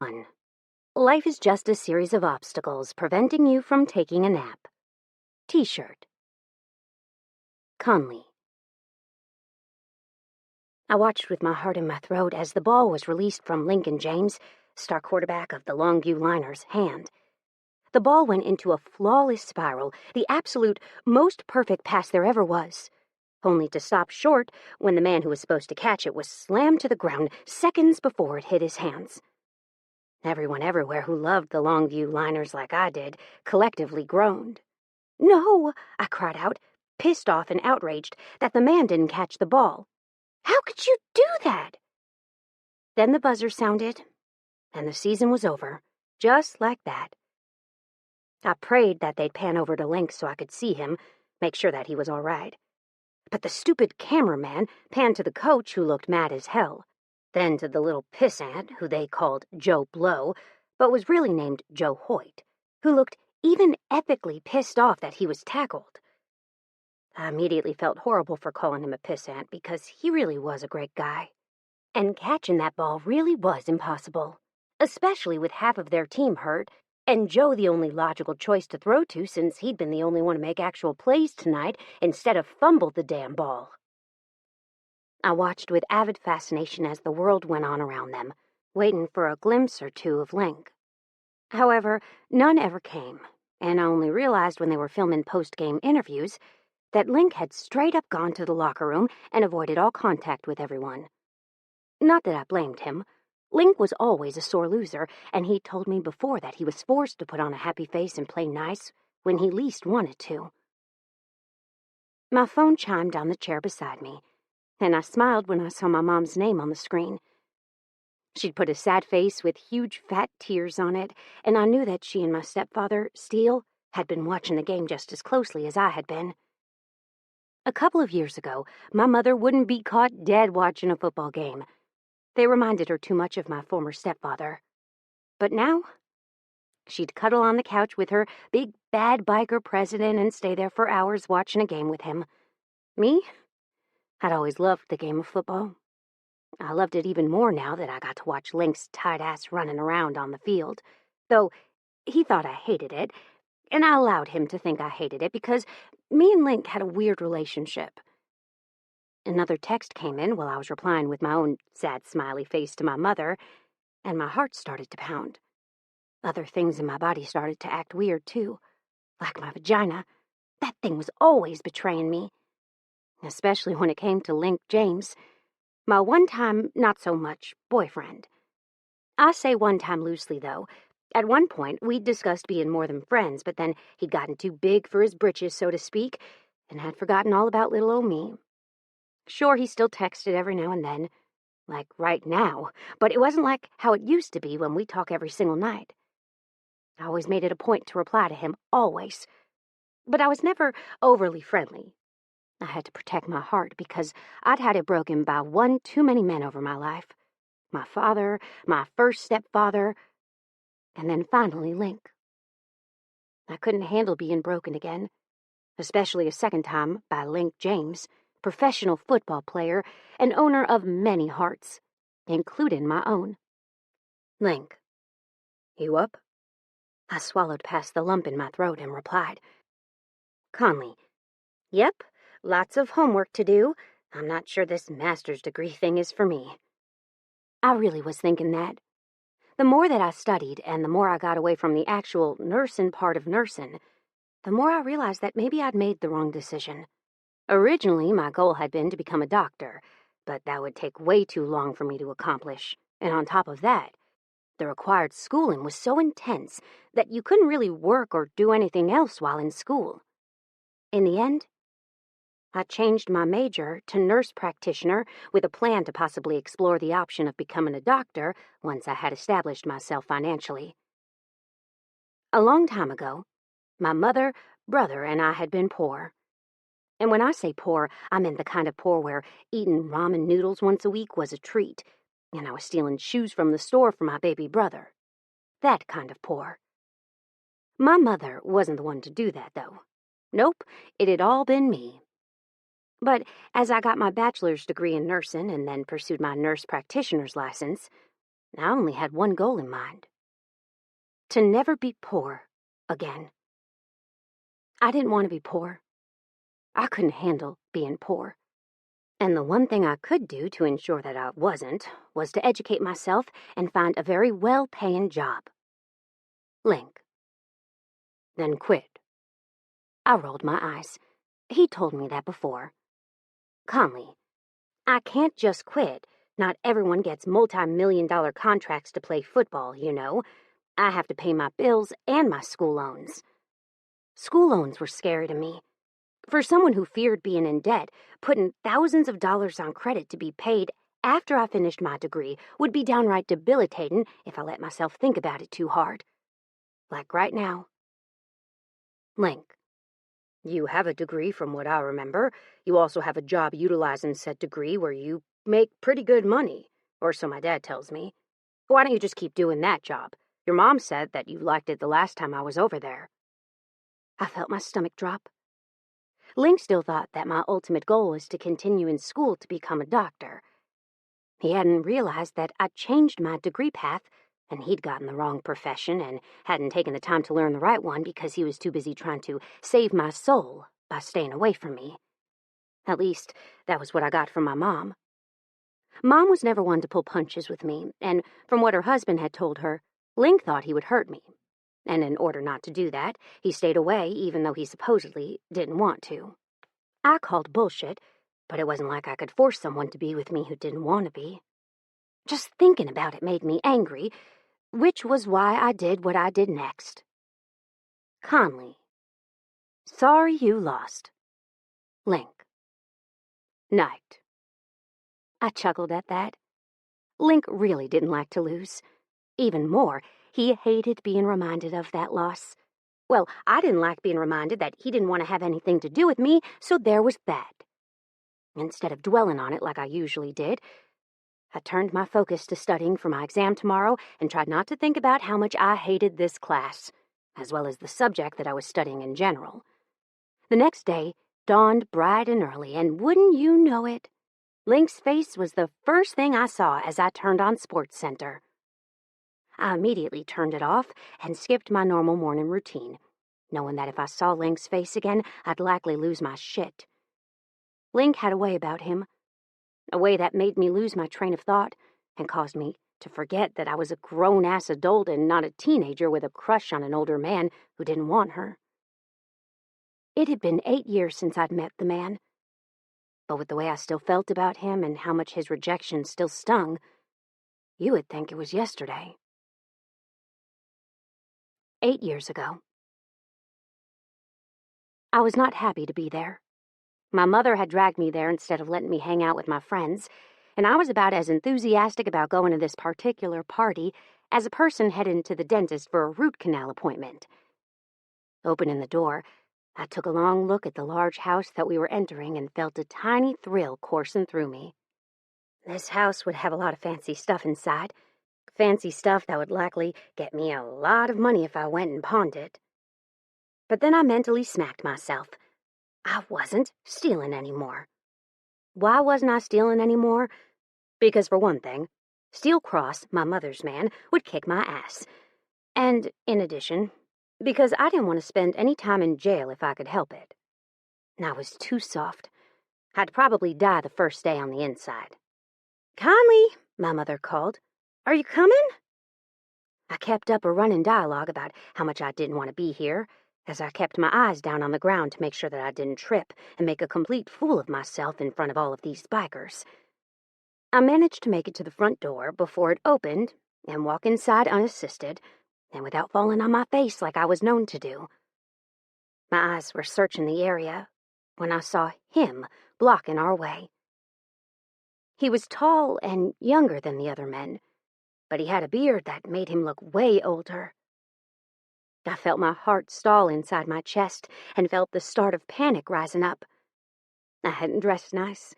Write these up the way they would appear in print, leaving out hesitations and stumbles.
1. Life is just a series of obstacles preventing you from taking a nap. T-shirt. Conleigh. I watched with my heart in my throat as the ball was released from Lincoln James, star quarterback of the Longview Liners, hand. The ball went into a flawless spiral, the absolute most perfect pass there ever was, only to stop short when the man who was supposed to catch it was slammed to the ground seconds before it hit his hands. Everyone everywhere who loved the Longview Liners like I did collectively groaned. "No!" I cried out, pissed off and outraged that the man didn't catch the ball. "How could you do that?" Then the buzzer sounded, and the season was over, just like that. I prayed that they'd pan over to Link so I could see him, make sure that he was all right. But the stupid cameraman panned to the coach, who looked mad as hell, then to the little pissant, who they called Joe Blow, but was really named Joe Hoyt, who looked even epically pissed off that he was tackled. I immediately felt horrible for calling him a pissant because he really was a great guy. And catching that ball really was impossible, especially with half of their team hurt, and Joe the only logical choice to throw to since he'd been the only one to make actual plays tonight instead of fumble the damn ball. I watched with avid fascination as the world went on around them, waiting for a glimpse or two of Link. However, none ever came, and I only realized when they were filming post-game interviews that Link had straight up gone to the locker room and avoided all contact with everyone. Not that I blamed him. Link was always a sore loser, and he'd told me before that he was forced to put on a happy face and play nice when he least wanted to. My phone chimed on the chair beside me, and I smiled when I saw my mom's name on the screen. She'd put a sad face with huge fat tears on it, and I knew that she and my stepfather, Steele, had been watching the game just as closely as I had been. A couple of years ago, my mother wouldn't be caught dead watching a football game. They reminded her too much of my former stepfather. But now, she'd cuddle on the couch with her big bad biker president and stay there for hours watching a game with him. Me? I'd always loved the game of football. I loved it even more now that I got to watch Link's tight ass running around on the field, though he thought I hated it, and I allowed him to think I hated it because me and Link had a weird relationship. Another text came in while I was replying with my own sad smiley face to my mother, and my heart started to pound. Other things in my body started to act weird, too, like my vagina. That thing was always betraying me, especially when it came to Link James, my one-time, not-so-much boyfriend. I say one-time loosely, though. At one point, we'd discussed being more than friends, but then he'd gotten too big for his britches, so to speak, and had forgotten all about little old me. Sure, he still texted every now and then, like right now, but it wasn't like how it used to be when we talk every single night. I always made it a point to reply to him, always. But I was never overly friendly. I had to protect my heart because I'd had it broken by one too many men over my life. My father, my first stepfather, and then finally Link. I couldn't handle being broken again, especially a second time by Link James, professional football player and owner of many hearts, including my own. "Link, you up?" I swallowed past the lump in my throat and replied. "Conleigh, yep, lots of homework to do. I'm not sure this master's degree thing is for me." I really was thinking that. The more that I studied and the more I got away from the actual nursin' part of nursin', the more I realized that maybe I'd made the wrong decision. Originally, my goal had been to become a doctor, but that would take way too long for me to accomplish. And on top of that, the required schooling was so intense that you couldn't really work or do anything else while in school. In the end, I changed my major to nurse practitioner with a plan to possibly explore the option of becoming a doctor once I had established myself financially. A long time ago, my mother, brother, and I had been poor. And when I say poor, I meant the kind of poor where eating ramen noodles once a week was a treat, and I was stealing shoes from the store for my baby brother. That kind of poor. My mother wasn't the one to do that, though. Nope, it had all been me. But as I got my bachelor's degree in nursing and then pursued my nurse practitioner's license, I only had one goal in mind: to never be poor again. I didn't want to be poor. I couldn't handle being poor. And the one thing I could do to ensure that I wasn't was to educate myself and find a very well-paying job. Link. Then quit. I rolled my eyes. He told me that before. Conleigh, I can't just quit. Not everyone gets multi-million-dollar contracts to play football, you know. I have to pay my bills and my school loans. School loans were scary to me. For someone who feared being in debt, putting thousands of dollars on credit to be paid after I finished my degree would be downright debilitating if I let myself think about it too hard. Like right now. Link. You have a degree from what I remember. You also have a job utilizing said degree where you make pretty good money, or so my dad tells me. Why don't you just keep doing that job? Your mom said that you liked it the last time I was over there. I felt my stomach drop. Link still thought that my ultimate goal was to continue in school to become a doctor. He hadn't realized that I'd changed my degree path, and he'd gotten the wrong profession and hadn't taken the time to learn the right one because he was too busy trying to save my soul by staying away from me. At least, that was what I got from my mom. Mom was never one to pull punches with me, and from what her husband had told her, Link thought he would hurt me. And in order not to do that, he stayed away even though he supposedly didn't want to. I called bullshit, but it wasn't like I could force someone to be with me who didn't want to be. Just thinking about it made me angry, which was why I did what I did next. Conleigh. Sorry you lost. Link. Night. I chuckled at that. Link really didn't like to lose. Even more, he hated being reminded of that loss. Well, I didn't like being reminded that he didn't want to have anything to do with me, so there was that. Instead of dwelling on it like I usually did, I turned my focus to studying for my exam tomorrow and tried not to think about how much I hated this class, as well as the subject that I was studying in general. The next day dawned bright and early, and wouldn't you know it, Link's face was the first thing I saw as I turned on Sports Center. I immediately turned it off and skipped my normal morning routine, knowing that if I saw Link's face again, I'd likely lose my shit. Link had a way about him, a way that made me lose my train of thought and caused me to forget that I was a grown-ass adult and not a teenager with a crush on an older man who didn't want her. It had been 8 years since I'd met the man, but with the way I still felt about him and how much his rejection still stung, you would think it was yesterday. 8 years ago. I was not happy to be there. My mother had dragged me there instead of letting me hang out with my friends, and I was about as enthusiastic about going to this particular party as a person heading to the dentist for a root canal appointment. Opening the door, I took a long look at the large house that we were entering and felt a tiny thrill coursing through me. This house would have a lot of fancy stuff inside. Fancy stuff that would likely get me a lot of money if I went and pawned it. But then I mentally smacked myself. I wasn't stealing anymore. Why wasn't I stealing anymore? Because for one thing, Steel Cross, my mother's man, would kick my ass. And, in addition, because I didn't want to spend any time in jail if I could help it. I was too soft. I'd probably die the first day on the inside. "Conleigh," my mother called. "Are you coming?" I kept up a running dialogue about how much I didn't want to be here, as I kept my eyes down on the ground to make sure that I didn't trip and make a complete fool of myself in front of all of these bikers. I managed to make it to the front door before it opened and walk inside unassisted and without falling on my face like I was known to do. My eyes were searching the area when I saw him blocking our way. He was tall and younger than the other men, but he had a beard that made him look way older. I felt my heart stall inside my chest and felt the start of panic rising up. I hadn't dressed nice.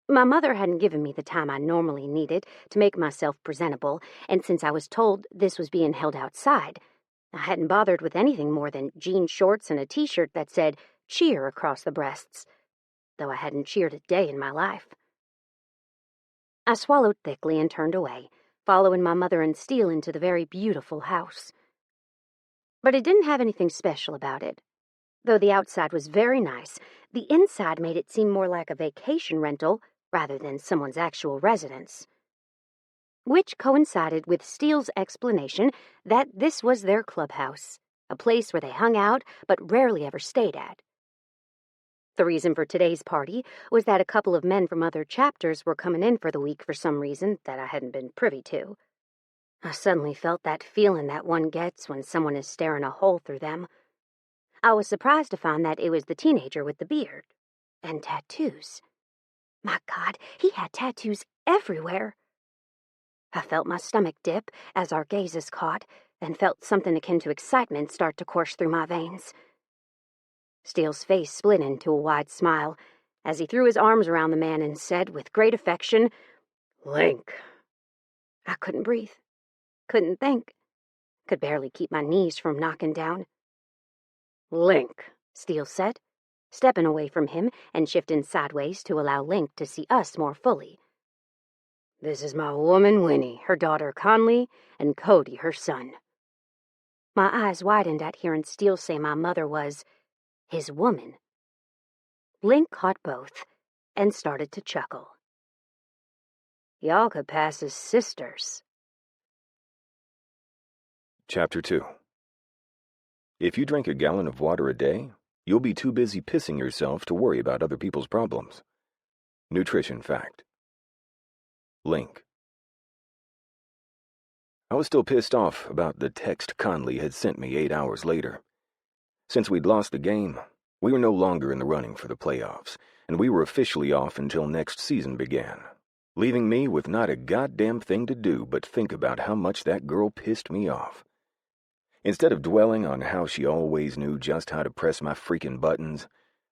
My mother hadn't given me the time I normally needed to make myself presentable, and since I was told this was being held outside, I hadn't bothered with anything more than jean shorts and a t-shirt that said cheer across the breasts, though I hadn't cheered a day in my life. I swallowed thickly and turned away, following my mother and Steele into the very beautiful house. But it didn't have anything special about it. Though the outside was very nice, the inside made it seem more like a vacation rental rather than someone's actual residence. Which coincided with Steele's explanation that this was their clubhouse, a place where they hung out but rarely ever stayed at. The reason for today's party was that a couple of men from other chapters were coming in for the week for some reason that I hadn't been privy to. I suddenly felt that feeling that one gets when someone is staring a hole through them. I was surprised to find that it was the teenager with the beard and tattoos. My God, he had tattoos everywhere. I felt my stomach dip as our gazes caught, and felt something akin to excitement start to course through my veins. Steele's face split into a wide smile as he threw his arms around the man and said with great affection, "Link." I couldn't breathe, couldn't think, could barely keep my knees from knocking down. "Link," Steele said, stepping away from him and shifting sideways to allow Link to see us more fully. "This is my woman Winnie, her daughter Conleigh, and Cody, her son." My eyes widened at hearing Steele say my mother was his woman. Link caught both and started to chuckle. "Y'all could pass as sisters." Chapter 2. If you drink a gallon of water a day, you'll be too busy pissing yourself to worry about other people's problems. Nutrition fact. Link. I was still pissed off about the text Conleigh had sent me 8 hours later. Since we'd lost the game, we were no longer in the running for the playoffs, and we were officially off until next season began, leaving me with not a goddamn thing to do but think about how much that girl pissed me off. Instead of dwelling on how she always knew just how to press my freaking buttons,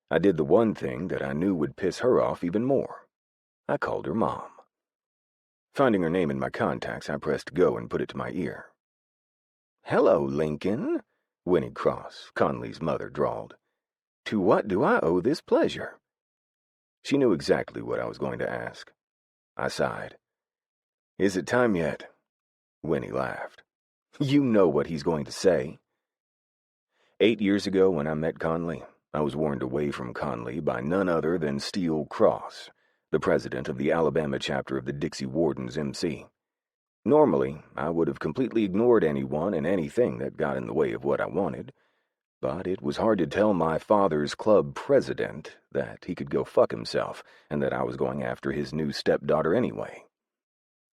I did the one thing that I knew would piss her off even more. I called her Mom. Finding her name in my contacts, I pressed go and put it to my ear. "Hello, Lincoln," Winnie Cross, Conleigh's mother, drawled. "To what do I owe this pleasure?" She knew exactly what I was going to ask. I sighed. "Is it time yet?" Winnie laughed. "You know what he's going to say." 8 years ago when I met Conleigh, I was warned away from Conleigh by none other than Steele Cross, the president of the Alabama chapter of the Dixie Wardens MC. Normally, I would have completely ignored anyone and anything that got in the way of what I wanted, but it was hard to tell my father's club president that he could go fuck himself and that I was going after his new stepdaughter anyway.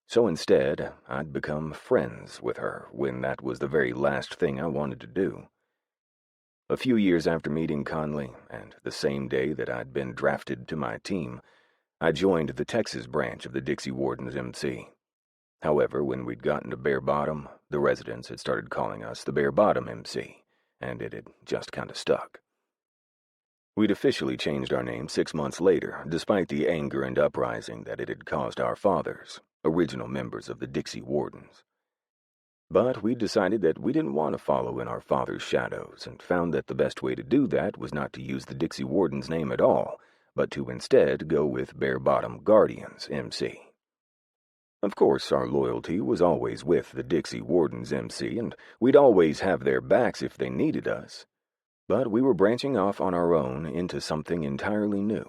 So instead, I'd become friends with her when that was the very last thing I wanted to do. A few years after meeting Conleigh, and the same day that I'd been drafted to my team, I joined the Texas branch of the Dixie Wardens MC. However, when we'd gotten to Bear Bottom, the residents had started calling us the Bear Bottom MC, and it had just kind of stuck. We'd officially changed our name 6 months later, despite the anger and uprising that it had caused our fathers, original members of the Dixie Wardens. But we decided that we didn't want to follow in our father's shadows, and found that the best way to do that was not to use the Dixie Wardens name at all, but to instead go with Bear Bottom Guardians MC. Of course, our loyalty was always with the Dixie Wardens MC, and we'd always have their backs if they needed us. But we were branching off on our own into something entirely new.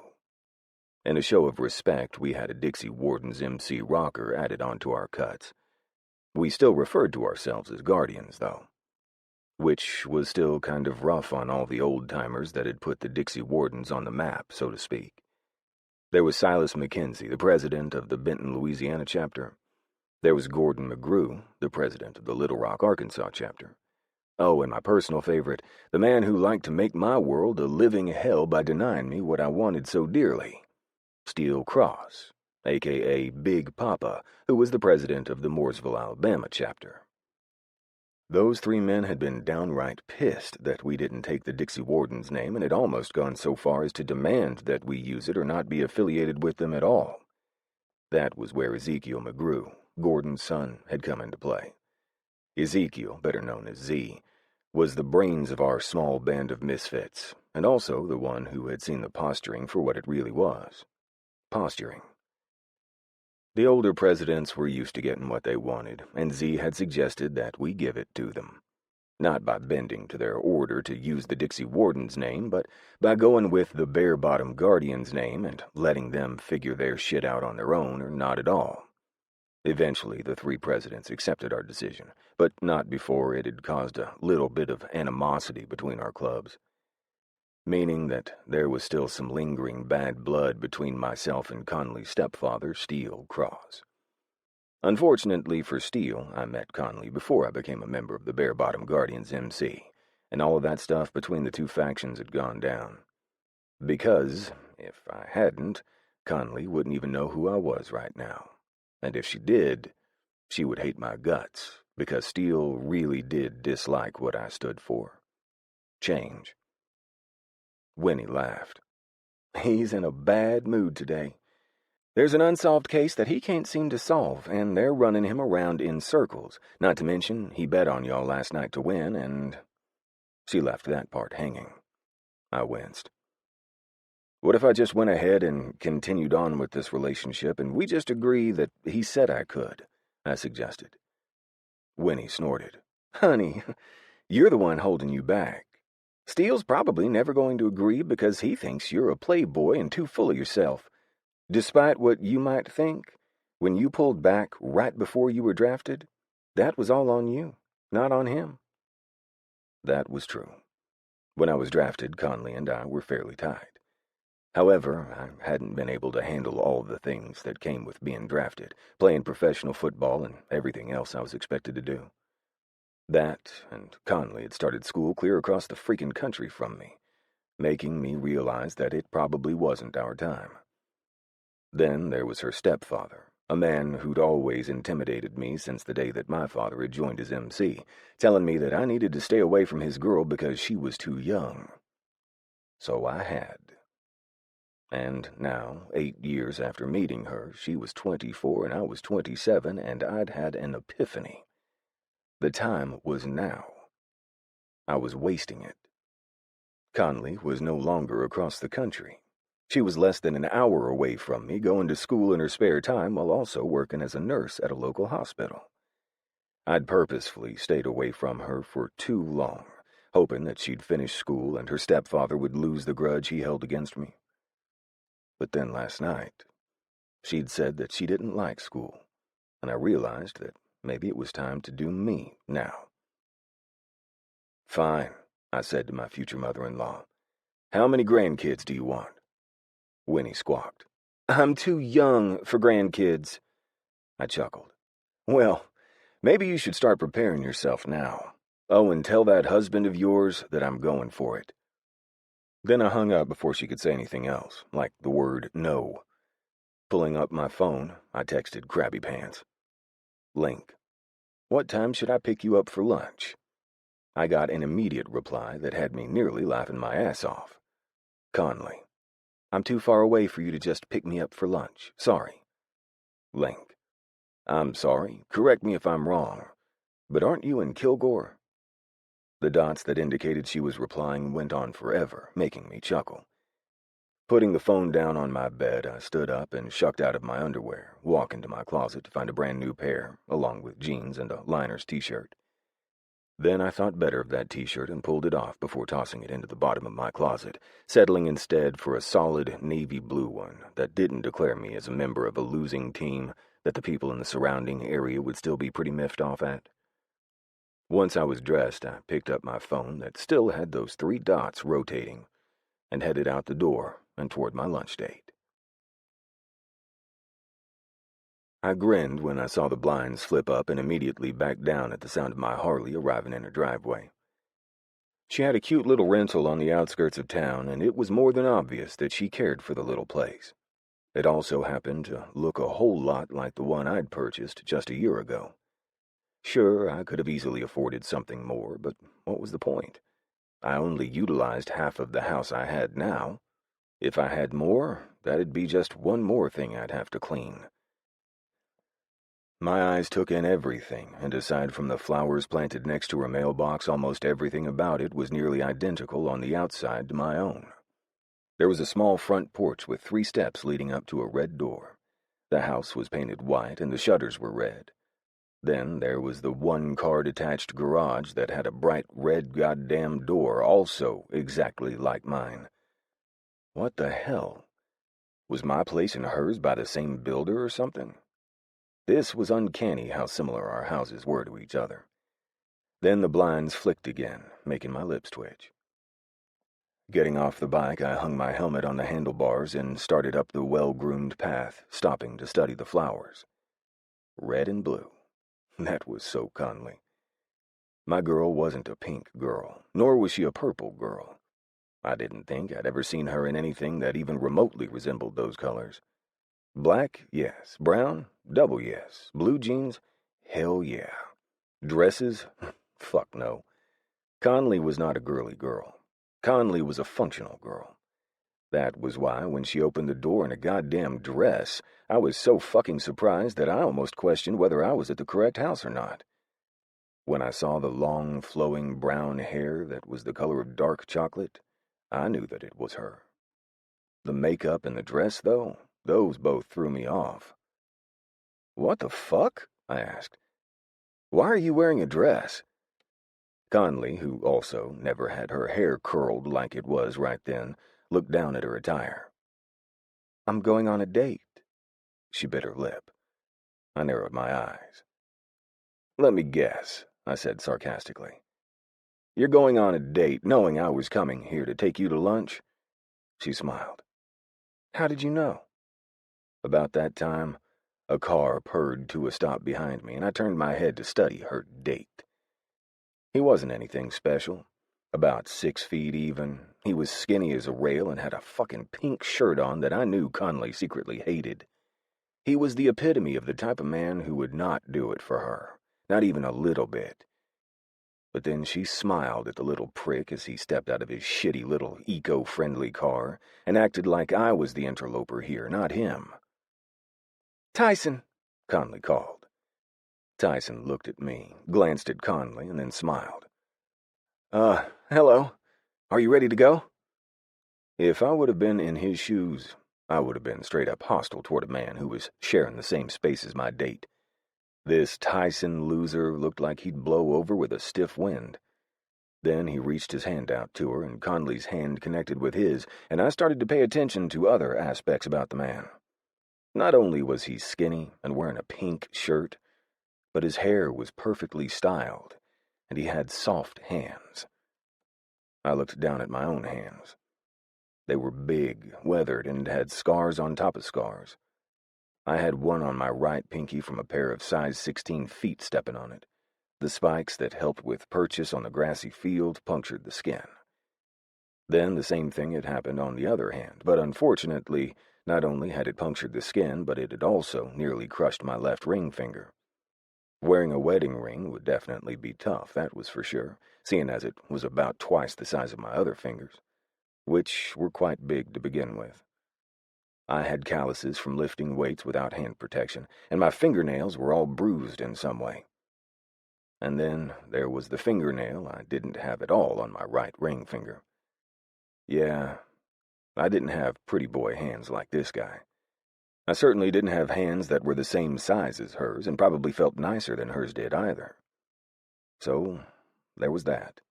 In a show of respect, we had a Dixie Wardens MC rocker added onto our cuts. We still referred to ourselves as Guardians, though, which was still kind of rough on all the old-timers that had put the Dixie Wardens on the map, so to speak. There was Silas McKenzie, the president of the Benton, Louisiana chapter. There was Gordon McGrew, the president of the Little Rock, Arkansas chapter. Oh, and my personal favorite, the man who liked to make my world a living hell by denying me what I wanted so dearly, Steele Cross, a.k.a. Big Papa, who was the president of the Mooresville, Alabama chapter. Those 3 men had been downright pissed that we didn't take the Dixie Wardens name and had almost gone so far as to demand that we use it or not be affiliated with them at all. That was where Ezekiel McGrew, Gordon's son, had come into play. Ezekiel, better known as Z, was the brains of our small band of misfits, and also the one who had seen the posturing for what it really was. Posturing. The older presidents were used to getting what they wanted, and Z had suggested that we give it to them. Not by bending to their order to use the Dixie Warden's name, but by going with the bare-bottom Guardian's name and letting them figure their shit out on their own or not at all. Eventually, the three presidents accepted our decision, but not before it had caused a little bit of animosity between our clubs, meaning that there was still some lingering bad blood between myself and Conleigh's stepfather, Steele Cross. Unfortunately for Steele, I met Conleigh before I became a member of the Bare Bottom Guardians MC, and all of that stuff between the two factions had gone down. Because, if I hadn't, Conleigh wouldn't even know who I was right now. And if she did, she would hate my guts, because Steele really did dislike what I stood for. Change. Winnie laughed. He's in a bad mood today. There's an unsolved case that he can't seem to solve, and they're running him around in circles. Not to mention, he bet on y'all last night to win, and... She left that part hanging. I winced. What if I just went ahead and continued on with this relationship, and we just agree that he said I could? I suggested. Winnie snorted. Honey, you're the one holding you back. Steele's probably never going to agree because he thinks you're a playboy and too full of yourself. Despite what you might think, when you pulled back right before you were drafted, that was all on you, not on him. That was true. When I was drafted, Conleigh and I were fairly tied. However, I hadn't been able to handle all the things that came with being drafted, playing professional football and everything else I was expected to do. That, and Conleigh had started school clear across the freaking country from me, making me realize that it probably wasn't our time. Then there was her stepfather, a man who'd always intimidated me since the day that my father had joined his MC, telling me that I needed to stay away from his girl because she was too young. So I had. And now, 8 years after meeting her, she was 24 and I was 27, and I'd had an epiphany. The time was now. I was wasting it. Conleigh was no longer across the country. She was less than an hour away from me, going to school in her spare time while also working as a nurse at a local hospital. I'd purposefully stayed away from her for too long, hoping that she'd finish school and her stepfather would lose the grudge he held against me. But then last night, she'd said that she didn't like school, and I realized that maybe it was time to do me now. Fine, I said to my future mother-in-law. How many grandkids do you want? Winnie squawked. I'm too young for grandkids. I chuckled. Well, maybe you should start preparing yourself now. Oh, and tell that husband of yours that I'm going for it. Then I hung up before she could say anything else, like the word no. Pulling up my phone, I texted Krabby Pants. Link. What time should I pick you up for lunch? I got an immediate reply that had me nearly laughing my ass off. Conleigh. I'm too far away for you to just pick me up for lunch. Sorry. Link. I'm sorry. Correct me if I'm wrong. But aren't you in Kilgore? The dots that indicated she was replying went on forever, making me chuckle. Putting the phone down on my bed, I stood up and shucked out of my underwear, walking to my closet to find a brand new pair, along with jeans and a Liners t-shirt. Then I thought better of that t-shirt and pulled it off before tossing it into the bottom of my closet, settling instead for a solid navy blue one that didn't declare me as a member of a losing team that the people in the surrounding area would still be pretty miffed off at. Once I was dressed, I picked up my phone that still had those 3 dots rotating and headed out the door and toward my lunch date. I grinned when I saw the blinds flip up and immediately backed down at the sound of my Harley arriving in her driveway. She had a cute little rental on the outskirts of town, and it was more than obvious that she cared for the little place. It also happened to look a whole lot like the one I'd purchased just a year ago. Sure, I could have easily afforded something more, but what was the point? I only utilized half of the house I had now. If I had more, that'd be just one more thing I'd have to clean. My eyes took in everything, and aside from the flowers planted next to her mailbox, almost everything about it was nearly identical on the outside to my own. There was a small front porch with 3 steps leading up to a red door. The house was painted white and the shutters were red. Then there was the one-car detached garage that had a bright red goddamn door, also exactly like mine. What the hell? Was my place and hers by the same builder or something? This was uncanny how similar our houses were to each other. Then the blinds flicked again, making my lips twitch. Getting off the bike, I hung my helmet on the handlebars and started up the well-groomed path, stopping to study the flowers. Red and blue. That was so Conleigh. My girl wasn't a pink girl, nor was she a purple girl. I didn't think I'd ever seen her in anything that even remotely resembled those colors. Black, yes. Brown, double yes. Blue jeans, hell yeah. Dresses, fuck no. Conleigh was not a girly girl. Conleigh was a functional girl. That was why, when she opened the door in a goddamn dress, I was so fucking surprised that I almost questioned whether I was at the correct house or not. When I saw the long, flowing brown hair that was the color of dark chocolate, I knew that it was her. The makeup and the dress, though, those both threw me off. "What the fuck?" I asked. "Why are you wearing a dress?" Conleigh, who also never had her hair curled like it was right then, looked down at her attire. "I'm going on a date." She bit her lip. I narrowed my eyes. "Let me guess," I said sarcastically. "You're going on a date knowing I was coming here to take you to lunch?" She smiled. "How did you know?" About that time, a car purred to a stop behind me, and I turned my head to study her date. He wasn't anything special. About 6 feet even. He was skinny as a rail and had a fucking pink shirt on that I knew Conleigh secretly hated. He was the epitome of the type of man who would not do it for her, not even a little bit. But then she smiled at the little prick as he stepped out of his shitty little eco-friendly car and acted like I was the interloper here, not him. "Tyson," Conleigh called. Tyson looked at me, glanced at Conleigh, and then smiled. Hello. Are you ready to go?" If I would have been in his shoes, I would have been straight up hostile toward a man who was sharing the same space as my date. This Tyson loser looked like he'd blow over with a stiff wind. Then he reached his hand out to her, and Conleigh's hand connected with his, and I started to pay attention to other aspects about the man. Not only was he skinny and wearing a pink shirt, but his hair was perfectly styled, and he had soft hands. I looked down at my own hands. They were big, weathered, and had scars on top of scars. I had one on my right pinky from a pair of size 16 feet stepping on it. The spikes that helped with purchase on the grassy field punctured the skin. Then the same thing had happened on the other hand, but unfortunately, not only had it punctured the skin, but it had also nearly crushed my left ring finger. Wearing a wedding ring would definitely be tough, that was for sure, seeing as it was about twice the size of my other fingers, which were quite big to begin with. I had calluses from lifting weights without hand protection, and my fingernails were all bruised in some way. And then there was the fingernail I didn't have at all on my right ring finger. Yeah, I didn't have pretty boy hands like this guy. I certainly didn't have hands that were the same size as hers, and probably felt nicer than hers did either. So, there was that.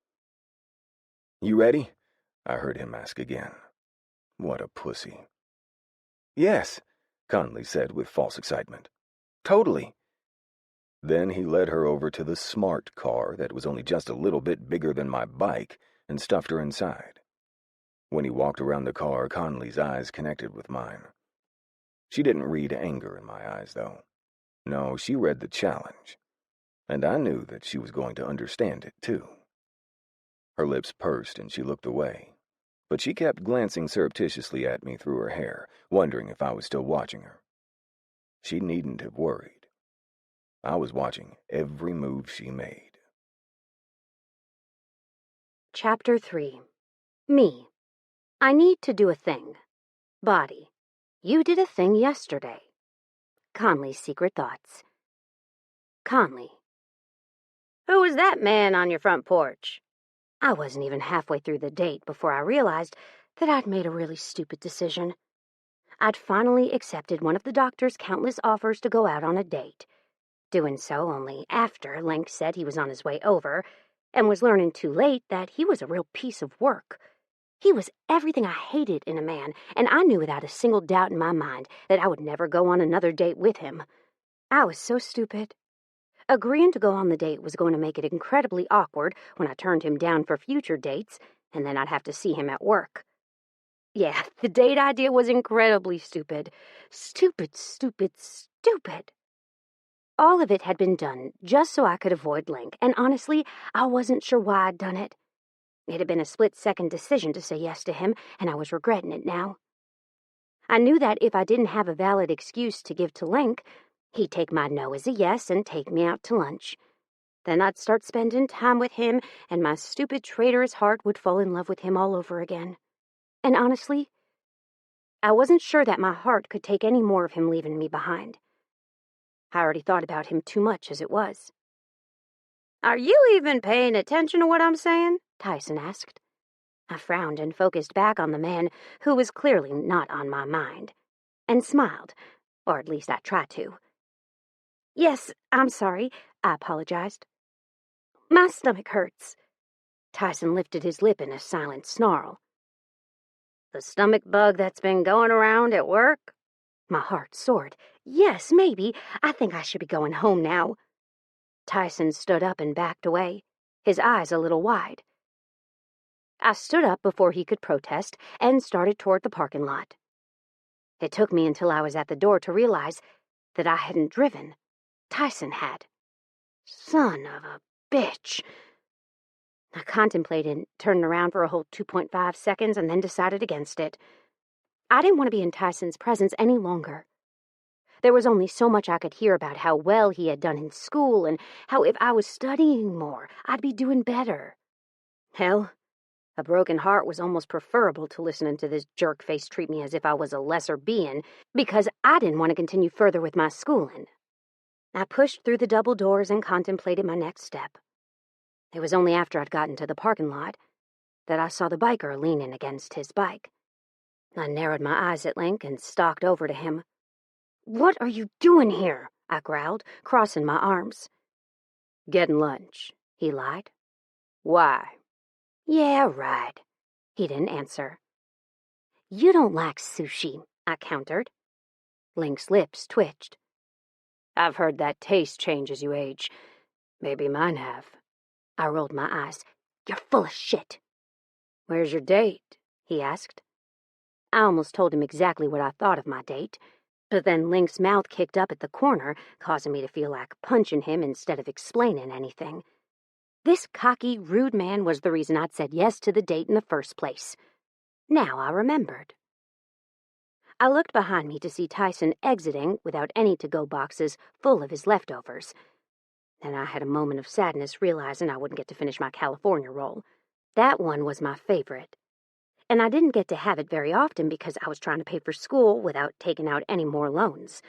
"You ready?" I heard him ask again. What a pussy. "Yes," Conleigh said with false excitement. "Totally." Then he led her over to the smart car that was only just a little bit bigger than my bike and stuffed her inside. When he walked around the car, Conleigh's eyes connected with mine. She didn't read anger in my eyes, though. No, she read the challenge. And I knew that she was going to understand it, too. Her lips pursed and she looked away, but she kept glancing surreptitiously at me through her hair, wondering if I was still watching her. She needn't have worried. I was watching every move she made. Chapter 3. Me. I need to do a thing. Body. You did a thing yesterday. Conleigh's secret thoughts. Conleigh. Who was that man on your front porch? I wasn't even halfway through the date before I realized that I'd made a really stupid decision. I'd finally accepted one of the doctor's countless offers to go out on a date. Doing so only after Link said he was on his way over, and was learning too late that he was a real piece of work. He was everything I hated in a man, and I knew without a single doubt in my mind that I would never go on another date with him. I was so stupid. Agreeing to go on the date was going to make it incredibly awkward when I turned him down for future dates, and then I'd have to see him at work. Yeah, the date idea was incredibly stupid. Stupid, stupid, stupid. All of it had been done just so I could avoid Link, and honestly, I wasn't sure why I'd done it. It had been a split-second decision to say yes to him, and I was regretting it now. I knew that if I didn't have a valid excuse to give to Link, he'd take my no as a yes and take me out to lunch. Then I'd start spending time with him, and my stupid traitorous heart would fall in love with him all over again. And honestly, I wasn't sure that my heart could take any more of him leaving me behind. I already thought about him too much as it was. "Are you even paying attention to what I'm saying?" Tyson asked. I frowned and focused back on the man who was clearly not on my mind, and smiled, or at least I tried to. "Yes, I'm sorry," I apologized. "My stomach hurts." Tyson lifted his lip in a silent snarl. "The stomach bug that's been going around at work?" My heart soared. Yes, maybe. I think I should be going home now. Tyson stood up and backed away, his eyes a little wide. I stood up before he could protest and started toward the parking lot. It took me until I was at the door to realize that I hadn't driven. Tyson had. Son of a bitch. I contemplated, turned around for a whole 2.5 seconds, and then decided against it. I didn't want to be in Tyson's presence any longer. There was only so much I could hear about how well he had done in school and how if I was studying more, I'd be doing better. Hell, a broken heart was almost preferable to listening to this jerk-face treat me as if I was a lesser being because I didn't want to continue further with my schooling. I pushed through the double doors and contemplated my next step. It was only after I'd gotten to the parking lot that I saw the biker leaning against his bike. I narrowed my eyes at Link and stalked over to him. "What are you doing here?" I growled, crossing my arms. "Getting lunch," he lied. "Why?" "Yeah, right." He didn't answer. "You don't like sushi," I countered. Link's lips twitched. "I've heard that taste change as you age. Maybe mine have." I rolled my eyes. "You're full of shit." "Where's your date?" he asked. I almost told him exactly what I thought of my date, but then Link's mouth kicked up at the corner, causing me to feel like punching him instead of explaining anything. This cocky, rude man was the reason I'd said yes to the date in the first place. Now I remembered. I looked behind me to see Tyson exiting without any to-go boxes full of his leftovers. And I had a moment of sadness realizing I wouldn't get to finish my California roll. That one was my favorite. And I didn't get to have it very often because I was trying to pay for school without taking out any more loans,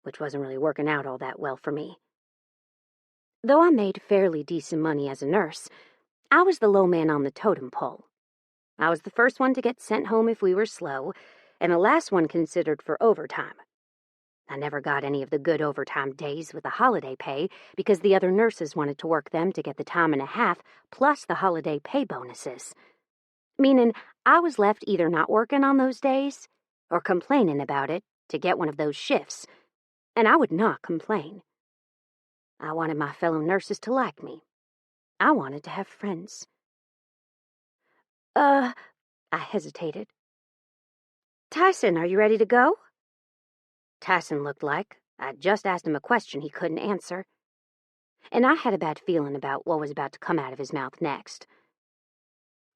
which wasn't really working out all that well for me. Though I made fairly decent money as a nurse, I was the low man on the totem pole. I was the first one to get sent home if we were slow, and the last one considered for overtime. I never got any of the good overtime days with the holiday pay because the other nurses wanted to work them to get the time and a half plus the holiday pay bonuses. Meaning I was left either not working on those days or complaining about it to get one of those shifts, and I would not complain. I wanted my fellow nurses to like me. I wanted to have friends. I hesitated. "Tyson, are you ready to go?" Tyson looked like I'd just asked him a question he couldn't answer, and I had a bad feeling about what was about to come out of his mouth next.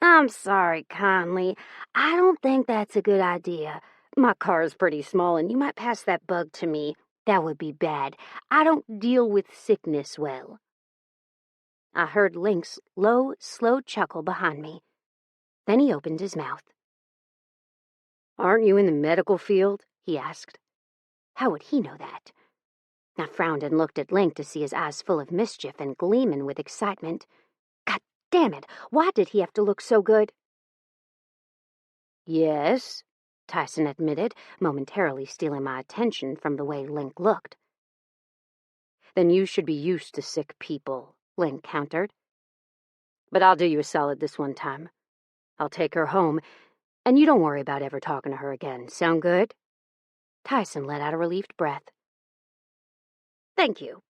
"I'm sorry, Conleigh. I don't think that's a good idea. My car is pretty small, and you might pass that bug to me. That would be bad. I don't deal with sickness well." I heard Link's low, slow chuckle behind me. Then he opened his mouth. "Aren't you in the medical field?" he asked. How would he know that? I frowned and looked at Link to see his eyes full of mischief and gleaming with excitement. God damn it, why did he have to look so good? "Yes." Tyson admitted, momentarily stealing my attention from the way Link looked. Then you should be used to sick people, Link countered. But I'll do you a solid this one time. I'll take her home, and you don't worry about ever talking to her again. Sound good? Tyson let out a relieved breath. Thank you.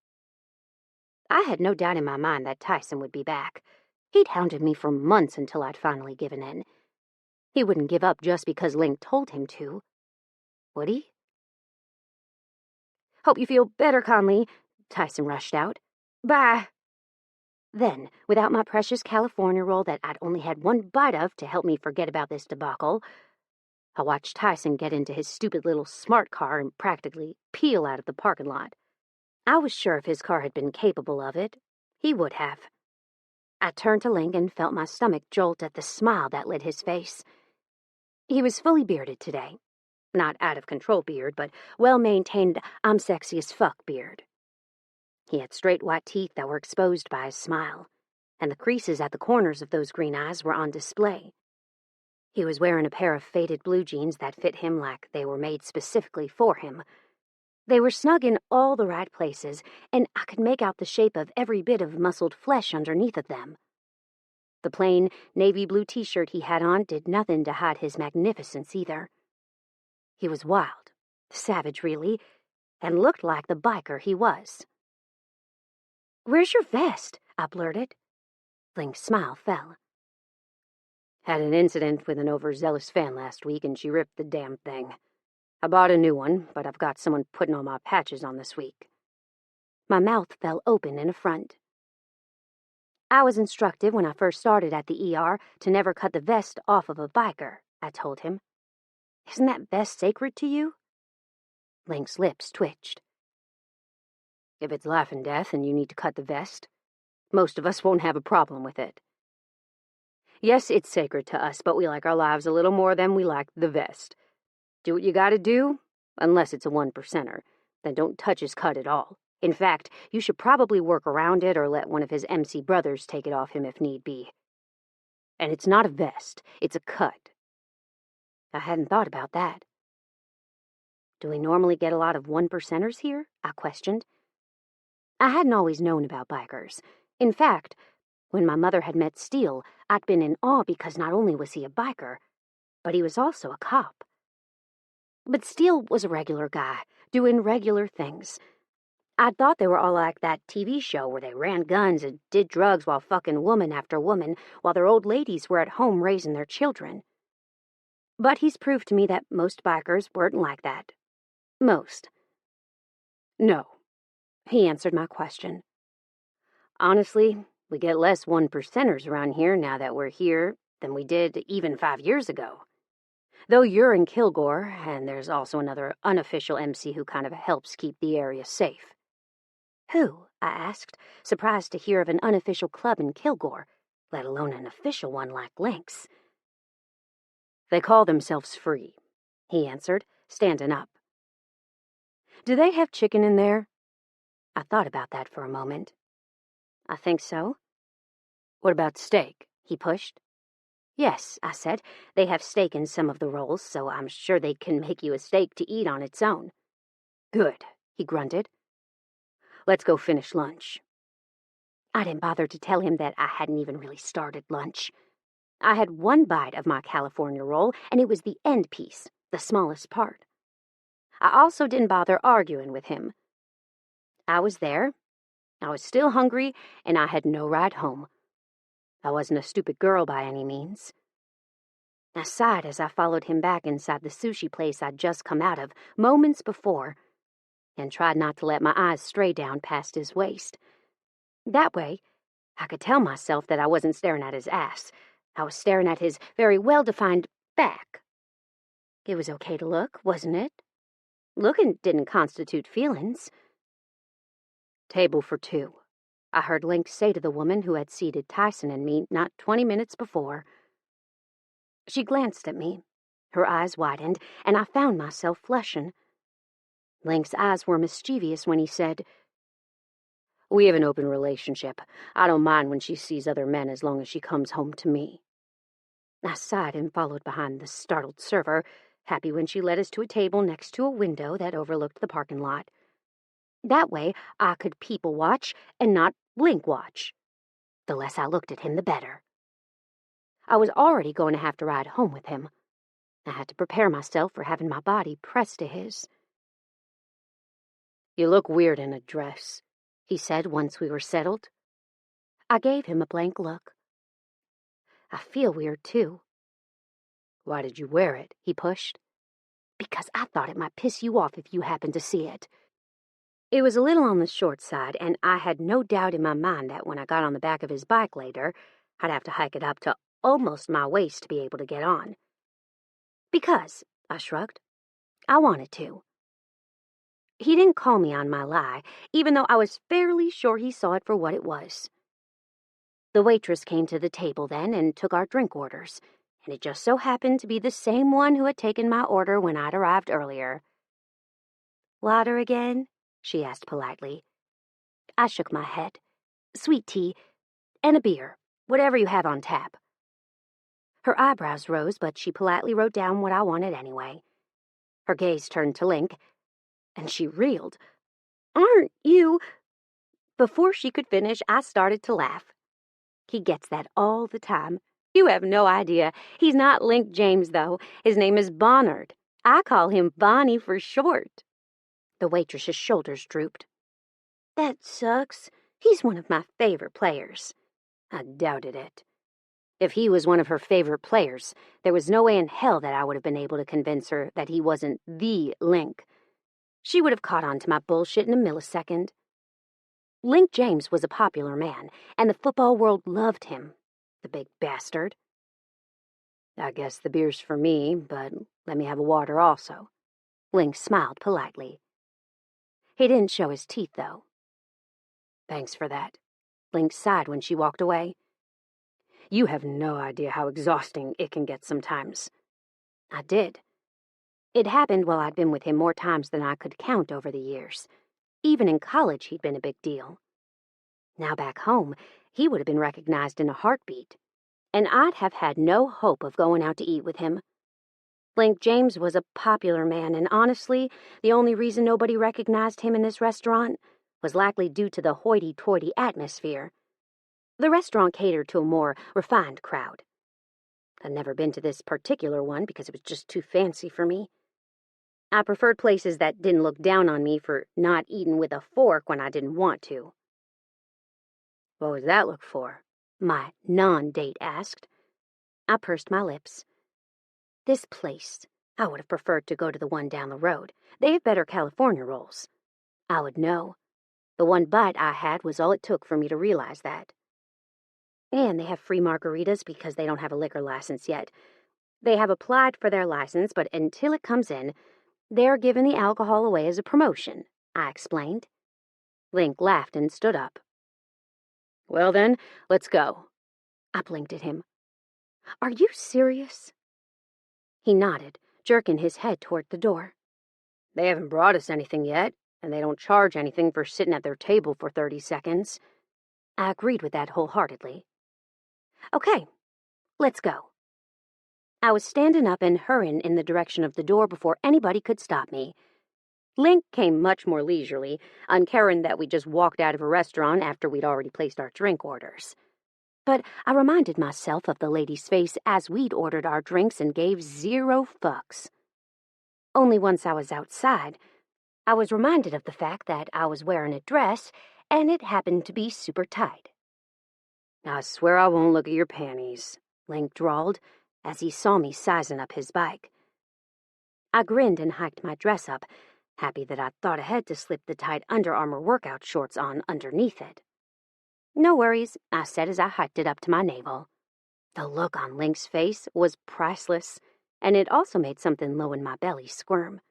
I had no doubt in my mind that Tyson would be back. He'd hounded me for months until I'd finally given in. He wouldn't give up just because Link told him to. Would he? Hope you feel better, Conleigh, Tyson rushed out. Bye. Then, without my precious California roll that I'd only had one bite of to help me forget about this debacle, I watched Tyson get into his stupid little smart car and practically peel out of the parking lot. I was sure if his car had been capable of it, he would have. I turned to Link and felt my stomach jolt at the smile that lit his face. He was fully bearded today. Not out-of-control beard, but well-maintained I'm sexy as fuck beard. He had straight white teeth that were exposed by his smile, and the creases at the corners of those green eyes were on display. He was wearing a pair of faded blue jeans that fit him like they were made specifically for him. They were snug in all the right places, and I could make out the shape of every bit of muscled flesh underneath of them. The plain navy blue t-shirt he had on did nothing to hide his magnificence either. He was wild, savage really, and looked like the biker he was. "Where's your vest?" I blurted. Link's smile fell. Had an incident with an overzealous fan last week, and she ripped the damn thing. I bought a new one, but I've got someone putting all my patches on this week. My mouth fell open in affront. I was instructed when I first started at the ER to never cut the vest off of a biker, I told him. Isn't that vest sacred to you? Link's lips twitched. If it's life and death and you need to cut the vest, most of us won't have a problem with it. Yes, it's sacred to us, but we like our lives a little more than we like the vest. Do what you gotta do, unless it's a 1%er. Then don't touch his cut at all. In fact, you should probably work around it or let one of his MC brothers take it off him if need be. And it's not a vest, it's a cut. I hadn't thought about that. Do we normally get a lot of 1%ers here? I questioned. I hadn't always known about bikers. In fact, when my mother had met Steele, I'd been in awe because not only was he a biker, but he was also a cop. But Steele was a regular guy, doing regular things. I'd thought they were all like that TV show where they ran guns and did drugs while fucking woman after woman, while their old ladies were at home raising their children. But he's proved to me that most bikers weren't like that. Most. No, he answered my question. Honestly, we get less 1%ers around here now that we're here than we did even 5 years ago. Though you're in Kilgore, and there's also another unofficial MC who kind of helps keep the area safe. Who? I asked, surprised to hear of an unofficial club in Kilgore, let alone an official one like Link's. They call themselves Free, he answered, standing up. Do they have chicken in there? I thought about that for a moment. I think so. What about steak? He pushed. Yes, I said. They have steak in some of the rolls, so I'm sure they can make you a steak to eat on its own. Good, he grunted. Let's go finish lunch. I didn't bother to tell him that I hadn't even really started lunch. I had one bite of my California roll, and it was the end piece, the smallest part. I also didn't bother arguing with him. I was there. I was still hungry, and I had no ride home. I wasn't a stupid girl by any means. I sighed as I followed him back inside the sushi place I'd just come out of moments before, and tried not to let my eyes stray down past his waist. That way, I could tell myself that I wasn't staring at his ass. I was staring at his very well-defined back. It was okay to look, wasn't it? Looking didn't constitute feelings. Table for 2, I heard Link say to the woman who had seated Tyson and me not 20 minutes before. She glanced at me. Her eyes widened, and I found myself flushing. Link's eyes were mischievous when he said, We have an open relationship. I don't mind when she sees other men as long as she comes home to me. I sighed and followed behind the startled server, happy when she led us to a table next to a window that overlooked the parking lot. That way, I could people watch and not Link watch. The less I looked at him, the better. I was already going to have to ride home with him. I had to prepare myself for having my body pressed to his. "You look weird in a dress," he said once we were settled. I gave him a blank look. "I feel weird, too." "Why did you wear it?" he pushed. "Because I thought it might piss you off if you happened to see it." It was a little on the short side, and I had no doubt in my mind that when I got on the back of his bike later, I'd have to hike it up to almost my waist to be able to get on. "Because," I shrugged, "I wanted to." He didn't call me on my lie, even though I was fairly sure he saw it for what it was. The waitress came to the table then and took our drink orders, and it just so happened to be the same one who had taken my order when I'd arrived earlier. "Water again?" she asked politely. I shook my head. "Sweet tea, and a beer, whatever you have on tap." Her eyebrows rose, but she politely wrote down what I wanted anyway. Her gaze turned to Link, and she reeled. "Aren't you—" Before she could finish, I started to laugh. He gets that all the time. You have no idea. He's not Link James, though. His name is Bonnard. I call him Bonnie for short. The waitress's shoulders drooped. "That sucks. He's one of my favorite players." I doubted it. If he was one of her favorite players, there was no way in hell that I would have been able to convince her that he wasn't the Link. She would have caught on to my bullshit in a millisecond. Link James was a popular man, and the football world loved him. The big bastard. "I guess the beer's for me, but let me have a water also." Link smiled politely. He didn't show his teeth, though. "Thanks for that." Link sighed when she walked away. "You have no idea how exhausting it can get sometimes." I did. It happened while I'd been with him more times than I could count over the years. Even in college, he'd been a big deal. Now back home, he would have been recognized in a heartbeat, and I'd have had no hope of going out to eat with him. Link James was a popular man, and honestly, the only reason nobody recognized him in this restaurant was likely due to the hoity-toity atmosphere. The restaurant catered to a more refined crowd. I'd never been to this particular one because it was just too fancy for me. I preferred places that didn't look down on me for not eating with a fork when I didn't want to. "What was that look for?" my non-date asked. I pursed my lips. "This place. I would have preferred to go to the one down the road. They have better California rolls." I would know. The one bite I had was all it took for me to realize that. And they have free margaritas because they don't have a liquor license yet. They have applied for their license, but until it comes in, they're giving the alcohol away as a promotion, I explained. Link laughed and stood up. "Well then, let's go." I blinked at him. "Are you serious?" He nodded, jerking his head toward the door. "They haven't brought us anything yet, and they don't charge anything for sitting at their table for 30 seconds. I agreed with that wholeheartedly. "Okay, let's go." I was standing up and hurrying in the direction of the door before anybody could stop me. Link came much more leisurely, uncaring that we just walked out of a restaurant after we'd already placed our drink orders. But I reminded myself of the lady's face as we'd ordered our drinks and gave 0 fucks. Only once I was outside, I was reminded of the fact that I was wearing a dress and it happened to be super tight. "I swear I won't look at your panties," Link drawled as he saw me sizing up his bike. I grinned and hiked my dress up, happy that I'd thought ahead to slip the tight Under Armour workout shorts on underneath it. "No worries," I said as I hiked it up to my navel. The look on Link's face was priceless, and it also made something low in my belly squirm.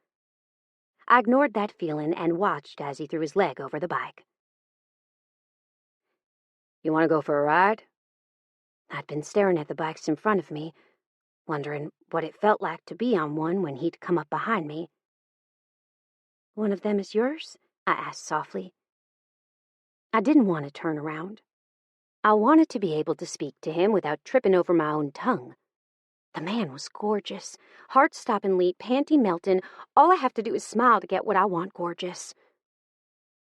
I ignored that feeling and watched as he threw his leg over the bike. "You want to go for a ride?" I'd been staring at the bikes in front of me, wondering what it felt like to be on one when he'd come up behind me. "One of them is yours?" I asked softly. I didn't want to turn around. I wanted to be able to speak to him without tripping over my own tongue. The man was gorgeous. Heart-stoppingly, panty-melting. All I have to do is smile to get what I want gorgeous.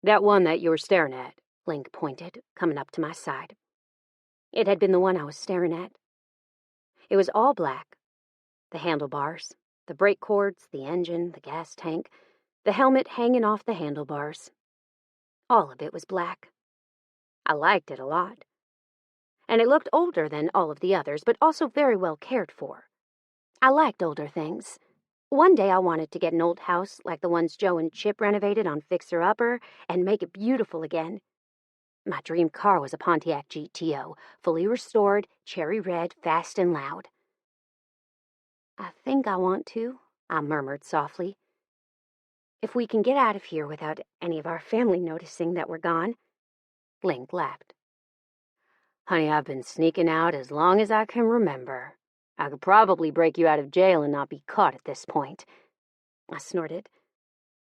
That one that you were staring at, Link pointed, coming up to my side. It had been the one I was staring at. It was all black. The handlebars, the brake cords, the engine, the gas tank, the helmet hanging off the handlebars. All of it was black. I liked it a lot. And it looked older than all of the others, but also very well cared for. I liked older things. One day I wanted to get an old house like the ones Joe and Chip renovated on Fixer Upper and make it beautiful again. My dream car was a Pontiac GTO, fully restored, cherry red, fast and loud. I think I want to, I murmured softly. If we can get out of here without any of our family noticing that we're gone. Link laughed. Honey, I've been sneaking out as long as I can remember. I could probably break you out of jail and not be caught at this point. I snorted.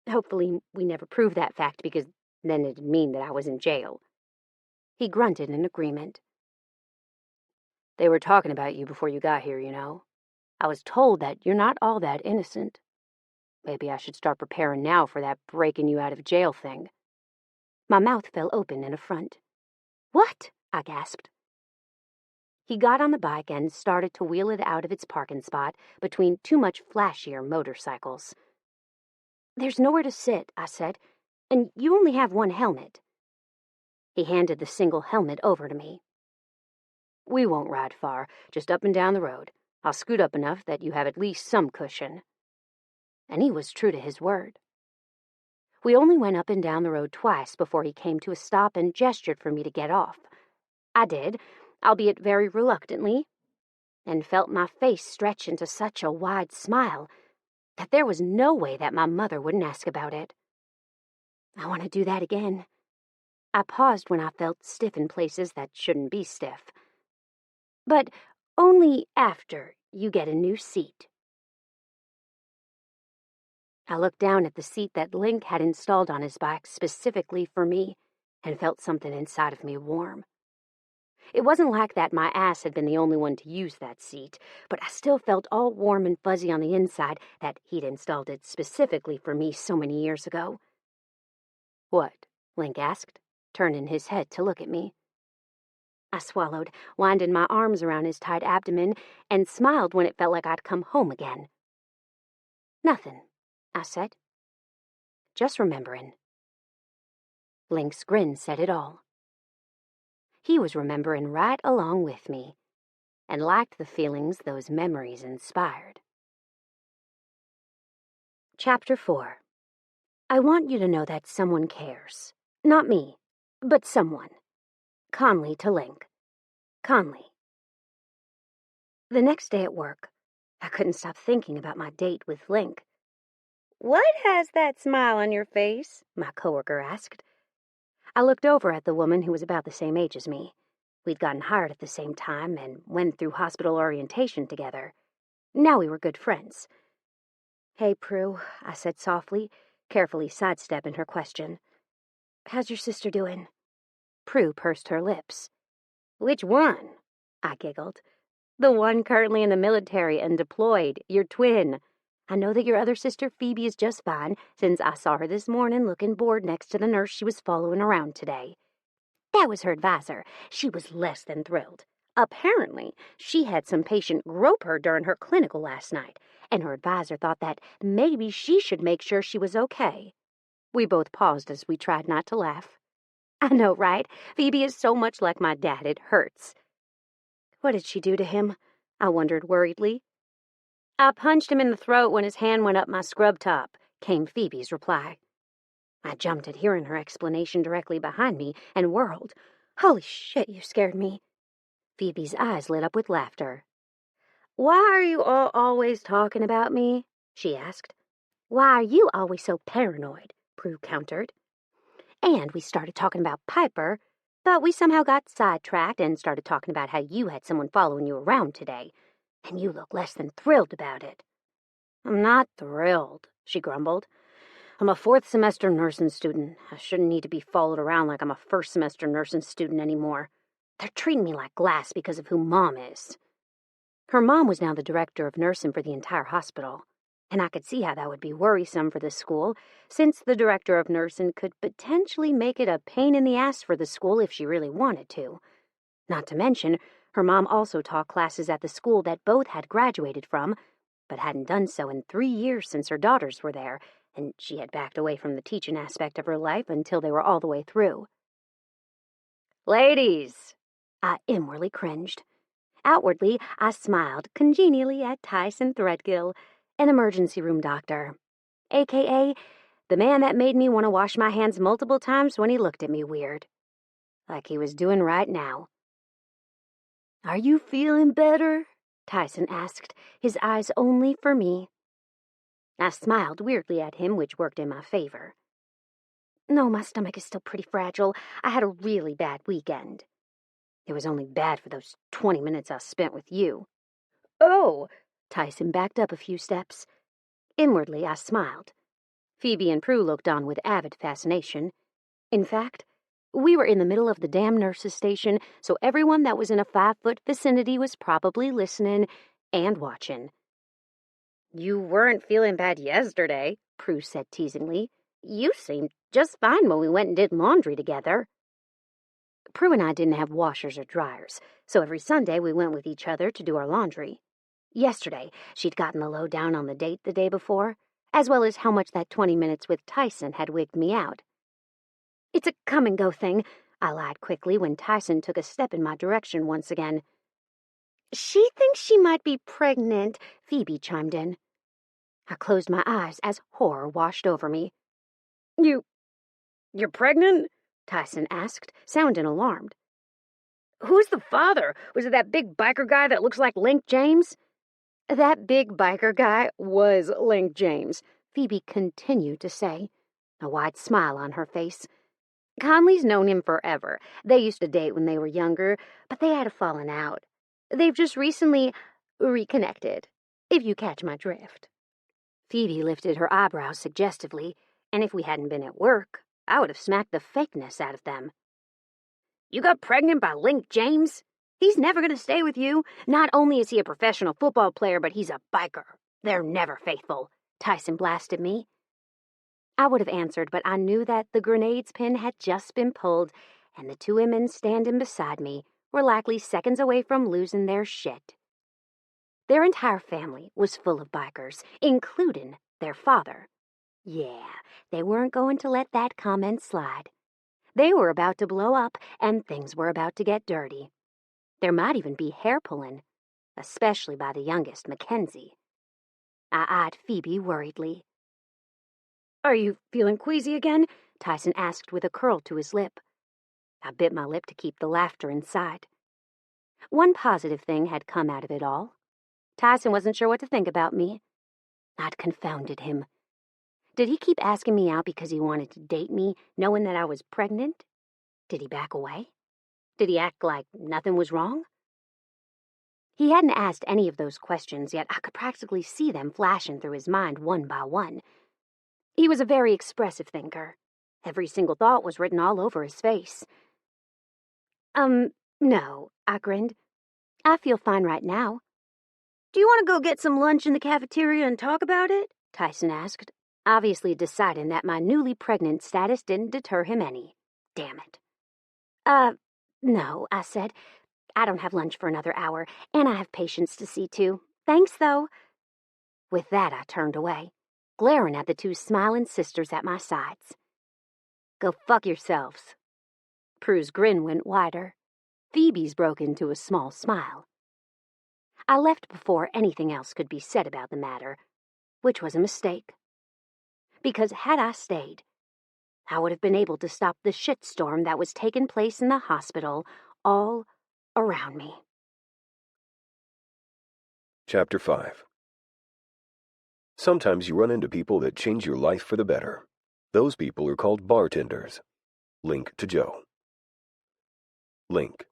Hopefully we never prove that fact, because then it'd mean that I was in jail. He grunted in agreement. They were talking about you before you got here, you know. I was told that you're not all that innocent. Maybe I should start preparing now for that breaking you out of jail thing. My mouth fell open in affront. What? I gasped. He got on the bike and started to wheel it out of its parking spot between two much flashier motorcycles. There's nowhere to sit, I said, and you only have one helmet. He handed the single helmet over to me. We won't ride far, just up and down the road. I'll scoot up enough that you have at least some cushion. And he was true to his word. We only went up and down the road twice before he came to a stop and gestured for me to get off. I did, albeit very reluctantly, and felt my face stretch into such a wide smile that there was no way that my mother wouldn't ask about it. I want to do that again. I paused when I felt stiff in places that shouldn't be stiff. But only after you get a new seat. I looked down at the seat that Link had installed on his bike specifically for me and felt something inside of me warm. It wasn't like that my ass had been the only one to use that seat, but I still felt all warm and fuzzy on the inside that he'd installed it specifically for me so many years ago. What? Link asked, turning his head to look at me. I swallowed, winding my arms around his tight abdomen, and smiled when it felt like I'd come home again. Nothing, I said. Just remembering. Link's grin said it all. He was remembering right along with me, and liked the feelings those memories inspired. Chapter 4. I want you to know that someone cares. Not me, but someone. Conleigh to Link. Conleigh. The next day at work, I couldn't stop thinking about my date with Link. "What has that smile on your face?" my coworker asked. I looked over at the woman who was about the same age as me. We'd gotten hired at the same time and went through hospital orientation together. Now we were good friends. "Hey, Prue," I said softly, carefully sidestepping her question. "How's your sister doing?" Prue pursed her lips. "Which one?" I giggled. "The one currently in the military and deployed, your twin. I know that your other sister Phoebe is just fine, since I saw her this morning looking bored next to the nurse she was following around today." That was her advisor. She was less than thrilled. Apparently, she had some patient grope her during her clinical last night, and her advisor thought that maybe she should make sure she was okay. We both paused as we tried not to laugh. I know, right? Phoebe is so much like my dad, it hurts. What did she do to him? I wondered worriedly. "I punched him in the throat when his hand went up my scrub top," came Phoebe's reply. I jumped at hearing her explanation directly behind me and whirled. "Holy shit, you scared me." Phoebe's eyes lit up with laughter. "Why are you all always talking about me?" she asked. "Why are you always so paranoid?" Prue countered. And we started talking about Piper, but we somehow got sidetracked and started talking about how you had someone following you around today, and you look less than thrilled about it. "I'm not thrilled," she grumbled. "I'm a fourth-semester nursing student. I shouldn't need to be followed around like I'm a first-semester nursing student anymore. They're treating me like glass because of who Mom is." Her mom was now the director of nursing for the entire hospital, and I could see how that would be worrisome for the school, since the director of nursing could potentially make it a pain in the ass for the school if she really wanted to. Not to mention, her mom also taught classes at the school that both had graduated from, but hadn't done so in 3 years since her daughters were there, and she had backed away from the teaching aspect of her life until they were all the way through. "Ladies!" I inwardly cringed. Outwardly, I smiled congenially at Tyson Threadgill, an emergency room doctor, a.k.a. the man that made me want to wash my hands multiple times when he looked at me weird, like he was doing right now. "Are you feeling better?" Tyson asked, his eyes only for me. I smiled weirdly at him, which worked in my favor. "No, my stomach is still pretty fragile. I had a really bad weekend." "It was only bad for those 20 minutes I spent with you." "Oh!" Tyson backed up a few steps. Inwardly, I smiled. Phoebe and Prue looked on with avid fascination. In fact, we were in the middle of the damn nurse's station, so everyone that was in a 5-foot vicinity was probably listening and watching. "You weren't feeling bad yesterday," Prue said teasingly. "You seemed just fine when we went and did laundry together." Prue and I didn't have washers or dryers, so every Sunday we went with each other to do our laundry. Yesterday, she'd gotten the lowdown on the date the day before, as well as how much that 20 minutes with Tyson had wigged me out. "It's a come-and-go thing," I lied quickly when Tyson took a step in my direction once again. "She thinks she might be pregnant," Phoebe chimed in. I closed my eyes as horror washed over me. You're pregnant?" Tyson asked, sounding alarmed. "Who's the father? Was it that big biker guy that looks like Link James?" "That big biker guy was Link James," Phoebe continued to say, a wide smile on her face. "Conleigh's known him forever. They used to date when they were younger, but they had a falling out. They've just recently reconnected, if you catch my drift." Phoebe lifted her eyebrows suggestively, and if we hadn't been at work, I would have smacked the fakeness out of them. "You got pregnant by Link James? He's never going to stay with you. Not only is he a professional football player, but he's a biker. They're never faithful," Tyson blasted me. I would have answered, but I knew that the grenade's pin had just been pulled, and the 2 women standing beside me were likely seconds away from losing their shit. Their entire family was full of bikers, including their father. Yeah, they weren't going to let that comment slide. They were about to blow up, and things were about to get dirty. There might even be hair pulling, especially by the youngest, Mackenzie. I eyed Phoebe worriedly. "Are you feeling queasy again?" Tyson asked with a curl to his lip. I bit my lip to keep the laughter inside. One positive thing had come out of it all. Tyson wasn't sure what to think about me. I'd confounded him. Did he keep asking me out because he wanted to date me, knowing that I was pregnant? Did he back away? Did he act like nothing was wrong? He hadn't asked any of those questions, yet I could practically see them flashing through his mind one by one. He was a very expressive thinker. Every single thought was written all over his face. No," I grinned. "I feel fine right now." "Do you want to go get some lunch in the cafeteria and talk about it?" Tyson asked, obviously deciding that my newly pregnant status didn't deter him any. Damn it. No," I said. "I don't have lunch for another hour, and I have patients to see to. Thanks, though." With that, I turned away, glaring at the 2 smiling sisters at my sides. "Go fuck yourselves." Prue's grin went wider. Phoebe's broke into a small smile. I left before anything else could be said about the matter, which was a mistake. Because had I stayed, I would have been able to stop the shitstorm that was taking place in the hospital all around me. Chapter 5. Sometimes you run into people that change your life for the better. Those people are called bartenders. Link to Joe. Link.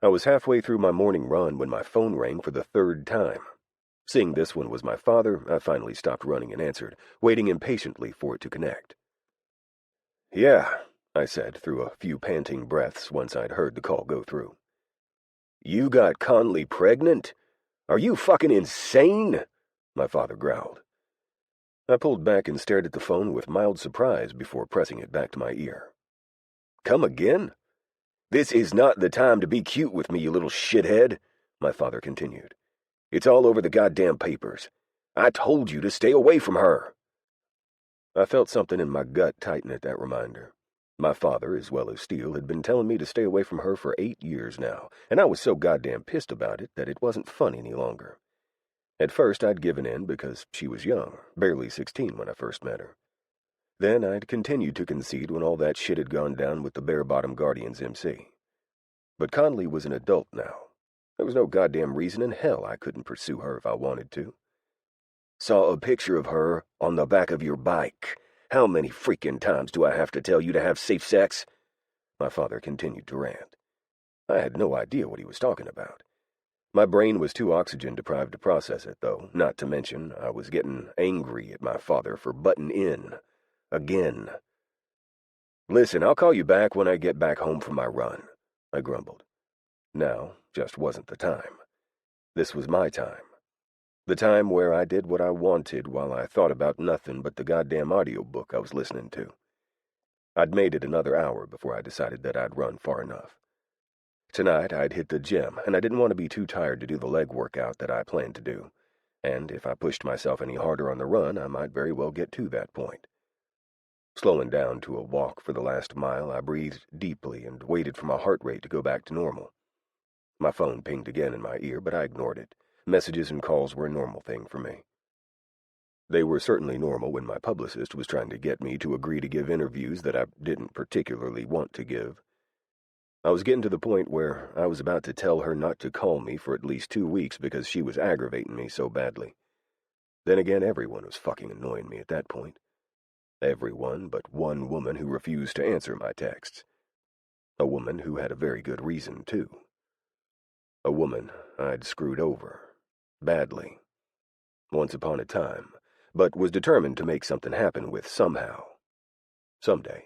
I was halfway through my morning run when my phone rang for the 3rd time. Seeing this one was my father, I finally stopped running and answered, waiting impatiently for it to connect. "Yeah," I said through a few panting breaths once I'd heard the call go through. You got Conleigh pregnant? Are you fucking insane? My father growled. I pulled back and stared at the phone with mild surprise before pressing it back to my ear. Come again? This is not the time to be cute with me, you little shithead, my father continued. It's all over the goddamn papers. I told you to stay away from her. I felt something in my gut tighten at that reminder. My father, as well as Steele, had been telling me to stay away from her for 8 years now, and I was so goddamn pissed about it that it wasn't fun any longer. At first, I'd given in because she was young, barely 16 when I first met her. Then I'd continued to concede when all that shit had gone down with the bare-bottom Guardians MC. But Conleigh was an adult now. There was no goddamn reason in hell I couldn't pursue her if I wanted to. Saw a picture of her on the back of your bike. How many freaking times do I have to tell you to have safe sex? My father continued to rant. I had no idea what he was talking about. My brain was too oxygen-deprived to process it, though, not to mention I was getting angry at my father for butting in. Again. Listen, I'll call you back when I get back home from my run, I grumbled. Now just wasn't the time. This was my time. The time where I did what I wanted while I thought about nothing but the goddamn audiobook I was listening to. I'd made it another hour before I decided that I'd run far enough. Tonight I'd hit the gym, and I didn't want to be too tired to do the leg workout that I planned to do. And if I pushed myself any harder on the run, I might very well get to that point. Slowing down to a walk for the last mile, I breathed deeply and waited for my heart rate to go back to normal. My phone pinged again in my ear, but I ignored it. Messages and calls were a normal thing for me. They were certainly normal when my publicist was trying to get me to agree to give interviews that I didn't particularly want to give. I was getting to the point where I was about to tell her not to call me for at least 2 weeks because she was aggravating me so badly. Then again, everyone was fucking annoying me at that point. Everyone but one woman who refused to answer my texts. A woman who had a very good reason, too. A woman I'd screwed over. Badly. Once upon a time, but was determined to make something happen with somehow. Someday.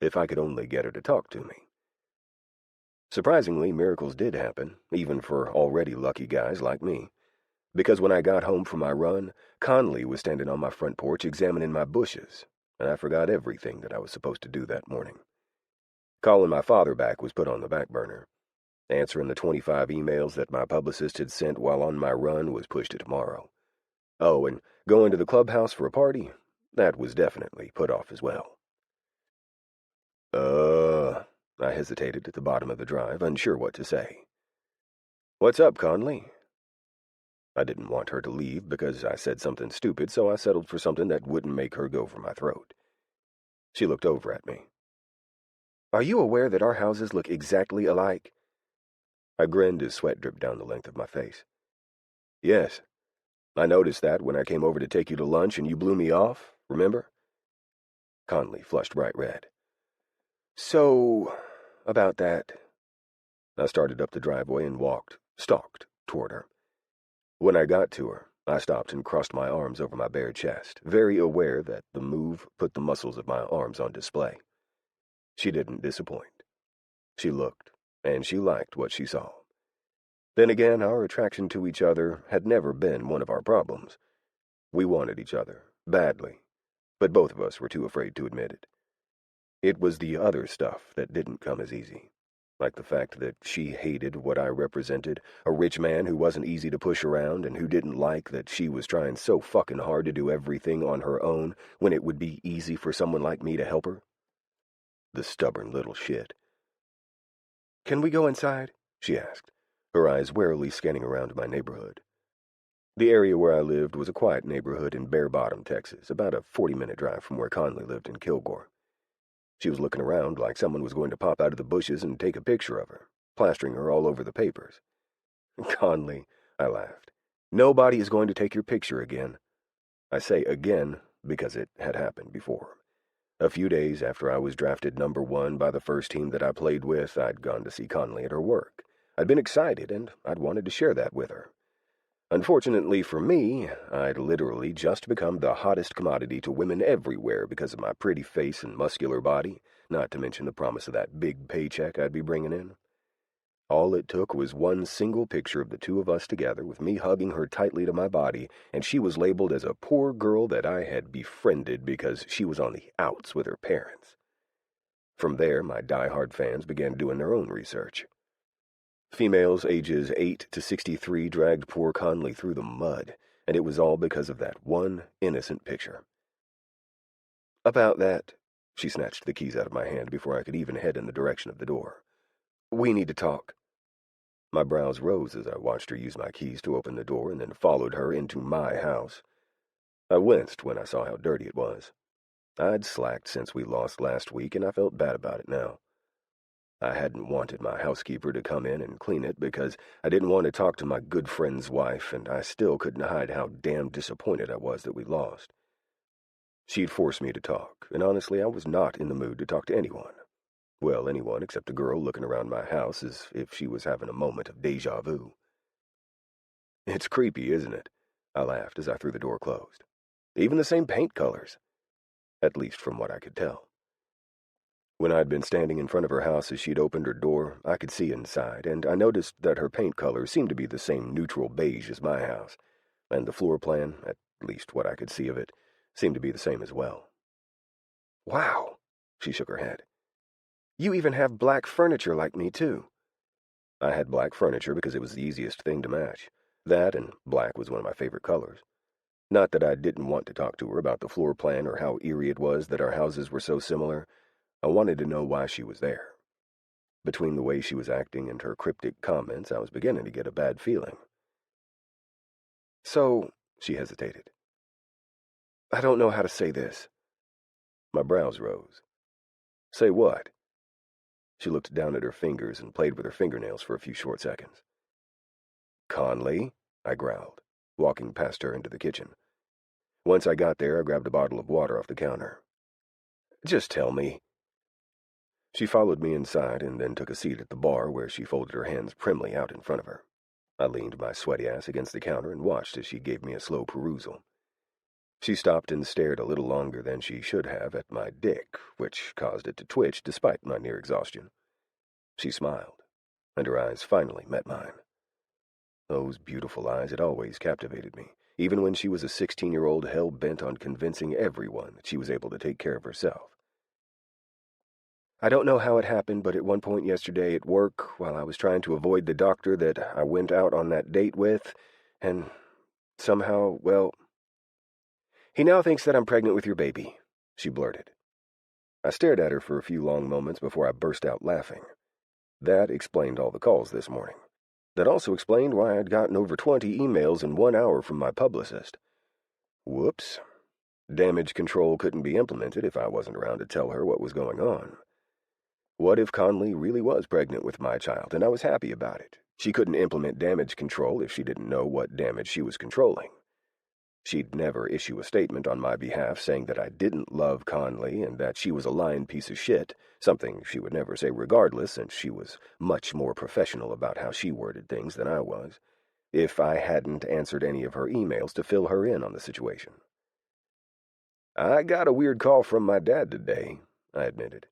If I could only get her to talk to me. Surprisingly, miracles did happen, even for already lucky guys like me. Because when I got home from my run, Conleigh was standing on my front porch examining my bushes, and I forgot everything that I was supposed to do that morning. Calling my father back was put on the back burner. Answering the 25 emails that my publicist had sent while on my run was pushed to tomorrow. Oh, and going to the clubhouse for a party? That was definitely put off as well. I hesitated at the bottom of the drive, unsure what to say. What's up, Conleigh? I didn't want her to leave because I said something stupid, so I settled for something that wouldn't make her go for my throat. She looked over at me. Are you aware that our houses look exactly alike? I grinned as sweat dripped down the length of my face. Yes. I noticed that when I came over to take you to lunch and you blew me off, remember? Conleigh flushed bright red. So, about that. I started up the driveway and stalked toward her. When I got to her, I stopped and crossed my arms over my bare chest, very aware that the move put the muscles of my arms on display. She didn't disappoint. She looked, and she liked what she saw. Then again, our attraction to each other had never been one of our problems. We wanted each other, badly, but both of us were too afraid to admit it. It was the other stuff that didn't come as easy, like the fact that she hated what I represented, a rich man who wasn't easy to push around and who didn't like that she was trying so fucking hard to do everything on her own when it would be easy for someone like me to help her. The stubborn little shit. Can we go inside? She asked, her eyes warily scanning around my neighborhood. The area where I lived was a quiet neighborhood in Bear Bottom, Texas, about a 40-minute drive from where Conleigh lived in Kilgore. She was looking around like someone was going to pop out of the bushes and take a picture of her, plastering her all over the papers. Conleigh, I laughed. Nobody is going to take your picture again. I say again because it had happened before. A few days after I was drafted #1 by the first team that I played with, I'd gone to see Conleigh at her work. I'd been excited, and I'd wanted to share that with her. Unfortunately for me, I'd literally just become the hottest commodity to women everywhere because of my pretty face and muscular body, not to mention the promise of that big paycheck I'd be bringing in. All it took was one single picture of the two of us together, with me hugging her tightly to my body, and she was labeled as a poor girl that I had befriended because she was on the outs with her parents. From there, my die-hard fans began doing their own research. Females ages 8 to 63 dragged poor Conleigh through the mud, and it was all because of that one innocent picture. About that, she snatched the keys out of my hand before I could even head in the direction of the door. We need to talk. My brows rose as I watched her use my keys to open the door and then followed her into my house. I winced when I saw how dirty it was. I'd slacked since we lost last week, and I felt bad about it now. I hadn't wanted my housekeeper to come in and clean it because I didn't want to talk to my good friend's wife, and I still couldn't hide how damn disappointed I was that we lost. She'd forced me to talk, and honestly, I was not in the mood to talk to anyone. Well, anyone except a girl looking around my house as if she was having a moment of déjà vu. It's creepy, isn't it? I laughed as I threw the door closed. Even the same paint colors. At least from what I could tell. When I'd been standing in front of her house as she'd opened her door, I could see inside, and I noticed that her paint colors seemed to be the same neutral beige as my house, and the floor plan, at least what I could see of it, seemed to be the same as well. Wow, she shook her head. You even have black furniture like me, too. I had black furniture because it was the easiest thing to match. That and black was one of my favorite colors. Not that I didn't want to talk to her about the floor plan or how eerie it was that our houses were so similar. I wanted to know why she was there. Between the way she was acting and her cryptic comments, I was beginning to get a bad feeling. So, she hesitated. I don't know how to say this. My brows rose. Say what? She looked down at her fingers and played with her fingernails for a few short seconds. Conleigh, I growled, walking past her into the kitchen. Once I got there, I grabbed a bottle of water off the counter. Just tell me. She followed me inside and then took a seat at the bar where she folded her hands primly out in front of her. I leaned my sweaty ass against the counter and watched as she gave me a slow perusal. She stopped and stared a little longer than she should have at my dick, which caused it to twitch despite my near exhaustion. She smiled, and her eyes finally met mine. Those beautiful eyes had always captivated me, even when she was a 16-year-old hell-bent on convincing everyone that she was able to take care of herself. I don't know how it happened, but at one point yesterday at work, while I was trying to avoid the doctor that I went out on that date with, and somehow, well, he now thinks that I'm pregnant with your baby, she blurted. I stared at her for a few long moments before I burst out laughing. That explained all the calls this morning. That also explained why I'd gotten over 20 emails in 1 hour from my publicist. Whoops. Damage control couldn't be implemented if I wasn't around to tell her what was going on. What if Conleigh really was pregnant with my child, and I was happy about it? She couldn't implement damage control if she didn't know what damage she was controlling. She'd never issue a statement on my behalf saying that I didn't love Conleigh and that she was a lying piece of shit, something she would never say regardless, since she was much more professional about how she worded things than I was, if I hadn't answered any of her emails to fill her in on the situation. I got a weird call from my dad today, I admitted.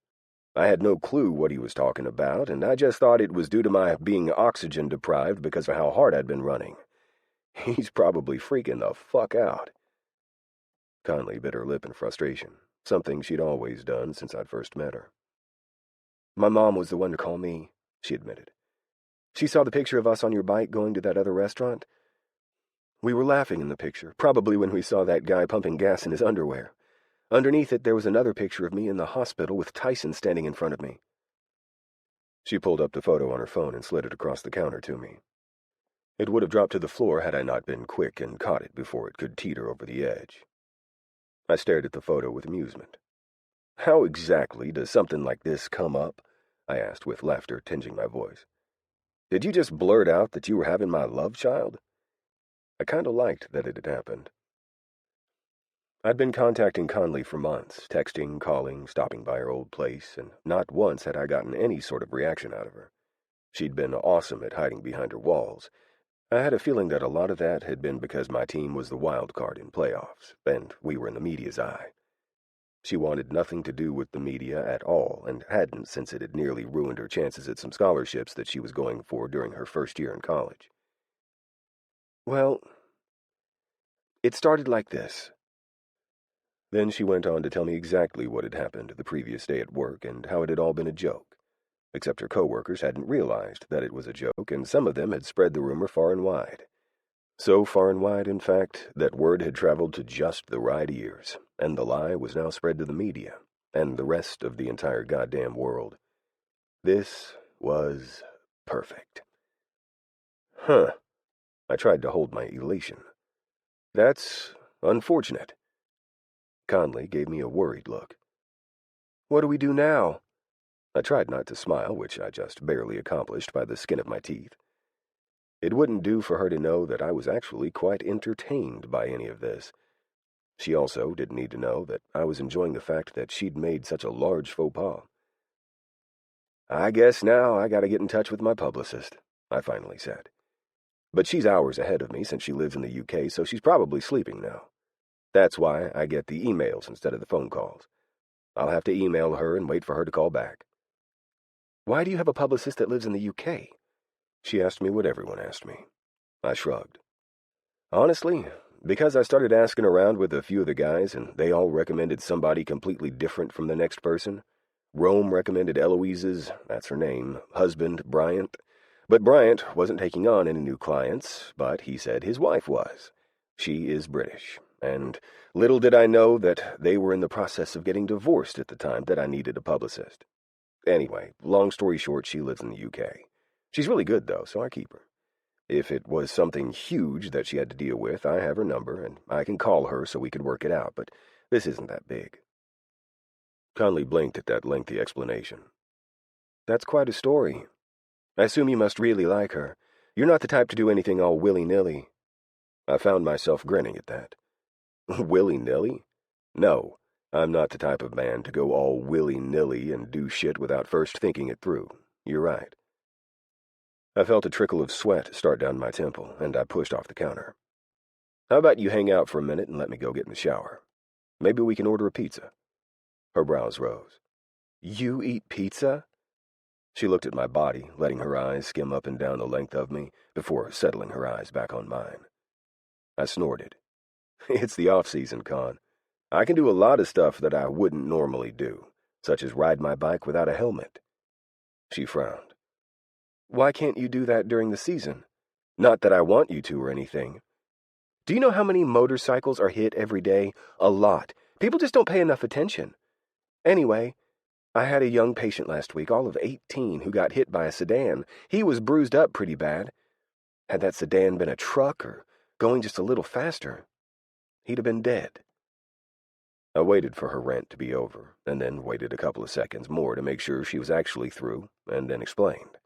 I had no clue what he was talking about, and I just thought it was due to my being oxygen-deprived because of how hard I'd been running. He's probably freaking the fuck out. Conleigh bit her lip in frustration, something she'd always done since I'd first met her. My mom was the one to call me, she admitted. She saw the picture of us on your bike going to that other restaurant. We were laughing in the picture, probably when we saw that guy pumping gas in his underwear. Underneath it, there was another picture of me in the hospital with Tyson standing in front of me. She pulled up the photo on her phone and slid it across the counter to me. It would have dropped to the floor had I not been quick and caught it before it could teeter over the edge. I stared at the photo with amusement. How exactly does something like this come up? I asked with laughter tinging my voice. Did you just blurt out that you were having my love child? I kind of liked that it had happened. I'd been contacting Conleigh for months, texting, calling, stopping by her old place, and not once had I gotten any sort of reaction out of her. She'd been awesome at hiding behind her walls. I had a feeling that a lot of that had been because my team was the wild card in playoffs, and we were in the media's eye. She wanted nothing to do with the media at all, and hadn't since it had nearly ruined her chances at some scholarships that she was going for during her first year in college. Well, it started like this. Then she went on to tell me exactly what had happened the previous day at work and how it had all been a joke, except her coworkers hadn't realized that it was a joke, and some of them had spread the rumor far and wide. So far and wide, in fact, that word had traveled to just the right ears, and the lie was now spread to the media, and the rest of the entire goddamn world. This was perfect. Huh. I tried to hold my elation. That's unfortunate. Conleigh gave me a worried look. What do we do now? I tried not to smile, which I just barely accomplished by the skin of my teeth. It wouldn't do for her to know that I was actually quite entertained by any of this. She also didn't need to know that I was enjoying the fact that she'd made such a large faux pas. I guess now I gotta get in touch with my publicist, I finally said. But she's hours ahead of me since she lives in the UK, so she's probably sleeping now. That's why I get the emails instead of the phone calls. I'll have to email her and wait for her to call back. Why do you have a publicist that lives in the UK? She asked me what everyone asked me. I shrugged. Honestly, because I started asking around with a few of the guys, and they all recommended somebody completely different from the next person. Rome recommended Eloise's, that's her name, husband, Bryant. But Bryant wasn't taking on any new clients, but he said his wife was. She is British, and little did I know that they were in the process of getting divorced at the time that I needed a publicist. Anyway, long story short, she lives in the UK. She's really good, though, so I keep her. If it was something huge that she had to deal with, I have her number, and I can call her so we could work it out, but this isn't that big. Conleigh blinked at that lengthy explanation. That's quite a story. I assume you must really like her. You're not the type to do anything all willy-nilly. I found myself grinning at that. Willy-nilly? No, I'm not the type of man to go all willy-nilly and do shit without first thinking it through. You're right. I felt a trickle of sweat start down my temple, and I pushed off the counter. How about you hang out for a minute and let me go get in the shower? Maybe we can order a pizza. Her brows rose. You eat pizza? She looked at my body, letting her eyes skim up and down the length of me before settling her eyes back on mine. I snorted. It's the off-season, Con. I can do a lot of stuff that I wouldn't normally do, such as ride my bike without a helmet. She frowned. Why can't you do that during the season? Not that I want you to or anything. Do you know how many motorcycles are hit every day? A lot. People just don't pay enough attention. Anyway, I had a young patient last week, all of 18, who got hit by a sedan. He was bruised up pretty bad. Had that sedan been a truck or going just a little faster, he'd have been dead. I waited for her rant to be over, and then waited a couple of seconds more to make sure she was actually through, and then explained.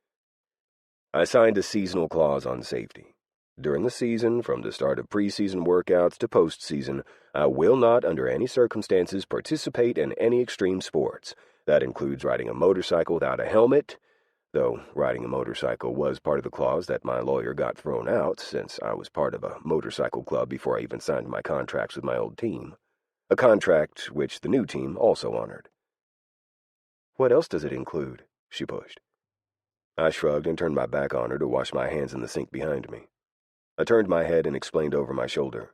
I signed a seasonal clause on safety. During the season, from the start of preseason workouts to postseason, I will not, under any circumstances, participate in any extreme sports. That includes riding a motorcycle without a helmet, though riding a motorcycle was part of the clause that my lawyer got thrown out since I was part of a motorcycle club before I even signed my contracts with my old team. A contract which the new team also honored. What else does it include? She pushed. I shrugged and turned my back on her to wash my hands in the sink behind me. I turned my head and explained over my shoulder.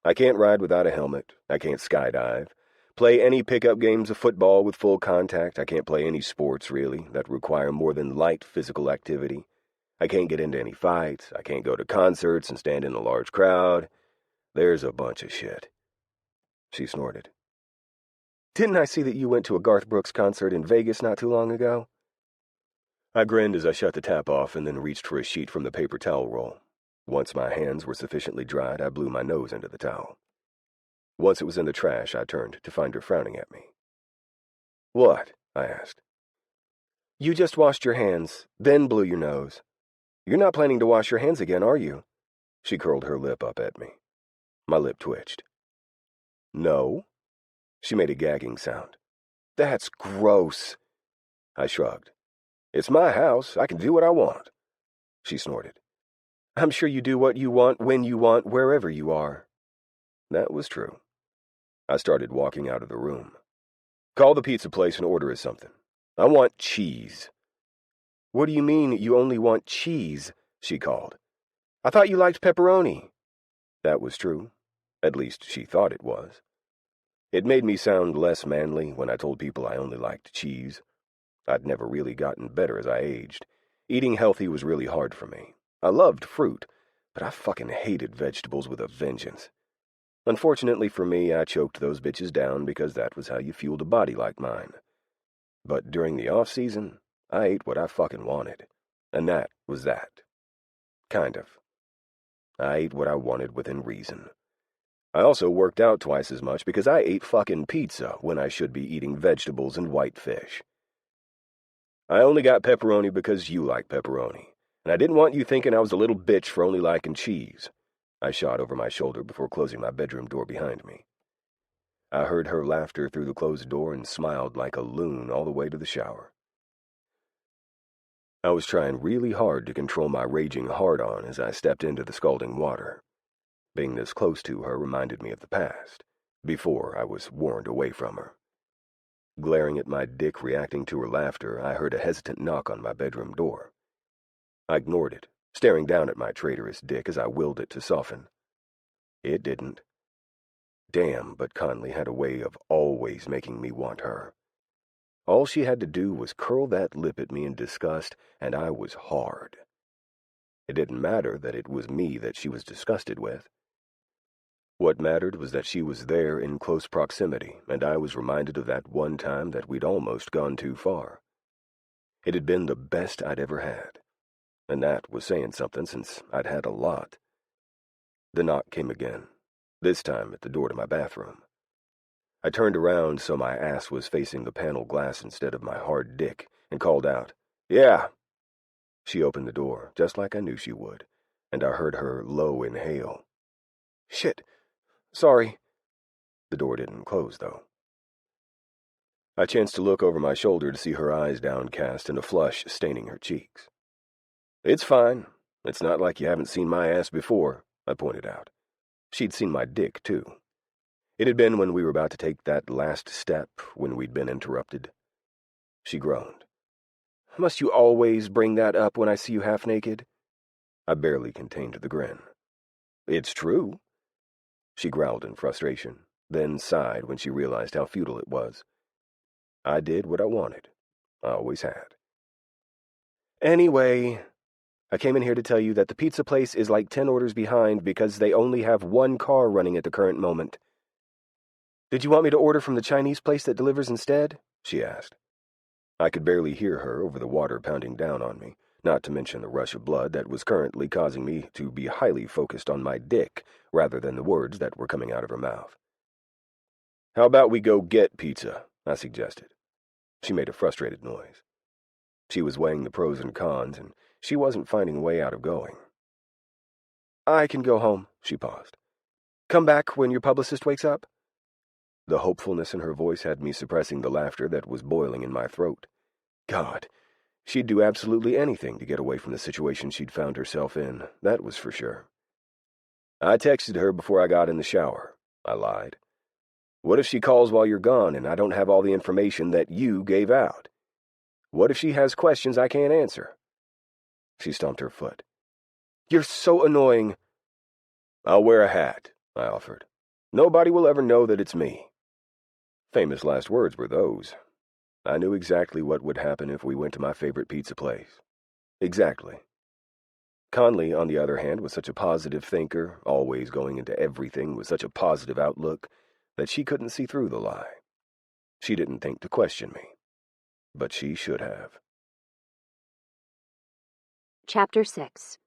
I can't ride without a helmet. I can't skydive. Play any pickup games of football with full contact. I can't play any sports, really, that require more than light physical activity. I can't get into any fights. I can't go to concerts and stand in a large crowd. There's a bunch of shit. She snorted. Didn't I see that you went to a Garth Brooks concert in Vegas not too long ago? I grinned as I shut the tap off and then reached for a sheet from the paper towel roll. Once my hands were sufficiently dried, I blew my nose into the towel. Once it was in the trash, I turned to find her frowning at me. What? I asked. You just washed your hands, then blew your nose. You're not planning to wash your hands again, are you? She curled her lip up at me. My lip twitched. No. She made a gagging sound. That's gross. I shrugged. It's my house. I can do what I want. She snorted. I'm sure you do what you want, when you want, wherever you are. That was true. I started walking out of the room. "Call the pizza place and order us something. I want cheese." "What do you mean you only want cheese?" she called. "I thought you liked pepperoni." That was true. At least she thought it was. It made me sound less manly when I told people I only liked cheese. I'd never really gotten better as I aged. Eating healthy was really hard for me. I loved fruit, but I fucking hated vegetables with a vengeance. Unfortunately for me, I choked those bitches down because that was how you fueled a body like mine. But during the off-season, I ate what I fucking wanted. And that was that. Kind of. I ate what I wanted within reason. I also worked out twice as much because I ate fucking pizza when I should be eating vegetables and white fish. "I only got pepperoni because you like pepperoni, and I didn't want you thinking I was a little bitch for only liking cheese." I shot over my shoulder before closing my bedroom door behind me. I heard her laughter through the closed door and smiled like a loon all the way to the shower. I was trying really hard to control my raging hard-on as I stepped into the scalding water. Being this close to her reminded me of the past, before I was warned away from her. Glaring at my dick reacting to her laughter, I heard a hesitant knock on my bedroom door. I ignored it, staring down at my traitorous dick as I willed it to soften. It didn't. Damn, but Conleigh had a way of always making me want her. All she had to do was curl that lip at me in disgust, and I was hard. It didn't matter that it was me that she was disgusted with. What mattered was that she was there in close proximity, and I was reminded of that one time that we'd almost gone too far. It had been the best I'd ever had, and that was saying something since I'd had a lot. The knock came again, this time at the door to my bathroom. I turned around so my ass was facing the panel glass instead of my hard dick, and called out, "Yeah." She opened the door, just like I knew she would, and I heard her low inhale. "Shit. Sorry." The door didn't close, though. I chanced to look over my shoulder to see her eyes downcast and a flush staining her cheeks. "It's fine. It's not like you haven't seen my ass before," I pointed out. She'd seen my dick, too. It had been when we were about to take that last step when we'd been interrupted. She groaned. "Must you always bring that up when I see you half naked?" I barely contained the grin. "It's true." She growled in frustration, then sighed when she realized how futile it was. I did what I wanted. I always had. "Anyway, I came in here to tell you that the pizza place is like 10 orders behind because they only have one car running at the current moment." "Did you want me to order from the Chinese place that delivers instead?" she asked. I could barely hear her over the water pounding down on me, not to mention the rush of blood that was currently causing me to be highly focused on my dick rather than the words that were coming out of her mouth. "How about we go get pizza?" I suggested. She made a frustrated noise. She was weighing the pros and cons, and she wasn't finding a way out of going. "I can go home," she paused. "Come back when your publicist wakes up?" The hopefulness in her voice had me suppressing the laughter that was boiling in my throat. God, she'd do absolutely anything to get away from the situation she'd found herself in, that was for sure. "I texted her before I got in the shower," I lied. "What if she calls while you're gone and I don't have all the information that you gave out? What if she has questions I can't answer?" She stomped her foot. "You're so annoying." "I'll wear a hat," I offered. "Nobody will ever know that it's me." Famous last words were those. I knew exactly what would happen if we went to my favorite pizza place. Exactly. Conleigh, on the other hand, was such a positive thinker, always going into everything with such a positive outlook, that she couldn't see through the lie. She didn't think to question me. But she should have. Chapter 6.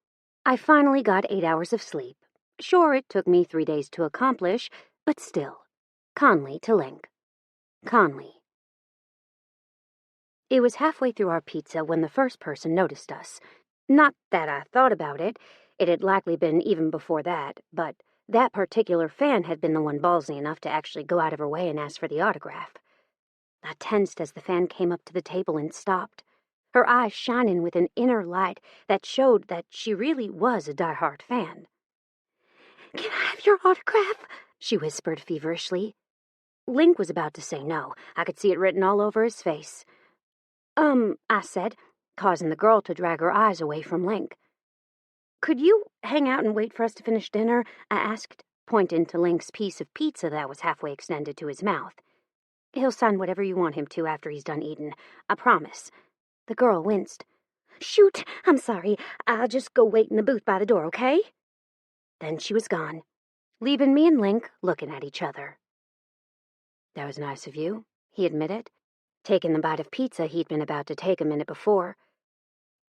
I finally got 8 hours of sleep. Sure, it took me 3 days to accomplish, but still. Conleigh to Link. Conleigh. It was halfway through our pizza when the first person noticed us. Not that I thought about it. It had likely been even before that, but that particular fan had been the one ballsy enough to actually go out of her way and ask for the autograph. I tensed as the fan came up to the table and stopped, her eyes shining with an inner light that showed that she really was a die-hard fan. "Can I have your autograph?" she whispered feverishly. Link was about to say no. I could see it written all over his face. I said, causing the girl to drag her eyes away from Link. Could you hang out and wait for us to finish dinner? I asked, pointing to Link's piece of pizza that was halfway extended to his mouth. He'll sign whatever you want him to after he's done eating. I promise. The girl winced. Shoot, I'm sorry. I'll just go wait in the booth by the door, okay? Then she was gone, leaving me and Link looking at each other. That was nice of you, he admitted, taking the bite of pizza he'd been about to take a minute before.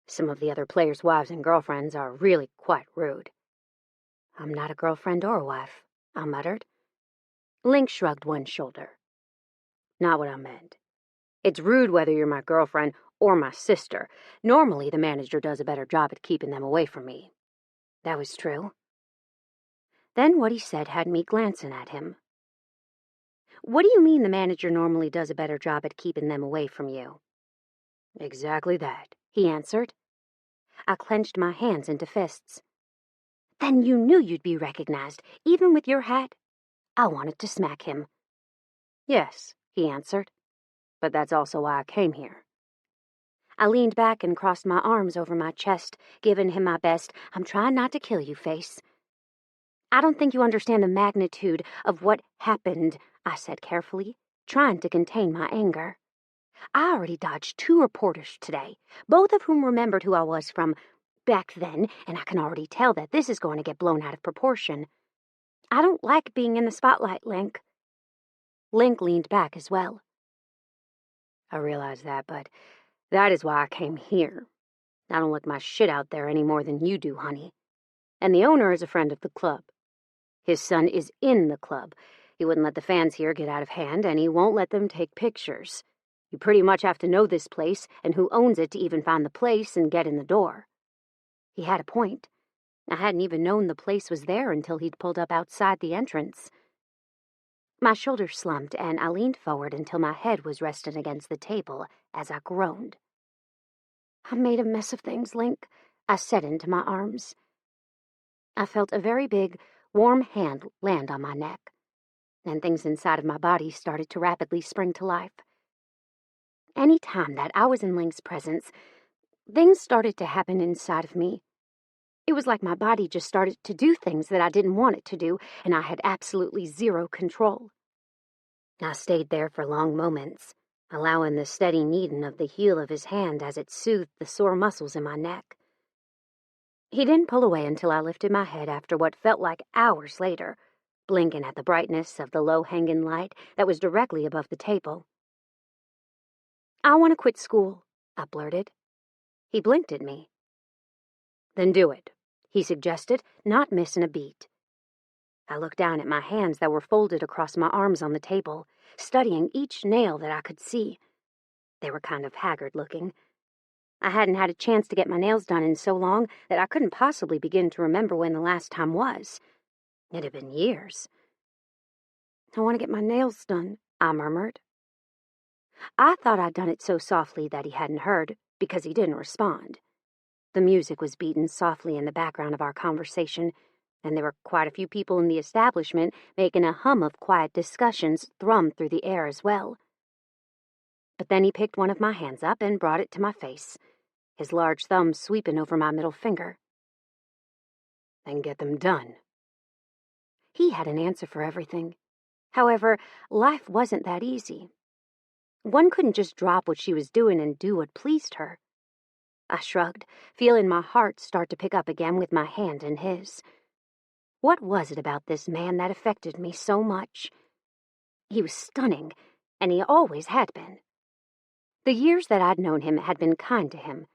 Some of the other players' wives and girlfriends are really quite rude. I'm not a girlfriend or a wife, I muttered. Link shrugged one shoulder. Not what I meant. It's rude whether you're my girlfriend or my sister. Normally, the manager does a better job at keeping them away from me. That was true. Then what he said had me glancing at him. What do you mean the manager normally does a better job at keeping them away from you? Exactly that, he answered. I clenched my hands into fists. Then you knew you'd be recognized, even with your hat? I wanted to smack him. Yes, he answered. But that's also why I came here. I leaned back and crossed my arms over my chest, giving him my best, I'm trying not to kill you face. I don't think you understand the magnitude of what happened, I said carefully, trying to contain my anger. I already dodged 2 reporters today, both of whom remembered who I was from back then, and I can already tell that this is going to get blown out of proportion. I don't like being in the spotlight, Link. Link leaned back as well. I realize that, but that is why I came here. I don't look my shit out there any more than you do, honey. And the owner is a friend of the club. His son is in the club. He wouldn't let the fans here get out of hand, and he won't let them take pictures. You pretty much have to know this place and who owns it to even find the place and get in the door. He had a point. I hadn't even known the place was there until he'd pulled up outside the entrance. My shoulders slumped, and I leaned forward until my head was resting against the table as I groaned. I made a mess of things, Link, I said into my arms. I felt a very big, warm hand land on my neck, and things inside of my body started to rapidly spring to life. Any time that I was in Link's presence, things started to happen inside of me. It was like my body just started to do things that I didn't want it to do, and I had absolutely zero control. I stayed there for long moments, allowing the steady kneading of the heel of his hand as it soothed the sore muscles in my neck. He didn't pull away until I lifted my head after what felt like hours later, blinking at the brightness of the low-hanging light that was directly above the table. I want to quit school, I blurted. He blinked at me. Then do it, he suggested, not missing a beat. I looked down at my hands that were folded across my arms on the table, studying each nail that I could see. They were kind of haggard-looking. I hadn't had a chance to get my nails done in so long that I couldn't possibly begin to remember when the last time was. It had been years. I want to get my nails done, I murmured. I thought I'd done it so softly that he hadn't heard, because he didn't respond. The music was beaten softly in the background of our conversation, and there were quite a few people in the establishment making a hum of quiet discussions thrum through the air as well. But then he picked one of my hands up and brought it to my face, his large thumb sweeping over my middle finger. Then get them done. He had an answer for everything. However, life wasn't that easy. One couldn't just drop what she was doing and do what pleased her. I shrugged, feeling my heart start to pick up again with my hand in his. What was it about this man that affected me so much? He was stunning, and he always had been. The years that I'd known him had been kind to him.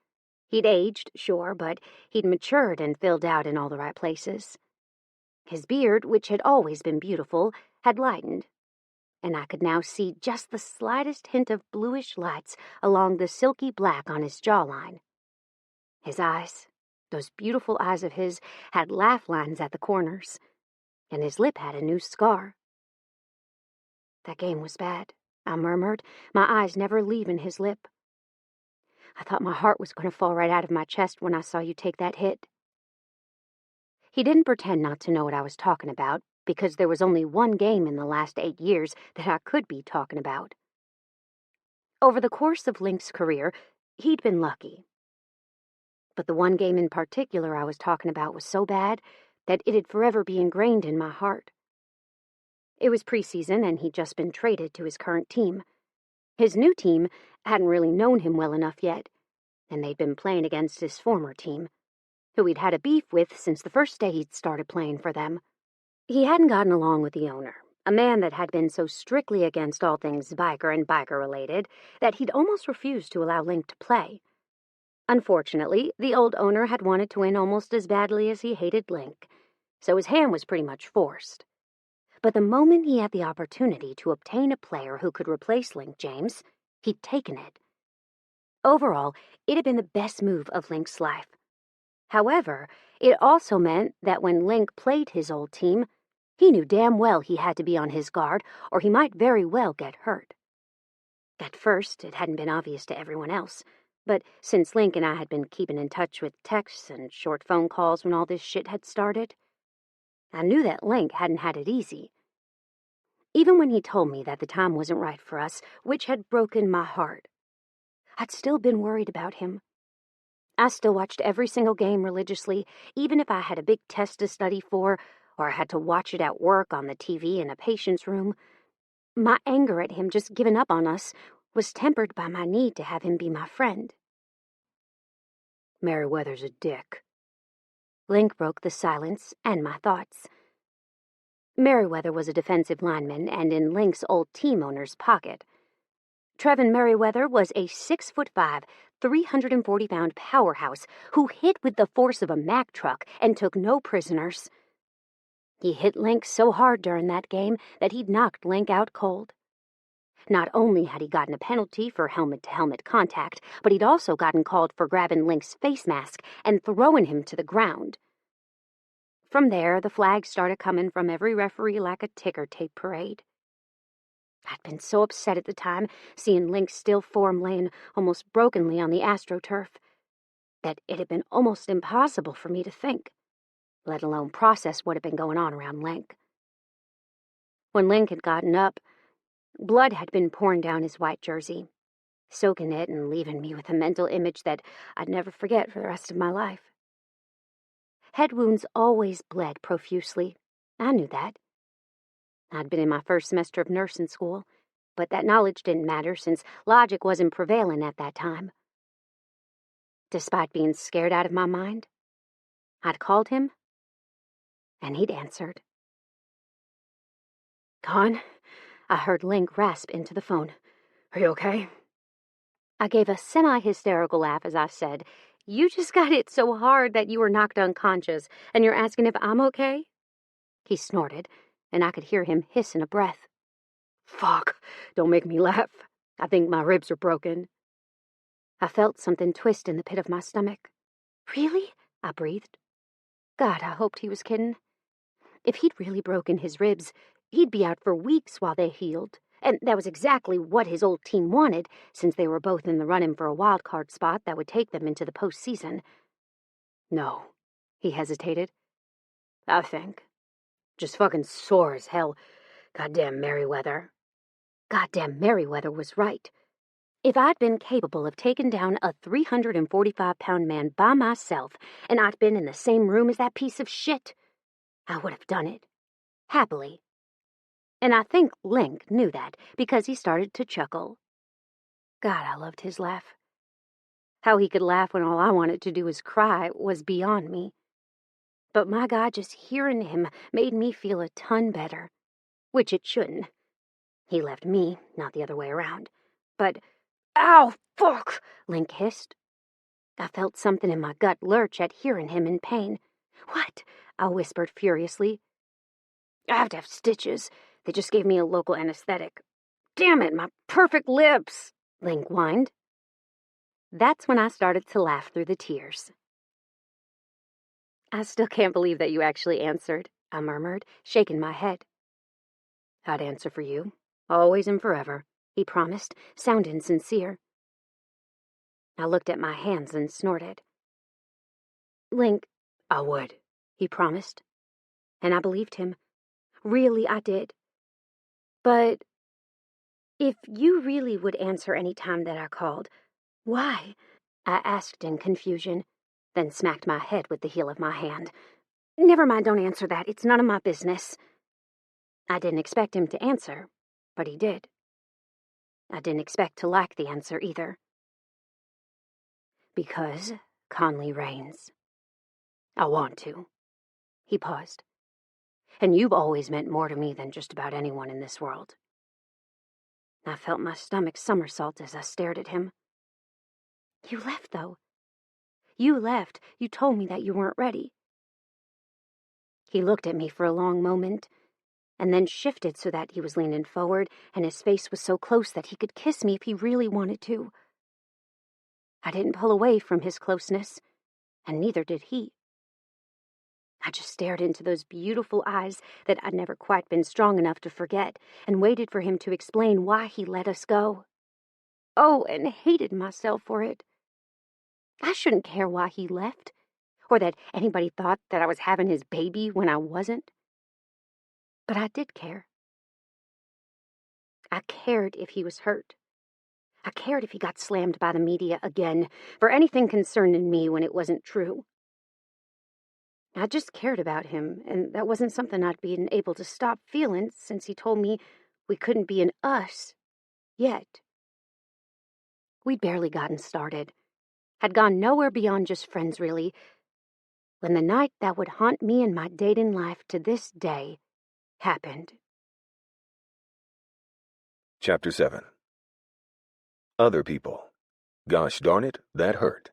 He'd aged, sure, but he'd matured and filled out in all the right places. His beard, which had always been beautiful, had lightened, and I could now see just the slightest hint of bluish lights along the silky black on his jawline. His eyes, those beautiful eyes of his, had laugh lines at the corners, and his lip had a new scar. That game was bad, I murmured, my eyes never leaving his lip. I thought my heart was going to fall right out of my chest when I saw you take that hit. He didn't pretend not to know what I was talking about, because there was only one game in the last 8 years that I could be talking about. Over the course of Link's career, he'd been lucky. But the one game in particular I was talking about was so bad that it'd forever be ingrained in my heart. It was preseason, and he'd just been traded to his current team. His new team hadn't really known him well enough yet, and they'd been playing against his former team, who he'd had a beef with since the first day he'd started playing for them. He hadn't gotten along with the owner, a man that had been so strictly against all things biker and biker-related that he'd almost refused to allow Link to play. Unfortunately, the old owner had wanted to win almost as badly as he hated Link, so his hand was pretty much forced. But the moment he had the opportunity to obtain a player who could replace Link James, he'd taken it. Overall, it had been the best move of Link's life. However, it also meant that when Link played his old team, he knew damn well he had to be on his guard, or he might very well get hurt. At first, it hadn't been obvious to everyone else, but since Link and I had been keeping in touch with texts and short phone calls when all this shit had started, I knew that Link hadn't had it easy. Even when he told me that the time wasn't right for us, which had broken my heart, I'd still been worried about him. I still watched every single game religiously, even if I had a big test to study for, or I had to watch it at work on the TV in a patient's room. My anger at him just giving up on us was tempered by my need to have him be my friend. Merriweather's a dick. Link broke the silence and my thoughts. Merriweather was a defensive lineman and in Link's old team owner's pocket. Trevin Merriweather was a 6'5", 340-pound powerhouse who hit with the force of a Mack truck and took no prisoners. He hit Link so hard during that game that he'd knocked Link out cold. Not only had he gotten a penalty for helmet-to-helmet contact, but he'd also gotten called for grabbing Link's face mask and throwing him to the ground. From there, the flags started coming from every referee like a ticker tape parade. I'd been so upset at the time, seeing Link's still form laying almost brokenly on the AstroTurf, that it had been almost impossible for me to think, let alone process what had been going on around Link. When Link had gotten up, blood had been pouring down his white jersey, soaking it and leaving me with a mental image that I'd never forget for the rest of my life. Head wounds always bled profusely. I knew that. I'd been in my first semester of nursing school, but that knowledge didn't matter since logic wasn't prevailing at that time. Despite being scared out of my mind, I'd called him, and he'd answered. "Con," I heard Link rasp into the phone. "Are you okay?" I gave a semi-hysterical laugh as I said, "You just got hit so hard that you were knocked unconscious, and you're asking if I'm okay?" He snorted, and I could hear him hiss in a breath. "Fuck, don't make me laugh. I think my ribs are broken." I felt something twist in the pit of my stomach. "Really?" I breathed. God, I hoped he was kidding. If he'd really broken his ribs, he'd be out for weeks while they healed, and that was exactly what his old team wanted, since they were both in the running for a wild card spot that would take them into the postseason. "No," he hesitated. "I think. Just fucking sore as hell. Goddamn Merriweather." Goddamn Merriweather was right. If I'd been capable of taking down a 345-pound man by myself, and I'd been in the same room as that piece of shit, I would have done it. Happily. And I think Link knew that, because he started to chuckle. God, I loved his laugh. How he could laugh when all I wanted to do was cry was beyond me. But my God, just hearing him made me feel a ton better. Which it shouldn't. He left me, not the other way around. But, "Ow, fuck!" Link hissed. I felt something in my gut lurch at hearing him in pain. "What?" I whispered furiously. "I have to have stitches. They just gave me a local anesthetic." "Damn it, my perfect lips!" Link whined. That's when I started to laugh through the tears. "I still can't believe that you actually answered," I murmured, shaking my head. "I'd answer for you, always and forever," he promised, sounding sincere. I looked at my hands and snorted. "Link..." "I would," he promised. And I believed him. Really, I did. But if you really would answer any time that I called, why? I asked in confusion, then smacked my head with the heel of my hand. Never mind, don't answer that. It's none of my business. I didn't expect him to answer, but he did. I didn't expect to like the answer either. Because Conleigh reigns. I want to. He paused. And you've always meant more to me than just about anyone in this world. I felt my stomach somersault as I stared at him. You left, though. You left. You told me that you weren't ready. He looked at me for a long moment, and then shifted so that he was leaning forward, and his face was so close that he could kiss me if he really wanted to. I didn't pull away from his closeness, and neither did he. I just stared into those beautiful eyes that I'd never quite been strong enough to forget, and waited for him to explain why he let us go. Oh, and hated myself for it. I shouldn't care why he left, or that anybody thought that I was having his baby when I wasn't. But I did care. I cared if he was hurt. I cared if he got slammed by the media again for anything concerning me when it wasn't true. I just cared about him, and that wasn't something I'd been able to stop feeling since he told me we couldn't be an us yet. We'd barely gotten started, had gone nowhere beyond just friends, really, when the night that would haunt me in my dating life to this day happened. Chapter 7. Other people. Gosh darn it, that hurt.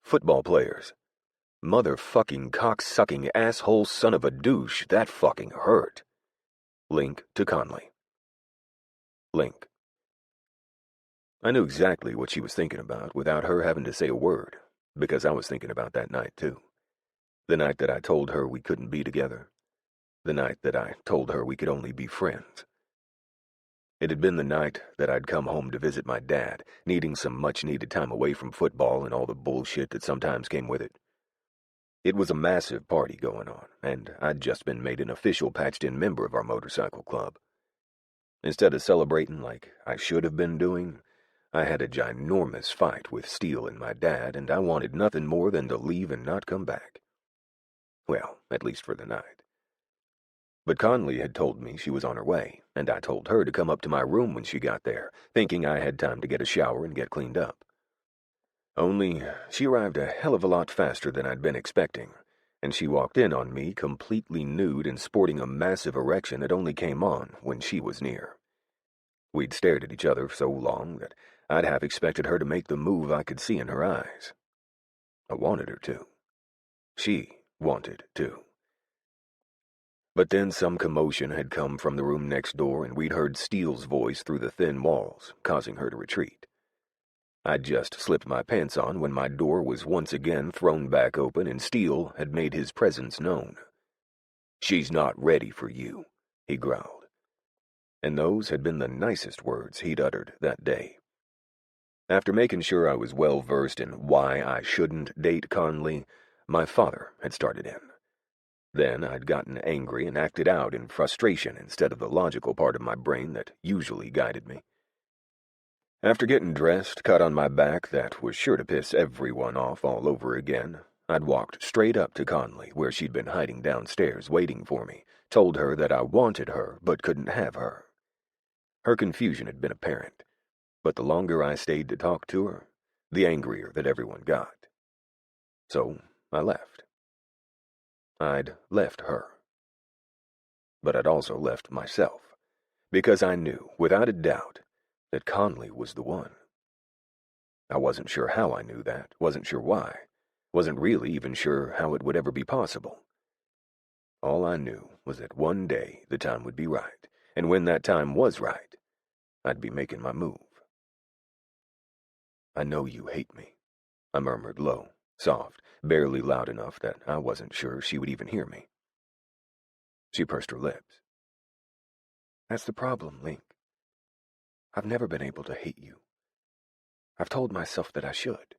Football players. Motherfucking cock-sucking asshole son of a douche, that fucking hurt. Link to Conleigh. Link. I knew exactly what she was thinking about without her having to say a word, because I was thinking about that night too. The night that I told her we couldn't be together. The night that I told her we could only be friends. It had been the night that I'd come home to visit my dad, needing some much-needed time away from football and all the bullshit that sometimes came with it. It was a massive party going on, and I'd just been made an official patched-in member of our motorcycle club. Instead of celebrating like I should have been doing, I had a ginormous fight with Steele and my dad, and I wanted nothing more than to leave and not come back. Well, at least for the night. But Conleigh had told me she was on her way, and I told her to come up to my room when she got there, thinking I had time to get a shower and get cleaned up. Only, she arrived a hell of a lot faster than I'd been expecting, and she walked in on me completely nude and sporting a massive erection that only came on when she was near. We'd stared at each other so long that I'd half expected her to make the move I could see in her eyes. I wanted her to. She wanted to. But then some commotion had come from the room next door, and we'd heard Steele's voice through the thin walls, causing her to retreat. I'd just slipped my pants on when my door was once again thrown back open and Steele had made his presence known. "She's not ready for you," he growled. And those had been the nicest words he'd uttered that day. After making sure I was well versed in why I shouldn't date Conleigh, my father had started in. Then I'd gotten angry and acted out in frustration instead of the logical part of my brain that usually guided me. After getting dressed, cut on my back that was sure to piss everyone off all over again, I'd walked straight up to Conleigh, where she'd been hiding downstairs waiting for me, told her that I wanted her but couldn't have her. Her confusion had been apparent, but the longer I stayed to talk to her, the angrier that everyone got. So I left. I'd left her. But I'd also left myself, because I knew, without a doubt, that Conleigh was the one. I wasn't sure how I knew that, wasn't sure why, wasn't really even sure how it would ever be possible. All I knew was that one day the time would be right, and when that time was right, I'd be making my move. "I know you hate me," I murmured low, soft, barely loud enough that I wasn't sure she would even hear me. She pursed her lips. "That's the problem, Link. I've never been able to hate you. I've told myself that I should,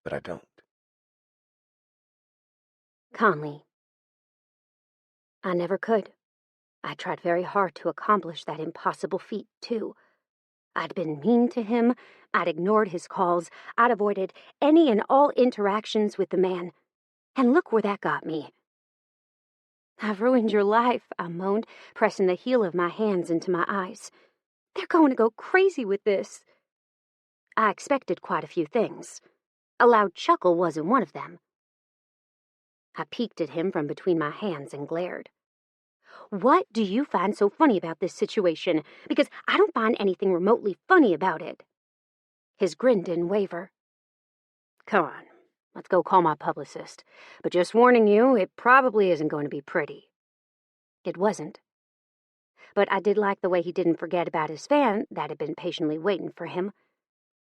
but I don't." Conleigh. I never could. I tried very hard to accomplish that impossible feat, too. I'd been mean to him, I'd ignored his calls, I'd avoided any and all interactions with the man. And look where that got me. I've ruined your life, I moaned, pressing the heel of my hands into my eyes. They're going to go crazy with this. I expected quite a few things. A loud chuckle wasn't one of them. I peeked at him from between my hands and glared. What do you find so funny about this situation? Because I don't find anything remotely funny about it. His grin didn't waver. Come on, let's go call my publicist. But just warning you, it probably isn't going to be pretty. It wasn't. But I did like the way he didn't forget about his fan that had been patiently waiting for him.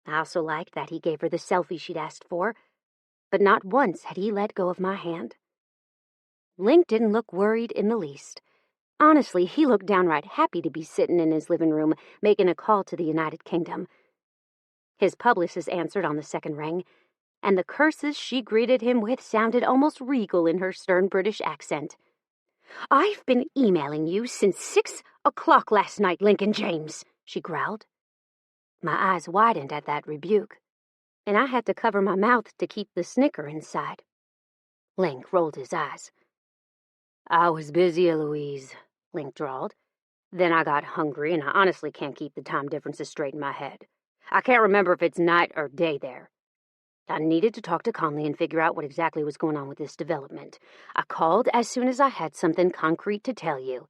I also liked that he gave her the selfie she'd asked for, but not once had he let go of my hand. Link didn't look worried in the least. Honestly, he looked downright happy to be sitting in his living room making a call to the United Kingdom. His publicist answered on the second ring, and the curses she greeted him with sounded almost regal in her stern British accent. I've been emailing you since 6 o'clock last night, Lincoln James, she growled. My eyes widened at that rebuke, and I had to cover my mouth to keep the snicker inside. Link rolled his eyes. I was busy, Eloise, Link drawled. Then I got hungry, and I honestly can't keep the time differences straight in my head. I can't remember if it's night or day there. I needed to talk to Conleigh and figure out what exactly was going on with this development. I called as soon as I had something concrete to tell you.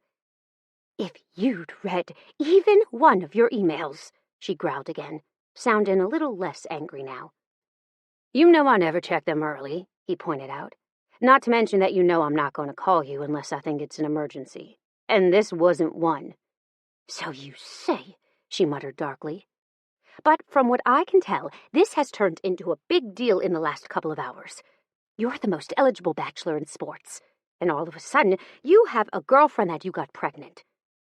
If you'd read even one of your emails, she growled again, sounding a little less angry now. You know I never check them early, he pointed out. Not to mention that you know I'm not going to call you unless I think it's an emergency. And this wasn't one. So you say, she muttered darkly. But from what I can tell, this has turned into a big deal in the last couple of hours. You're the most eligible bachelor in sports, and all of a sudden, you have a girlfriend that you got pregnant.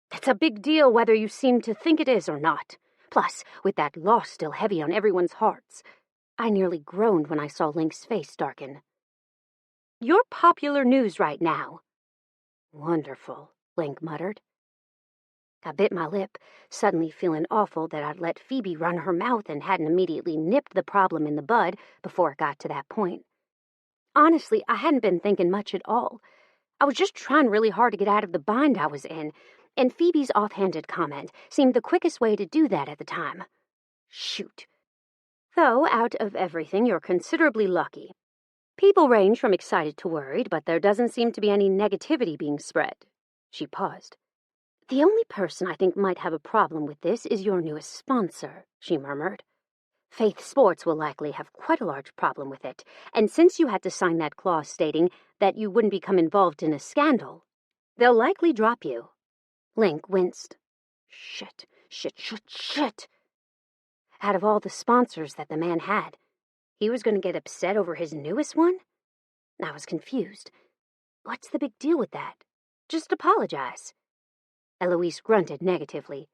That's a big deal whether you seem to think it is or not. Plus, with that loss still heavy on everyone's hearts, I nearly groaned when I saw Link's face darken. You're popular news right now. Wonderful, Link muttered. I bit my lip, suddenly feeling awful that I'd let Phoebe run her mouth and hadn't immediately nipped the problem in the bud before it got to that point. Honestly, I hadn't been thinking much at all. I was just trying really hard to get out of the bind I was in, and Phoebe's offhanded comment seemed the quickest way to do that at the time. Shoot. Though, out of everything, you're considerably lucky. People range from excited to worried, but there doesn't seem to be any negativity being spread. She paused. The only person I think might have a problem with this is your newest sponsor, she murmured. Faith Sports will likely have quite a large problem with it, and since you had to sign that clause stating that you wouldn't become involved in a scandal, they'll likely drop you. Link winced. Shit. Out of all the sponsors that the man had, he was going to get upset over his newest one? I was confused. What's the big deal with that? Just apologize. Eloise grunted negatively.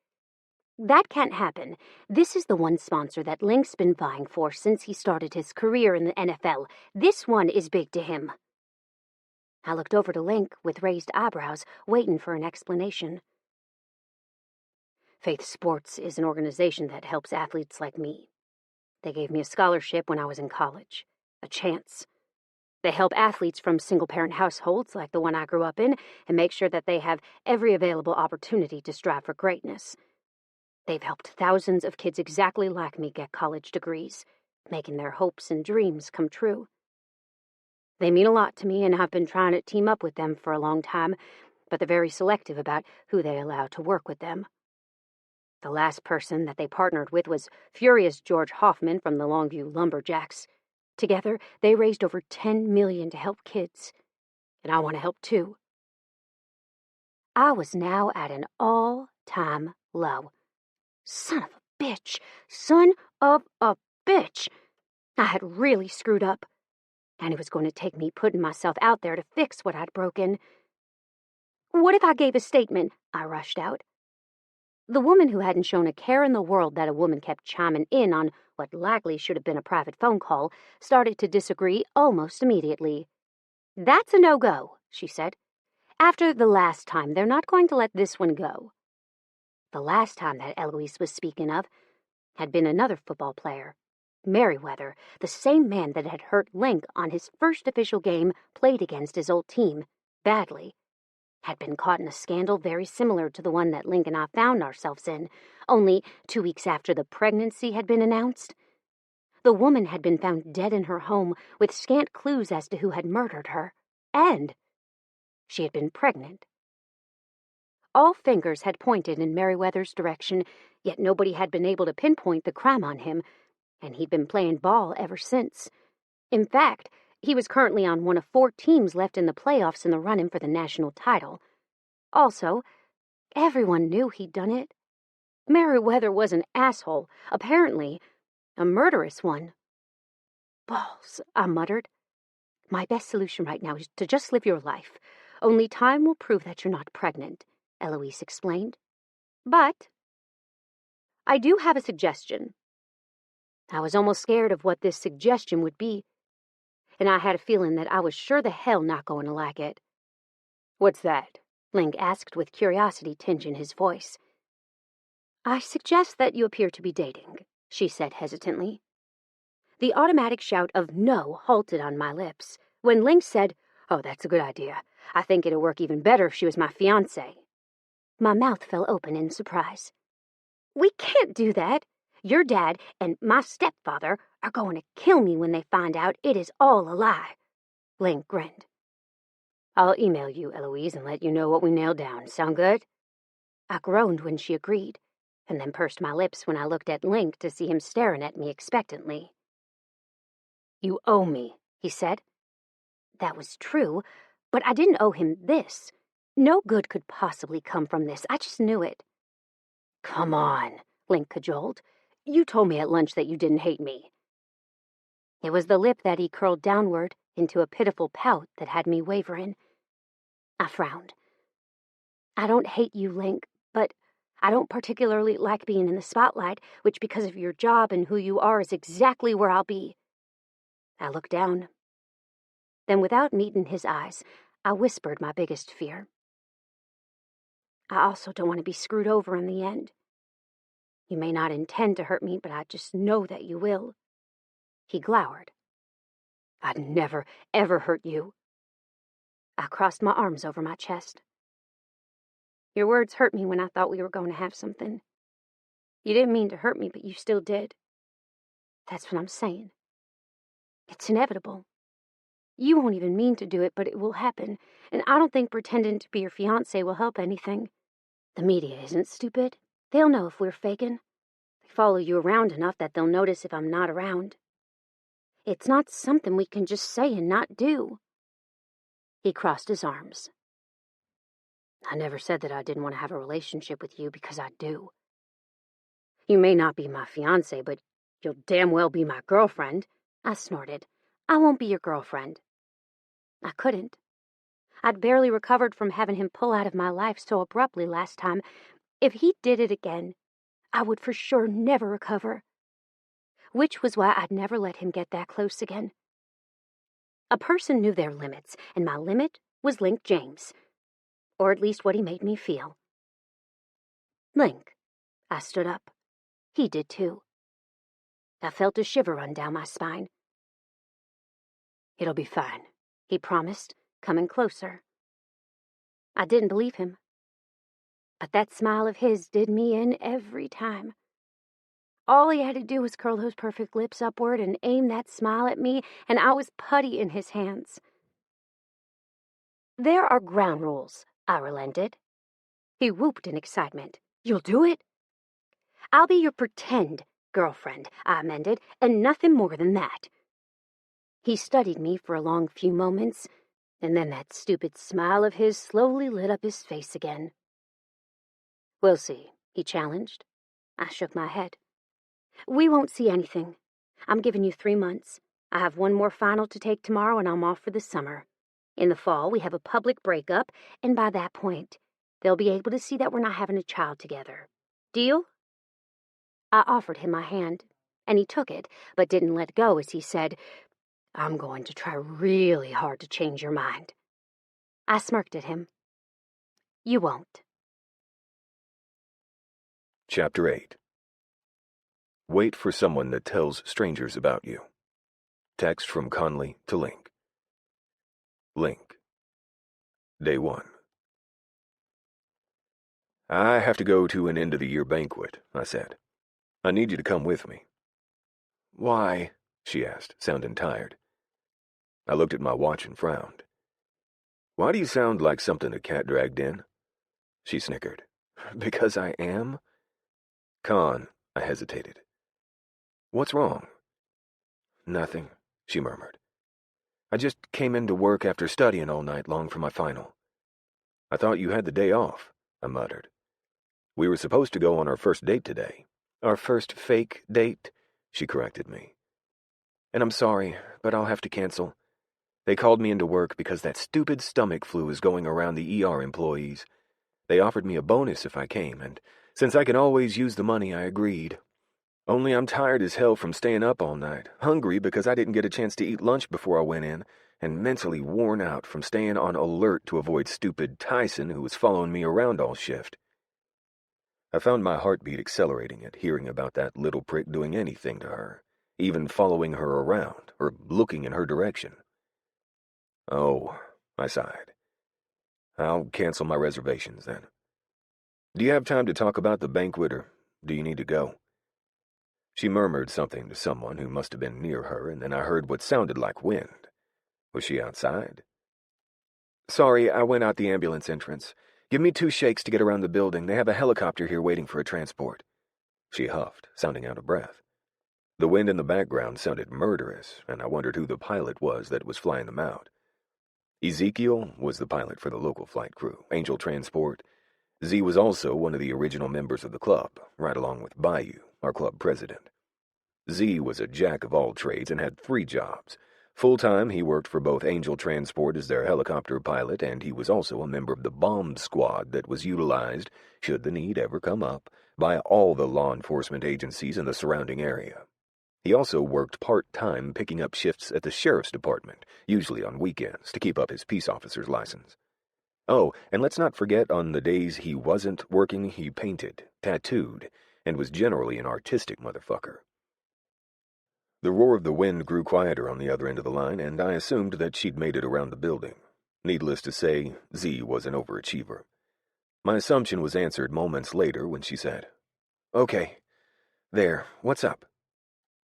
That can't happen. This is the one sponsor that Link's been vying for since he started his career in the NFL. This one is big to him. I looked over to Link with raised eyebrows, waiting for an explanation. Faith Sports is an organization that helps athletes like me. They gave me a scholarship when I was in college. A chance. They help athletes from single-parent households like the one I grew up in and make sure that they have every available opportunity to strive for greatness. They've helped thousands of kids exactly like me get college degrees, making their hopes and dreams come true. They mean a lot to me, and I've been trying to team up with them for a long time, but they're very selective about who they allow to work with them. The last person that they partnered with was Furious George Hoffman from the Longview Lumberjacks. Together, they raised over $10 million to help kids, and I want to help too. I was now at an all-time low. Son of a bitch! Son of a bitch! I had really screwed up, and it was going to take me putting myself out there to fix what I'd broken. What if I gave a statement? I rushed out. The woman who hadn't shown a care in the world that a woman kept chiming in on what likely should have been a private phone call started to disagree almost immediately. That's a no-go, she said. After the last time, they're not going to let this one go. The last time that Eloise was speaking of had been another football player, Merriweather, the same man that had hurt Link on his first official game played against his old team, badly, had been caught in a scandal very similar to the one that Link and I found ourselves in, only 2 weeks after the pregnancy had been announced. The woman had been found dead in her home with scant clues as to who had murdered her, and she had been pregnant. All fingers had pointed in Merriweather's direction, yet nobody had been able to pinpoint the crime on him, and he'd been playing ball ever since. In fact, he was currently on one of 4 teams left in the playoffs in the run-in for the national title. Also, everyone knew he'd done it. Merriweather was an asshole, apparently a murderous one. "Balls," I muttered. "My best solution right now is to just live your life. Only time will prove that you're not pregnant," Eloise explained. "But I do have a suggestion." I was almost scared of what this suggestion would be, and I had a feeling that I was sure the hell not going to like it. "What's that?" Link asked with curiosity tinging his voice. "I suggest that you appear to be dating," she said hesitantly. The automatic shout of no halted on my lips when Link said, "Oh, that's a good idea. I think it'd work even better if she was my fiancé." My mouth fell open in surprise. "We can't do that. Your dad and my stepfather are going to kill me when they find out it is all a lie." Link grinned. "I'll email you, Eloise, and let you know what we nailed down. Sound good?" I groaned when she agreed, and then pursed my lips when I looked at Link to see him staring at me expectantly. "You owe me," he said. That was true, but I didn't owe him this. No good could possibly come from this. I just knew it. "Come on," Link cajoled. "You told me at lunch that you didn't hate me." It was the lip that he curled downward into a pitiful pout that had me wavering. I frowned. "I don't hate you, Link, but I don't particularly like being in the spotlight, which because of your job and who you are is exactly where I'll be." I looked down. Then without meeting his eyes, I whispered my biggest fear. "I also don't want to be screwed over in the end. You may not intend to hurt me, but I just know that you will." He glowered. "I'd never, ever hurt you." I crossed my arms over my chest. "Your words hurt me when I thought we were going to have something. You didn't mean to hurt me, but you still did. That's what I'm saying. It's inevitable. You won't even mean to do it, but it will happen, and I don't think pretending to be your fiancé will help anything. The media isn't stupid. They'll know if we're faking. They follow you around enough that they'll notice if I'm not around. It's not something we can just say and not do." He crossed his arms. "I never said that I didn't want to have a relationship with you because I do. You may not be my fiancé, but you'll damn well be my girlfriend." I snorted. "I won't be your girlfriend." I couldn't. I'd barely recovered from having him pull out of my life so abruptly last time. If he did it again, I would for sure never recover. Which was why I'd never let him get that close again. A person knew their limits, and my limit was Link James. Or at least what he made me feel. "Link." I stood up. He did too. I felt a shiver run down my spine. "It'll be fine," he promised, coming closer. I didn't believe him. But that smile of his did me in every time. All he had to do was curl those perfect lips upward and aim that smile at me, and I was putty in his hands. "There are ground rules," I relented. He whooped in excitement. "You'll do it?" "I'll be your pretend girlfriend," I amended, "and nothing more than that." He studied me for a long few moments, and then that stupid smile of his slowly lit up his face again. "We'll see," he challenged. I shook my head. "We won't see anything. I'm giving you 3 months. I have one more final to take tomorrow, and I'm off for the summer. In the fall, we have a public breakup, and by that point, they'll be able to see that we're not having a child together. Deal?" I offered him my hand, and he took it, but didn't let go as he said, "I'm going to try really hard to change your mind." I smirked at him. You won't. Chapter 8. Wait for someone that tells strangers about you. Text from Conleigh to Link. Link. Day 1. I have to go to an end-of-the-year banquet, I said. I need you to come with me. Why? She asked, sounding tired. I looked at my watch and frowned. Why do you sound like something a cat dragged in? She snickered. Because I am? Con, I hesitated. What's wrong? Nothing, she murmured. I just came into work after studying all night long for my final. I thought you had the day off, I muttered. We were supposed to go on our first date today. Our first fake date, she corrected me. And I'm sorry, but I'll have to cancel. They called me into work because that stupid stomach flu is going around the ER employees. They offered me a bonus if I came, and since I can always use the money, I agreed. Only I'm tired as hell from staying up all night, hungry because I didn't get a chance to eat lunch before I went in, and mentally worn out from staying on alert to avoid stupid Tyson who was following me around all shift. I found my heartbeat accelerating at hearing about that little prick doing anything to her, even following her around or looking in her direction. Oh, I sighed. I'll cancel my reservations then. Do you have time to talk about the banquet, or do you need to go? She murmured something to someone who must have been near her, and then I heard what sounded like wind. Was she outside? Sorry, I went out the ambulance entrance. Give me 2 shakes to get around the building. They have a helicopter here waiting for a transport. She huffed, sounding out of breath. The wind in the background sounded murderous, and I wondered who the pilot was that was flying them out. Ezekiel was the pilot for the local flight crew, Angel Transport. Z was also one of the original members of the club, right along with Bayou, our club president. Z was a jack of all trades and had 3 jobs. Full-time, he worked for both Angel Transport as their helicopter pilot, and he was also a member of the bomb squad that was utilized, should the need ever come up, by all the law enforcement agencies in the surrounding area. He also worked part-time picking up shifts at the sheriff's department, usually on weekends, to keep up his peace officer's license. Oh, and let's not forget on the days he wasn't working, he painted, tattooed, and was generally an artistic motherfucker. The roar of the wind grew quieter on the other end of the line, and I assumed that she'd made it around the building. Needless to say, Z was an overachiever. My assumption was answered moments later when she said, Okay, there, what's up?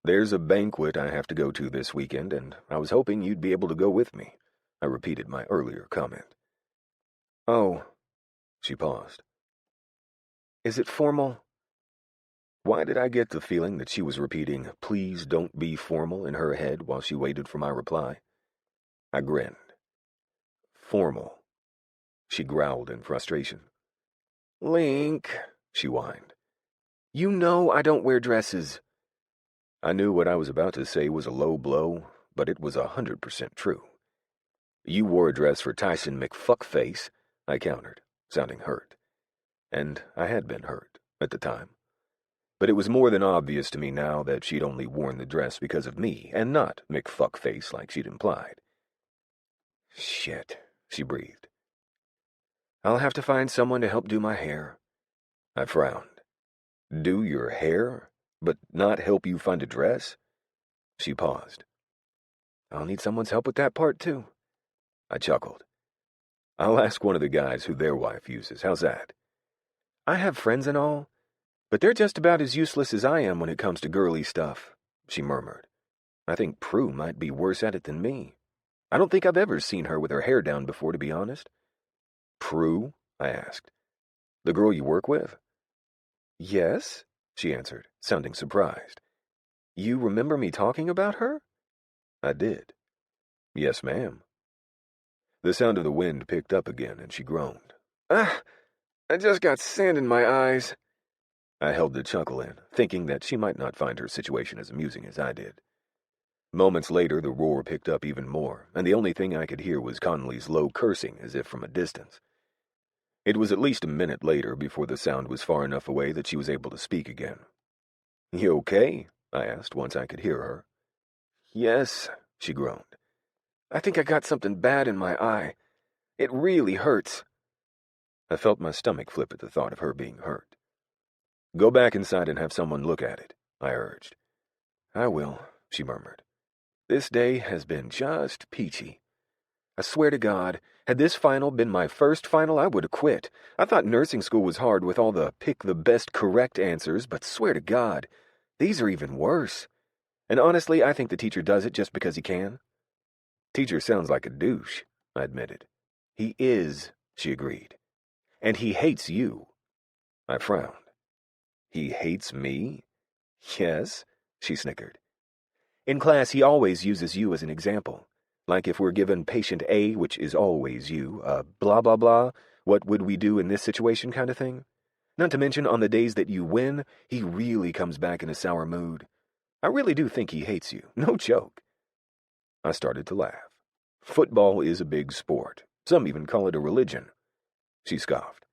There's a banquet I have to go to this weekend, and I was hoping you'd be able to go with me. I repeated my earlier comment. Oh, she paused. Is it formal? Why did I get the feeling that she was repeating, please don't be formal in her head while she waited for my reply? I grinned. Formal. She growled in frustration. Link, she whined. You know I don't wear dresses. I knew what I was about to say was a low blow, but it was 100% true. You wore a dress for Tyson McFuckface, I countered, sounding hurt. And I had been hurt at the time. But it was more than obvious to me now that she'd only worn the dress because of me, and not McFuckface like she'd implied. Shit, she breathed. I'll have to find someone to help do my hair. I frowned. Do your hair, but not help you find a dress? She paused. I'll need someone's help with that part, too. I chuckled. I'll ask one of the guys who their wife uses. How's that? I have friends and all, but they're just about as useless as I am when it comes to girly stuff, she murmured. I think Prue might be worse at it than me. I don't think I've ever seen her with her hair down before, to be honest. Prue? I asked. The girl you work with? Yes, she answered, sounding surprised. You remember me talking about her? I did. Yes, ma'am. The sound of the wind picked up again, and she groaned. I just got sand in my eyes. I held the chuckle in, thinking that she might not find her situation as amusing as I did. Moments later, the roar picked up even more, and the only thing I could hear was Conleigh's low cursing as if from a distance. It was at least a minute later before the sound was far enough away that she was able to speak again. You okay? I asked once I could hear her. Yes, she groaned. I think I got something bad in my eye. It really hurts. I felt my stomach flip at the thought of her being hurt. "Go back inside and have someone look at it," I urged. "I will," she murmured. "This day has been just peachy. I swear to God, had this final been my first final, I would have quit. I thought nursing school was hard with all the pick the best correct answers, but swear to God, these are even worse. And honestly, I think the teacher does it just because he can." "Teacher sounds like a douche," I admitted. "He is," she agreed. "And he hates you." I frowned. "He hates me?" "Yes," she snickered. "In class, he always uses you as an example. Like if we're given patient A, which is always you, blah, blah, blah, what would we do in this situation kind of thing? Not to mention, on the days that you win, he really comes back in a sour mood. I really do think he hates you. No joke." I started to laugh. "Football is a big sport. Some even call it a religion." She scoffed.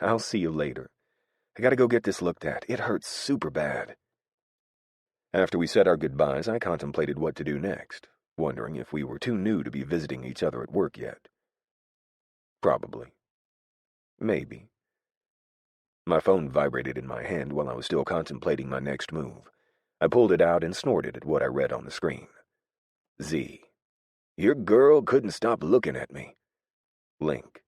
"I'll see you later. I gotta go get this looked at. It hurts super bad." After we said our goodbyes, I contemplated what to do next, wondering if we were too new to be visiting each other at work yet. Probably. Maybe. My phone vibrated in my hand while I was still contemplating my next move. I pulled it out and snorted at what I read on the screen. Z. Your girl couldn't stop looking at me. Link.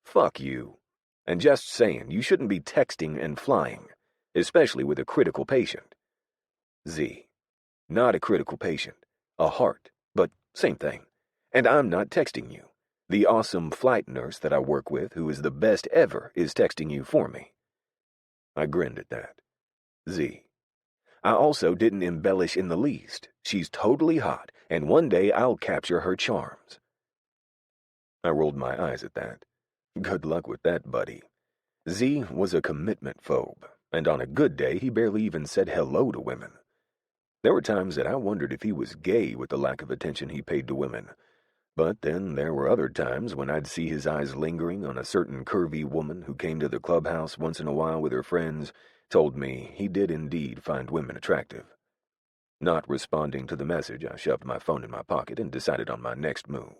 Fuck you. And just saying, you shouldn't be texting and flying, especially with a critical patient. Z. Not a critical patient. A heart, but same thing. And I'm not texting you. The awesome flight nurse that I work with, who is the best ever, is texting you for me. I grinned at that. Z. I also didn't embellish in the least. She's totally hot, and one day I'll capture her charms. I rolled my eyes at that. Good luck with that, buddy. Z was a commitment phobe, and on a good day he barely even said hello to women. There were times that I wondered if he was gay with the lack of attention he paid to women. But then there were other times when I'd see his eyes lingering on a certain curvy woman who came to the clubhouse once in a while with her friends, told me he did indeed find women attractive. Not responding to the message, I shoved my phone in my pocket and decided on my next move.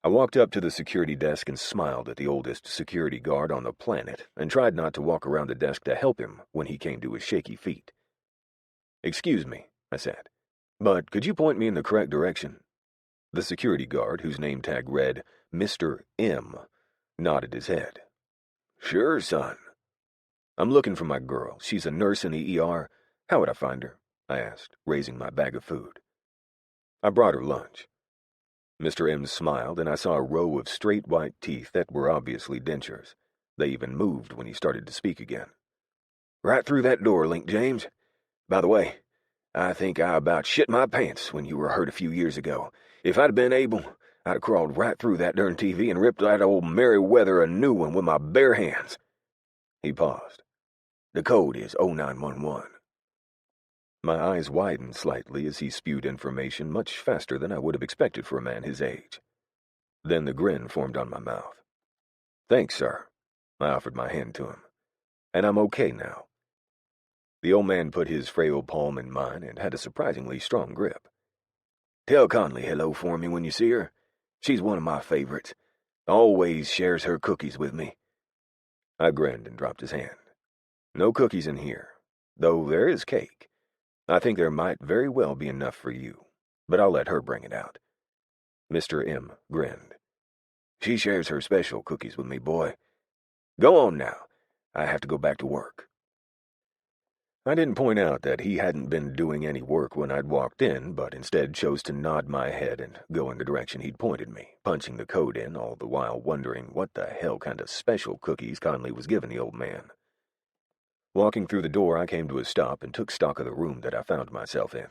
I walked up to the security desk and smiled at the oldest security guard on the planet and tried not to walk around the desk to help him when he came to his shaky feet. "Excuse me," I said, "but could you point me in the correct direction?" The security guard, whose name tag read Mr. M, nodded his head. "Sure, son." "I'm looking for my girl. She's a nurse in the ER. How would I find her?" I asked, raising my bag of food. "I brought her lunch." Mr. M smiled, and I saw a row of straight white teeth that were obviously dentures. They even moved when he started to speak again. "Right through that door, Link James. By the way, I think I about shit my pants when you were hurt a few years ago. If I'd been able, I'd have crawled right through that darn TV and ripped that old Merryweather a new one with my bare hands." He paused. "The code is 0911. My eyes widened slightly as he spewed information much faster than I would have expected for a man his age. Then the grin formed on my mouth. "Thanks, sir." I offered my hand to him. "And I'm okay now." The old man put his frail palm in mine and had a surprisingly strong grip. "Tell Conleigh hello for me when you see her. She's one of my favorites. Always shares her cookies with me." I grinned and dropped his hand. "No cookies in here, though there is cake. I think there might very well be enough for you, but I'll let her bring it out." Mr. M grinned. "She shares her special cookies with me, boy. Go on now. I have to go back to work." I didn't point out that he hadn't been doing any work when I'd walked in, but instead chose to nod my head and go in the direction he'd pointed me, punching the code in, all the while wondering what the hell kind of special cookies Conleigh was giving the old man. Walking through the door, I came to a stop and took stock of the room that I found myself in.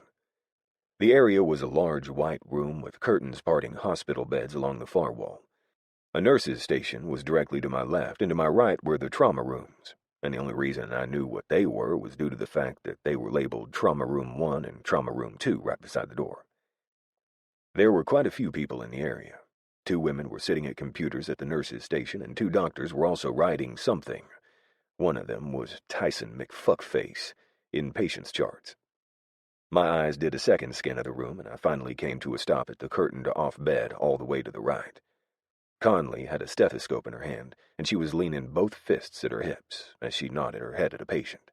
The area was a large white room with curtains parting hospital beds along the far wall. A nurse's station was directly to my left, and to my right were the trauma rooms, and the only reason I knew what they were was due to the fact that they were labeled Trauma Room 1 and Trauma Room 2 right beside the door. There were quite a few people in the area. 2 women were sitting at computers at the nurse's station, and 2 doctors were also writing something. One of them was Tyson McFuckface in patient's charts. My eyes did a second scan of the room, and I finally came to a stop at the curtained-off bed all the way to the right. Conleigh had a stethoscope in her hand, and she was leaning both fists at her hips as she nodded her head at a patient.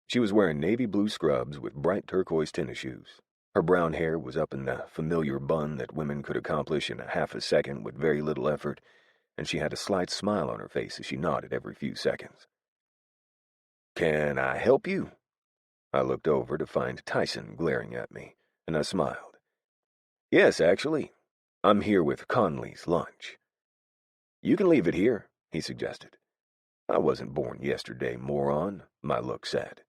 She was wearing navy blue scrubs with bright turquoise tennis shoes. Her brown hair was up in the familiar bun that women could accomplish in a half a second with very little effort, and she had a slight smile on her face as she nodded every few seconds. "Can I help you?" I looked over to find Tyson glaring at me, and I smiled. "Yes, actually. I'm here with Conleigh's lunch." "You can leave it here," he suggested. "I wasn't born yesterday, moron," my look said.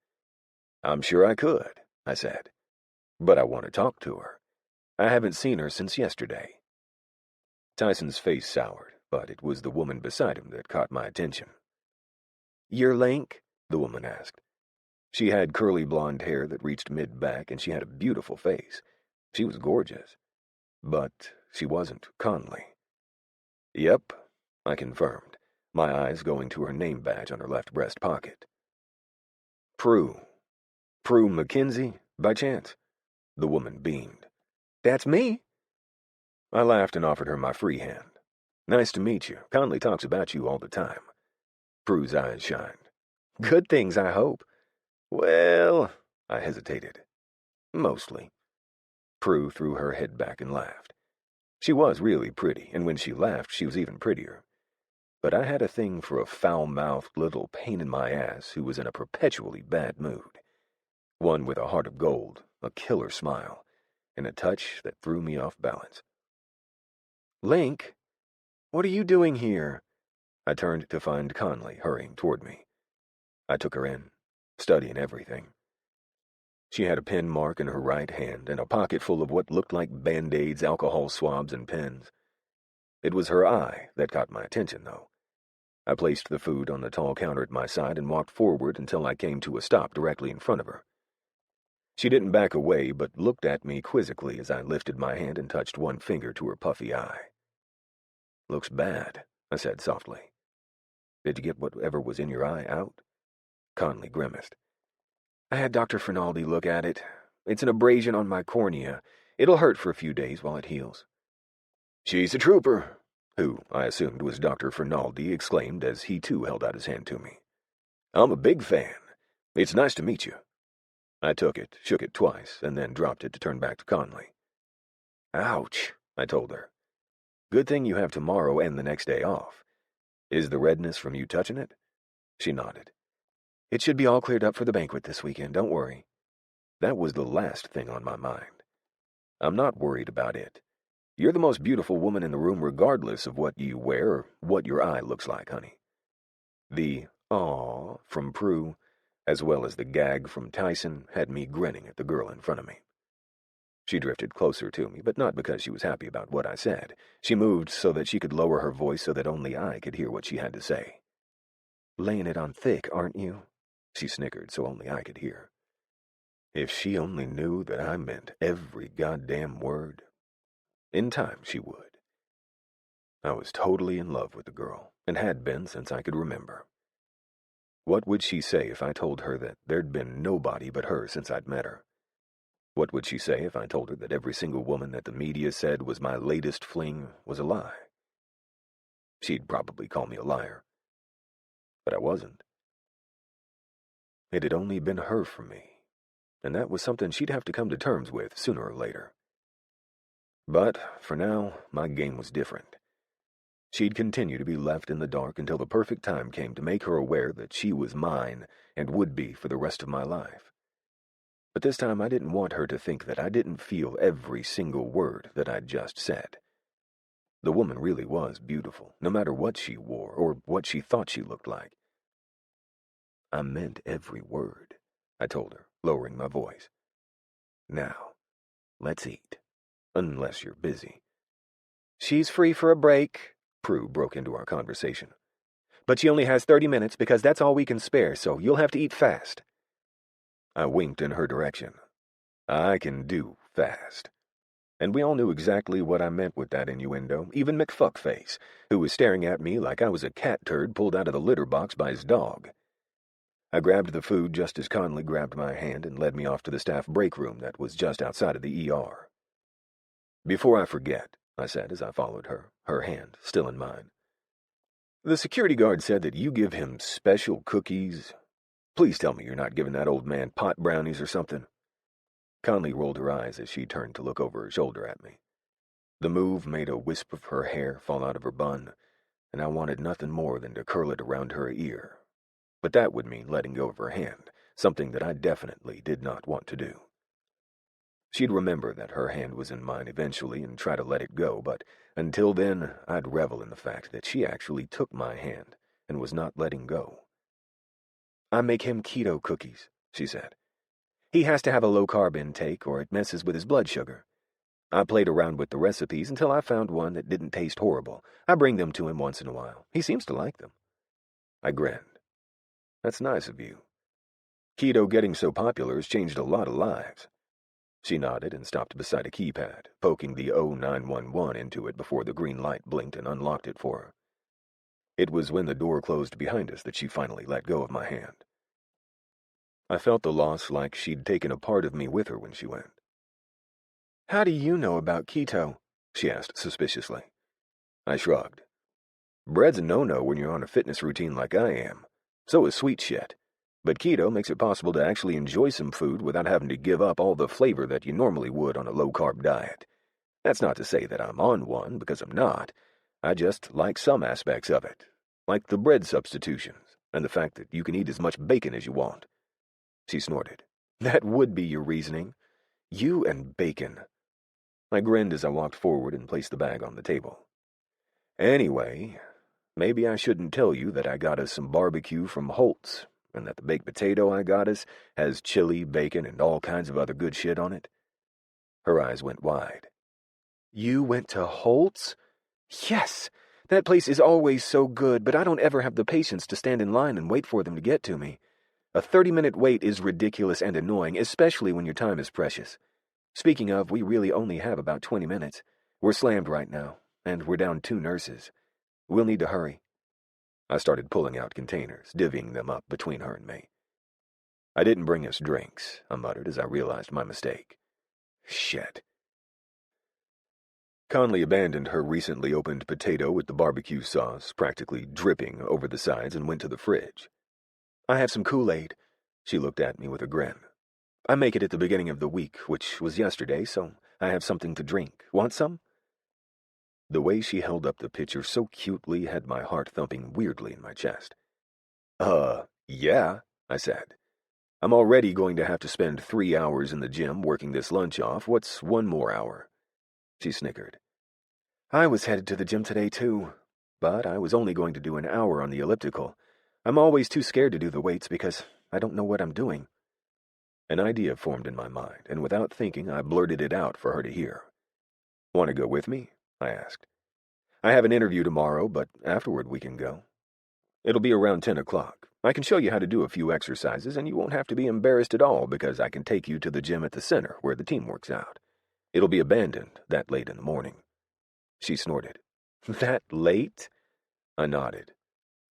"I'm sure I could," I said. "But I want to talk to her. I haven't seen her since yesterday." Tyson's face soured, but it was the woman beside him that caught my attention. "You're Link?" the woman asked. She had curly blonde hair that reached mid-back, and she had a beautiful face. She was gorgeous. But she wasn't Conleigh. "Yep," I confirmed, my eyes going to her name badge on her left breast pocket. "Prue Mackenzie, by chance?" The woman beamed. "That's me." I laughed and offered her my free hand. "Nice to meet you. Conleigh talks about you all the time." Prue's eyes shined. "Good things, I hope." "Well," I hesitated. "Mostly." Prue threw her head back and laughed. She was really pretty, and when she laughed, she was even prettier. But I had a thing for a foul-mouthed little pain-in-my-ass who was in a perpetually bad mood. One with a heart of gold, a killer smile, and a touch that threw me off balance. "Link, what are you doing here?" I turned to find Conleigh hurrying toward me. I took her in, studying everything. She had a pen mark in her right hand and a pocket full of what looked like Band-Aids, alcohol swabs, and pens. It was her eye that caught my attention, though. I placed the food on the tall counter at my side and walked forward until I came to a stop directly in front of her. She didn't back away, but looked at me quizzically as I lifted my hand and touched one finger to her puffy eye. "Looks bad," I said softly. "Did you get whatever was in your eye out?" Conleigh grimaced. "I had Dr. Fernaldi look at it. It's an abrasion on my cornea. It'll hurt for a few days while it heals." "She's a trooper," who, I assumed, was Dr. Fernaldi, exclaimed as he too held out his hand to me. "I'm a big fan. It's nice to meet you." I took it, shook it twice, and then dropped it to turn back to Conleigh. "Ouch," I told her. "Good thing you have tomorrow and the next day off. Is the redness from you touching it?" She nodded. "It should be all cleared up for the banquet this weekend, don't worry." That was the last thing on my mind. I'm not worried about it. You're the most beautiful woman in the room regardless of what you wear or what your eye looks like, honey. The "aw" from Prue, as well as the gag from Tyson, had me grinning at the girl in front of me. She drifted closer to me, but not because she was happy about what I said. She moved so that she could lower her voice so that only I could hear what she had to say. "Laying it on thick, aren't you?" She snickered so only I could hear. If she only knew that I meant every goddamn word. In time she would. I was totally in love with the girl, and had been since I could remember. What would she say if I told her that there'd been nobody but her since I'd met her? What would she say if I told her that every single woman that the media said was my latest fling was a lie? She'd probably call me a liar. But I wasn't. It had only been her for me, and that was something she'd have to come to terms with sooner or later. But, for now, my game was different. She'd continue to be left in the dark until the perfect time came to make her aware that she was mine and would be for the rest of my life. But this time I didn't want her to think that I didn't feel every single word that I'd just said. The woman really was beautiful, no matter what she wore or what she thought she looked like. I meant every word, I told her, lowering my voice. "Now, let's eat, unless you're busy." "She's free for a break," Prue broke into our conversation. "But she only has 30 minutes because that's all we can spare, so you'll have to eat fast." I winked in her direction. I can do fast. And we all knew exactly what I meant with that innuendo, even McFuckface, who was staring at me like I was a cat turd pulled out of the litter box by his dog. I grabbed the food just as Conleigh grabbed my hand and led me off to the staff break room that was just outside of the ER. "Before I forget," I said as I followed her, her hand still in mine. The security guard said that you give him special cookies. Please tell me you're not giving that old man pot brownies or something. Conleigh rolled her eyes as she turned to look over her shoulder at me. The move made a wisp of her hair fall out of her bun, and I wanted nothing more than to curl it around her ear. But that would mean letting go of her hand, something that I definitely did not want to do. She'd remember that her hand was in mine eventually and try to let it go, but until then, I'd revel in the fact that she actually took my hand and was not letting go. I make him keto cookies, she said. He has to have a low-carb intake or it messes with his blood sugar. I played around with the recipes until I found one that didn't taste horrible. I bring them to him once in a while. He seems to like them. I grinned. That's nice of you. Keto getting so popular has changed a lot of lives. She nodded and stopped beside a keypad, poking the 0911 into it before the green light blinked and unlocked it for her. It was when the door closed behind us that she finally let go of my hand. I felt the loss like she'd taken a part of me with her when she went. How do you know about keto? She asked suspiciously. I shrugged. Bread's a no-no when you're on a fitness routine like I am. So is sweet shit. But keto makes it possible to actually enjoy some food without having to give up all the flavor that you normally would on a low-carb diet. That's not to say that I'm on one, because I'm not. I just like some aspects of it, like the bread substitutions, and the fact that you can eat as much bacon as you want. She snorted. That would be your reasoning. You and bacon. I grinned as I walked forward and placed the bag on the table. Anyway, maybe I shouldn't tell you that I got us some barbecue from Holt's, and that the baked potato I got us has chili, bacon, and all kinds of other good shit on it. Her eyes went wide. You went to Holt's? Yes! That place is always so good, but I don't ever have the patience to stand in line and wait for them to get to me. A 30-minute wait is ridiculous and annoying, especially when your time is precious. Speaking of, we really only have about 20 minutes. We're slammed right now, and we're down 2 nurses. We'll need to hurry. I started pulling out containers, divvying them up between her and me. I didn't bring us drinks, I muttered as I realized my mistake. Shit. Conleigh abandoned her recently opened potato with the barbecue sauce practically dripping over the sides and went to the fridge. I have some Kool-Aid. She looked at me with a grin. I make it at the beginning of the week, which was yesterday, so I have something to drink. Want some? The way she held up the pitcher so cutely had my heart thumping weirdly in my chest. Yeah, I said. I'm already going to have to spend 3 hours in the gym working this lunch off. What's 1 more hour? She snickered. I was headed to the gym today, too, but I was only going to do an hour on the elliptical. I'm always too scared to do the weights because I don't know what I'm doing. An idea formed in my mind, and without thinking, I blurted it out for her to hear. Want to go with me? I asked. I have an interview tomorrow, but afterward we can go. It'll be around 10 o'clock. I can show you how to do a few exercises, and you won't have to be embarrassed at all because I can take you to the gym at the center where the team works out. It'll be abandoned that late in the morning. She snorted. That late? I nodded.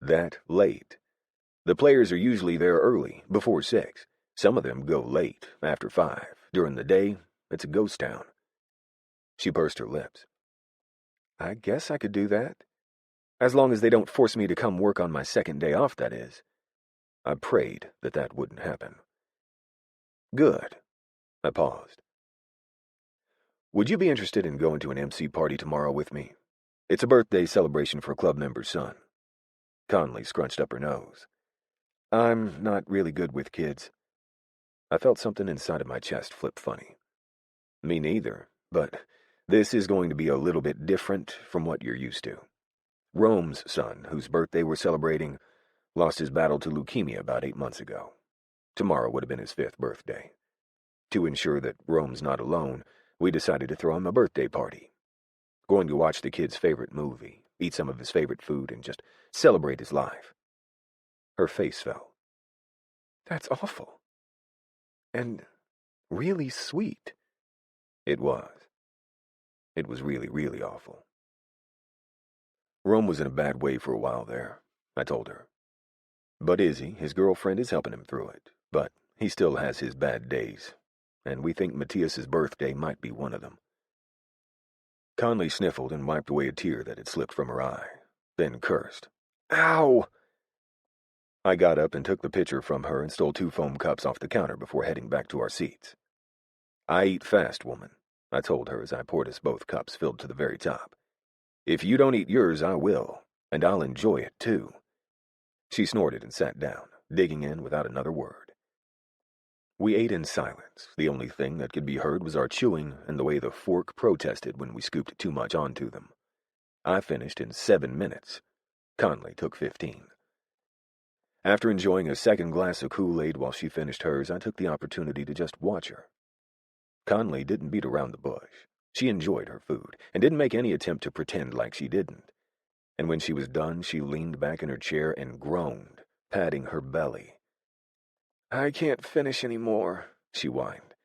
That late. The players are usually there early, before 6. Some of them go late, after 5. During the day, it's a ghost town. She pursed her lips. I guess I could do that. As long as they don't force me to come work on my second day off, that is. I prayed that that wouldn't happen. Good. I paused. Would you be interested in going to an MC party tomorrow with me? It's a birthday celebration for a club member's son. Conleigh scrunched up her nose. I'm not really good with kids. I felt something inside of my chest flip funny. Me neither, but this is going to be a little bit different from what you're used to. Rome's son, whose birthday we're celebrating, lost his battle to leukemia about 8 months ago. Tomorrow would have been his 5th birthday. To ensure that Rome's not alone, we decided to throw him a birthday party. Going to watch the kid's favorite movie, eat some of his favorite food, and just celebrate his life. Her face fell. That's awful. And really sweet. It was. It was really, really awful. Rome was in a bad way for a while there, I told her. But Izzy, his girlfriend, is helping him through it. But he still has his bad days, and we think Matthias's birthday might be one of them. Conleigh sniffled and wiped away a tear that had slipped from her eye, then cursed. Ow! I got up and took the pitcher from her and stole 2 foam cups off the counter before heading back to our seats. I eat fast, woman, I told her as I poured us both cups filled to the very top. If you don't eat yours, I will, and I'll enjoy it, too. She snorted and sat down, digging in without another word. We ate in silence. The only thing that could be heard was our chewing and the way the fork protested when we scooped too much onto them. I finished in 7 minutes. Conleigh took 15. After enjoying a second glass of Kool-Aid while she finished hers, I took the opportunity to just watch her. Conleigh didn't beat around the bush. She enjoyed her food and didn't make any attempt to pretend like she didn't. And when she was done, she leaned back in her chair and groaned, patting her belly. I can't finish any more, she whined.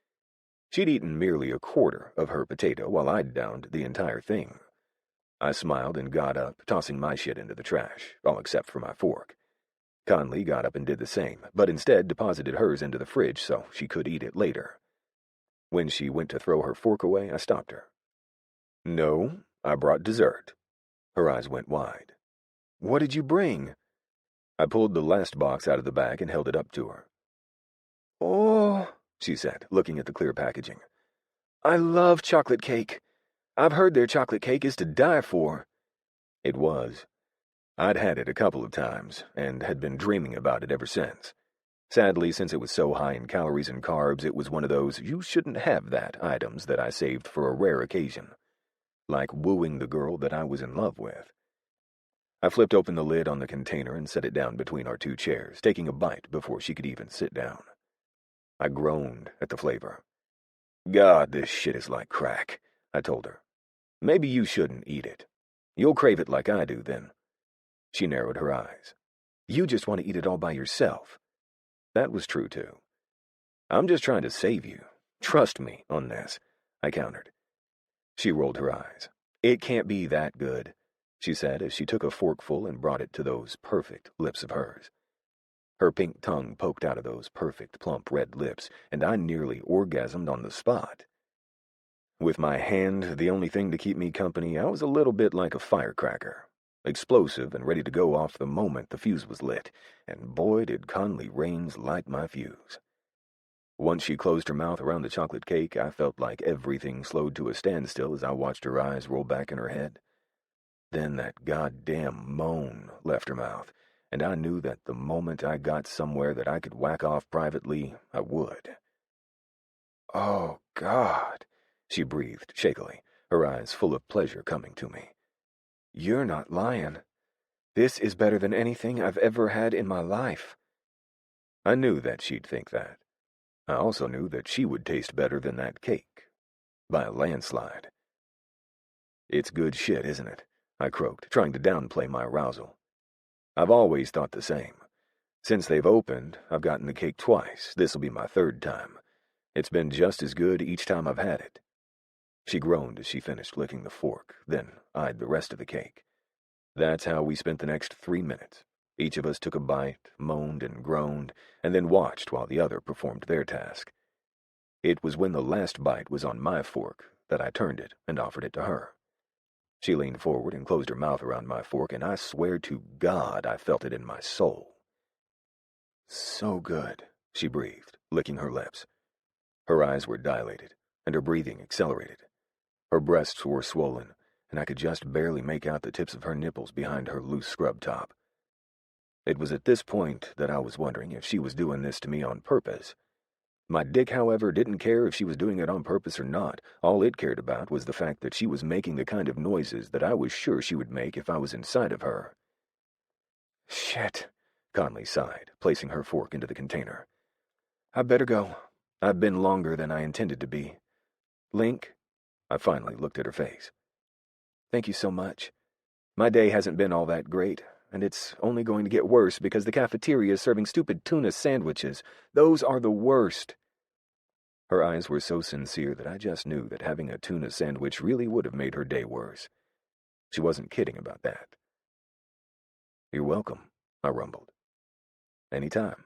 She'd eaten merely a quarter of her potato while I'd downed the entire thing. I smiled and got up, tossing my shit into the trash, all except for my fork. Conleigh got up and did the same, but instead deposited hers into the fridge so she could eat it later. When she went to throw her fork away, I stopped her. No, I brought dessert. Her eyes went wide. What did you bring? I pulled the last box out of the bag and held it up to her. Oh, she said, looking at the clear packaging. I love chocolate cake. I've heard their chocolate cake is to die for. It was. I'd had it a couple of times, and had been dreaming about it ever since. Sadly, since it was so high in calories and carbs, it was one of those you shouldn't have that items that I saved for a rare occasion. Like wooing the girl that I was in love with. I flipped open the lid on the container and set it down between our 2 chairs, taking a bite before she could even sit down. I groaned at the flavor. God, this shit is like crack, I told her. Maybe you shouldn't eat it. You'll crave it like I do, then. She narrowed her eyes. You just want to eat it all by yourself. That was true, too. I'm just trying to save you. Trust me on this, I countered. She rolled her eyes. It can't be that good, she said as she took a forkful and brought it to those perfect lips of hers. Her pink tongue poked out of those perfect, plump red lips, and I nearly orgasmed on the spot. With my hand the only thing to keep me company, I was a little bit like a firecracker, explosive and ready to go off the moment the fuse was lit, and boy did Conleigh Rains light my fuse. Once she closed her mouth around the chocolate cake, I felt like everything slowed to a standstill as I watched her eyes roll back in her head. Then that goddamn moan left her mouth, and I knew that the moment I got somewhere that I could whack off privately, I would. Oh, God, she breathed shakily, her eyes full of pleasure coming to me. You're not lying. This is better than anything I've ever had in my life. I knew that she'd think that. I also knew that she would taste better than that cake. By a landslide. It's good shit, isn't it? I croaked, trying to downplay my arousal. I've always thought the same. Since they've opened, I've gotten the cake twice. This'll be my 3rd time. It's been just as good each time I've had it. She groaned as she finished licking the fork, then eyed the rest of the cake. That's how we spent the next 3 minutes. Each of us took a bite, moaned and groaned, and then watched while the other performed their task. It was when the last bite was on my fork that I turned it and offered it to her. She leaned forward and closed her mouth around my fork, and I swear to God I felt it in my soul. So good, she breathed, licking her lips. Her eyes were dilated, and her breathing accelerated. Her breasts were swollen, and I could just barely make out the tips of her nipples behind her loose scrub top. It was at this point that I was wondering if she was doing this to me on purpose. My dick, however, didn't care if she was doing it on purpose or not. All it cared about was the fact that she was making the kind of noises that I was sure she would make if I was inside of her. Shit, Conleigh sighed, placing her fork into the container. I better go. I've been longer than I intended to be. Link? I finally looked at her face. Thank you so much. My day hasn't been all that great, and it's only going to get worse because the cafeteria is serving stupid tuna sandwiches. Those are the worst. Her eyes were so sincere that I just knew that having a tuna sandwich really would have made her day worse. She wasn't kidding about that. You're welcome, I rumbled. Anytime.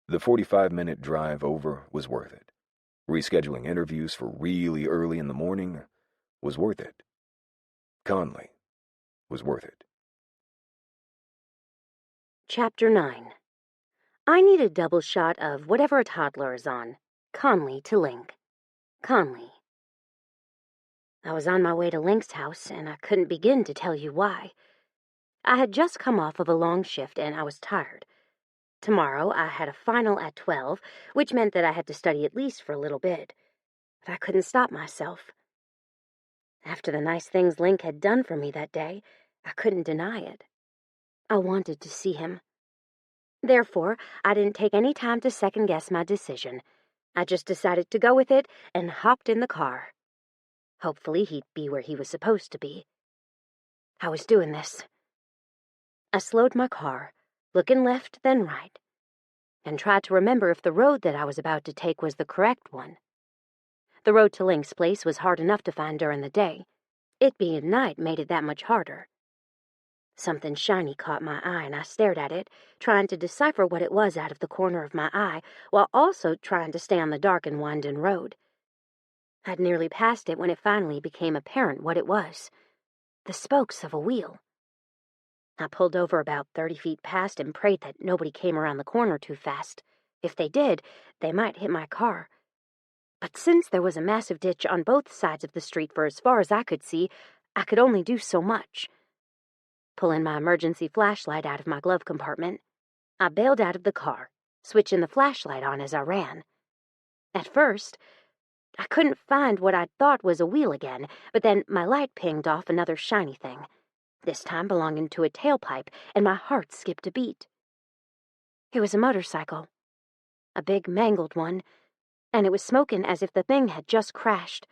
The 45-minute drive over was worth it. Rescheduling interviews for really early in the morning, was worth it. Conleigh was worth it. Chapter 9. I need a double shot of whatever a toddler is on. Conleigh to Link. Conleigh. I was on my way to Link's house, and I couldn't begin to tell you why. I had just come off of a long shift, and I was tired. Tomorrow I had a final at 12, which meant that I had to study at least for a little bit. But I couldn't stop myself. After the nice things Link had done for me that day, I couldn't deny it. I wanted to see him. Therefore, I didn't take any time to second-guess my decision. I just decided to go with it and hopped in the car. Hopefully he'd be where he was supposed to be. I was doing this. I slowed my car, looking left then right, and tried to remember if the road that I was about to take was the correct one. The road to Link's place was hard enough to find during the day. It being night made it that much harder. Something shiny caught my eye, and I stared at it, trying to decipher what it was out of the corner of my eye, while also trying to stay on the dark and winding road. I'd nearly passed it when it finally became apparent what it was. The spokes of a wheel. I pulled over about 30 feet past and prayed that nobody came around the corner too fast. If they did, they might hit my car. But since there was a massive ditch on both sides of the street for as far as I could see, I could only do so much. Pulling my emergency flashlight out of my glove compartment, I bailed out of the car, switching the flashlight on as I ran. At first, I couldn't find what I thought was a wheel again, but then my light pinged off another shiny thing, this time belonging to a tailpipe, and my heart skipped a beat. It was a motorcycle, a big mangled one, and it was smoking as if the thing had just crashed.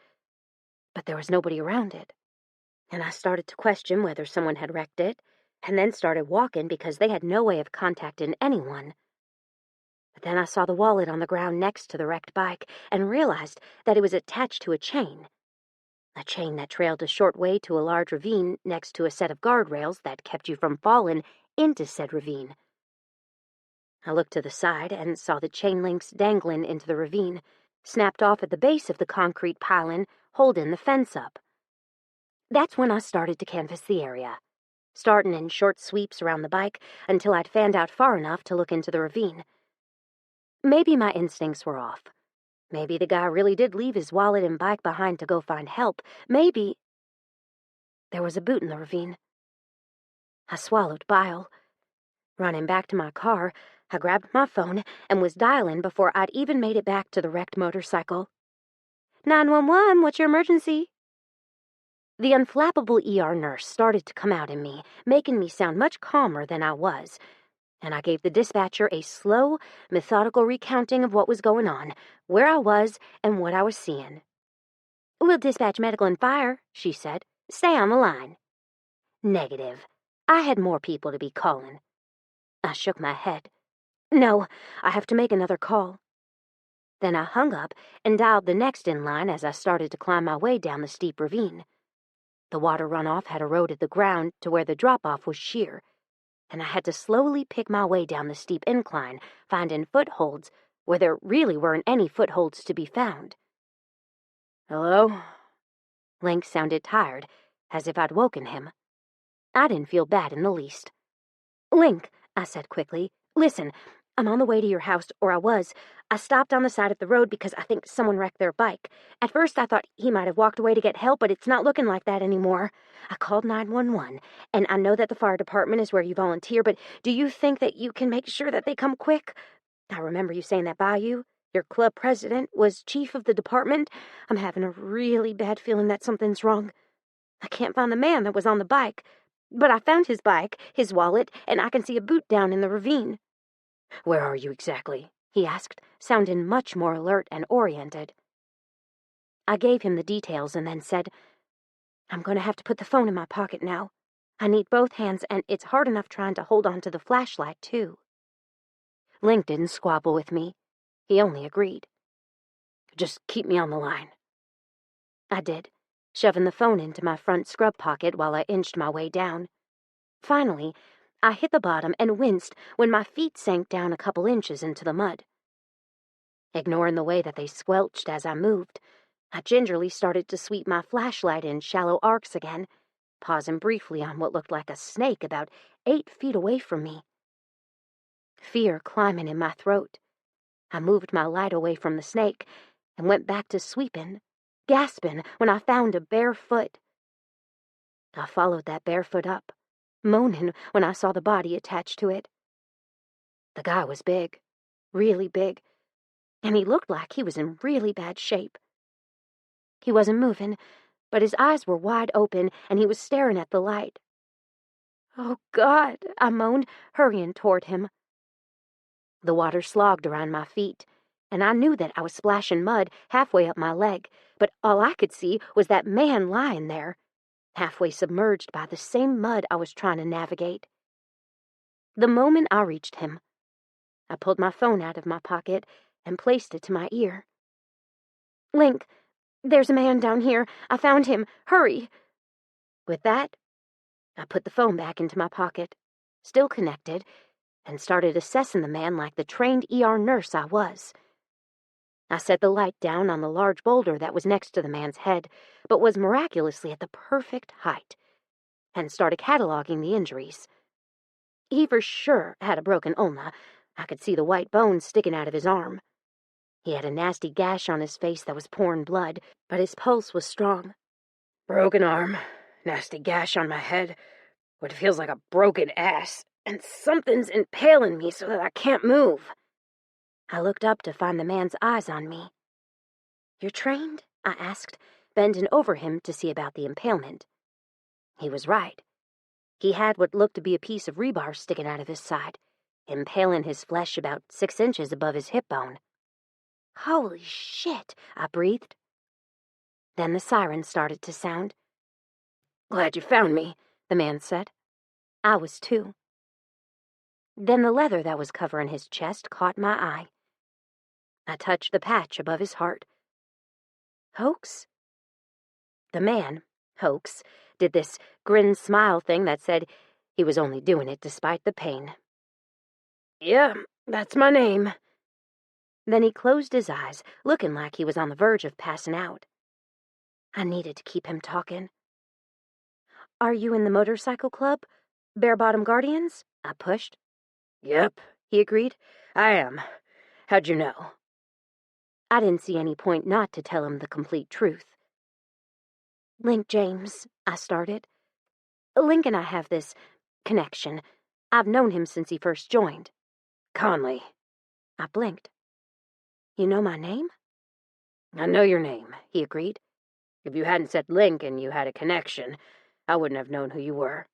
But there was nobody around it. And I started to question whether someone had wrecked it, and then started walking because they had no way of contacting anyone. But then I saw the wallet on the ground next to the wrecked bike and realized that it was attached to a chain that trailed a short way to a large ravine next to a set of guardrails that kept you from falling into said ravine. I looked to the side and saw the chain links dangling into the ravine, snapped off at the base of the concrete piling, holding the fence up. That's when I started to canvass the area, starting in short sweeps around the bike until I'd fanned out far enough to look into the ravine. Maybe my instincts were off. Maybe the guy really did leave his wallet and bike behind to go find help. Maybe there was a boot in the ravine. I swallowed bile. Running back to my car, I grabbed my phone and was dialing before I'd even made it back to the wrecked motorcycle. 911, what's your emergency? The unflappable ER nurse started to come out in me, making me sound much calmer than I was, and I gave the dispatcher a slow, methodical recounting of what was going on, where I was, and what I was seeing. "We'll dispatch medical and fire," she said. "Stay on the line." Negative. I had more people to be calling. I shook my head. "No, I have to make another call." Then I hung up and dialed the next in line as I started to climb my way down the steep ravine. The water runoff had eroded the ground to where the drop-off was sheer, and I had to slowly pick my way down the steep incline, finding footholds where there really weren't any footholds to be found. "Hello?" Link sounded tired, as if I'd woken him. I didn't feel bad in the least. "Link," I said quickly, "listen, I'm on the way to your house, or I was. I stopped on the side of the road because I think someone wrecked their bike. At first I thought he might have walked away to get help, but it's not looking like that anymore. I called 911, and I know that the fire department is where you volunteer, but do you think that you can make sure that they come quick? I remember you saying that Bayou, your club president, was chief of the department. I'm having a really bad feeling that something's wrong. I can't find the man that was on the bike, but I found his bike, his wallet, and I can see a boot down in the ravine." "Where are you exactly?" he asked, sounding much more alert and oriented. I gave him the details and then said, "I'm going to have to put the phone in my pocket now. I need both hands, and it's hard enough trying to hold on to the flashlight, too." Link didn't squabble with me. He only agreed. "Just keep me on the line." I did, shoving the phone into my front scrub pocket while I inched my way down. Finally, I hit the bottom and winced when my feet sank down a couple inches into the mud. Ignoring the way that they squelched as I moved, I gingerly started to sweep my flashlight in shallow arcs again, pausing briefly on what looked like a snake about 8 feet away from me. Fear climbing in my throat, I moved my light away from the snake and went back to sweeping, gasping when I found a bare foot. I followed that bare foot up, moaning when I saw the body attached to it. The guy was big, really big, and he looked like he was in really bad shape. He wasn't moving, but his eyes were wide open and he was staring at the light. "Oh, God," I moaned, hurrying toward him. The water slogged around my feet, and I knew that I was splashing mud halfway up my leg, but all I could see was that man lying there, halfway submerged by the same mud I was trying to navigate. The moment I reached him, I pulled my phone out of my pocket and placed it to my ear. "Link, there's a man down here. I found him. Hurry." With that, I put the phone back into my pocket, still connected, and started assessing the man like the trained ER nurse I was. I set the light down on the large boulder that was next to the man's head, but was miraculously at the perfect height, and started cataloging the injuries. He for sure had a broken ulna. I could see the white bones sticking out of his arm. He had a nasty gash on his face that was pouring blood, but his pulse was strong. "Broken arm, nasty gash on my head, what feels like a broken ass, and something's impaling me so that I can't move." I looked up to find the man's eyes on me. "You're trained?" I asked, bending over him to see about the impalement. He was right. He had what looked to be a piece of rebar sticking out of his side, impaling his flesh about 6 inches above his hip bone. "Holy shit," I breathed. Then the siren started to sound. "Glad you found me," the man said. I was too. Then the leather that was covering his chest caught my eye. I touched the patch above his heart. "Hoax?" The man, Hoax, did this grin-smile thing that said he was only doing it despite the pain. "Yeah, that's my name." Then he closed his eyes, looking like he was on the verge of passing out. I needed to keep him talking. "Are you in the motorcycle club? Bare Bottom Guardians?" I pushed. "Yep," he agreed. "I am. How'd you know?" I didn't see any point not to tell him the complete truth. "Link James," I started. "Link and I have this connection. I've known him since he first joined." "Conleigh." I blinked. "You know my name?" "I know your name," he agreed. "If you hadn't said Link and you had a connection, I wouldn't have known who you were."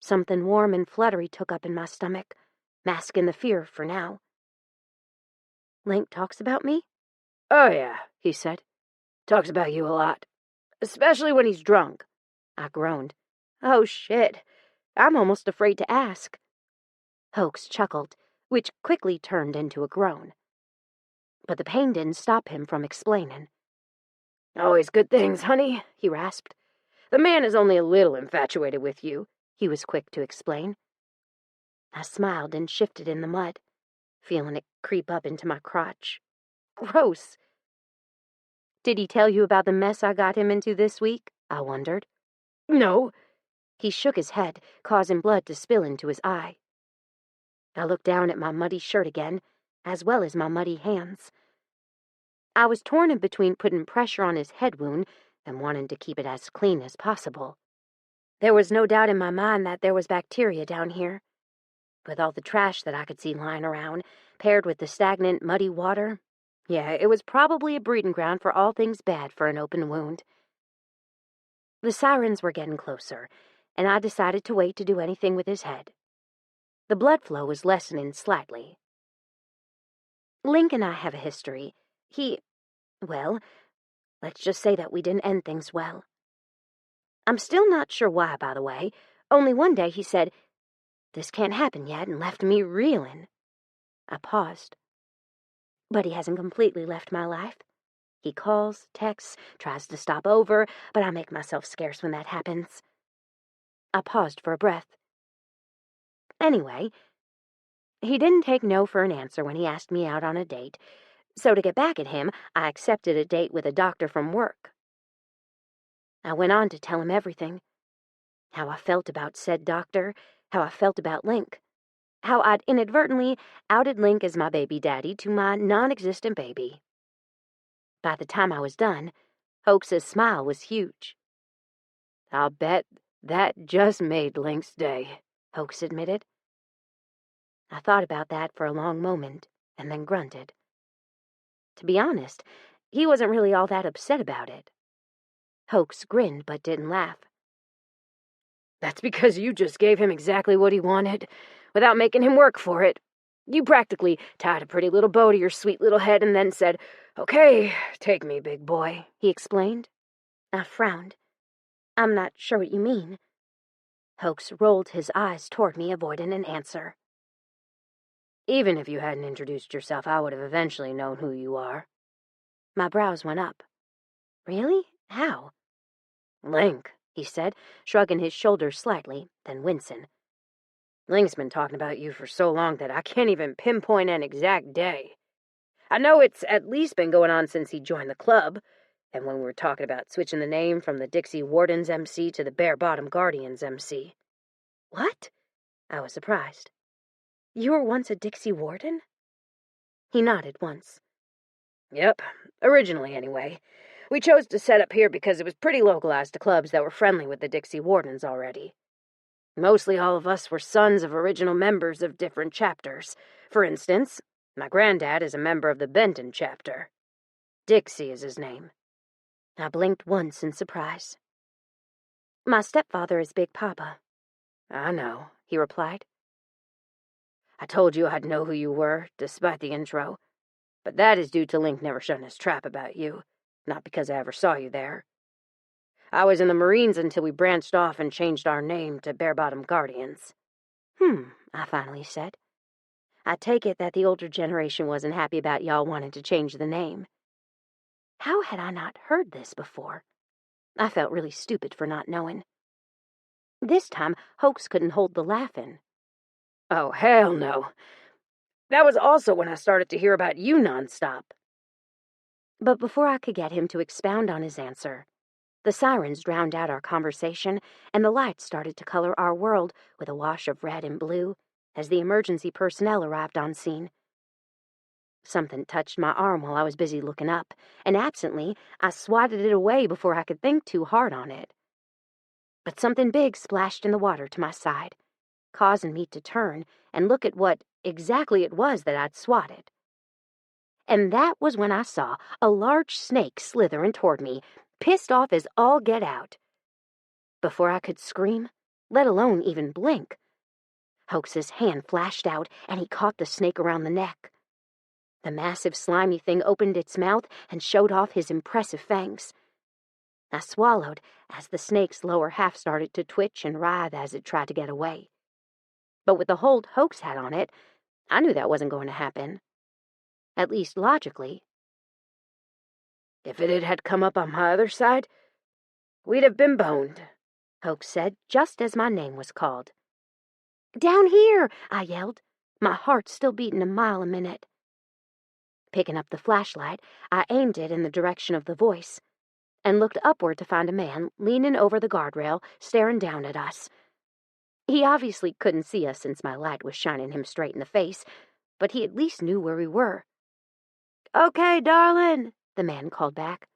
Something warm and fluttery took up in my stomach, masking the fear for now. "Link talks about me?" "Oh, yeah," he said. "Talks about you a lot. Especially when he's drunk." I groaned. "Oh, shit. I'm almost afraid to ask." Hoax chuckled, which quickly turned into a groan. But the pain didn't stop him from explaining. "Always good things, honey," he rasped. "The man is only a little infatuated with you," he was quick to explain. I smiled and shifted in the mud, feeling it creep up into my crotch. Gross. "Did he tell you about the mess I got him into this week?" I wondered. "No." He shook his head, causing blood to spill into his eye. I looked down at my muddy shirt again, as well as my muddy hands. I was torn in between putting pressure on his head wound and wanting to keep it as clean as possible. There was no doubt in my mind that there was bacteria down here. With all the trash that I could see lying around, paired with the stagnant, muddy water, yeah, it was probably a breeding ground for all things bad for an open wound. The sirens were getting closer, and I decided to wait to do anything with his head. The blood flow was lessening slightly. "Link and I have a history. Well, let's just say that we didn't end things well. I'm still not sure why, by the way. Only one day he said, 'This can't happen yet,' and left me reeling." I paused. "But he hasn't completely left my life. He calls, texts, tries to stop over, but I make myself scarce when that happens." I paused for a breath. "Anyway, he didn't take no for an answer when he asked me out on a date, So to get back at him, I accepted a date with a doctor from work. I went on to tell him everything. How I felt about said doctor, how I felt about Link, how I'd inadvertently outed Link as my baby daddy to my non-existent baby. By the time I was done, Hoax's smile was huge. "I'll bet that just made Link's day," Hoax admitted. I thought about that for a long moment, and then grunted. To be honest, he wasn't really all that upset about it. Hoax grinned but didn't laugh. "That's because you just gave him exactly what he wanted, without making him work for it. You practically tied a pretty little bow to your sweet little head and then said, 'Okay, take me, big boy,'" he explained. I frowned. "I'm not sure what you mean." Hoax rolled his eyes toward me, avoiding an answer. "Even if you hadn't introduced yourself, I would have eventually known who you are." My brows went up. Really? How? "Link," he said, shrugging his shoulders slightly, then wincing. "Link's been talking about you for so long that I can't even pinpoint an exact day. I know it's at least been going on since he joined the club, and when we were talking about switching the name from the Dixie Wardens MC to the Bare Bottom Guardians MC." What? I was surprised. You were once a Dixie Warden? He nodded once. "Yep, originally anyway. We chose to set up here because it was pretty localized to clubs that were friendly with the Dixie Wardens already. Mostly all of us were sons of original members of different chapters. For instance, my granddad is a member of the Benton chapter. Dixie is his name." I blinked once in surprise. My stepfather is Big Papa. "I know," he replied. "I told you I'd know who you were, despite the intro. But that is due to Link never shutting his trap about you, not because I ever saw you there. I was in the Marines until we branched off and changed our name to Bare Bottom Guardians." I finally said. I take it that the older generation wasn't happy about y'all wanting to change the name. How had I not heard this before? I felt really stupid for not knowing. This time, Hoax couldn't hold the laughing. "Oh, hell no. That was also when I started to hear about you nonstop." But before I could get him to expound on his answer, the sirens drowned out our conversation, and the lights started to color our world with a wash of red and blue as the emergency personnel arrived on scene. Something touched my arm while I was busy looking up, and absently, I swatted it away before I could think too hard on it. But something big splashed in the water to my side, causing me to turn and look at what exactly it was that I'd swatted. And that was when I saw a large snake slithering toward me, pissed off as all get out. Before I could scream, let alone even blink, Hoax's hand flashed out and he caught the snake around the neck. The massive slimy thing opened its mouth and showed off his impressive fangs. I swallowed as the snake's lower half started to twitch and writhe as it tried to get away. But with the hold Hoax had on it, I knew that wasn't going to happen. At least logically. "If it had come up on my other side, we'd have been boned," Hoax said, just as my name was called. "Down here!" I yelled, my heart still beating a mile a minute. Picking up the flashlight, I aimed it in the direction of the voice, and looked upward to find a man leaning over the guardrail, staring down at us. He obviously couldn't see us since my light was shining him straight in the face, but he at least knew where we were. "Okay, darling," the man called back.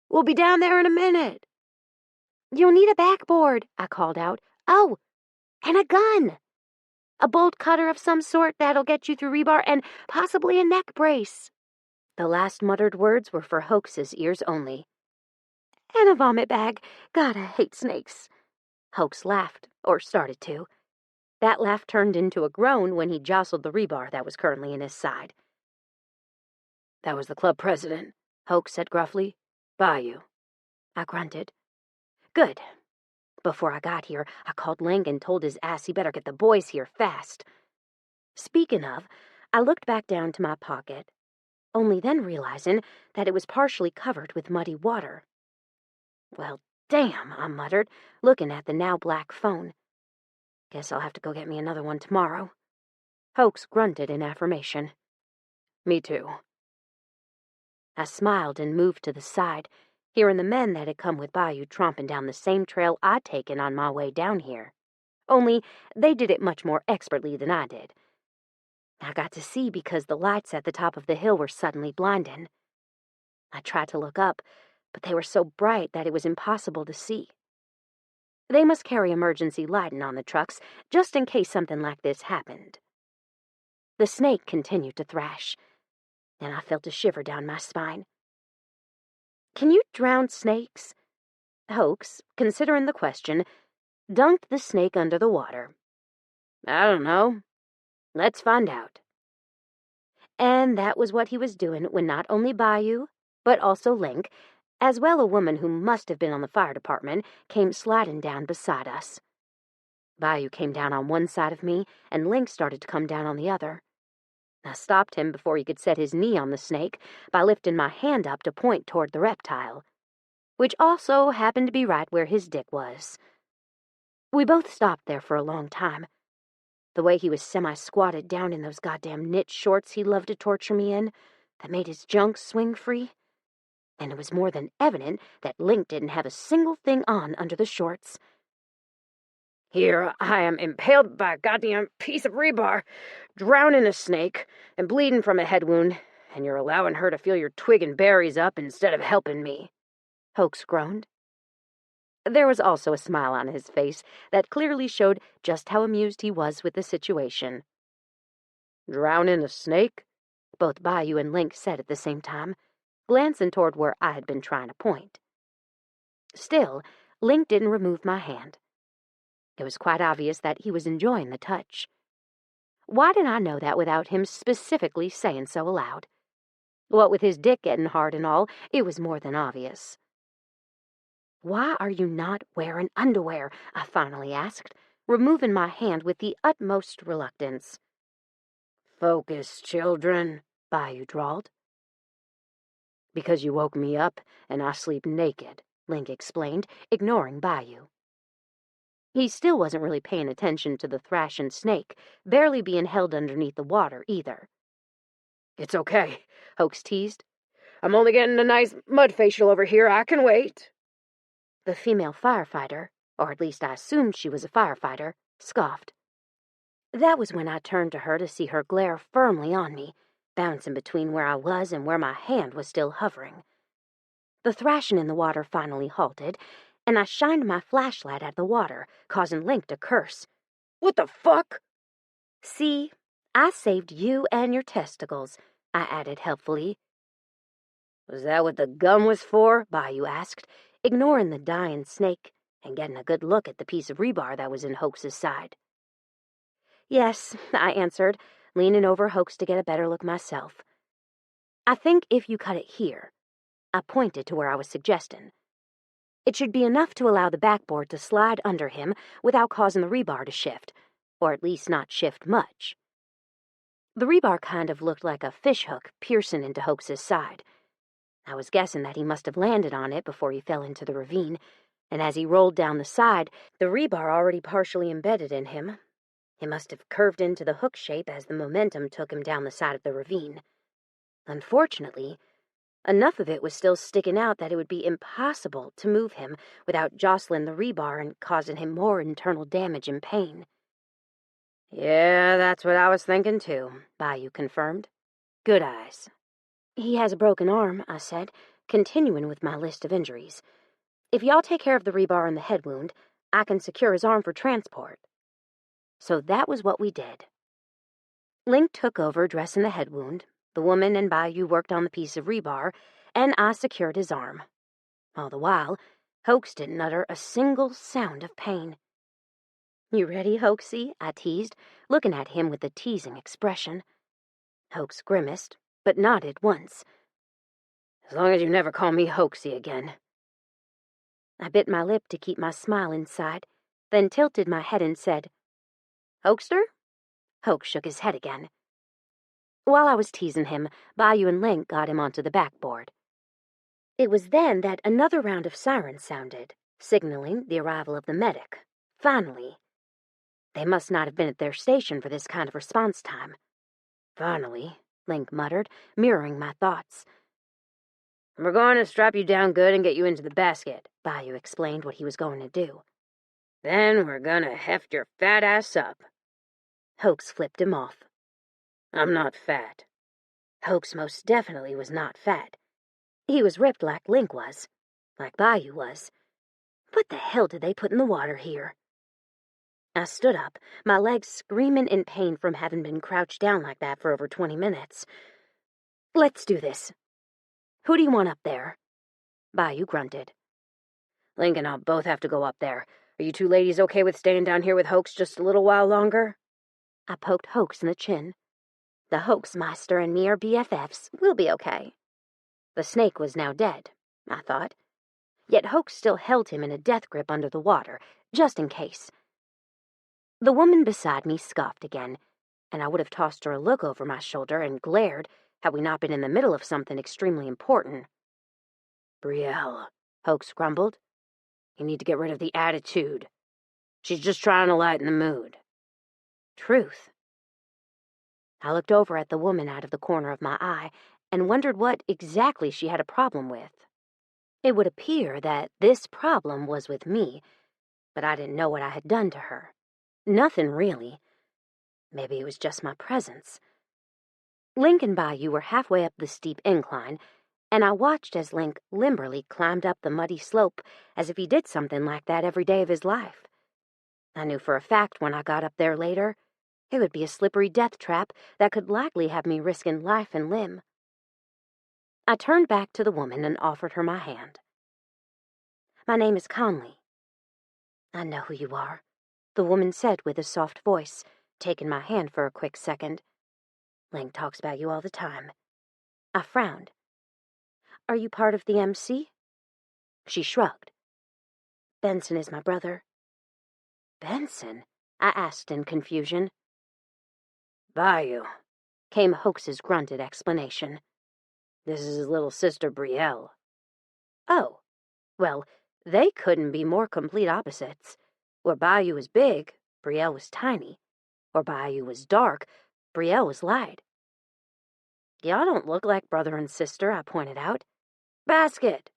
"We'll be down there in a minute." "You'll need a backboard," I called out. "Oh, and a gun. A bolt cutter of some sort that'll get you through rebar, and possibly a neck brace." The last muttered words were for Hoax's ears only. "And a vomit bag. God, I hate snakes." Hoax laughed, or started to. That laugh turned into a groan when he jostled the rebar that was currently in his side. "That was the club president," Hoax said gruffly. "By you." I grunted. "Good. Before I got here, I called Link and told his ass he better get the boys here fast." Speaking of, I looked back down to my pocket, only then realizing that it was partially covered with muddy water. "Well, damn," I muttered, looking at the now black phone. "Guess I'll have to go get me another one tomorrow." Hoax grunted in affirmation. "Me too." I smiled and moved to the side, hearing the men that had come with Bayou tromping down the same trail I'd taken on my way down here. Only they did it much more expertly than I did. I got to see because the lights at the top of the hill were suddenly blinding. I tried to look up, but they were so bright that it was impossible to see. They must carry emergency lighting on the trucks, just in case something like this happened. The snake continued to thrash, and I felt a shiver down my spine. "Can you drown snakes?" Hoax, considering the question, dunked the snake under the water. "I don't know. Let's find out." And that was what he was doing when not only Bayou, but also Link, as well a woman who must have been on the fire department, came sliding down beside us. Bayou came down on one side of me, and Link started to come down on the other. I stopped him before he could set his knee on the snake by lifting my hand up to point toward the reptile, which also happened to be right where his dick was. We both stopped there for a long time. The way he was semi-squatted down in those goddamn knit shorts he loved to torture me in, that made his junk swing free. And it was more than evident that Link didn't have a single thing on under the shorts. "Here I am impaled by a goddamn piece of rebar, drowning a snake, and bleeding from a head wound, and you're allowing her to fill your twig and berries up instead of helping me," Hoax groaned. There was also a smile on his face that clearly showed just how amused he was with the situation. "Drowning a snake?" both Bayou and Link said at the same time, glancing toward where I had been trying to point. Still, Link didn't remove my hand. It was quite obvious that he was enjoying the touch. Why did I know that without him specifically saying so aloud? What with his dick getting hard and all, it was more than obvious. "Why are you not wearing underwear?" I finally asked, removing my hand with the utmost reluctance. "Focus, children," Bayou drawled. "Because you woke me up, and I sleep naked," Link explained, ignoring Bayou. He still wasn't really paying attention to the thrashing snake, barely being held underneath the water either. "It's okay," Hoax teased. "I'm only getting a nice mud facial over here. I can wait." The female firefighter, or at least I assumed she was a firefighter, scoffed. That was when I turned to her to see her glare firmly on me, bouncing between where I was and where my hand was still hovering. The thrashing in the water finally halted, and I shined my flashlight at the water, causing Link to curse. "What the fuck?" "See, I saved you and your testicles," I added helpfully. "Was that what the gun was for?" Bayou asked, ignoring the dying snake and getting a good look at the piece of rebar that was in Hoax's side. "Yes," I answered, leaning over Hoax to get a better look myself. "I think if you cut it here," I pointed to where I was suggesting, "it should be enough to allow the backboard to slide under him without causing the rebar to shift, or at least not shift much." The rebar kind of looked like a fishhook piercing into Hoax's side. I was guessing that he must have landed on it before he fell into the ravine, and as he rolled down the side, the rebar already partially embedded in him. It must have curved into the hook shape as the momentum took him down the side of the ravine. Unfortunately, enough of it was still sticking out that it would be impossible to move him without jostling the rebar and causing him more internal damage and pain. "Yeah, that's what I was thinking too," Bayou confirmed. "Good eyes." "He has a broken arm," I said, continuing with my list of injuries. "If y'all take care of the rebar and the head wound, I can secure his arm for transport." So that was what we did. Link took over dressing the head wound, the woman and Bayou worked on the piece of rebar, and I secured his arm. All the while, Hoax didn't utter a single sound of pain. "You ready, Hoaxy?" I teased, looking at him with a teasing expression. Hoax grimaced, but nodded once. "As long as you never call me Hoaxy again." I bit my lip to keep my smile inside, then tilted my head and said, "Hoaxster?" Hoax shook his head again. While I was teasing him, Bayou and Link got him onto the backboard. It was then that another round of sirens sounded, signaling the arrival of the medic. Finally. They must not have been at their station for this kind of response time. "Finally," Link muttered, mirroring my thoughts. We're going to strap you down good and get you into the basket, Bayou explained what he was going to do. Then we're gonna heft your fat ass up. Hoax flipped him off. I'm not fat. Hoax most definitely was not fat. He was ripped like Link was, like Bayou was. What the hell did they put in the water here? I stood up, my legs screaming in pain from having been crouched down like that for over 20 minutes. Let's do this. Who do you want up there? Bayou grunted. Link and I'll both have to go up there. Are you two ladies okay with staying down here with Hoax just a little while longer? I poked Hoax in the chin. The Hoaxmeister and me are BFFs. We'll be okay. The snake was now dead, I thought. Yet Hoax still held him in a death grip under the water, just in case. The woman beside me scoffed again, and I would have tossed her a look over my shoulder and glared had we not been in the middle of something extremely important. Brielle, Hoax grumbled. You need to get rid of the attitude. She's just trying to lighten the mood. Truth. I looked over at the woman out of the corner of my eye and wondered what exactly she had a problem with. It would appear that this problem was with me, but I didn't know what I had done to her. Nothing, really. Maybe it was just my presence. Link and Bayou were halfway up the steep incline, and I watched as Link limberly climbed up the muddy slope as if he did something like that every day of his life. I knew for a fact when I got up there later, it would be a slippery death trap that could likely have me risking life and limb. I turned back to the woman and offered her my hand. My name is Conleigh. I know who you are, the woman said with a soft voice, taking my hand for a quick second. Link talks about you all the time. I frowned. Are you part of the MC? She shrugged. Benson is my brother. Benson? I asked in confusion. Bayou, came Hoax's grunted explanation. This is his little sister Brielle. Oh, well, they couldn't be more complete opposites. Where Bayou was big, Brielle was tiny. Where Bayou was dark, Brielle was light. Y'all don't look like brother and sister, I pointed out. Basket!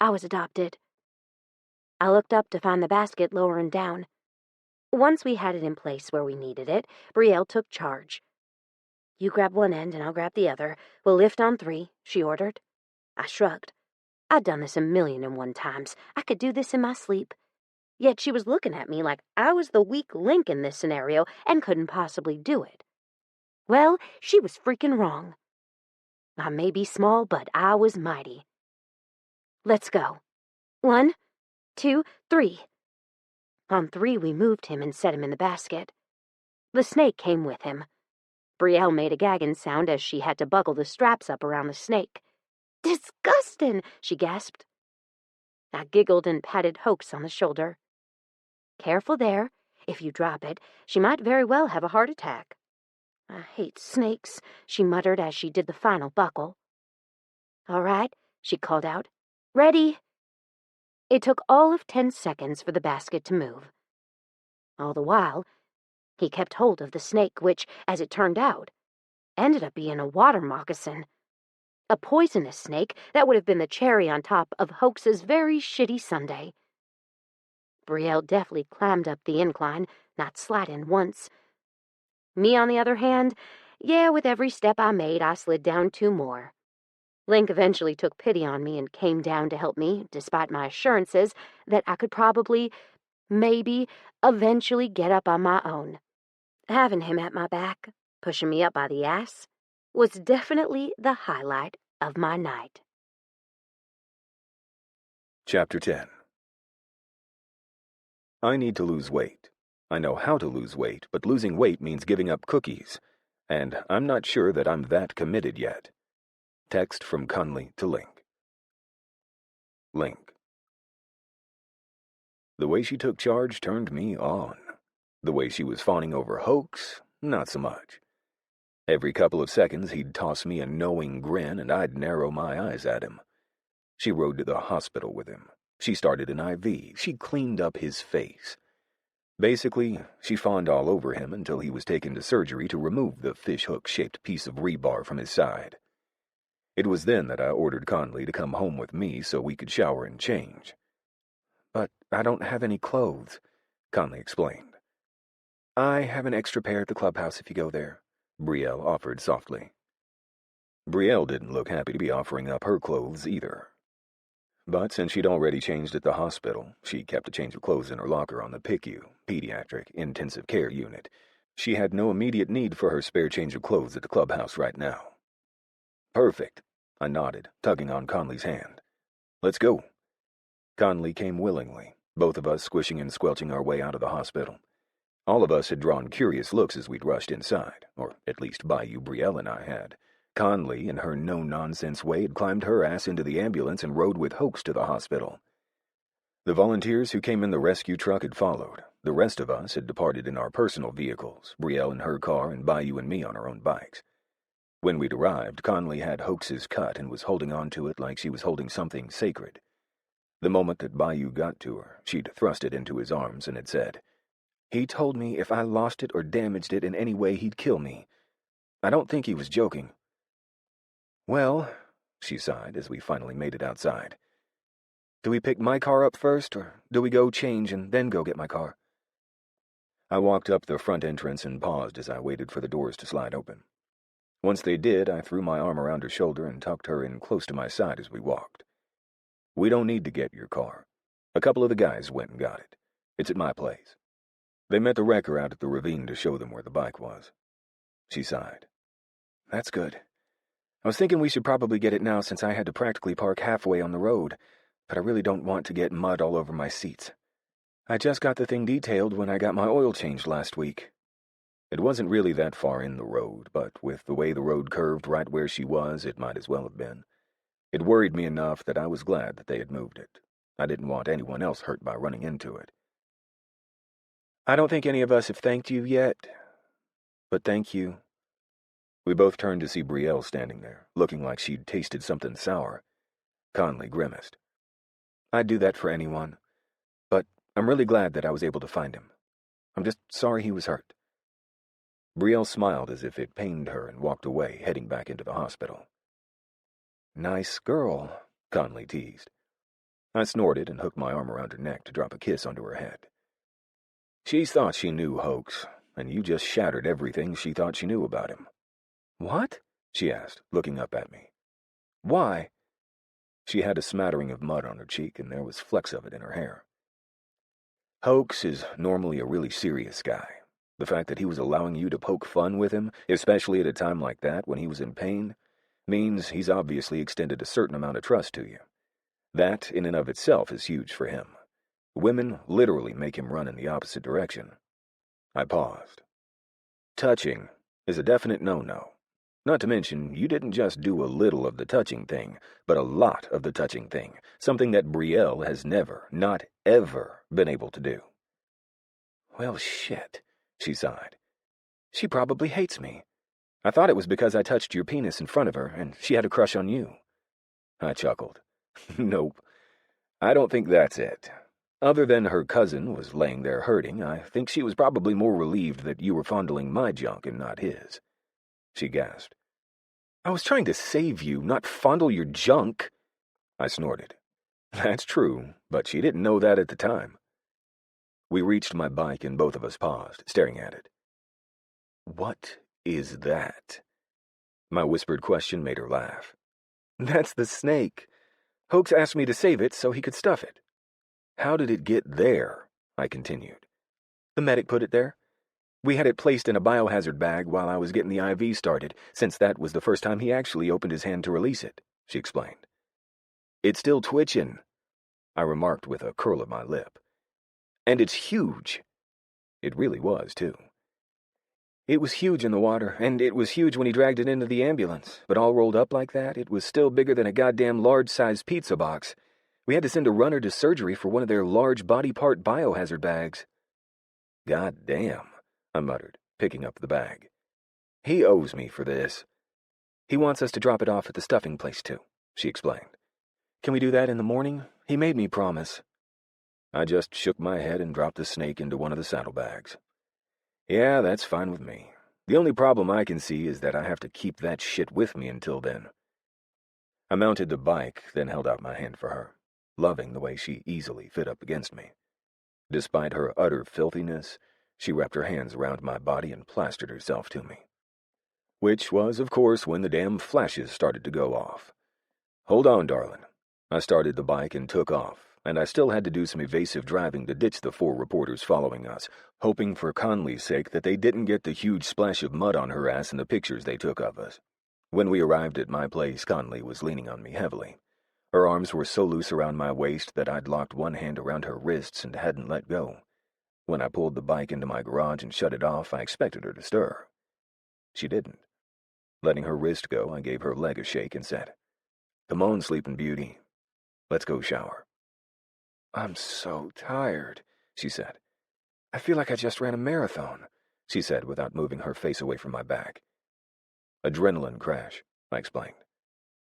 I was adopted. I looked up to find the basket lowering down. Once we had it in place where we needed it, Brielle took charge. You grab one end and I'll grab the other. We'll lift on 3, she ordered. I shrugged. I'd done this 1,000,001 times. I could do this in my sleep. Yet she was looking at me like I was the weak link in this scenario and couldn't possibly do it. Well, she was freaking wrong. I may be small, but I was mighty. Let's go. 1, 2, 3. On 3, we moved him and set him in the basket. The snake came with him. Brielle made a gagging sound as she had to buckle the straps up around the snake. Disgusting, she gasped. I giggled and patted Hoax on the shoulder. Careful there. If you drop it, she might very well have a heart attack. I hate snakes, she muttered as she did the final buckle. All right, she called out. Ready? It took all of 10 seconds for the basket to move. All the while, he kept hold of the snake, which, as it turned out, ended up being a water moccasin. A poisonous snake that would have been the cherry on top of Hoax's very shitty sundae. Brielle deftly climbed up the incline, not sliding once. Me, on the other hand, yeah, with every step I made, I slid down 2 more. Link eventually took pity on me and came down to help me, despite my assurances that I could probably, maybe, eventually get up on my own. Having him at my back, pushing me up by the ass, was definitely the highlight of my night. Chapter 10. I need to lose weight. I know how to lose weight, but losing weight means giving up cookies, and I'm not sure that I'm that committed yet. Text from Conleigh to Link. Link. The way she took charge turned me on. The way she was fawning over Hoax, not so much. Every couple of seconds he'd toss me a knowing grin and I'd narrow my eyes at him. She rode to the hospital with him. She started an IV. She cleaned up his face. Basically, she fawned all over him until he was taken to surgery to remove the fishhook-shaped piece of rebar from his side. It was then that I ordered Conleigh to come home with me so we could shower and change. "But I don't have any clothes," Conleigh explained. "I have an extra pair at the clubhouse if you go there," Brielle offered softly. Brielle didn't look happy to be offering up her clothes either. But since she'd already changed at the hospital, she kept a change of clothes in her locker on the PICU, Pediatric Intensive Care Unit. She had no immediate need for her spare change of clothes at the clubhouse right now. "Perfect," I nodded, tugging on Conleigh's hand. "Let's go." Conleigh came willingly, both of us squishing and squelching our way out of the hospital. All of us had drawn curious looks as we'd rushed inside, or at least Bayou, Brielle, and I had. Conleigh, in her no-nonsense way, had climbed her ass into the ambulance and rode with Hoax to the hospital. The volunteers who came in the rescue truck had followed. The rest of us had departed in our personal vehicles, Brielle in her car and Bayou and me on our own bikes. When we'd arrived, Conleigh had Hoax's cut and was holding on to it like she was holding something sacred. The moment that Bayou got to her, she'd thrust it into his arms and had said, "He told me if I lost it or damaged it in any way, he'd kill me. I don't think he was joking." "Well," she sighed as we finally made it outside. "Do we pick my car up first, or do we go change and then go get my car?" I walked up the front entrance and paused as I waited for the doors to slide open. Once they did, I threw my arm around her shoulder and tucked her in close to my side as we walked. "We don't need to get your car. A couple of the guys went and got it. It's at my place. They met the wrecker out at the ravine to show them where the bike was." She sighed. "That's good. I was thinking we should probably get it now since I had to practically park halfway on the road, but I really don't want to get mud all over my seats. I just got the thing detailed when I got my oil changed last week." It wasn't really that far in the road, but with the way the road curved right where she was, it might as well have been. It worried me enough that I was glad that they had moved it. I didn't want anyone else hurt by running into it. "I don't think any of us have thanked you yet, but thank you." We both turned to see Brielle standing there, looking like she'd tasted something sour. Conleigh grimaced. "I'd do that for anyone, but I'm really glad that I was able to find him. I'm just sorry he was hurt." Brielle smiled as if it pained her and walked away, heading back into the hospital. "Nice girl," Conleigh teased. I snorted and hooked my arm around her neck to drop a kiss onto her head. "She thought she knew Hoax, and you just shattered everything she thought she knew about him." "What?" she asked, looking up at me. "Why?" She had a smattering of mud on her cheek, and there was flecks of it in her hair. "Hoax is normally a really serious guy. The fact that he was allowing you to poke fun with him, especially at a time like that when he was in pain, means he's obviously extended a certain amount of trust to you. That, in and of itself, is huge for him. Women literally make him run in the opposite direction." I paused. "Touching is a definite no-no. Not to mention, you didn't just do a little of the touching thing, but a lot of the touching thing, something that Brielle has never, not ever, been able to do." "Well, shit," she sighed. "She probably hates me. I thought it was because I touched your penis in front of her, and she had a crush on you." I chuckled. "Nope. I don't think that's it. Other than her cousin was laying there hurting, I think she was probably more relieved that you were fondling my junk and not his." She gasped. "I was trying to save you, not fondle your junk." I snorted. "That's true, but she didn't know that at the time." We reached my bike and both of us paused, staring at it. "What is that?" My whispered question made her laugh. "That's the snake. Hoax asked me to save it so he could stuff it." "How did it get there?" I continued. "The medic put it there. We had it placed in a biohazard bag while I was getting the IV started, since that was the first time he actually opened his hand to release it," she explained. "It's still twitching," I remarked with a curl of my lip. "And it's huge." It really was, too. "It was huge in the water, and it was huge when he dragged it into the ambulance, but all rolled up like that, it was still bigger than a goddamn large-sized pizza box. We had to send a runner to surgery for one of their large body-part biohazard bags." "God damn," I muttered, picking up the bag. "He owes me for this." "He wants us to drop it off at the stuffing place, too," she explained. "Can we do that in the morning? He made me promise." I just shook my head and dropped the snake into one of the saddlebags. "Yeah, that's fine with me. The only problem I can see is that I have to keep that shit with me until then." I mounted the bike, then held out my hand for her, loving the way she easily fit up against me. Despite her utter filthiness, she wrapped her hands around my body and plastered herself to me. Which was, of course, when the damn flashes started to go off. Hold on, darling. I started the bike and took off, and I still had to do some evasive driving to ditch the 4 reporters following us, hoping for Conleigh's sake that they didn't get the huge splash of mud on her ass in the pictures they took of us. When we arrived at my place, Conleigh was leaning on me heavily. Her arms were so loose around my waist that I'd locked one hand around her wrists and hadn't let go. When I pulled the bike into my garage and shut it off, I expected her to stir. She didn't. Letting her wrist go, I gave her leg a shake and said, "Come on, sleeping beauty. Let's go shower." "I'm so tired," she said. "I feel like I just ran a marathon," she said without moving her face away from my back. "Adrenaline crash," I explained.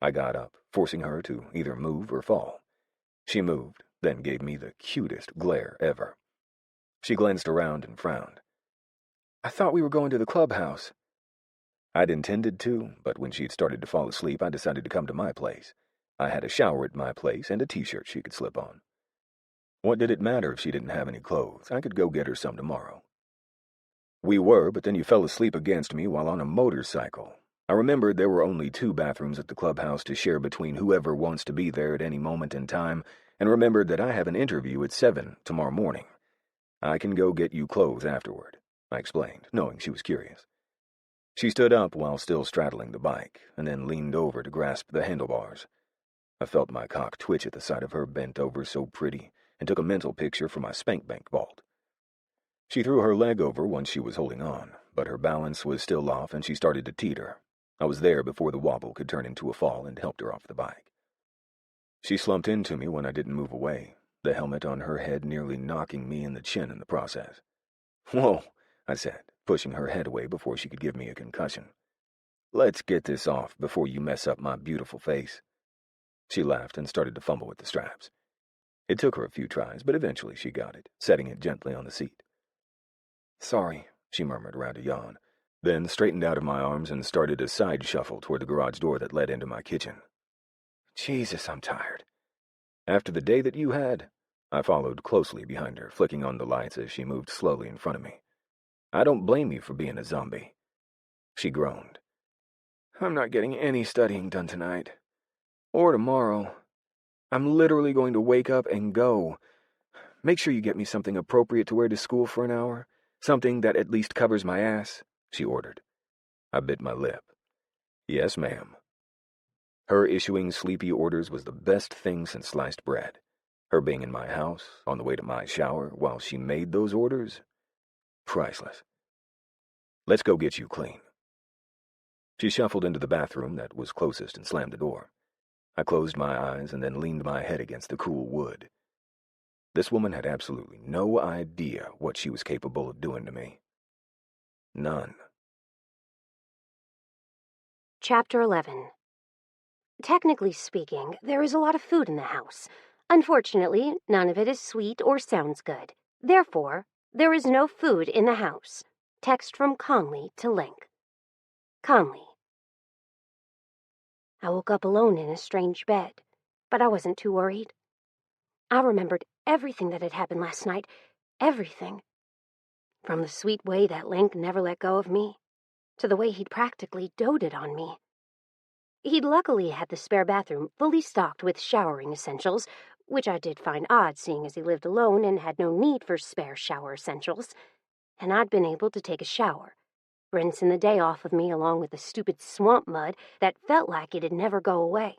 I got up, forcing her to either move or fall. She moved, then gave me the cutest glare ever. She glanced around and frowned. "I thought we were going to the clubhouse." I'd intended to, but when she'd started to fall asleep, I decided to come to my place. I had a shower at my place and a t-shirt she could slip on. What did it matter if she didn't have any clothes? I could go get her some tomorrow. We were, but then you fell asleep against me while on a motorcycle. I remembered there were only 2 bathrooms at the clubhouse to share between whoever wants to be there at any moment in time, and remembered that I have an interview at 7 tomorrow morning. "I can go get you clothes afterward," I explained, knowing she was curious. She stood up while still straddling the bike, and then leaned over to grasp the handlebars. I felt my cock twitch at the sight of her bent over so pretty, and took a mental picture for my spank bank vault. She threw her leg over once she was holding on, but her balance was still off and she started to teeter. I was there before the wobble could turn into a fall and helped her off the bike. She slumped into me when I didn't move away, the helmet on her head nearly knocking me in the chin in the process. "Whoa," I said, pushing her head away before she could give me a concussion. "Let's get this off before you mess up my beautiful face." She laughed and started to fumble with the straps. It took her a few tries, but eventually she got it, setting it gently on the seat. "Sorry," she murmured around a yawn, then straightened out of my arms and started a side shuffle toward the garage door that led into my kitchen. "Jesus, I'm tired." "After the day that you had?" I followed closely behind her, flicking on the lights as she moved slowly in front of me. "I don't blame you for being a zombie." She groaned. "I'm not getting any studying done tonight. Or tomorrow. I'm literally going to wake up and go. Make sure you get me something appropriate to wear to school for an hour. Something that at least covers my ass," she ordered. I bit my lip. "Yes, ma'am." Her issuing sleepy orders was the best thing since sliced bread. Her being in my house, on the way to my shower, while she made those orders? Priceless. "Let's go get you clean." She shuffled into the bathroom that was closest and slammed the door. I closed my eyes and then leaned my head against the cool wood. This woman had absolutely no idea what she was capable of doing to me. None. Chapter 11. Technically speaking, there is a lot of food in the house. Unfortunately, none of it is sweet or sounds good. Therefore, there is no food in the house. Text from Conleigh to Link. Conleigh. I woke up alone in a strange bed, but I wasn't too worried. I remembered everything that had happened last night. Everything. From the sweet way that Link never let go of me, to the way he'd practically doted on me. He'd luckily had the spare bathroom fully stocked with showering essentials, which I did find odd seeing as he lived alone and had no need for spare shower essentials, and I'd been able to take a shower, rinsing the day off of me along with the stupid swamp mud that felt like it'd never go away.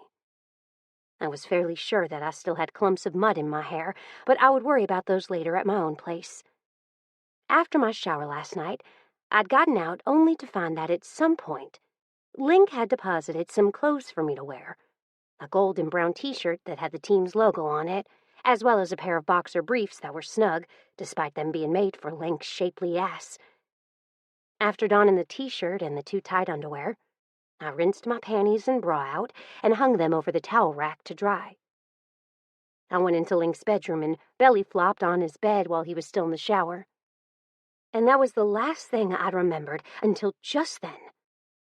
I was fairly sure that I still had clumps of mud in my hair, but I would worry about those later at my own place. After my shower last night, I'd gotten out only to find that at some point, Link had deposited some clothes for me to wear, a gold and brown t-shirt that had the team's logo on it, as well as a pair of boxer briefs that were snug, despite them being made for Link's shapely ass. After donning the t-shirt and the 2 tight underwear, I rinsed my panties and bra out and hung them over the towel rack to dry. I went into Link's bedroom and belly flopped on his bed while he was still in the shower. And that was the last thing I'd remembered until just then,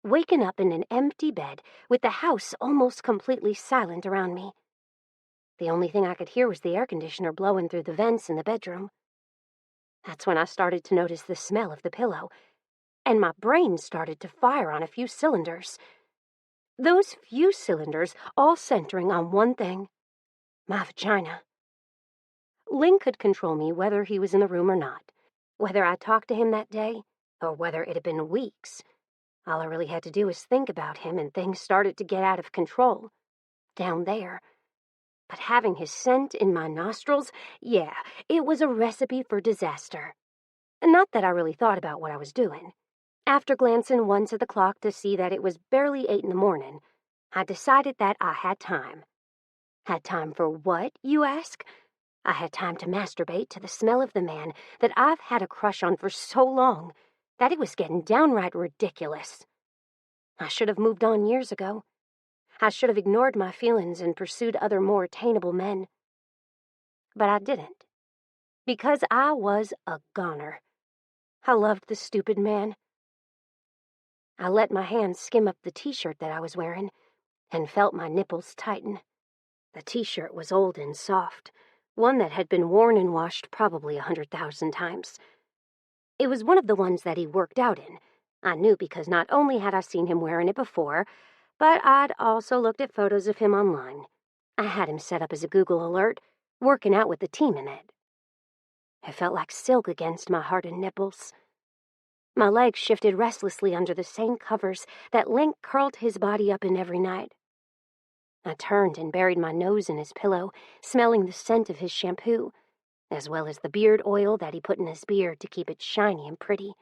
waking up in an empty bed with the house almost completely silent around me. The only thing I could hear was the air conditioner blowing through the vents in the bedroom. That's when I started to notice the smell of the pillow, and my brain started to fire on a few cylinders. Those few cylinders all centering on one thing: my vagina. Lynn could control me whether he was in the room or not, whether I talked to him that day, or whether it had been weeks. All I really had to do was think about him, and things started to get out of control. Down there. But having his scent in my nostrils, yeah, it was a recipe for disaster. Not that I really thought about what I was doing. After glancing once at the clock to see that it was barely 8 in the morning, I decided that I had time. Had time for what, you ask? I had time to masturbate to the smell of the man that I've had a crush on for so long that it was getting downright ridiculous. I should have moved on years ago. I should have ignored my feelings and pursued other more attainable men. But I didn't. Because I was a goner. I loved the stupid man. I let my hand skim up the t-shirt that I was wearing and felt my nipples tighten. The t-shirt was old and soft, one that had been worn and washed probably 100,000 times. It was one of the ones that he worked out in. I knew because not only had I seen him wearing it before, but I'd also looked at photos of him online. I had him set up as a Google alert, working out with the team in it. It felt like silk against my hardened nipples. My legs shifted restlessly under the same covers that Link curled his body up in every night. I turned and buried my nose in his pillow, smelling the scent of his shampoo, as well as the beard oil that he put in his beard to keep it shiny and pretty.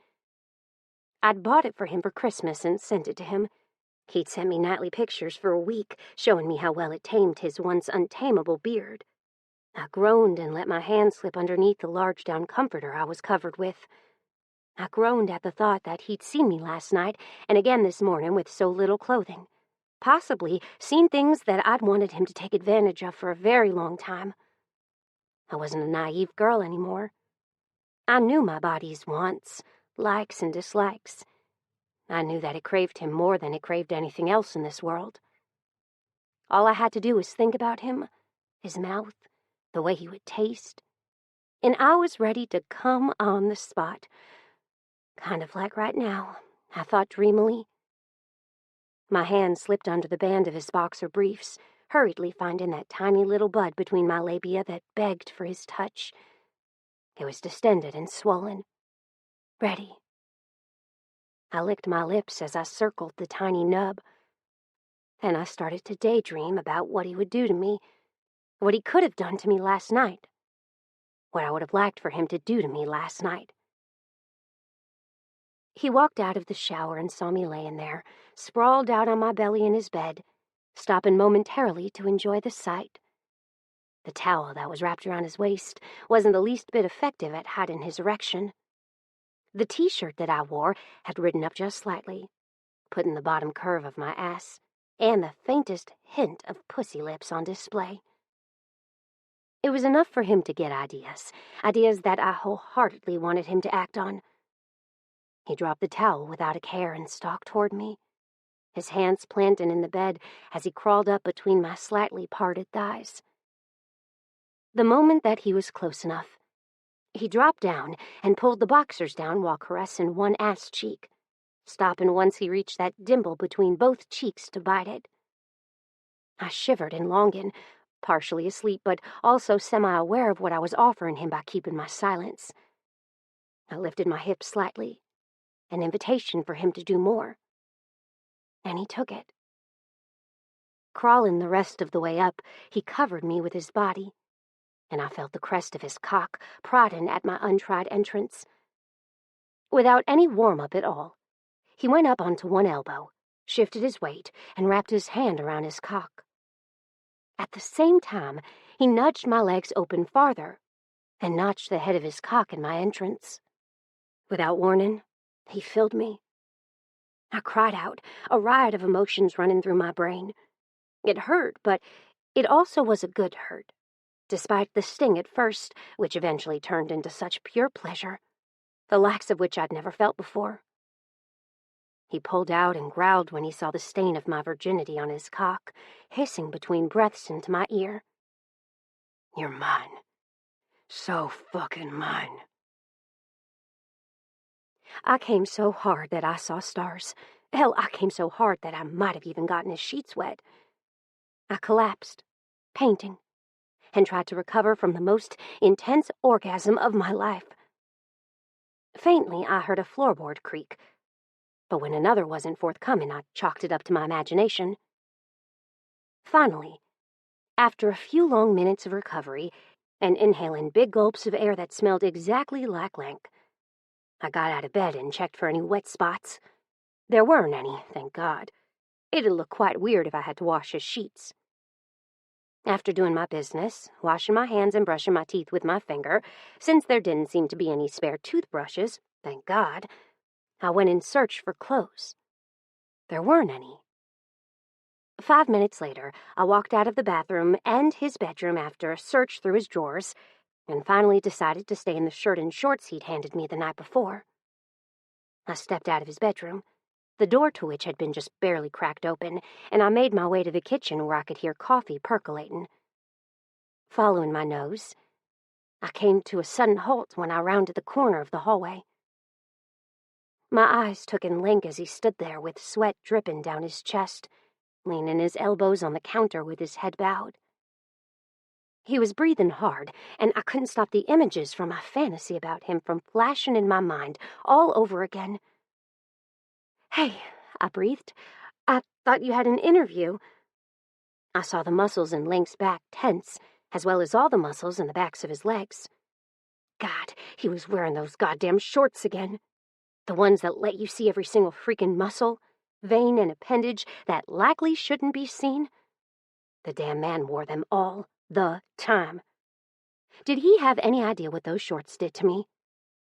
I'd bought it for him for Christmas and sent it to him. He'd sent me nightly pictures for a week, showing me how well it tamed his once untamable beard. I groaned and let my hand slip underneath the large down comforter I was covered with. I groaned at the thought that he'd seen me last night and again this morning with so little clothing. Possibly seen things that I'd wanted him to take advantage of for a very long time. I wasn't a naive girl anymore. I knew my body's wants, likes and dislikes. I knew that it craved him more than it craved anything else in this world. All I had to do was think about him, his mouth, the way he would taste, and I was ready to come on the spot. Kind of like right now, I thought dreamily. My hand slipped under the band of his boxer briefs, hurriedly finding that tiny little bud between my labia that begged for his touch. It was distended and swollen. Ready. I licked my lips as I circled the tiny nub. Then I started to daydream about what he would do to me, what he could have done to me last night, what I would have liked for him to do to me last night. He walked out of the shower and saw me laying there, sprawled out on my belly in his bed, stopping momentarily to enjoy the sight. The towel that was wrapped around his waist wasn't the least bit effective at hiding his erection. The t-shirt that I wore had ridden up just slightly, putting the bottom curve of my ass and the faintest hint of pussy lips on display. It was enough for him to get ideas that I wholeheartedly wanted him to act on. He dropped the towel without a care and stalked toward me, his hands planted in the bed as he crawled up between my slightly parted thighs. The moment that he was close enough, he dropped down and pulled the boxers down while caressing one ass cheek, stopping once he reached that dimple between both cheeks to bite it. I shivered in longing, partially asleep but also semi-aware of what I was offering him by keeping my silence. I lifted my hips slightly, an invitation for him to do more. And he took it. Crawling the rest of the way up, he covered me with his body, and I felt the crest of his cock prodding at my untried entrance. Without any warm-up at all, he went up onto one elbow, shifted his weight, and wrapped his hand around his cock. At the same time, he nudged my legs open farther and notched the head of his cock in my entrance. Without warning, he filled me. I cried out, a riot of emotions running through my brain. It hurt, but it also was a good hurt, despite the sting at first, which eventually turned into such pure pleasure, the likes of which I'd never felt before. He pulled out and growled when he saw the stain of my virginity on his cock, hissing between breaths into my ear. "You're mine. So fucking mine." I came so hard that I saw stars. Hell, I came so hard that I might have even gotten his sheets wet. I collapsed, painting, and tried to recover from the most intense orgasm of my life. Faintly, I heard a floorboard creak, but when another wasn't forthcoming, I chalked it up to my imagination. Finally, after a few long minutes of recovery and inhaling big gulps of air that smelled exactly like lank, I got out of bed and checked for any wet spots. There weren't any, thank God. It'd look quite weird if I had to wash his sheets. After doing my business, washing my hands and brushing my teeth with my finger, since there didn't seem to be any spare toothbrushes, thank God, I went in search for clothes. There weren't any. 5 minutes later, I walked out of the bathroom and his bedroom after a search through his drawers, and finally decided to stay in the shirt and shorts he'd handed me the night before. I stepped out of his bedroom, the door to which had been just barely cracked open, and I made my way to the kitchen where I could hear coffee percolating. Following my nose, I came to a sudden halt when I rounded the corner of the hallway. My eyes took in Link as he stood there with sweat dripping down his chest, leaning his elbows on the counter with his head bowed. He was breathing hard, and I couldn't stop the images from my fantasy about him from flashing in my mind all over again. "Hey," I breathed. "I thought you had an interview." I saw the muscles in Link's back tense, as well as all the muscles in the backs of his legs. God, he was wearing those goddamn shorts again. The ones that let you see every single freaking muscle, vein, and appendage that likely shouldn't be seen. The damn man wore them all the time. Did he have any idea what those shorts did to me?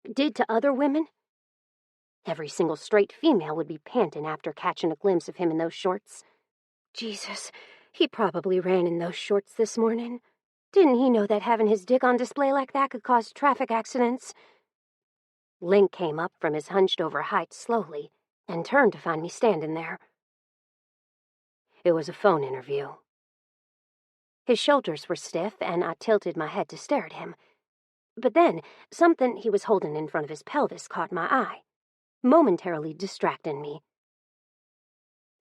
Did to other women? Every single straight female would be panting after catching a glimpse of him in those shorts. Jesus, he probably ran in those shorts this morning. Didn't he know that having his dick on display like that could cause traffic accidents? Link came up from his hunched-over height slowly and turned to find me standing there. It was a phone interview. His shoulders were stiff, and I tilted my head to stare at him. But then, something he was holding in front of his pelvis caught my eye, momentarily distracting me.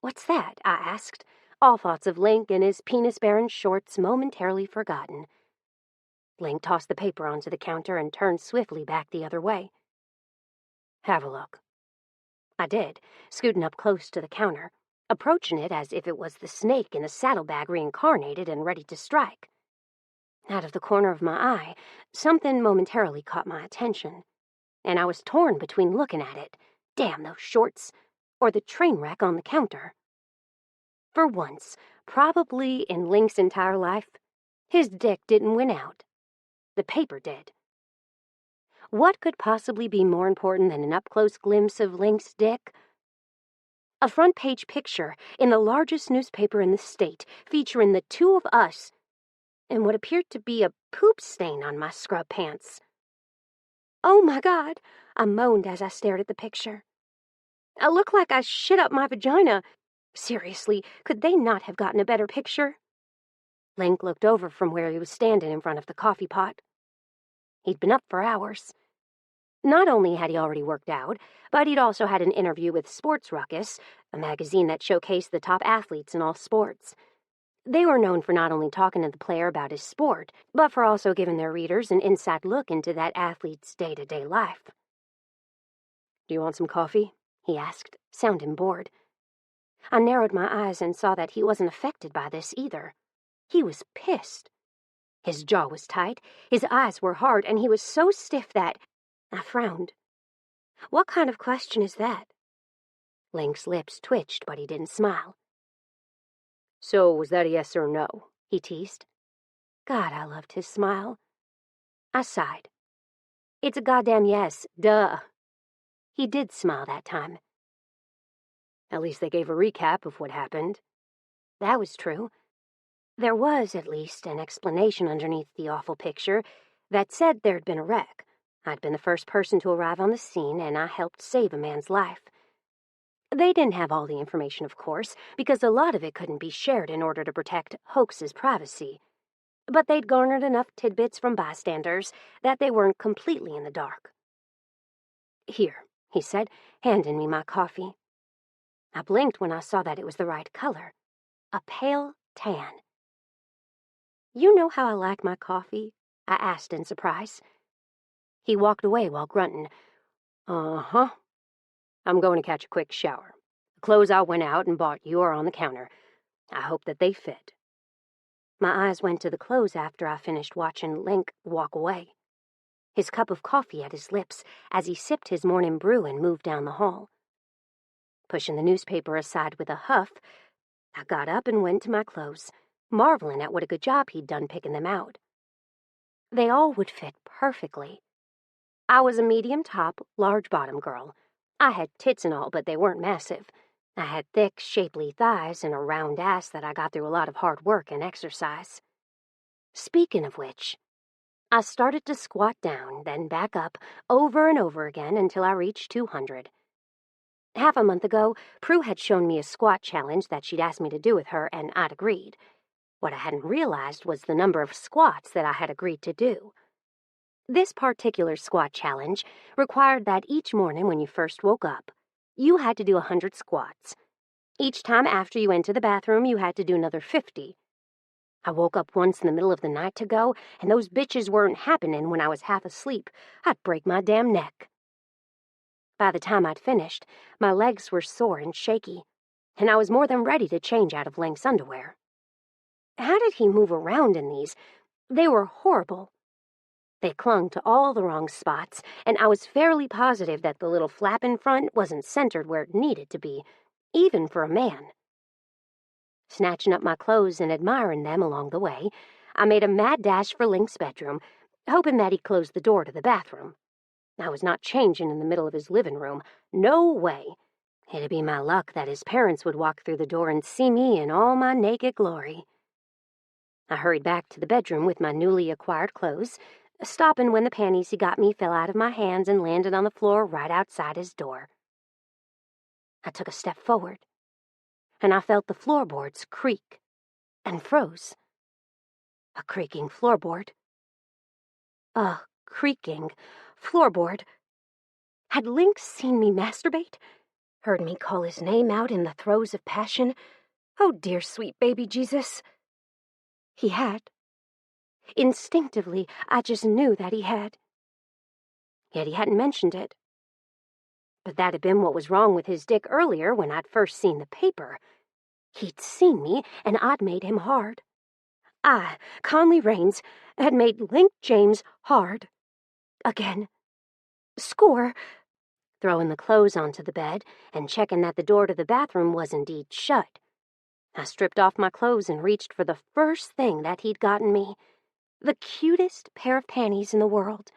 "What's that?" I asked, all thoughts of Link and his penis-bearing shorts momentarily forgotten. Link tossed the paper onto the counter and turned swiftly back the other way. "Have a look." I did, scooting up close to the counter, approaching it as if it was the snake in the saddlebag reincarnated and ready to strike. Out of the corner of my eye, something momentarily caught my attention, and I was torn between looking at it, damn those shorts, or the train wreck on the counter. For once, probably in Link's entire life, his dick didn't win out. The paper did. What could possibly be more important than an up-close glimpse of Link's dick? A front-page picture in the largest newspaper in the state, featuring the two of us, and what appeared to be a poop stain on my scrub pants. "Oh my God," I moaned as I stared at the picture. "I look like I shit up my vagina. Seriously, could they not have gotten a better picture?" Link looked over from where he was standing in front of the coffee pot. He'd been up for hours. Not only had he already worked out, but he'd also had an interview with Sports Ruckus, a magazine that showcased the top athletes in all sports. They were known for not only talking to the player about his sport, but for also giving their readers an inside look into that athlete's day-to-day life. "Do you want some coffee?" he asked, sounding bored. I narrowed my eyes and saw that he wasn't affected by this either. He was pissed. His jaw was tight, his eyes were hard, and he was so stiff that I frowned. "What kind of question is that?" Link's lips twitched, but he didn't smile. "So, was that a yes or no?" he teased. God, I loved his smile. I sighed. "It's a goddamn yes, duh." He did smile that time. "At least they gave a recap of what happened." That was true. There was, at least, an explanation underneath the awful picture that said there'd been a wreck. I'd been the first person to arrive on the scene, and I helped save a man's life. They didn't have all the information, of course, because a lot of it couldn't be shared in order to protect Hoax's privacy. But they'd garnered enough tidbits from bystanders that they weren't completely in the dark. "Here," he said, handing me my coffee. I blinked when I saw that it was the right color, a pale tan. "You know how I like my coffee?" I asked in surprise. He walked away while grunting, "Uh-huh. I'm going to catch a quick shower. The clothes I went out and bought you are on the counter. I hope that they fit." My eyes went to the clothes after I finished watching Link walk away, his cup of coffee at his lips as he sipped his morning brew and moved down the hall. Pushing the newspaper aside with a huff, I got up and went to my clothes, marveling at what a good job he'd done picking them out. They all would fit perfectly. I was a medium top, large bottom girl. I had tits and all, but they weren't massive. I had thick, shapely thighs and a round ass that I got through a lot of hard work and exercise. Speaking of which, I started to squat down, then back up, over and over again until I reached 200. Half a month ago, Prue had shown me a squat challenge that she'd asked me to do with her, and I'd agreed. What I hadn't realized was the number of squats that I had agreed to do. This particular squat challenge required that each morning when you first woke up, you had to do 100 squats. Each time after you went to the bathroom, you had to do another 50. I woke up once in the middle of the night to go, and those bitches weren't happening when I was half asleep. I'd break my damn neck. By the time I'd finished, my legs were sore and shaky, and I was more than ready to change out of Link's underwear. How did he move around in these? They were horrible. They clung to all the wrong spots, and I was fairly positive that the little flap in front wasn't centered where it needed to be, even for a man. Snatching up my clothes and admiring them along the way, I made a mad dash for Link's bedroom, hoping that he closed the door to the bathroom. I was not changing in the middle of his living room. No way. It'd be my luck that his parents would walk through the door and see me in all my naked glory. I hurried back to the bedroom with my newly acquired clothes, stopping when the panties he got me fell out of my hands and landed on the floor right outside his door. I took a step forward, and I felt the floorboards creak and froze. A creaking floorboard. A creaking floorboard. Had Link seen me masturbate? Heard me call his name out in the throes of passion? Oh, dear sweet baby Jesus. He had. Instinctively, I just knew that he had. Yet he hadn't mentioned it. But that had been what was wrong with his dick earlier when I'd first seen the paper. He'd seen me, and I'd made him hard. I, Conleigh Raines, had made Link James hard. Again. Score. Throwing the clothes onto the bed and checking that the door to the bathroom was indeed shut. I stripped off my clothes and reached for the first thing that he'd gotten me. The cutest pair of panties in the world.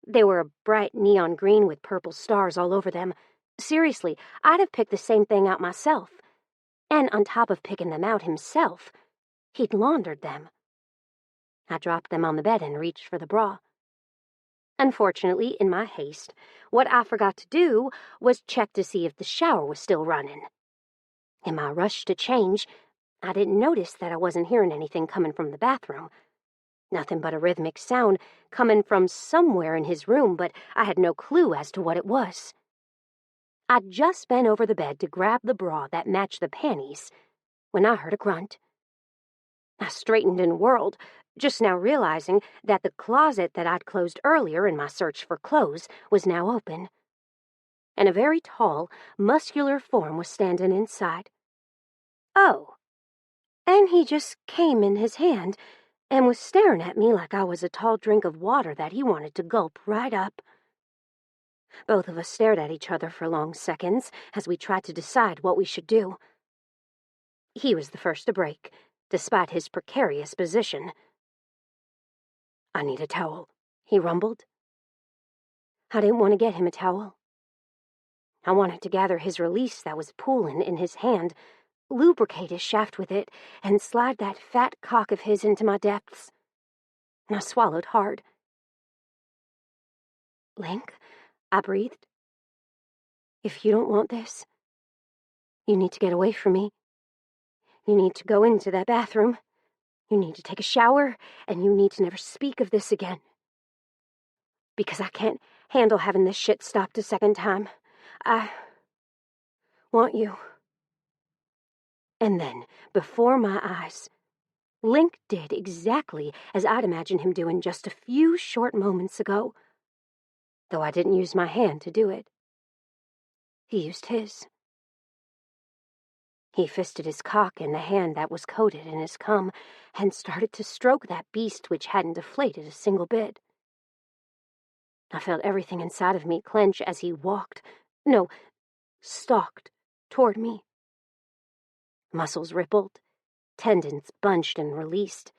They were a bright neon green with purple stars all over them. Seriously, I'd have picked the same thing out myself. And on top of picking them out himself, he'd laundered them. I dropped them on the bed and reached for the bra. Unfortunately, in my haste, what I forgot to do was check to see if the shower was still running. In my rush to change, I didn't notice that I wasn't hearing anything coming from the bathroom. Nothing but a rhythmic sound coming from somewhere in his room, but I had no clue as to what it was. I'd just bent over the bed to grab the bra that matched the panties when I heard a grunt. I straightened and whirled, just now realizing that the closet that I'd closed earlier in my search for clothes was now open, and a very tall, muscular form was standing inside. Oh, and he just came in his hand and was staring at me like I was a tall drink of water that he wanted to gulp right up. Both of us stared at each other for long seconds as we tried to decide what we should do. He was the first to break, despite his precarious position. "I need a towel," he rumbled. I didn't want to get him a towel. I wanted to gather his release that was pooling in his hand, lubricate his shaft with it, and slide that fat cock of his into my depths. I swallowed hard. "Link," I breathed. "If you don't want this, You need to get away from me. You need to go into that bathroom. You need to take a shower, and you need to never speak of this again. Because I can't handle having this shit stopped a second time. I want you. And then, before my eyes, Link did exactly as I'd imagined him doing just a few short moments ago, though I didn't use my hand to do it. He used his. He fisted his cock in the hand that was coated in his cum and started to stroke that beast which hadn't deflated a single bit. I felt everything inside of me clench as he stalked toward me. Muscles rippled, tendons bunched and released.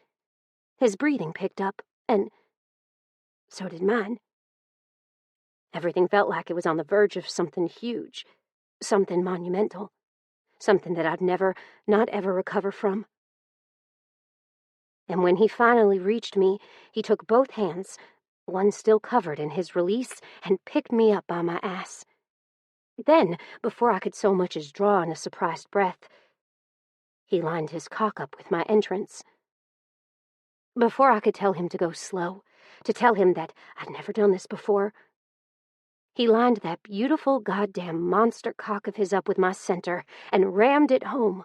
His breathing picked up, and so did mine. Everything felt like it was on the verge of something huge, something monumental, something that I'd never, not ever recover from. And when he finally reached me, he took both hands, one still covered in his release, and picked me up by my ass. Then, before I could so much as draw in a surprised breath, he lined his cock up with my entrance. Before I could tell him to go slow, to tell him that I'd never done this before, he lined that beautiful goddamn monster cock of his up with my center and rammed it home.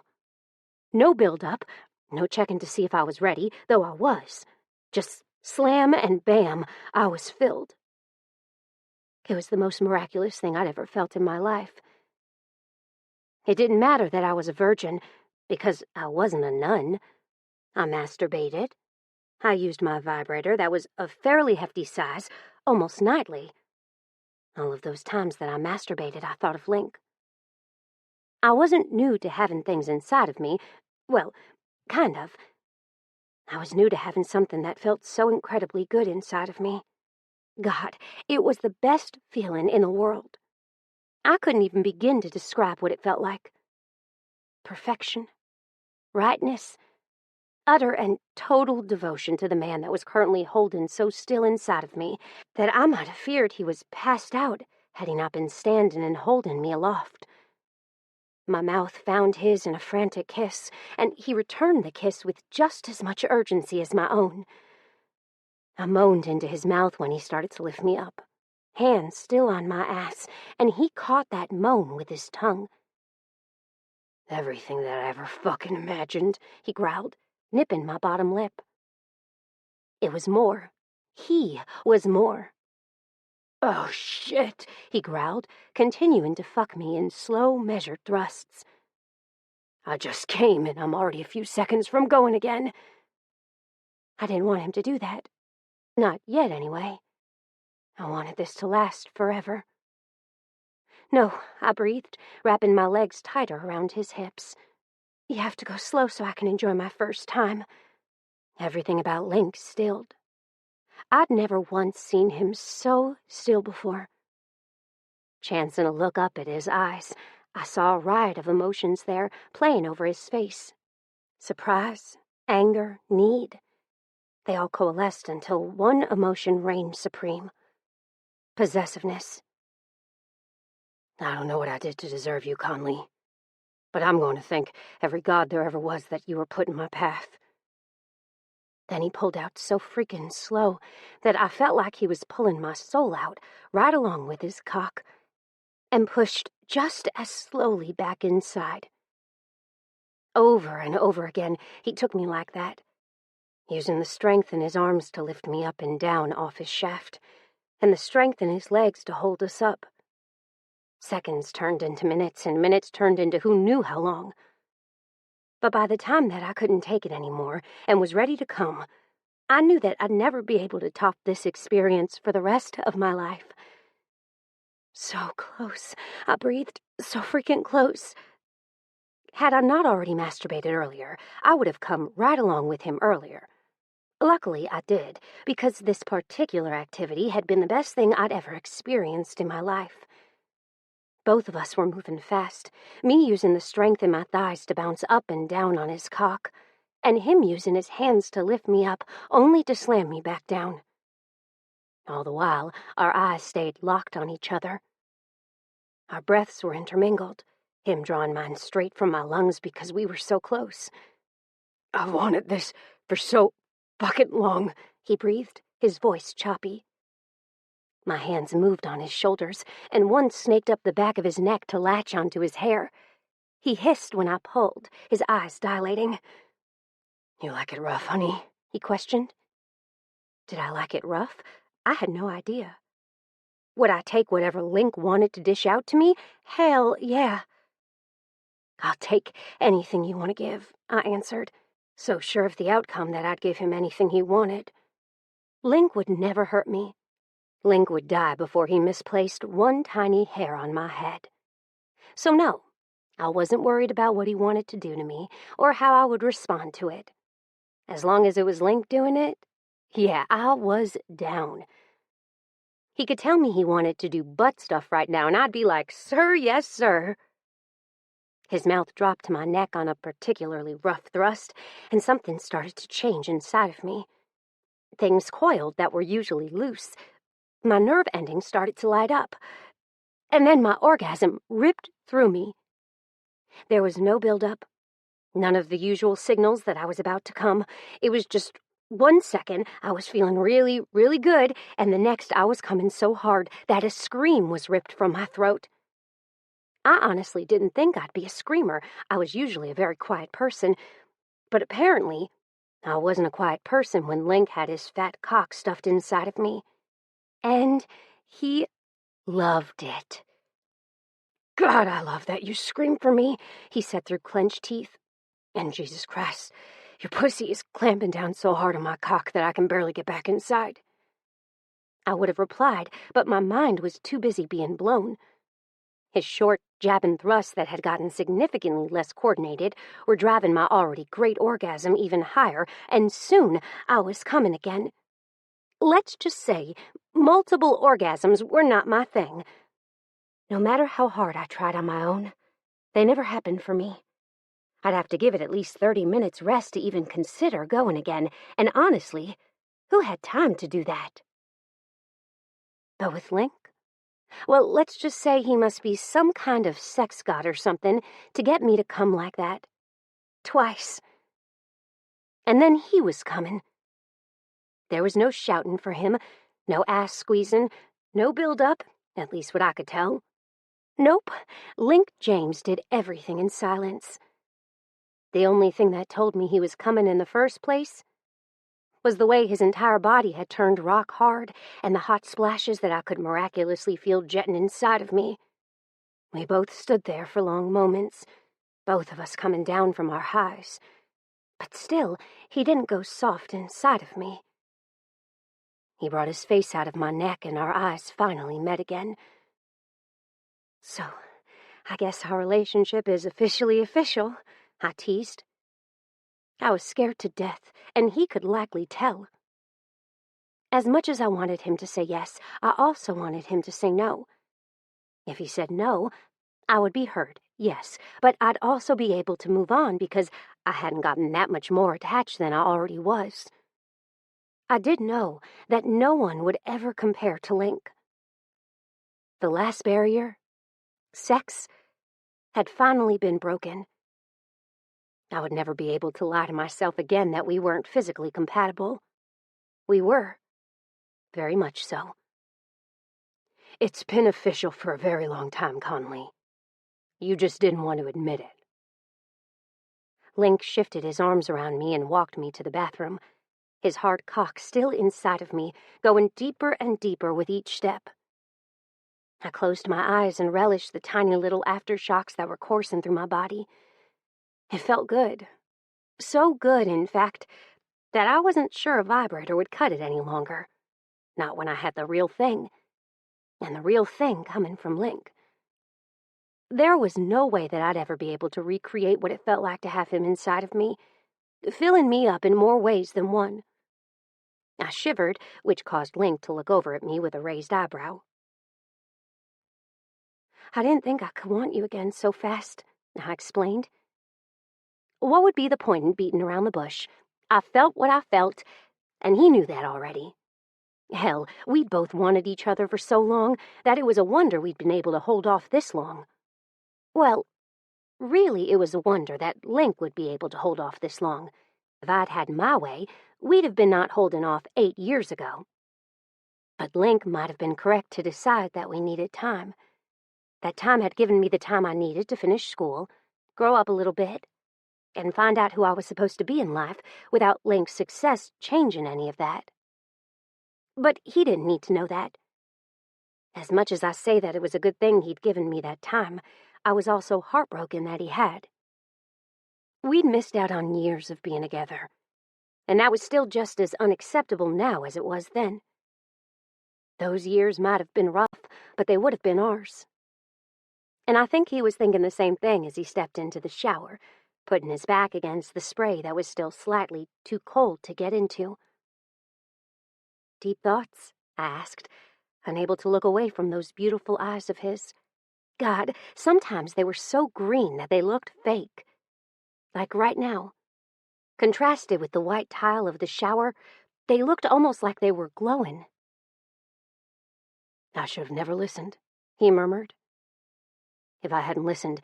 No build-up, no checking to see if I was ready, though I was. Just slam and bam, I was filled. It was the most miraculous thing I'd ever felt in my life. It didn't matter that I was a virgin, because I wasn't a nun. I masturbated. I used my vibrator that was of fairly hefty size, almost nightly. All of those times that I masturbated, I thought of Link. I wasn't new to having things inside of me. Well, kind of. I was new to having something that felt so incredibly good inside of me. God, it was the best feeling in the world. I couldn't even begin to describe what it felt like. Perfection, rightness, utter and total devotion to the man that was currently holding so still inside of me that I might have feared he was passed out had he not been standing and holding me aloft. My mouth found his in a frantic kiss, and he returned the kiss with just as much urgency as my own. I moaned into his mouth when he started to lift me up, hands still on my ass, and he caught that moan with his tongue. "Everything that I ever fucking imagined," he growled, nipping my bottom lip. It was more. He was more. "Oh, shit," he growled, continuing to fuck me in slow, measured thrusts. "I just came, and I'm already a few seconds from going again." I didn't want him to do that. Not yet, anyway. I wanted this to last forever. "No," I breathed, wrapping my legs tighter around his hips. "You have to go slow so I can enjoy my first time." Everything about Link stilled. I'd never once seen him so still before. Chancing a look up at his eyes, I saw a riot of emotions there playing over his face. Surprise, anger, need. They all coalesced until one emotion reigned supreme. Possessiveness. "I don't know what I did to deserve you, Conleigh, but I'm going to thank every god there ever was that you were put in my path." Then he pulled out so freaking slow that I felt like he was pulling my soul out right along with his cock, and pushed just as slowly back inside. Over and over again, he took me like that, using the strength in his arms to lift me up and down off his shaft, and the strength in his legs to hold us up. Seconds turned into minutes, and minutes turned into who knew how long. But by the time that I couldn't take it anymore and was ready to come, I knew that I'd never be able to top this experience for the rest of my life. So close, I breathed, so freaking close. Had I not already masturbated earlier, I would have come right along with him earlier. Luckily, I did, because this particular activity had been the best thing I'd ever experienced in my life. Both of us were moving fast, me using the strength in my thighs to bounce up and down on his cock, and him using his hands to lift me up, only to slam me back down. All the while, our eyes stayed locked on each other. Our breaths were intermingled, him drawing mine straight from my lungs because we were so close. "I've wanted this for so fucking long," he breathed, his voice choppy. My hands moved on his shoulders, and one snaked up the back of his neck to latch onto his hair. He hissed when I pulled, his eyes dilating. "You like it rough, honey?" he questioned. Did I like it rough? I had no idea. Would I take whatever Link wanted to dish out to me? Hell, yeah. "I'll take anything you want to give," I answered, so sure of the outcome that I'd give him anything he wanted. Link would never hurt me. Link would die before he misplaced one tiny hair on my head. So no, I wasn't worried about what he wanted to do to me or how I would respond to it. As long as it was Link doing it, yeah, I was down. He could tell me he wanted to do butt stuff right now, and I'd be like, "Sir, yes, sir." His mouth dropped to my neck on a particularly rough thrust, and something started to change inside of me. Things coiled that were usually loose. My nerve endings started to light up. And then my orgasm ripped through me. There was no build-up, none of the usual signals that I was about to come. It was just 1 second I was feeling really, really good, and the next I was coming so hard that a scream was ripped from my throat. I honestly didn't think I'd be a screamer. I was usually a very quiet person, but apparently I wasn't a quiet person when Link had his fat cock stuffed inside of me. And he loved it. "God, I love that you scream for me," he said through clenched teeth. "And Jesus Christ, your pussy is clamping down so hard on my cock that I can barely get back inside." I would have replied, but my mind was too busy being blown. His short, jabbing thrusts that had gotten significantly less coordinated were driving my already great orgasm even higher, and soon I was coming again. Let's just say multiple orgasms were not my thing. No matter how hard I tried on my own, they never happened for me. I'd have to give it at least 30 minutes rest to even consider going again, and honestly, who had time to do that? But with Link? Well, let's just say he must be some kind of sex god or something to get me to come like that. Twice. And then he was coming. There was no shouting for him, no ass squeezing, no build-up, at least what I could tell. Nope, Link James did everything in silence. The only thing that told me he was coming in the first place was the way his entire body had turned rock hard and the hot splashes that I could miraculously feel jetting inside of me. We both stood there for long moments, both of us coming down from our highs. But still, he didn't go soft inside of me. He brought his face out of my neck and our eyes finally met again. "So, I guess our relationship is officially official," I teased. I was scared to death, and he could likely tell. As much as I wanted him to say yes, I also wanted him to say no. If he said no, I would be hurt, yes, but I'd also be able to move on because I hadn't gotten that much more attached than I already was. I did know that no one would ever compare to Link. The last barrier, sex, had finally been broken. I would never be able to lie to myself again that we weren't physically compatible. We were. Very much so. "It's been official for a very long time, Conleigh. You just didn't want to admit it." Link shifted his arms around me and walked me to the bathroom, his hard cock still inside of me, going deeper and deeper with each step. I closed my eyes and relished the tiny little aftershocks that were coursing through my body. It felt good. So good, in fact, that I wasn't sure a vibrator would cut it any longer. Not when I had the real thing. And the real thing coming from Link. There was no way that I'd ever be able to recreate what it felt like to have him inside of me, filling me up in more ways than one. I shivered, which caused Link to look over at me with a raised eyebrow. "I didn't think I could want you again so fast," I explained. What would be the point in beating around the bush? I felt what I felt, and he knew that already. Hell, we'd both wanted each other for so long that it was a wonder we'd been able to hold off this long. Well, Really, it was a wonder that Link would be able to hold off this long. If I'd had my way, we'd have been not holding off 8 years ago. But Link might have been correct to decide that we needed time. That time had given me the time I needed to finish school, grow up a little bit, and find out who I was supposed to be in life without Link's success changing any of that. But he didn't need to know that. As much as I say that it was a good thing he'd given me that time, I was also heartbroken that he had. We'd missed out on years of being together, and that was still just as unacceptable now as it was then. Those years might have been rough, but they would have been ours. And I think he was thinking the same thing as he stepped into the shower, putting his back against the spray that was still slightly too cold to get into. "Deep thoughts?" I asked, unable to look away from those beautiful eyes of his. God, sometimes they were so green that they looked fake. Like right now. Contrasted with the white tile of the shower, they looked almost like they were glowing. "I should have never listened," he murmured. "If I hadn't listened,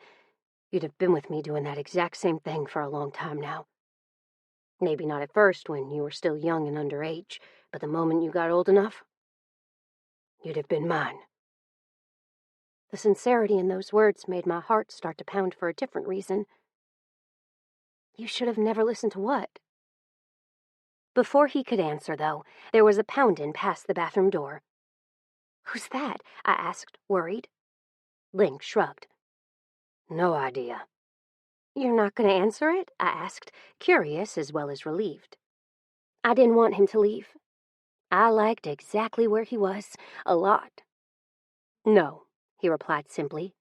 you'd have been with me doing that exact same thing for a long time now. Maybe not at first when you were still young and underage, but the moment you got old enough, you'd have been mine." The sincerity in those words made my heart start to pound for a different reason. "You should have never listened to what?" Before he could answer, though, there was a pounding past the bathroom door. "Who's that?" I asked, worried. Link shrugged. "No idea." "You're not going to answer it?" I asked, curious as well as relieved. I didn't want him to leave. I liked exactly where he was, a lot. "No," he replied simply.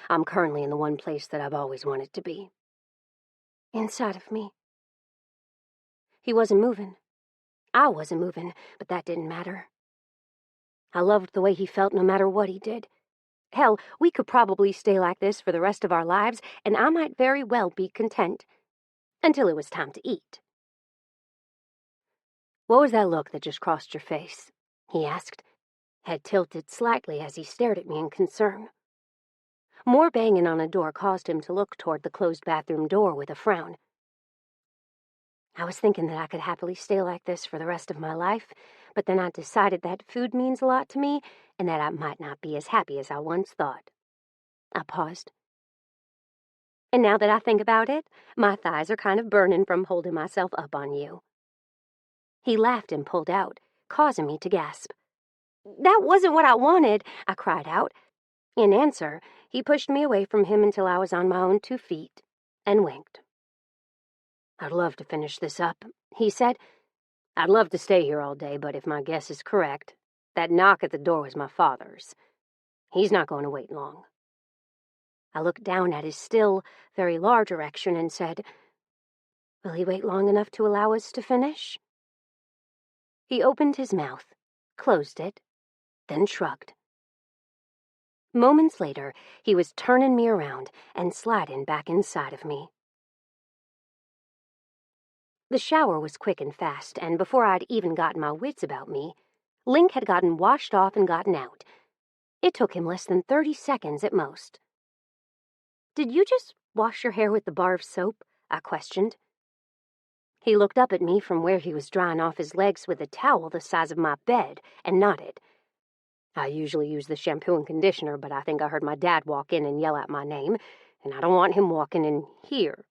"I'm currently in the one place that I've always wanted to be." "Inside of me." He wasn't moving. I wasn't moving, but that didn't matter. I loved the way he felt no matter what he did. Hell, we could probably stay like this for the rest of our lives, and I might very well be content. Until it was time to eat. "What was that look that just crossed your face?" he asked, head tilted slightly as he stared at me in concern. More banging on a door caused him to look toward the closed bathroom door with a frown. "I was thinking that I could happily stay like this for the rest of my life, but then I decided that food means a lot to me and that I might not be as happy as I once thought." I paused. "And now that I think about it, my thighs are kind of burning from holding myself up on you." He laughed and pulled out, causing me to gasp. "That wasn't what I wanted," I cried out. In answer, he pushed me away from him until I was on my own 2 feet and winked. "I'd love to finish this up," he said. "I'd love to stay here all day, but if my guess is correct, that knock at the door was my father's. He's not going to wait long." I looked down at his still, very large erection and said, "Will he wait long enough to allow us to finish?" He opened his mouth, closed it, then shrugged. Moments later, he was turning me around and sliding back inside of me. The shower was quick and fast, and before I'd even gotten my wits about me, Link had gotten washed off and gotten out. It took him less than 30 seconds at most. "Did you just wash your hair with the bar of soap?" I questioned. He looked up at me from where he was drying off his legs with a towel the size of my bed and nodded. "I usually use the shampoo and conditioner, but I think I heard my dad walk in and yell out my name, and I don't want him walking in here."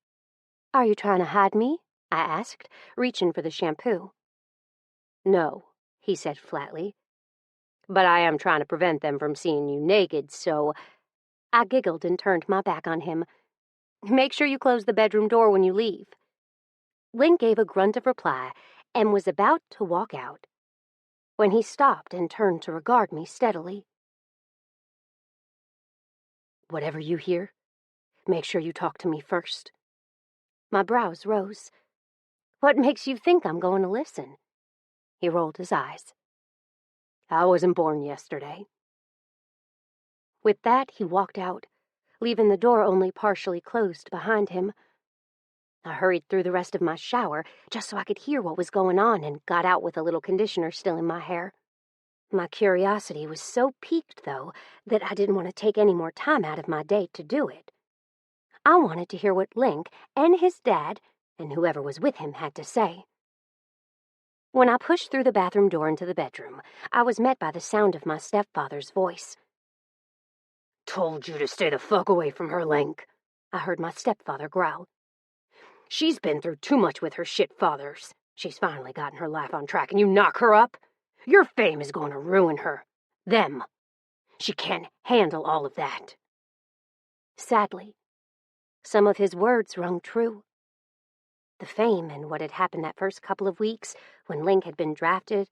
"Are you trying to hide me?" I asked, reaching for the shampoo. "No," he said flatly. "But I am trying to prevent them from seeing you naked, so—" I giggled and turned my back on him. "Make sure you close the bedroom door when you leave." Link gave a grunt of reply and was about to walk out when he stopped and turned to regard me steadily. "Whatever you hear, make sure you talk to me first." My brows rose. "What makes you think I'm going to listen?" He rolled his eyes. "I wasn't born yesterday." With that, he walked out, leaving the door only partially closed behind him. I hurried through the rest of my shower just so I could hear what was going on and got out with a little conditioner still in my hair. My curiosity was so piqued, though, that I didn't want to take any more time out of my day to do it. I wanted to hear what Link and his dad and whoever was with him had to say. When I pushed through the bathroom door into the bedroom, I was met by the sound of my stepfather's voice. "Told you to stay the fuck away from her, Link," I heard my stepfather growl. "She's been through too much with her shit fathers. She's finally gotten her life on track, and you knock her up? Your fame is going to ruin her. Them. She can't handle all of that." Sadly, some of his words rung true. The fame and what had happened that first couple of weeks when Link had been drafted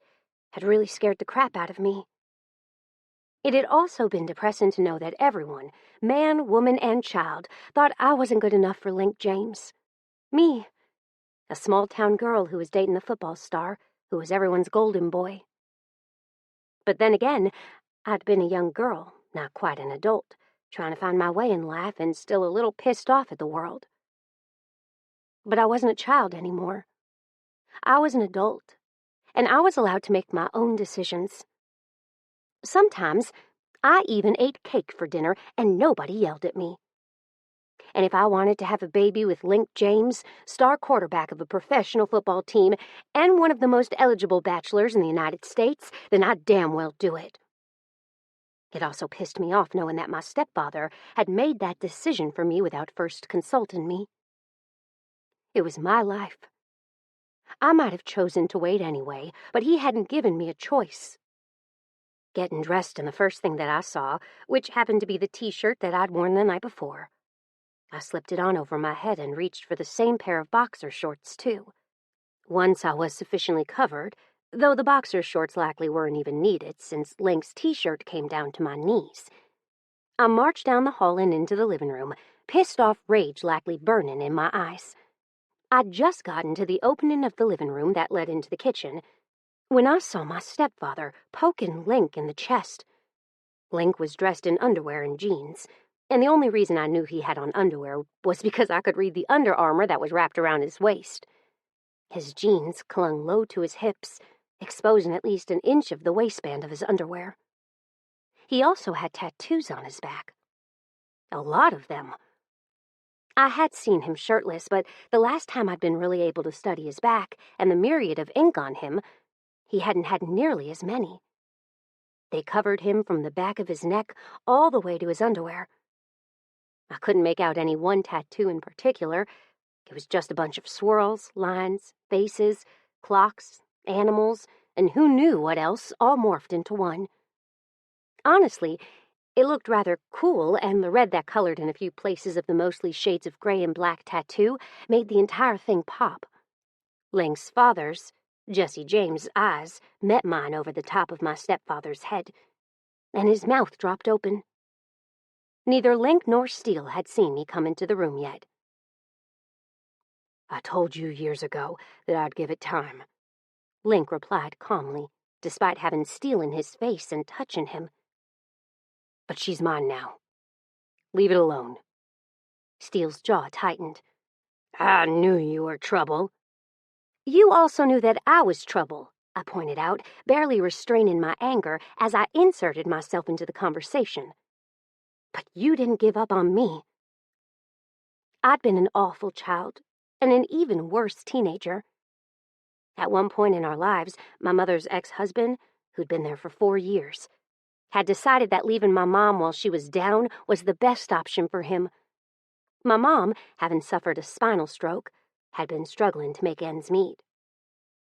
had really scared the crap out of me. It had also been depressing to know that everyone, man, woman, and child, thought I wasn't good enough for Link James. Me, a small-town girl who was dating the football star, who was everyone's golden boy. But then again, I'd been a young girl, not quite an adult, trying to find my way in life and still a little pissed off at the world. But I wasn't a child anymore. I was an adult, and I was allowed to make my own decisions. Sometimes, I even ate cake for dinner and nobody yelled at me. And if I wanted to have a baby with Link James, star quarterback of a professional football team, and one of the most eligible bachelors in the United States, then I'd damn well do it. It also pissed me off knowing that my stepfather had made that decision for me without first consulting me. It was my life. I might have chosen to wait anyway, but he hadn't given me a choice. Getting dressed in the first thing that I saw, which happened to be the t-shirt that I'd worn the night before. I slipped it on over my head and reached for the same pair of boxer shorts, too. Once I was sufficiently covered, though the boxer shorts likely weren't even needed since Link's t-shirt came down to my knees. I marched down the hall and into the living room, pissed off rage likely burning in my eyes. I'd just gotten to the opening of the living room that led into the kitchen when I saw my stepfather poking Link in the chest. Link was dressed in underwear and jeans, and the only reason I knew he had on underwear was because I could read the Under Armour that was wrapped around his waist. His jeans clung low to his hips, exposing at least an inch of the waistband of his underwear. He also had tattoos on his back. A lot of them. I had seen him shirtless, but the last time I'd been really able to study his back and the myriad of ink on him, he hadn't had nearly as many. They covered him from the back of his neck all the way to his underwear. I couldn't make out any one tattoo in particular. It was just a bunch of swirls, lines, faces, clocks, animals, and who knew what else, all morphed into one. Honestly, it looked rather cool, and the red that colored in a few places of the mostly shades of gray and black tattoo made the entire thing pop. Link's father's, Jesse James' eyes met mine over the top of my stepfather's head, and his mouth dropped open. Neither Link nor Steele had seen me come into the room yet. "I told you years ago that I'd give it time," Link replied calmly, despite having Steele in his face and touching him. "But she's mine now. Leave it alone." Steele's jaw tightened. "I knew you were trouble." "You also knew that I was trouble," I pointed out, barely restraining my anger as I inserted myself into the conversation. "But you didn't give up on me." I'd been an awful child, and an even worse teenager. At one point in our lives, my mother's ex-husband, who'd been there for 4 years, had decided that leaving my mom while she was down was the best option for him. My mom, having suffered a spinal stroke, had been struggling to make ends meet.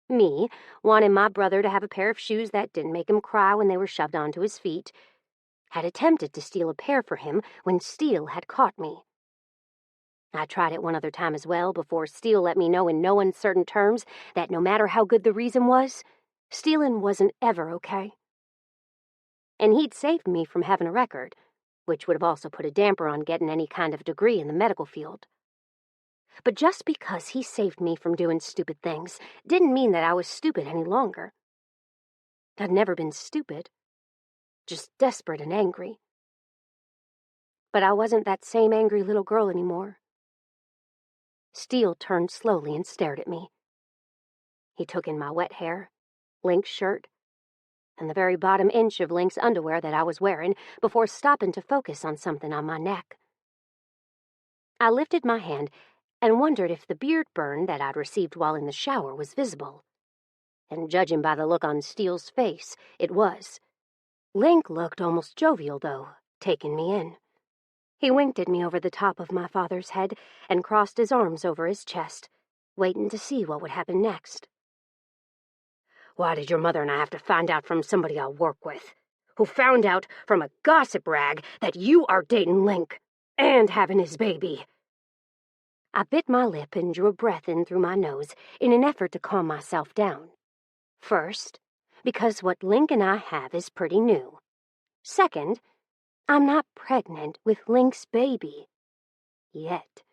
Me, wanting my brother to have a pair of shoes that didn't make him cry when they were shoved onto his feet, had attempted to steal a pair for him when Steele had caught me. I tried it one other time as well before Steele let me know in no uncertain terms that no matter how good the reason was, stealing wasn't ever okay. And he'd saved me from having a record, which would have also put a damper on getting any kind of degree in the medical field. But just because he saved me from doing stupid things didn't mean that I was stupid any longer. I'd never been stupid, just desperate and angry. But I wasn't that same angry little girl anymore. Steele turned slowly and stared at me. He took in my wet hair, Link's shirt, and the very bottom inch of Link's underwear that I was wearing before stopping to focus on something on my neck. I lifted my hand and wondered if the beard burn that I'd received while in the shower was visible. And judging by the look on Steele's face, it was. Link looked almost jovial, though, taking me in. He winked at me over the top of my father's head and crossed his arms over his chest, waiting to see what would happen next. "Why did your mother and I have to find out from somebody I work with, who found out from a gossip rag that you are dating Link and having his baby?" I bit my lip and drew a breath in through my nose in an effort to calm myself down. First, because what Link and I have is pretty new. Second, I'm not pregnant with Link's baby. Yet.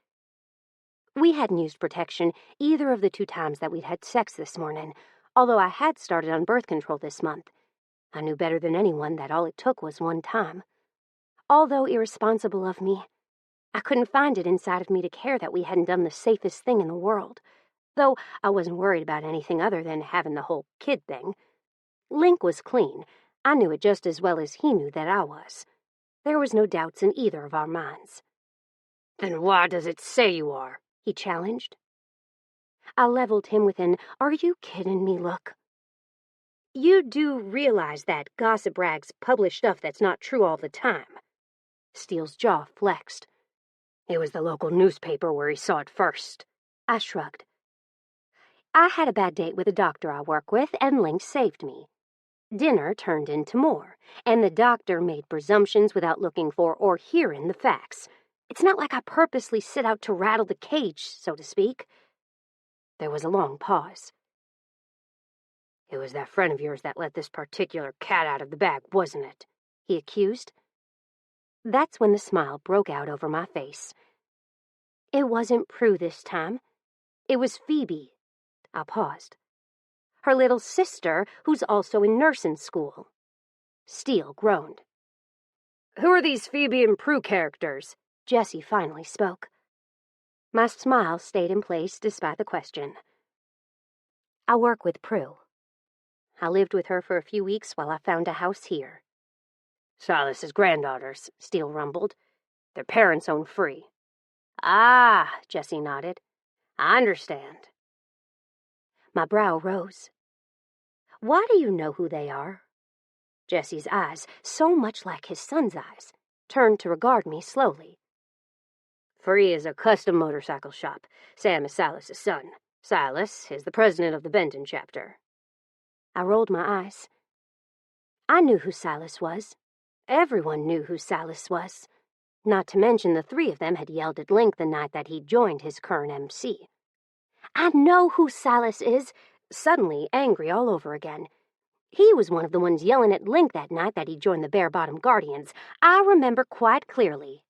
We hadn't used protection either of the 2 times that we'd had sex this morning, although I had started on birth control this month. I knew better than anyone that all it took was 1 time. Although irresponsible of me, I couldn't find it inside of me to care that we hadn't done the safest thing in the world, though I wasn't worried about anything other than having the whole kid thing. Link was clean. I knew it just as well as he knew that I was. There was no doubts in either of our minds. "Then why does it say you are?" he challenged. I leveled him with an "are you kidding me" look. "You do realize that gossip rags publish stuff that's not true all the time?" Steele's jaw flexed. "It was the local newspaper where he saw it first." I shrugged. I had a bad date with a doctor I work with, and Link saved me. Dinner turned into more, and the doctor made presumptions without looking for or hearing the facts. It's not like I purposely set out to rattle the cage, so to speak. There was a long pause. "It was that friend of yours that let this particular cat out of the bag, wasn't it?" he accused. That's when the smile broke out over my face. "It wasn't Prue this time. It was Phoebe." I paused. "Her little sister, who's also in nursing school." Steele groaned. "Who are these Phoebe and Prue characters?" Jesse finally spoke. My smile stayed in place despite the question. "I work with Prue. I lived with her for a few weeks while I found a house here." "Silas's granddaughters," Steele rumbled. "Their parents own free." "Ah," Jesse nodded. "I understand." My brow rose. "Why do you know who they are?" Jesse's eyes, so much like his son's eyes, turned to regard me slowly. "Free is a custom motorcycle shop. Sam is Silas's son. Silas is the president of the Benton chapter." I rolled my eyes. I knew who Silas was. Everyone knew who Silas was. Not to mention the 3 of them had yelled at Link the night that he joined his current MC. "I know who Silas is," suddenly angry all over again. "He was one of the ones yelling at Link that night that he joined the Bare-Bottom Guardians. I remember quite clearly."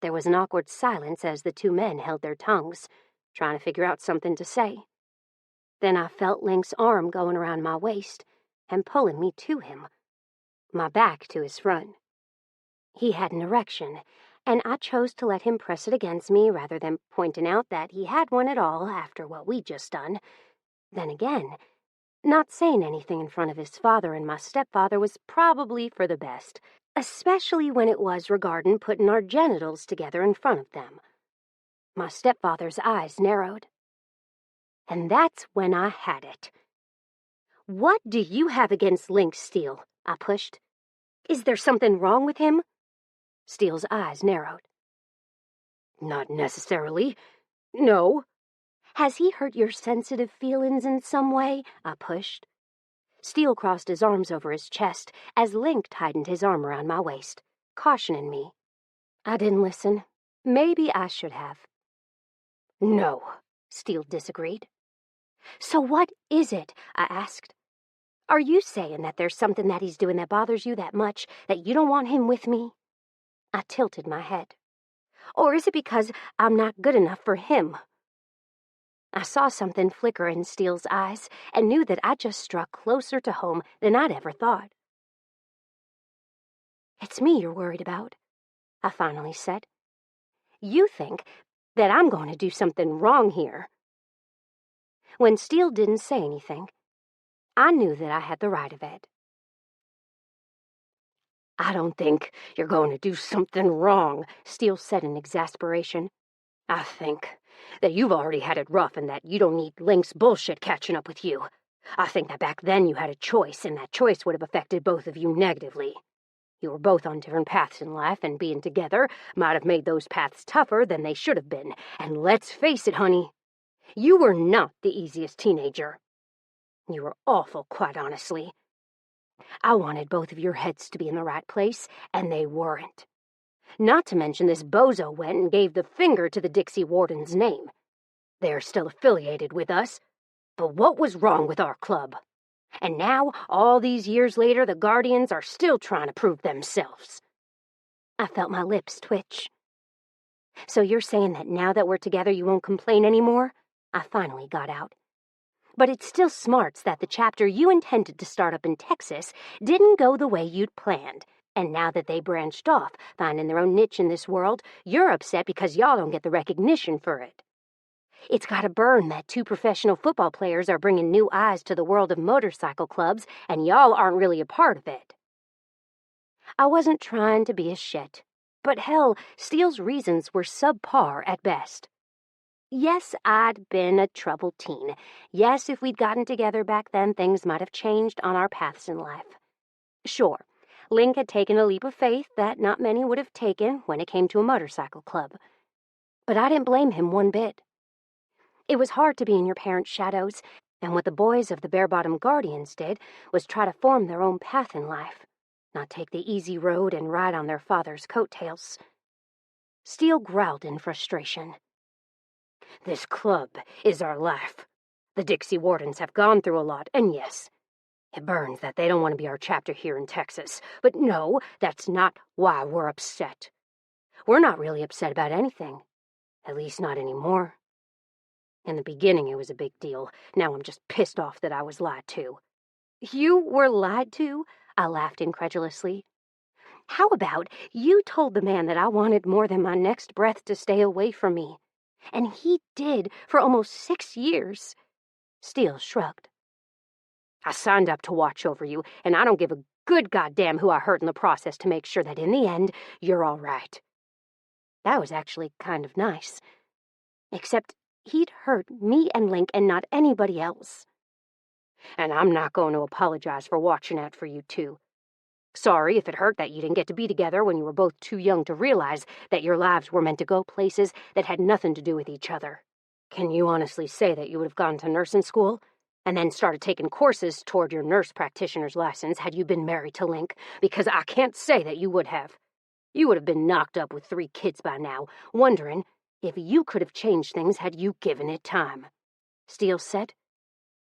There was an awkward silence as the 2 men held their tongues, trying to figure out something to say. Then I felt Link's arm going around my waist and pulling me to him, my back to his front. He had an erection, and I chose to let him press it against me rather than pointing out that he had one at all after what we'd just done. Then again, not saying anything in front of his father and my stepfather was probably for the best, especially when it was regarding putting our genitals together in front of them. My stepfather's eyes narrowed. And that's when I had it. "What do you have against Link, Steele?" I pushed. "Is there something wrong with him?" Steele's eyes narrowed. "Not necessarily. No." "Has he hurt your sensitive feelings in some way?" I pushed. Steele crossed his arms over his chest as Link tightened his arm around my waist, cautioning me. I didn't listen. Maybe I should have. "No," Steele disagreed. "So what is it?" I asked. "Are you saying that there's something that he's doing that bothers you that much that you don't want him with me?" I tilted my head. "Or is it because I'm not good enough for him?" I saw something flicker in Steele's eyes and knew that I just struck closer to home than I'd ever thought. "It's me you're worried about," I finally said. "You think that I'm going to do something wrong here." When Steele didn't say anything, I knew that I had the right of it. I don't think you're going to do something wrong, Steele said in exasperation. I think that you've already had it rough and that you don't need Link's bullshit catching up with you. I think that back then you had a choice, and that choice would have affected both of you negatively. You were both on different paths in life, and being together might have made those paths tougher than they should have been. And let's face it, honey, you were not the easiest teenager. You were awful, quite honestly. I wanted both of your heads to be in the right place, and they weren't. Not to mention this bozo went and gave the finger to the Dixie Warden's name. They're still affiliated with us, but what was wrong with our club? And now, all these years later, the Guardians are still trying to prove themselves. I felt my lips twitch. So you're saying that now that we're together you won't complain anymore? I finally got out. But it still smarts that the chapter you intended to start up in Texas didn't go the way you'd planned. And now that they branched off, finding their own niche in this world, you're upset because y'all don't get the recognition for it. It's gotta burn that 2 professional football players are bringing new eyes to the world of motorcycle clubs, and y'all aren't really a part of it. I wasn't trying to be a shit, but hell, Steele's reasons were subpar at best. Yes, I'd been a troubled teen. Yes, if we'd gotten together back then, things might have changed on our paths in life. Sure, Link had taken a leap of faith that not many would have taken when it came to a motorcycle club. But I didn't blame him one bit. It was hard to be in your parents' shadows, and what the boys of the Bare-Bottom Guardians did was try to form their own path in life, not take the easy road and ride on their father's coattails. Steele growled in frustration. This club is our life. The Dixie Wardens have gone through a lot, and yes, it burns that they don't want to be our chapter here in Texas, but no, that's not why we're upset. We're not really upset about anything, at least not anymore. In the beginning, it was a big deal. Now I'm just pissed off that I was lied to. You were lied to? I laughed incredulously. How about you told the man that I wanted more than my next breath to stay away from me? And he did for almost 6 years. Steele shrugged. I signed up to watch over you, and I don't give a good goddamn who I hurt in the process to make sure that in the end, you're all right. That was actually kind of nice. Except he'd hurt me and Link and not anybody else. And I'm not going to apologize for watching out for you two. Sorry if it hurt that you didn't get to be together when you were both too young to realize that your lives were meant to go places that had nothing to do with each other. Can you honestly say that you would have gone to nursing school and then started taking courses toward your nurse practitioner's license had you been married to Link? Because I can't say that you would have. You would have been knocked up with 3 kids by now, wondering if you could have changed things had you given it time, Steele said,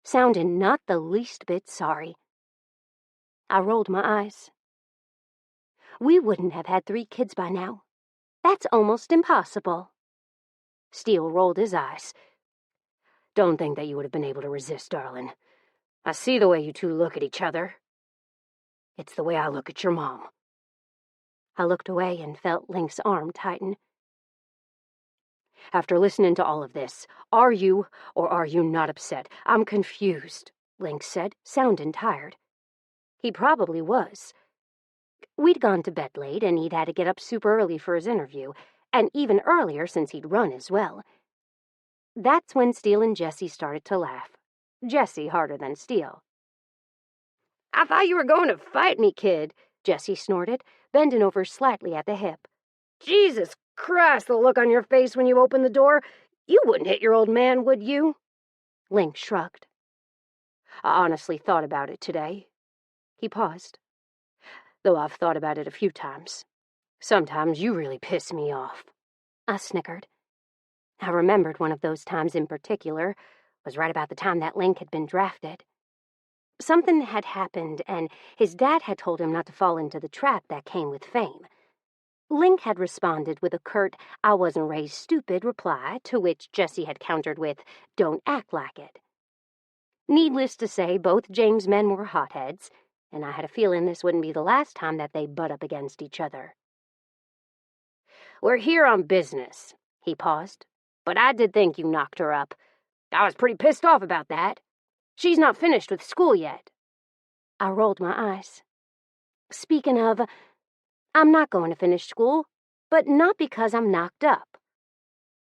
sounding not the least bit sorry. I rolled my eyes. We wouldn't have had 3 kids by now. That's almost impossible. Steele rolled his eyes. Don't think that you would have been able to resist, darling. I see the way you two look at each other. It's the way I look at your mom. I looked away and felt Link's arm tighten. After listening to all of this, are you or are you not upset? I'm confused, Link said, sounding tired. He probably was. We'd gone to bed late, and he'd had to get up super early for his interview, and even earlier since he'd run as well. That's when Steele and Jessie started to laugh. Jessie harder than Steele. I thought you were going to fight me, kid, Jessie snorted, bending over slightly at the hip. Jesus Christ, the look on your face when you opened the door. You wouldn't hit your old man, would you? Link shrugged. I honestly thought about it today. He paused. Though I've thought about it a few times. Sometimes you really piss me off. I snickered. I remembered one of those times in particular was right about the time that Link had been drafted. Something had happened, and his dad had told him not to fall into the trap that came with fame. Link had responded with a curt, I wasn't raised stupid reply, to which Jessie had countered with, don't act like it. Needless to say, both James' men were hotheads, and I had a feeling this wouldn't be the last time that they butt up against each other. We're here on business, he paused, but I did think you knocked her up. I was pretty pissed off about that. She's not finished with school yet. I rolled my eyes. Speaking of, I'm not going to finish school, but not because I'm knocked up.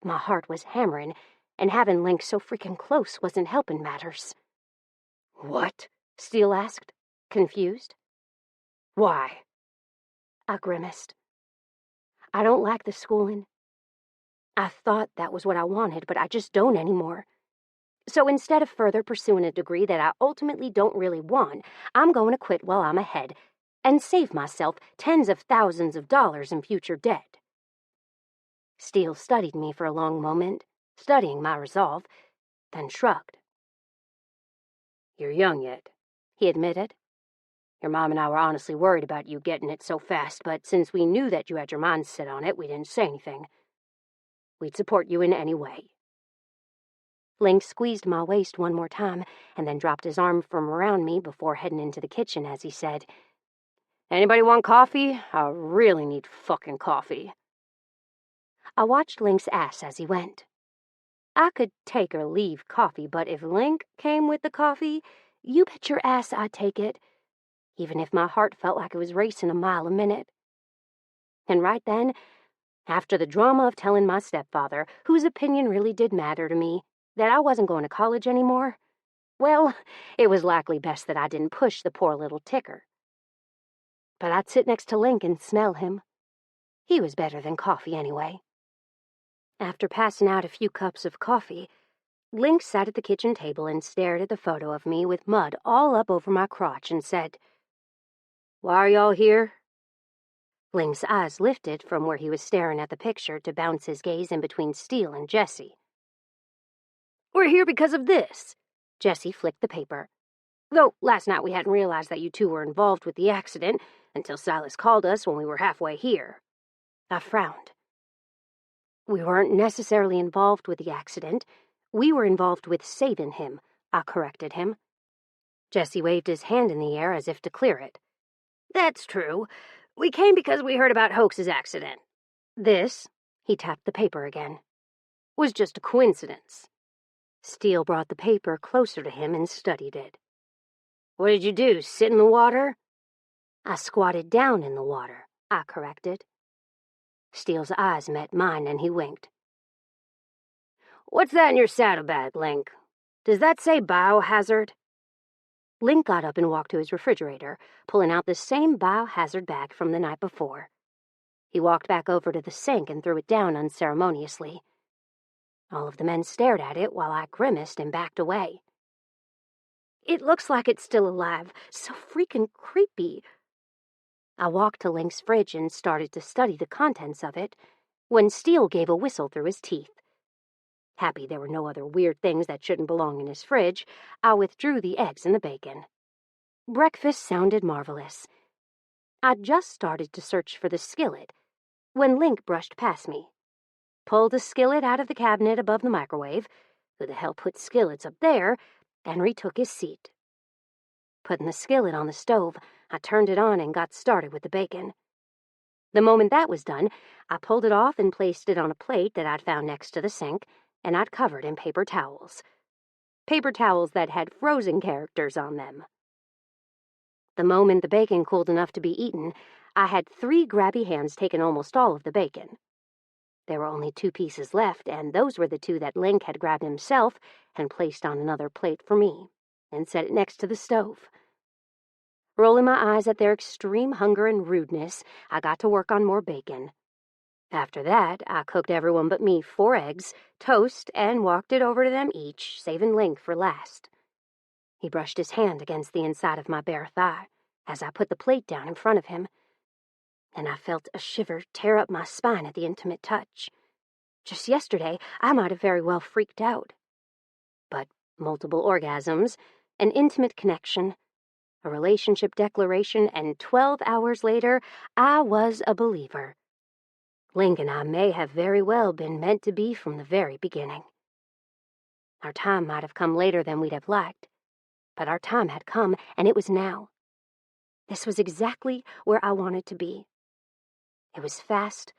My heart was hammering, and having Link so freaking close wasn't helping matters. What? Steele asked, confused. Why? I grimaced. I don't like the schooling. I thought that was what I wanted, but I just don't anymore. So instead of further pursuing a degree that I ultimately don't really want, I'm going to quit while I'm ahead and save myself tens of thousands of dollars in future debt. Steele studied me for a long moment, studying my resolve, then shrugged. You're young yet, he admitted. Your mom and I were honestly worried about you getting it so fast, but since we knew that you had your mind set on it, we didn't say anything. We'd support you in any way. Link squeezed my waist one more time and then dropped his arm from around me before heading into the kitchen as he said, Anybody want coffee? I really need fucking coffee. I watched Link's ass as he went. I could take or leave coffee, but if Link came with the coffee, you bet your ass I'd take it, even if my heart felt like it was racing a mile a minute. And right then, after the drama of telling my stepfather, whose opinion really did matter to me, that I wasn't going to college anymore, well, it was likely best that I didn't push the poor little ticker. But I'd sit next to Link and smell him. He was better than coffee anyway. After passing out a few cups of coffee, Link sat at the kitchen table and stared at the photo of me with mud all up over my crotch and said, Why are y'all here? Link's eyes lifted from where he was staring at the picture to bounce his gaze in between Steele and Jessie. We're here because of this. Jessie flicked the paper. Though last night we hadn't realized that you two were involved with the accident until Silas called us when we were halfway here. I frowned. We weren't necessarily involved with the accident. We were involved with saving him, I corrected him. Jessie waved his hand in the air as if to clear it. That's true. We came because we heard about Hoax's accident. This, he tapped the paper again, was just a coincidence. Steele brought the paper closer to him and studied it. What did you do, sit in the water? I squatted down in the water, I corrected. Steele's eyes met mine and he winked. What's that in your saddlebag, Link? Does that say biohazard? Link got up and walked to his refrigerator, pulling out the same biohazard bag from the night before. He walked back over to the sink and threw it down unceremoniously. All of the men stared at it while I grimaced and backed away. It looks like it's still alive. So freaking creepy. I walked to Link's fridge and started to study the contents of it when Steele gave a whistle through his teeth. Happy there were no other weird things that shouldn't belong in his fridge, I withdrew the eggs and the bacon. Breakfast sounded marvelous. I'd just started to search for the skillet when Link brushed past me, pulled the skillet out of the cabinet above the microwave, who the hell put skillets up there, and retook his seat. Putting the skillet on the stove, I turned it on and got started with the bacon. The moment that was done, I pulled it off and placed it on a plate that I'd found next to the sink, and I'd covered in paper towels. Paper towels that had frozen characters on them. The moment the bacon cooled enough to be eaten, I had 3 grabby hands taking almost all of the bacon. There were only 2 pieces left, and those were the 2 that Link had grabbed himself and placed on another plate for me, and set it next to the stove. Rolling my eyes at their extreme hunger and rudeness, I got to work on more bacon. After that, I cooked everyone but me 4 eggs, toast, and walked it over to them each, saving Link for last. He brushed his hand against the inside of my bare thigh as I put the plate down in front of him, and I felt a shiver tear up my spine at the intimate touch. Just yesterday, I might have very well freaked out. But multiple orgasms, an intimate connection, a relationship declaration, and 12 hours later, I was a believer. Link and I may have very well been meant to be from the very beginning. Our time might have come later than we'd have liked, but our time had come, and it was now. This was exactly where I wanted to be. It was fast.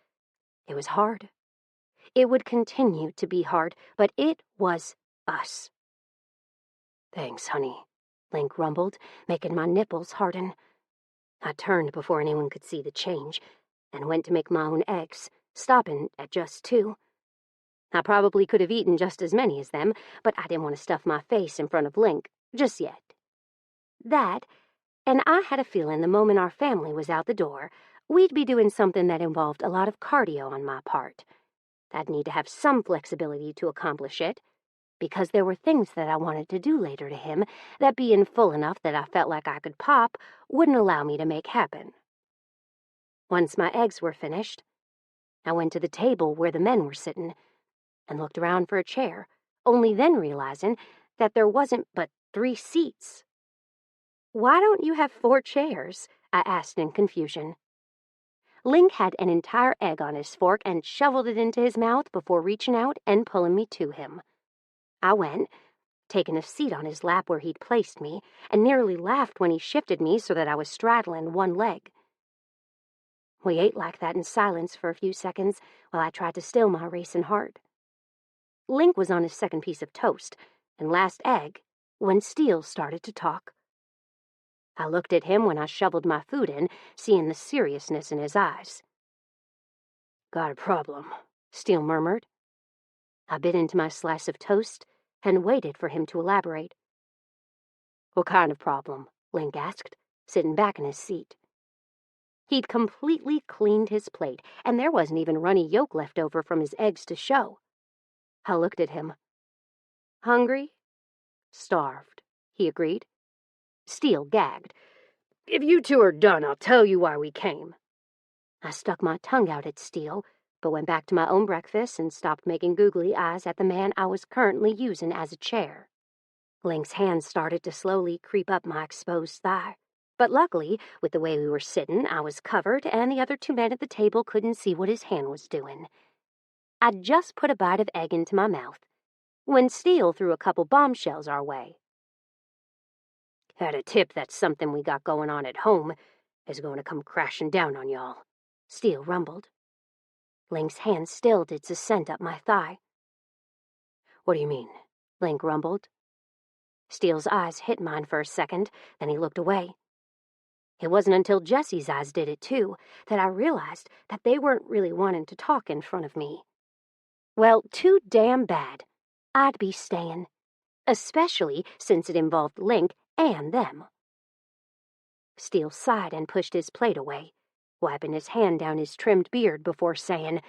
It was hard. It would continue to be hard, but it was us. Thanks, honey, Link rumbled, making my nipples harden. I turned before anyone could see the change, and went to make my own eggs, stopping at just 2. I probably could have eaten just as many as them, but I didn't want to stuff my face in front of Link just yet. That, and I had a feeling the moment our family was out the door, we'd be doing something that involved a lot of cardio on my part. I'd need to have some flexibility to accomplish it, because there were things that I wanted to do later to him that being full enough that I felt like I could pop wouldn't allow me to make happen. Once my eggs were finished, I went to the table where the men were sitting and looked around for a chair, only then realizing that there wasn't but 3 seats. "Why don't you have 4 chairs?" I asked in confusion. Link had an entire egg on his fork and shoveled it into his mouth before reaching out and pulling me to him. I went, taking a seat on his lap where he'd placed me, and nearly laughed when he shifted me so that I was straddling one leg. We ate like that in silence for a few seconds while I tried to still my racing heart. Link was on his second piece of toast and last egg when Steele started to talk. I looked at him when I shoveled my food in, seeing the seriousness in his eyes. "Got a problem," Steele murmured. I bit into my slice of toast and waited for him to elaborate. "What kind of problem?" Link asked, sitting back in his seat. He'd completely cleaned his plate, and there wasn't even runny yolk left over from his eggs to show. I looked at him. "Hungry?" "Starved," he agreed. Steele gagged. "If you 2 are done, I'll tell you why we came." I stuck my tongue out at Steele, but went back to my own breakfast and stopped making googly eyes at the man I was currently using as a chair. Link's hand started to slowly creep up my exposed thigh, but luckily, with the way we were sitting, I was covered, and the other 2 men at the table couldn't see what his hand was doing. I'd just put a bite of egg into my mouth when Steele threw a couple bombshells our way. "Had a tip that something we got going on at home is going to come crashing down on y'all," Steele rumbled. Link's hand still did scent up my thigh. "What do you mean?" Link rumbled. Steele's eyes hit mine for a second, then he looked away. It wasn't until Jesse's eyes did it too that I realized that they weren't really wanting to talk in front of me. Well, too damn bad. I'd be staying, especially since it involved Link and them. Steele sighed and pushed his plate away, wiping his hand down his trimmed beard before saying,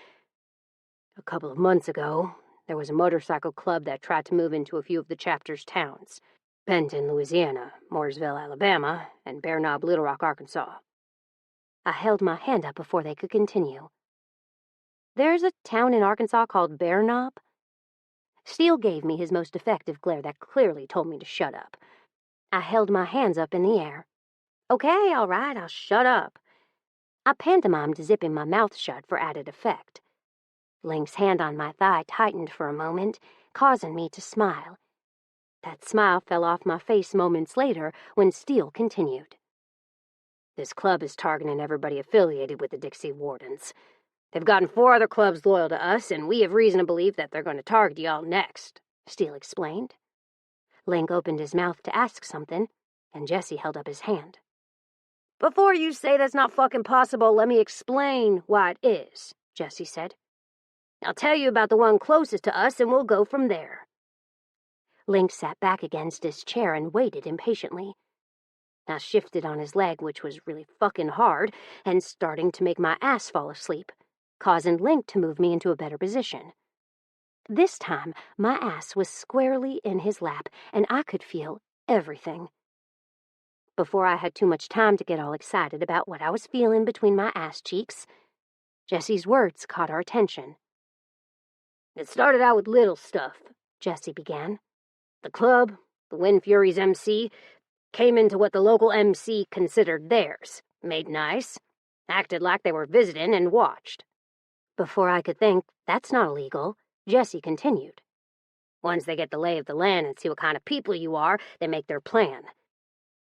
"A couple of months ago, there was a motorcycle club that tried to move into a few of the chapter's towns. Benton, Louisiana, Mooresville, Alabama, and Bear Knob, Little Rock, Arkansas." I held my hand up before they could continue. "There's a town in Arkansas called Bear Knob?" Steele gave me his most effective glare that clearly told me to shut up. I held my hands up in the air. "Okay, all right, I'll shut up." I pantomimed zipping my mouth shut for added effect. Link's hand on my thigh tightened for a moment, causing me to smile. That smile fell off my face moments later when Steele continued. "This club is targeting everybody affiliated with the Dixie Wardens. They've gotten 4 other clubs loyal to us, and we have reason to believe that they're going to target y'all next," Steele explained. Link opened his mouth to ask something, and Jesse held up his hand. "Before you say that's not fucking possible, let me explain why it is," Jesse said. "I'll tell you about the one closest to us, and we'll go from there." Link sat back against his chair and waited impatiently. I shifted on his leg, which was really fucking hard, and starting to make my ass fall asleep, causing Link to move me into a better position. This time, my ass was squarely in his lap, and I could feel everything. Before I had too much time to get all excited about what I was feeling between my ass cheeks, Jesse's words caught our attention. "It started out with little stuff," Jesse began. "The club, the Wind Furies MC, came into what the local MC considered theirs, made nice, acted like they were visiting, and watched." Before I could think, "That's not illegal," Jesse continued. "Once they get the lay of the land and see what kind of people you are, they make their plan.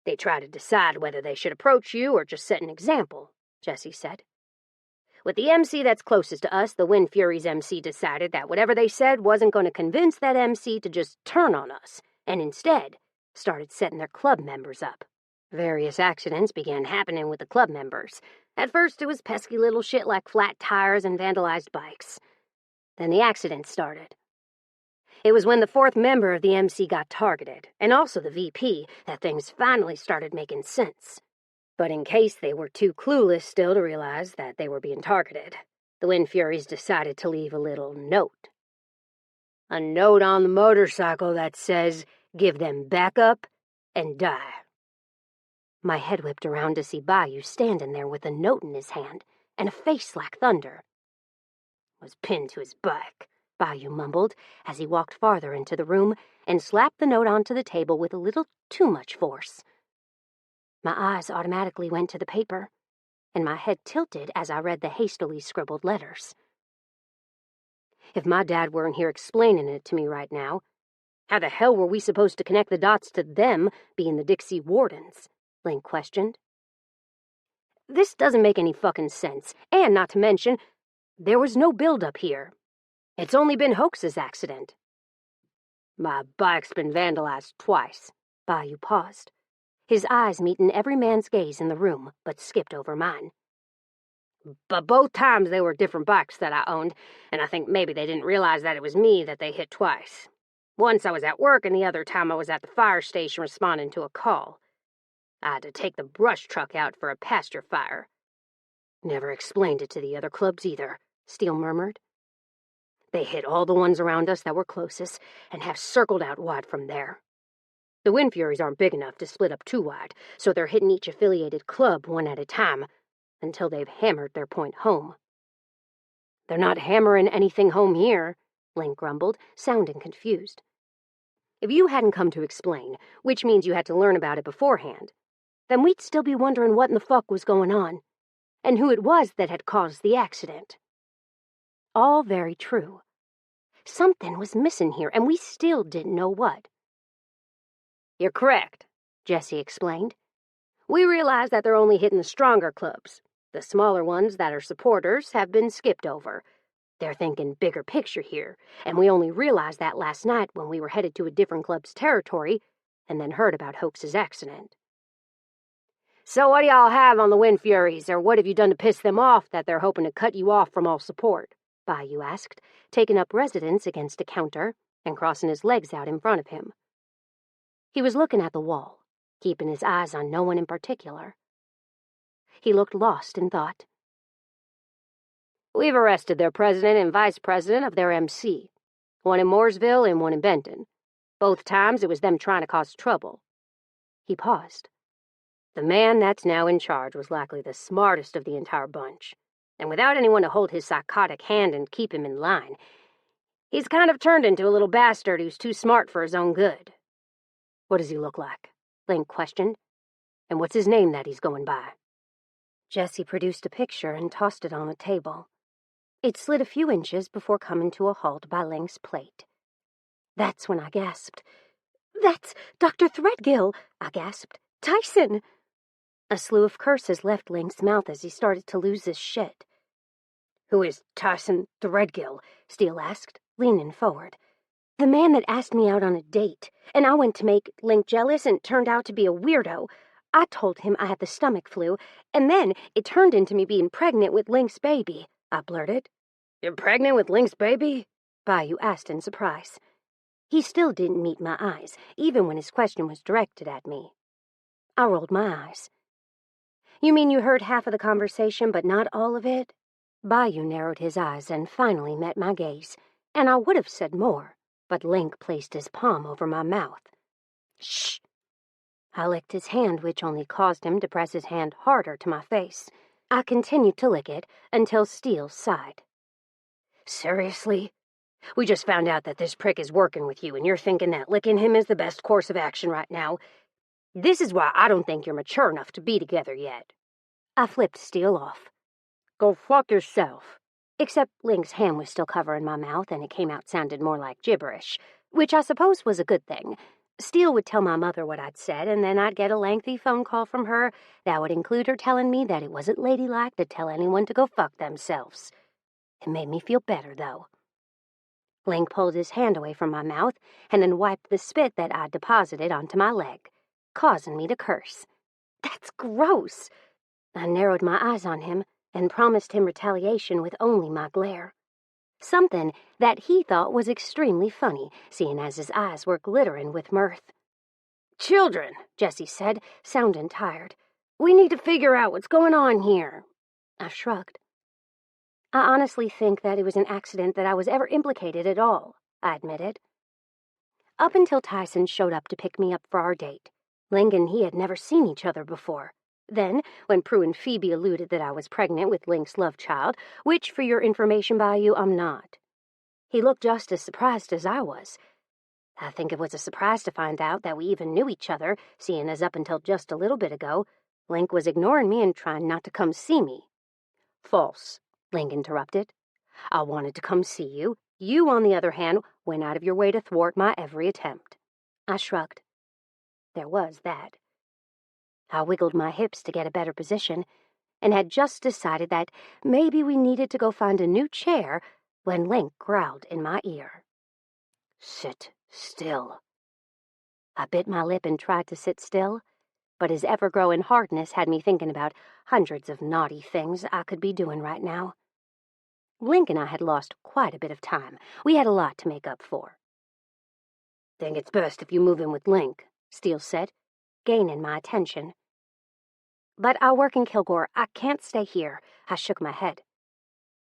They try to decide whether they should approach you or just set an example," Jesse said. "With the MC that's closest to us, the Wind Furies MC decided that whatever they said wasn't going to convince that MC to just turn on us, and instead started setting their club members up. Various accidents began happening with the club members. At first, it was pesky little shit like flat tires and vandalized bikes. Then the accidents started. It was when the fourth member of the MC got targeted, and also the VP, that things finally started making sense. But in case they were too clueless still to realize that they were being targeted, the Wind Furies decided to leave a little note. A note on the motorcycle that says, "Give them backup and die." My head whipped around to see Bayou standing there with a note in his hand and a face like thunder. "It was pinned to his bike," Bayou mumbled as he walked farther into the room and slapped the note onto the table with a little too much force. My eyes automatically went to the paper, and my head tilted as I read the hastily scribbled letters. If my dad weren't here explaining it to me right now, how the hell were we supposed to connect the dots to them being the Dixie Wardens? Link questioned. This doesn't make any fucking sense, and not to mention, there was no build-up here. It's only been Hoax's accident. My bike's been vandalized twice. Bayou paused, his eyes meeting every man's gaze in the room, but skipped over mine. But both times they were different bikes that I owned, and I think maybe they didn't realize that it was me that they hit twice. Once I was at work, and the other time I was at the fire station responding to a call. I had to take the brush truck out for a pasture fire. Never explained it to the other clubs either, Steele murmured. They hit all the ones around us that were closest and have circled out wide from there. The Wind Furies aren't big enough to split up too wide, so they're hitting each affiliated club one at a time until they've hammered their point home. They're not hammering anything home here, Link grumbled, sounding confused. If you hadn't come to explain, which means you had to learn about it beforehand, then we'd still be wondering what in the fuck was going on, and who it was that had caused the accident. All very true. Something was missing here, and we still didn't know what. You're correct, Jesse explained. We realize that they're only hitting the stronger clubs. The smaller ones that are supporters have been skipped over. They're thinking bigger picture here, and we only realized that last night when we were headed to a different club's territory and then heard about Hoax's accident. So what do y'all have on the Wind Furies, or what have you done to piss them off that they're hoping to cut you off from all support? Bayou asked, taking up residence against a counter and crossing his legs out in front of him. He was looking at the wall, keeping his eyes on no one in particular. He looked lost in thought. We've arrested their president and vice president of their MC, one in Mooresville and one in Benton. Both times it was them trying to cause trouble. He paused. The man that's now in charge was likely the smartest of the entire bunch, and without anyone to hold his psychotic hand and keep him in line, he's kind of turned into a little bastard who's too smart for his own good. What does he look like? Link questioned. And what's his name that he's going by? Jesse produced a picture and tossed it on the table. It slid a few inches before coming to a halt by Link's plate. That's when I gasped. That's Dr. Threadgill, I gasped. Tyson! A slew of curses left Link's mouth as he started to lose his shit. Who is Tyson Threadgill? Steele asked, leaning forward. The man that asked me out on a date, and I went to make Link jealous and turned out to be a weirdo. I told him I had the stomach flu, and then it turned into me being pregnant with Link's baby, I blurted. You're pregnant with Link's baby? Bayou asked in surprise. He still didn't meet my eyes, even when his question was directed at me. I rolled my eyes. You mean you heard half of the conversation, but not all of it? Bayou narrowed his eyes and finally met my gaze, and I would have said more, but Link placed his palm over my mouth. Shh! I licked his hand, which only caused him to press his hand harder to my face. I continued to lick it until Steele sighed. Seriously? We just found out that this prick is working with you, and you're thinking that licking him is the best course of action right now. This is why I don't think you're mature enough to be together yet. I flipped Steele off. Go fuck yourself. Except Link's hand was still covering my mouth, and it came out sounded more like gibberish, which I suppose was a good thing. Steele would tell my mother what I'd said, and then I'd get a lengthy phone call from her that would include her telling me that it wasn't ladylike to tell anyone to go fuck themselves. It made me feel better, though. Link pulled his hand away from my mouth and then wiped the spit that I'd deposited onto my leg, causing me to curse. That's gross. I narrowed my eyes on him and promised him retaliation with only my glare. Something that he thought was extremely funny, seeing as his eyes were glittering with mirth. "Children," Jesse said, sounding tired. "We need to figure out what's going on here." I shrugged. "I honestly think that it was an accident that I was ever implicated at all," I admitted. Up until Tyson showed up to pick me up for our date, Ling and he had never seen each other before. Then, when Prue and Phoebe alluded that I was pregnant with Link's love child, which, for your information value, I'm not, he looked just as surprised as I was. I think it was a surprise to find out that we even knew each other, seeing as up until just a little bit ago, Link was ignoring me and trying not to come see me. "False," Link interrupted. "I wanted to come see you. You, on the other hand, went out of your way to thwart my every attempt." I shrugged. There was that. I wiggled my hips to get a better position, and had just decided that maybe we needed to go find a new chair when Link growled in my ear. "Sit still." I bit my lip and tried to sit still, but his ever-growing hardness had me thinking about hundreds of naughty things I could be doing right now. Link and I had lost quite a bit of time. We had a lot to make up for. "Think it's best if you move in with Link," Steele said, gaining my attention. "But I'll work in Kilgore. I can't stay here." I shook my head.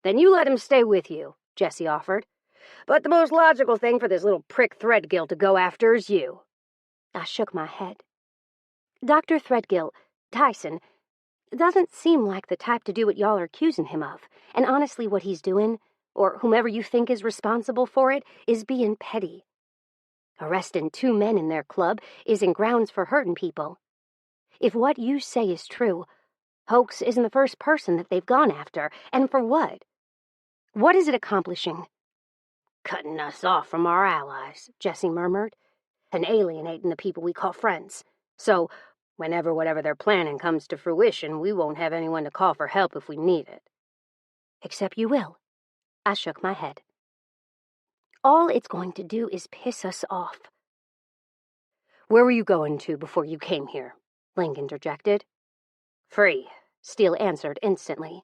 "Then you let him stay with you," Jesse offered. "But the most logical thing for this little prick Threadgill to go after is you." I shook my head. "Dr. Threadgill, Tyson, doesn't seem like the type to do what y'all are accusing him of, and honestly what he's doing, or whomever you think is responsible for it, is being petty. Arresting 2 men in their club isn't grounds for hurting people. If what you say is true, Hoax isn't the first person that they've gone after, and for what? What is it accomplishing?" "Cutting us off from our allies," Jesse murmured, "and alienating the people we call friends. So, whenever whatever they're planning comes to fruition, we won't have anyone to call for help if we need it." "Except you will." I shook my head. "All it's going to do is piss us off." "Where were you going to before you came here?" Link interjected. "Free," Steele answered instantly.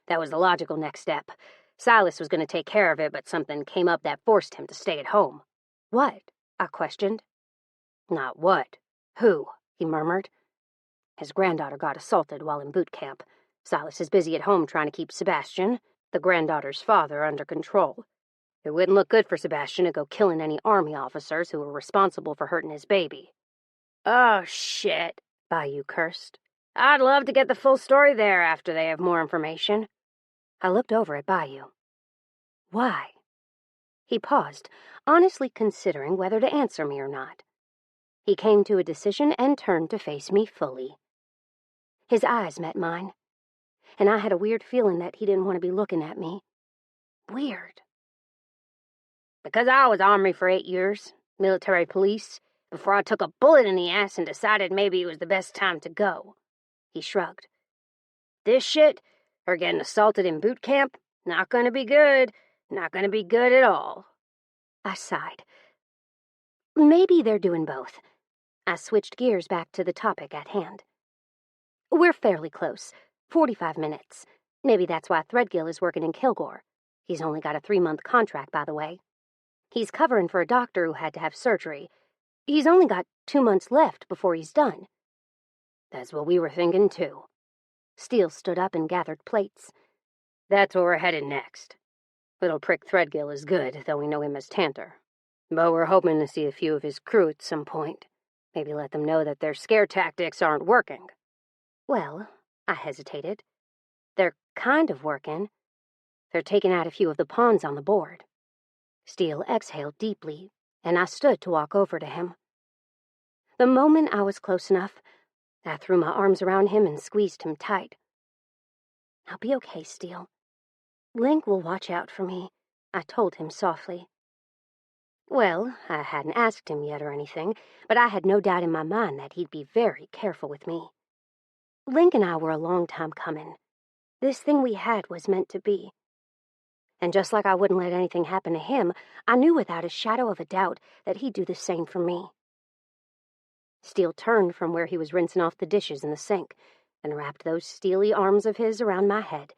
"That was the logical next step. Silas was going to take care of it, but something came up that forced him to stay at home." "What?" I questioned. "Not what. Who," he murmured. "His granddaughter got assaulted while in boot camp. Silas is busy at home trying to keep Sebastian, the granddaughter's father, under control. It wouldn't look good for Sebastian to go killing any army officers who were responsible for hurting his baby." "Oh, shit," Bayou cursed. "I'd love to get the full story there after they have more information." I looked over at Bayou. "Why?" He paused, honestly considering whether to answer me or not. He came to a decision and turned to face me fully. His eyes met mine, and I had a weird feeling that he didn't want to be looking at me. Weird. "Because I was Army for 8 years, military police, before I took a bullet in the ass and decided maybe it was the best time to go." He shrugged. "This shit, or getting assaulted in boot camp, not gonna be good. Not gonna be good at all." I sighed. Maybe they're doing both. I switched gears back to the topic at hand. "We're fairly close. 45 minutes. Maybe that's why Threadgill is working in Kilgore. He's only got a 3-month contract, by the way. He's covering for a doctor who had to have surgery. He's only got 2 months left before he's done." "That's what we were thinking, too." Steele stood up and gathered plates. "That's where we're headed next. Little prick Threadgill is good, though we know him as Tanter. But we're hoping to see a few of his crew at some point. Maybe let them know that their scare tactics aren't working." "Well," I hesitated. "They're kind of working. They're taking out a few of the pawns on the board." Steele exhaled deeply, and I stood to walk over to him. The moment I was close enough, I threw my arms around him and squeezed him tight. "I'll be okay, Steele. Link will watch out for me," I told him softly. Well, I hadn't asked him yet or anything, but I had no doubt in my mind that he'd be very careful with me. Link and I were a long time coming. This thing we had was meant to be. And just like I wouldn't let anything happen to him, I knew without a shadow of a doubt that he'd do the same for me. Steele turned from where he was rinsing off the dishes in the sink and wrapped those steely arms of his around my head,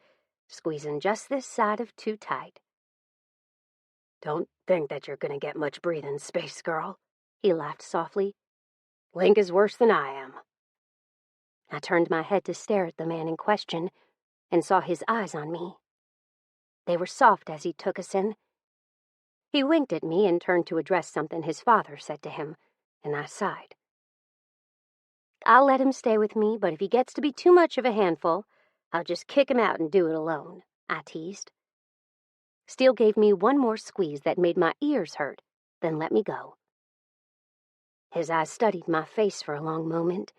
squeezing just this side of too tight. "Don't think that you're going to get much breathing space, girl," he laughed softly. "Link is worse than I am." I turned my head to stare at the man in question and saw his eyes on me. They were soft as he took us in. He winked at me and turned to address something his father said to him, and I sighed. "I'll let him stay with me, but if he gets to be too much of a handful, I'll just kick him out and do it alone," I teased. Steele gave me one more squeeze that made my ears hurt, then let me go. His eyes studied my face for a long moment,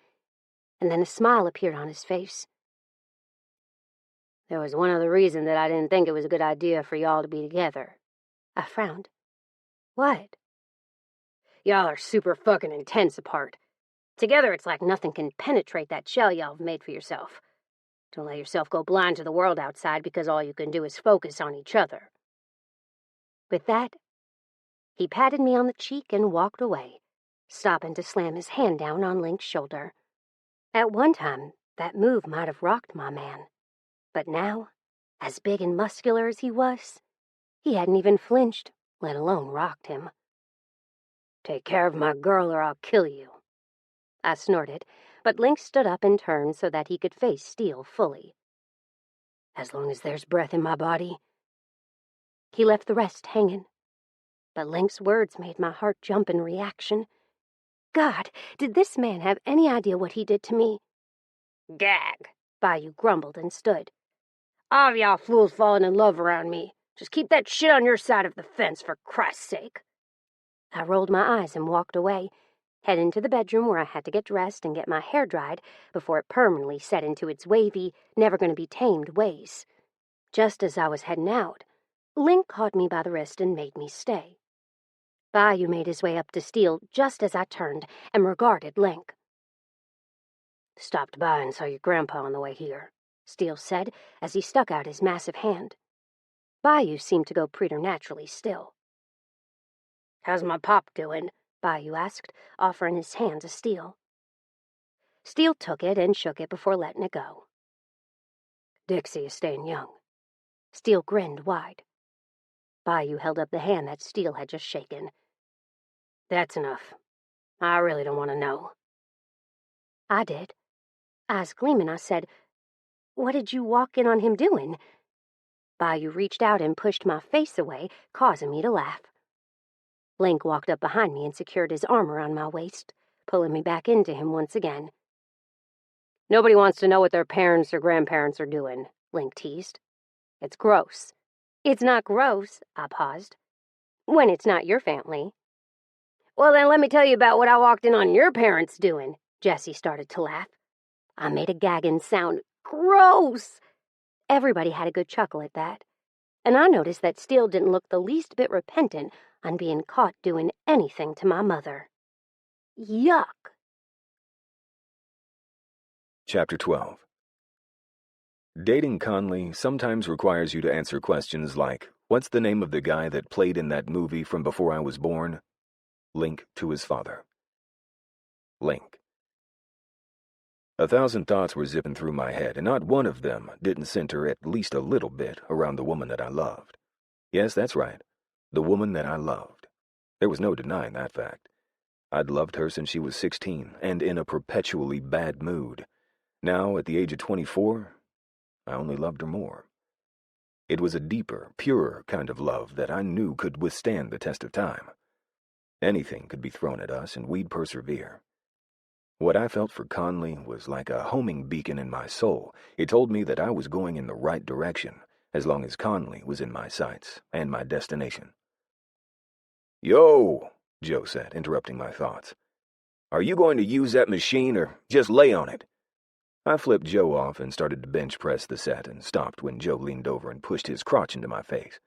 and then a smile appeared on his face. "There was one other reason that I didn't think it was a good idea for y'all to be together." I frowned. "What?" "Y'all are super fucking intense apart. Together it's like nothing can penetrate that shell y'all have made for yourself. Don't let yourself go blind to the world outside because all you can do is focus on each other." With that, he patted me on the cheek and walked away, stopping to slam his hand down on Link's shoulder. At one time, that move might have rocked my man, but now, as big and muscular as he was, he hadn't even flinched, let alone rocked him. "Take care of my girl or I'll kill you," I snorted, but Link stood up and turned so that he could face Steele fully. "As long as there's breath in my body." He left the rest hanging, but Link's words made my heart jump in reaction. God, did this man have any idea what he did to me? "Gag," Bayou grumbled and stood. "All of y'all fools falling in love around me. Just keep that shit on your side of the fence, for Christ's sake." I rolled my eyes and walked away, heading to the bedroom where I had to get dressed and get my hair dried before it permanently set into its wavy, never-gonna-be-tamed ways. Just as I was heading out, Link caught me by the wrist and made me stay. Bayou made his way up to Steele just as I turned and regarded Link. "Stopped by and saw your grandpa on the way here," Steele said as he stuck out his massive hand. Bayou seemed to go preternaturally still. "How's my pop doing?" Bayou asked, offering his hand to Steele. Steele took it and shook it before letting it go. "Dixie is staying young." Steele grinned wide. Bayou held up the hand that Steele had just shaken. "That's enough. I really don't want to know." I did. Eyes gleaming, I said, "What did you walk in on him doing?" Bayou reached out and pushed my face away, causing me to laugh. Link walked up behind me and secured his arm around my waist, pulling me back into him once again. "Nobody wants to know what their parents or grandparents are doing," Link teased. "It's gross." "It's not gross," I paused. "When it's not your family." "Well, then let me tell you about what I walked in on your parents doing." Jessie started to laugh. I made a gagging sound. "Gross!" Everybody had a good chuckle at that, and I noticed that Steele didn't look the least bit repentant on being caught doing anything to my mother. Yuck! Chapter 12. Dating Conleigh sometimes requires you to answer questions like, "What's the name of the guy that played in that movie from before I was born?" Link to his father. Link. 1,000 thoughts were zipping through my head, and not one of them didn't center at least a little bit around the woman that I loved. Yes, that's right, the woman that I loved. There was no denying that fact. I'd loved her since she was 16, and in a perpetually bad mood. Now, at the age of 24, I only loved her more. It was a deeper, purer kind of love that I knew could withstand the test of time. Anything could be thrown at us, and we'd persevere. What I felt for Conleigh was like a homing beacon in my soul. It told me that I was going in the right direction, as long as Conleigh was in my sights and my destination. "Yo," Joe said, interrupting my thoughts. "Are you going to use that machine or just lay on it?" I flipped Joe off and started to bench press the set and stopped when Joe leaned over and pushed his crotch into my face.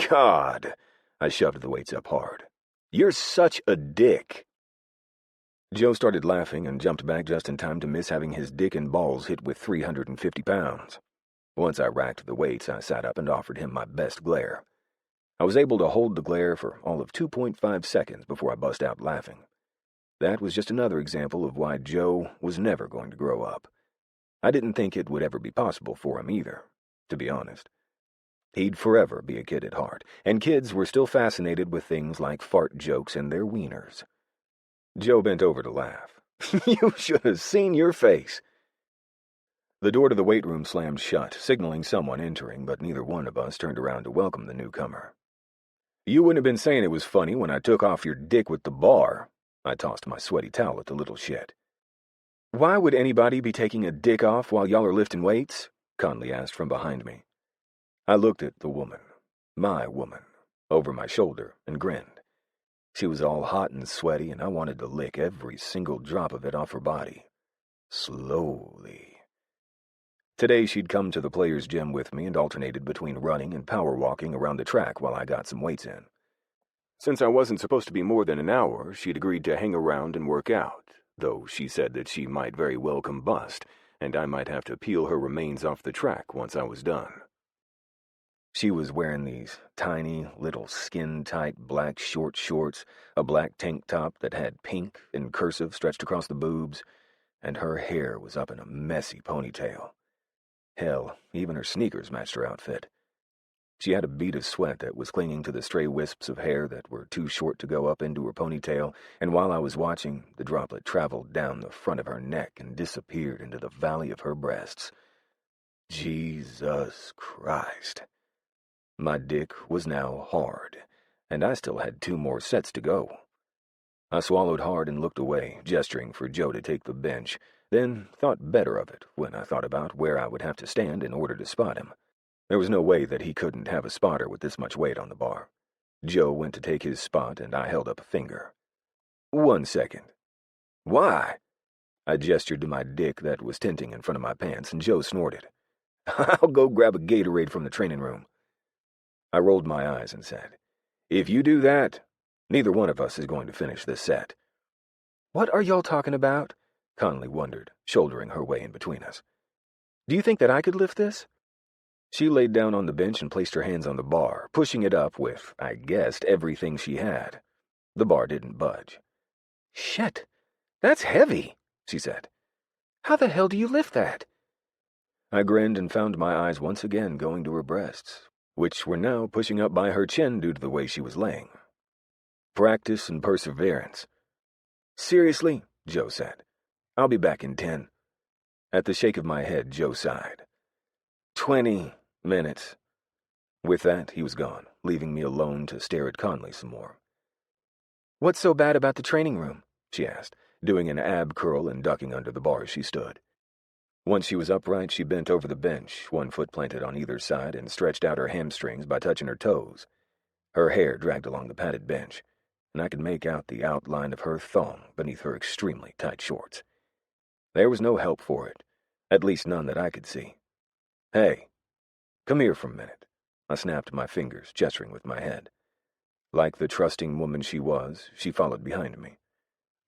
"God!" I shoved the weights up hard. "You're such a dick." Joe started laughing and jumped back just in time to miss having his dick and balls hit with 350 pounds. Once I racked the weights, I sat up and offered him my best glare. I was able to hold the glare for all of 2.5 seconds before I bust out laughing. That was just another example of why Joe was never going to grow up. I didn't think it would ever be possible for him either, to be honest. He'd forever be a kid at heart, and kids were still fascinated with things like fart jokes and their wieners. Joe bent over to laugh. You should have seen your face. The door to the weight room slammed shut, signaling someone entering, but neither one of us turned around to welcome the newcomer. You wouldn't have been saying it was funny when I took off your dick with the bar. I tossed my sweaty towel at the little shit. Why would anybody be taking a dick off while y'all are lifting weights? Conleigh asked from behind me. I looked at the woman, my woman, over my shoulder and grinned. She was all hot and sweaty, and I wanted to lick every single drop of it off her body. Slowly. Today she'd come to the players' gym with me and alternated between running and power walking around the track while I got some weights in. Since I wasn't supposed to be more than an hour, she'd agreed to hang around and work out, though she said that she might very well combust, and I might have to peel her remains off the track once I was done. She was wearing these tiny, little skin-tight black short shorts, a black tank top that had pink in cursive stretched across the boobs, and her hair was up in a messy ponytail. Hell, even her sneakers matched her outfit. She had a bead of sweat that was clinging to the stray wisps of hair that were too short to go up into her ponytail, and while I was watching, the droplet traveled down the front of her neck and disappeared into the valley of her breasts. Jesus Christ. My dick was now hard, and I still had 2 more sets to go. I swallowed hard and looked away, gesturing for Joe to take the bench, then thought better of it when I thought about where I would have to stand in order to spot him. There was no way that he couldn't have a spotter with this much weight on the bar. Joe went to take his spot, and I held up a finger. 1 second. Why? I gestured to my dick that was tenting in front of my pants, and Joe snorted. I'll go grab a Gatorade from the training room. I rolled my eyes and said, If you do that, neither one of us is going to finish this set. What are y'all talking about? Conleigh wondered, shouldering her way in between us. Do you think that I could lift this? She laid down on the bench and placed her hands on the bar, pushing it up with, I guessed, everything she had. The bar didn't budge. Shit, that's heavy, she said. How the hell do you lift that? I grinned and found my eyes once again going to her breasts, which were now pushing up by her chin due to the way she was laying. Practice and perseverance. Seriously, Joe said. I'll be back in 10. At the shake of my head, Joe sighed. 20 minutes. With that, he was gone, leaving me alone to stare at Conleigh some more. What's so bad about the training room? She asked, doing an ab curl and ducking under the bar as she stood. Once she was upright, she bent over the bench, 1 foot planted on either side, and stretched out her hamstrings by touching her toes. Her hair dragged along the padded bench, and I could make out the outline of her thong beneath her extremely tight shorts. There was no help for it, at least none that I could see. Hey, come here for a minute. I snapped my fingers, gesturing with my head. Like the trusting woman she was, she followed behind me.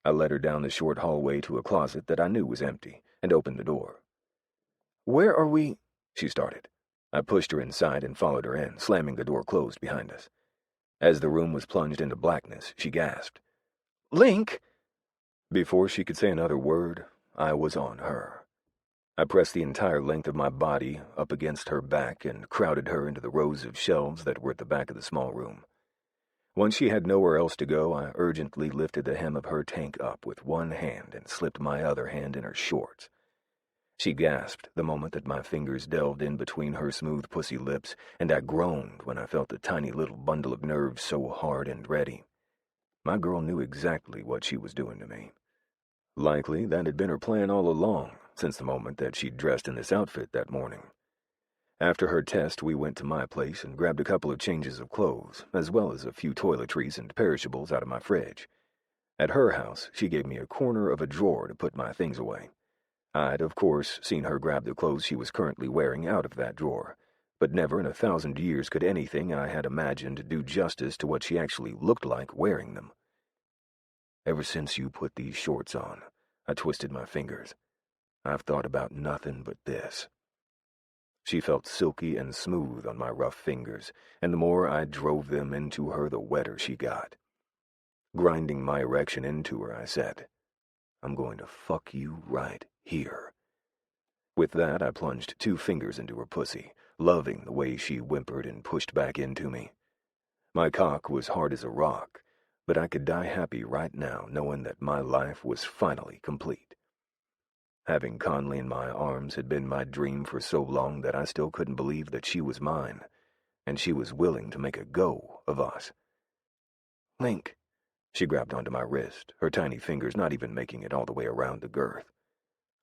I led her down the short hallway to a closet that I knew was empty, and opened the door. Where are we? She started. I pushed her inside and followed her in, slamming the door closed behind us. As the room was plunged into blackness, she gasped. Link! Before she could say another word, I was on her. I pressed the entire length of my body up against her back and crowded her into the rows of shelves that were at the back of the small room. Once she had nowhere else to go, I urgently lifted the hem of her tank up with one hand and slipped my other hand in her shorts. She gasped the moment that my fingers delved in between her smooth pussy lips, and I groaned when I felt the tiny little bundle of nerves so hard and ready. My girl knew exactly what she was doing to me. Likely that had been her plan all along, since the moment that she'd dressed in this outfit that morning. After her test, we went to my place and grabbed a couple of changes of clothes, as well as a few toiletries and perishables out of my fridge. At her house, she gave me a corner of a drawer to put my things away. I'd, of course, seen her grab the clothes she was currently wearing out of that drawer, but never in 1,000 years could anything I had imagined do justice to what she actually looked like wearing them. Ever since you put these shorts on, I twisted my fingers. I've thought about nothing but this. She felt silky and smooth on my rough fingers, and the more I drove them into her, the wetter she got. Grinding my erection into her, I said, "I'm going to fuck you right here." With that, I plunged 2 fingers into her pussy, loving the way she whimpered and pushed back into me. My cock was hard as a rock, but I could die happy right now knowing that my life was finally complete. Having Conleigh in my arms had been my dream for so long that I still couldn't believe that she was mine, and she was willing to make a go of us. "Link." She grabbed onto my wrist, her tiny fingers not even making it all the way around the girth.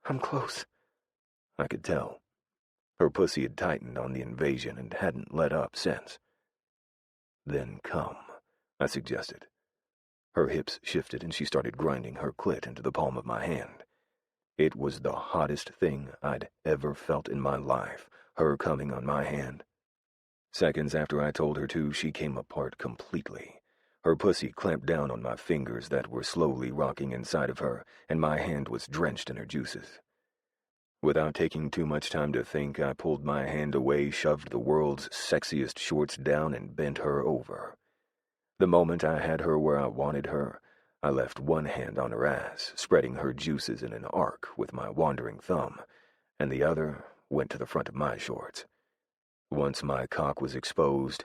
"I'm close." I could tell. Her pussy had tightened on the invasion and hadn't let up since. "Then come," I suggested. Her hips shifted and she started grinding her clit into the palm of my hand. It was the hottest thing I'd ever felt in my life, her coming on my hand. Seconds after I told her to, she came apart completely. Her pussy clamped down on my fingers that were slowly rocking inside of her, and my hand was drenched in her juices. Without taking too much time to think, I pulled my hand away, shoved the world's sexiest shorts down, and bent her over. The moment I had her where I wanted her, I left one hand on her ass, spreading her juices in an arc with my wandering thumb, and the other went to the front of my shorts. Once my cock was exposed,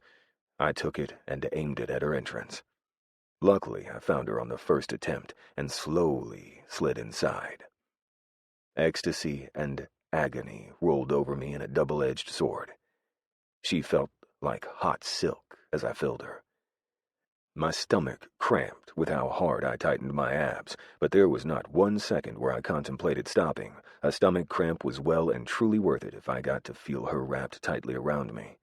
I took it and aimed it at her entrance. Luckily, I found her on the first attempt and slowly slid inside. Ecstasy and agony rolled over me in a double-edged sword. She felt like hot silk as I filled her. My stomach cramped with how hard I tightened my abs, but there was not 1 second where I contemplated stopping. A stomach cramp was well and truly worth it if I got to feel her wrapped tightly around me.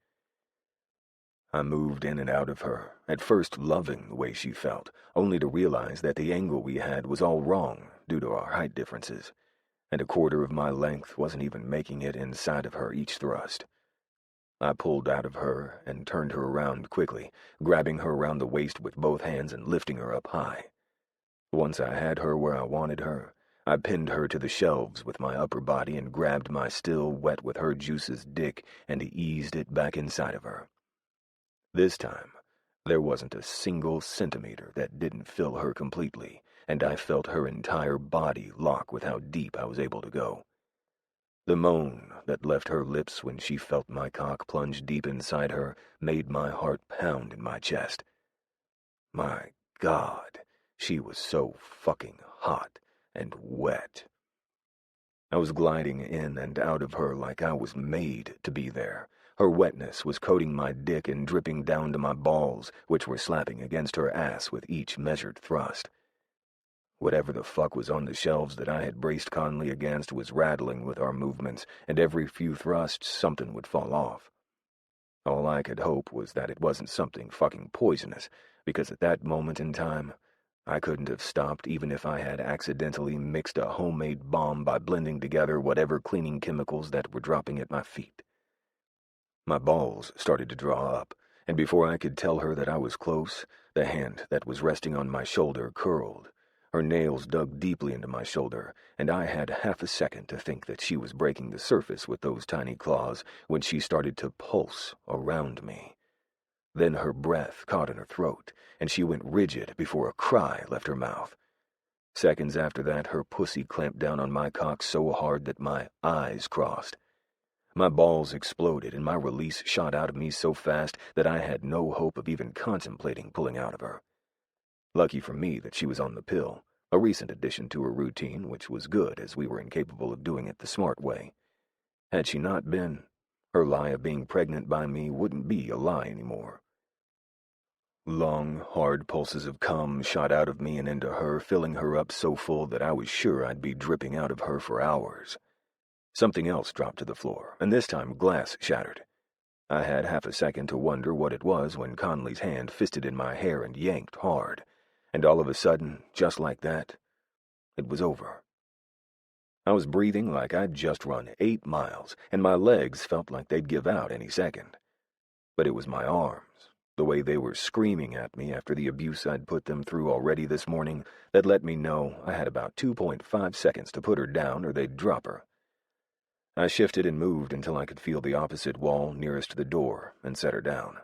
I moved in and out of her, at first loving the way she felt, only to realize that the angle we had was all wrong due to our height differences, and 1/4 of my length wasn't even making it inside of her each thrust. I pulled out of her and turned her around quickly, grabbing her around the waist with both hands and lifting her up high. Once I had her where I wanted her, I pinned her to the shelves with my upper body and grabbed my still wet with her juices dick and eased it back inside of her. This time, there wasn't a single centimeter that didn't fill her completely, and I felt her entire body lock with how deep I was able to go. The moan that left her lips when she felt my cock plunge deep inside her made my heart pound in my chest. My God, she was so fucking hot and wet. I was gliding in and out of her like I was made to be there. Her wetness was coating my dick and dripping down to my balls, which were slapping against her ass with each measured thrust. Whatever the fuck was on the shelves that I had braced Conleigh against was rattling with our movements, and every few thrusts something would fall off. All I could hope was that it wasn't something fucking poisonous, because at that moment in time, I couldn't have stopped even if I had accidentally mixed a homemade bomb by blending together whatever cleaning chemicals that were dropping at my feet. My balls started to draw up, and before I could tell her that I was close, the hand that was resting on my shoulder curled. Her nails dug deeply into my shoulder, and I had half a second to think that she was breaking the surface with those tiny claws when she started to pulse around me. Then her breath caught in her throat, and she went rigid before a cry left her mouth. Seconds after that, her pussy clamped down on my cock so hard that my eyes crossed. My balls exploded, and my release shot out of me so fast that I had no hope of even contemplating pulling out of her. Lucky for me that she was on the pill, a recent addition to her routine, which was good as we were incapable of doing it the smart way. Had she not been, her lie of being pregnant by me wouldn't be a lie anymore. Long, hard pulses of cum shot out of me and into her, filling her up so full that I was sure I'd be dripping out of her for hours. Something else dropped to the floor, and this time glass shattered. I had half a second to wonder what it was when Conleigh's hand fisted in my hair and yanked hard. And all of a sudden, just like that, it was over. I was breathing like I'd just run 8 miles, and my legs felt like they'd give out any second. But it was my arms, the way they were screaming at me after the abuse I'd put them through already this morning, that let me know I had about 2.5 seconds to put her down or they'd drop her. I shifted and moved until I could feel the opposite wall nearest the door and set her down.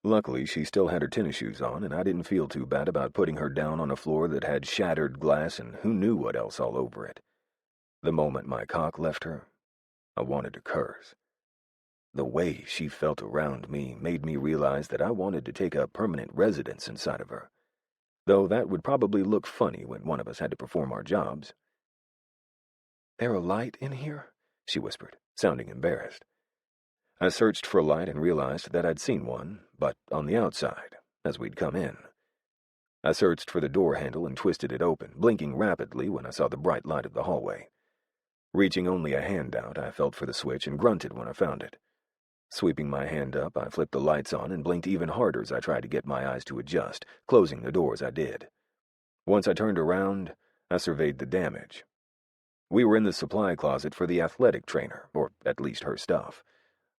Luckily, she still had her tennis shoes on, and I didn't feel too bad about putting her down on a floor that had shattered glass and who knew what else all over it. The moment my cock left her, I wanted to curse. The way she felt around me made me realize that I wanted to take up permanent residence inside of her, though that would probably look funny when one of us had to perform our jobs. "There a light in here?" she whispered, sounding embarrassed. I searched for a light and realized that I'd seen one, but on the outside, as we'd come in. I searched for the door handle and twisted it open, blinking rapidly when I saw the bright light of the hallway. Reaching only a hand out, I felt for the switch and grunted when I found it. Sweeping my hand up, I flipped the lights on and blinked even harder as I tried to get my eyes to adjust, closing the door as I did. Once I turned around, I surveyed the damage. We were in the supply closet for the athletic trainer, or at least her stuff.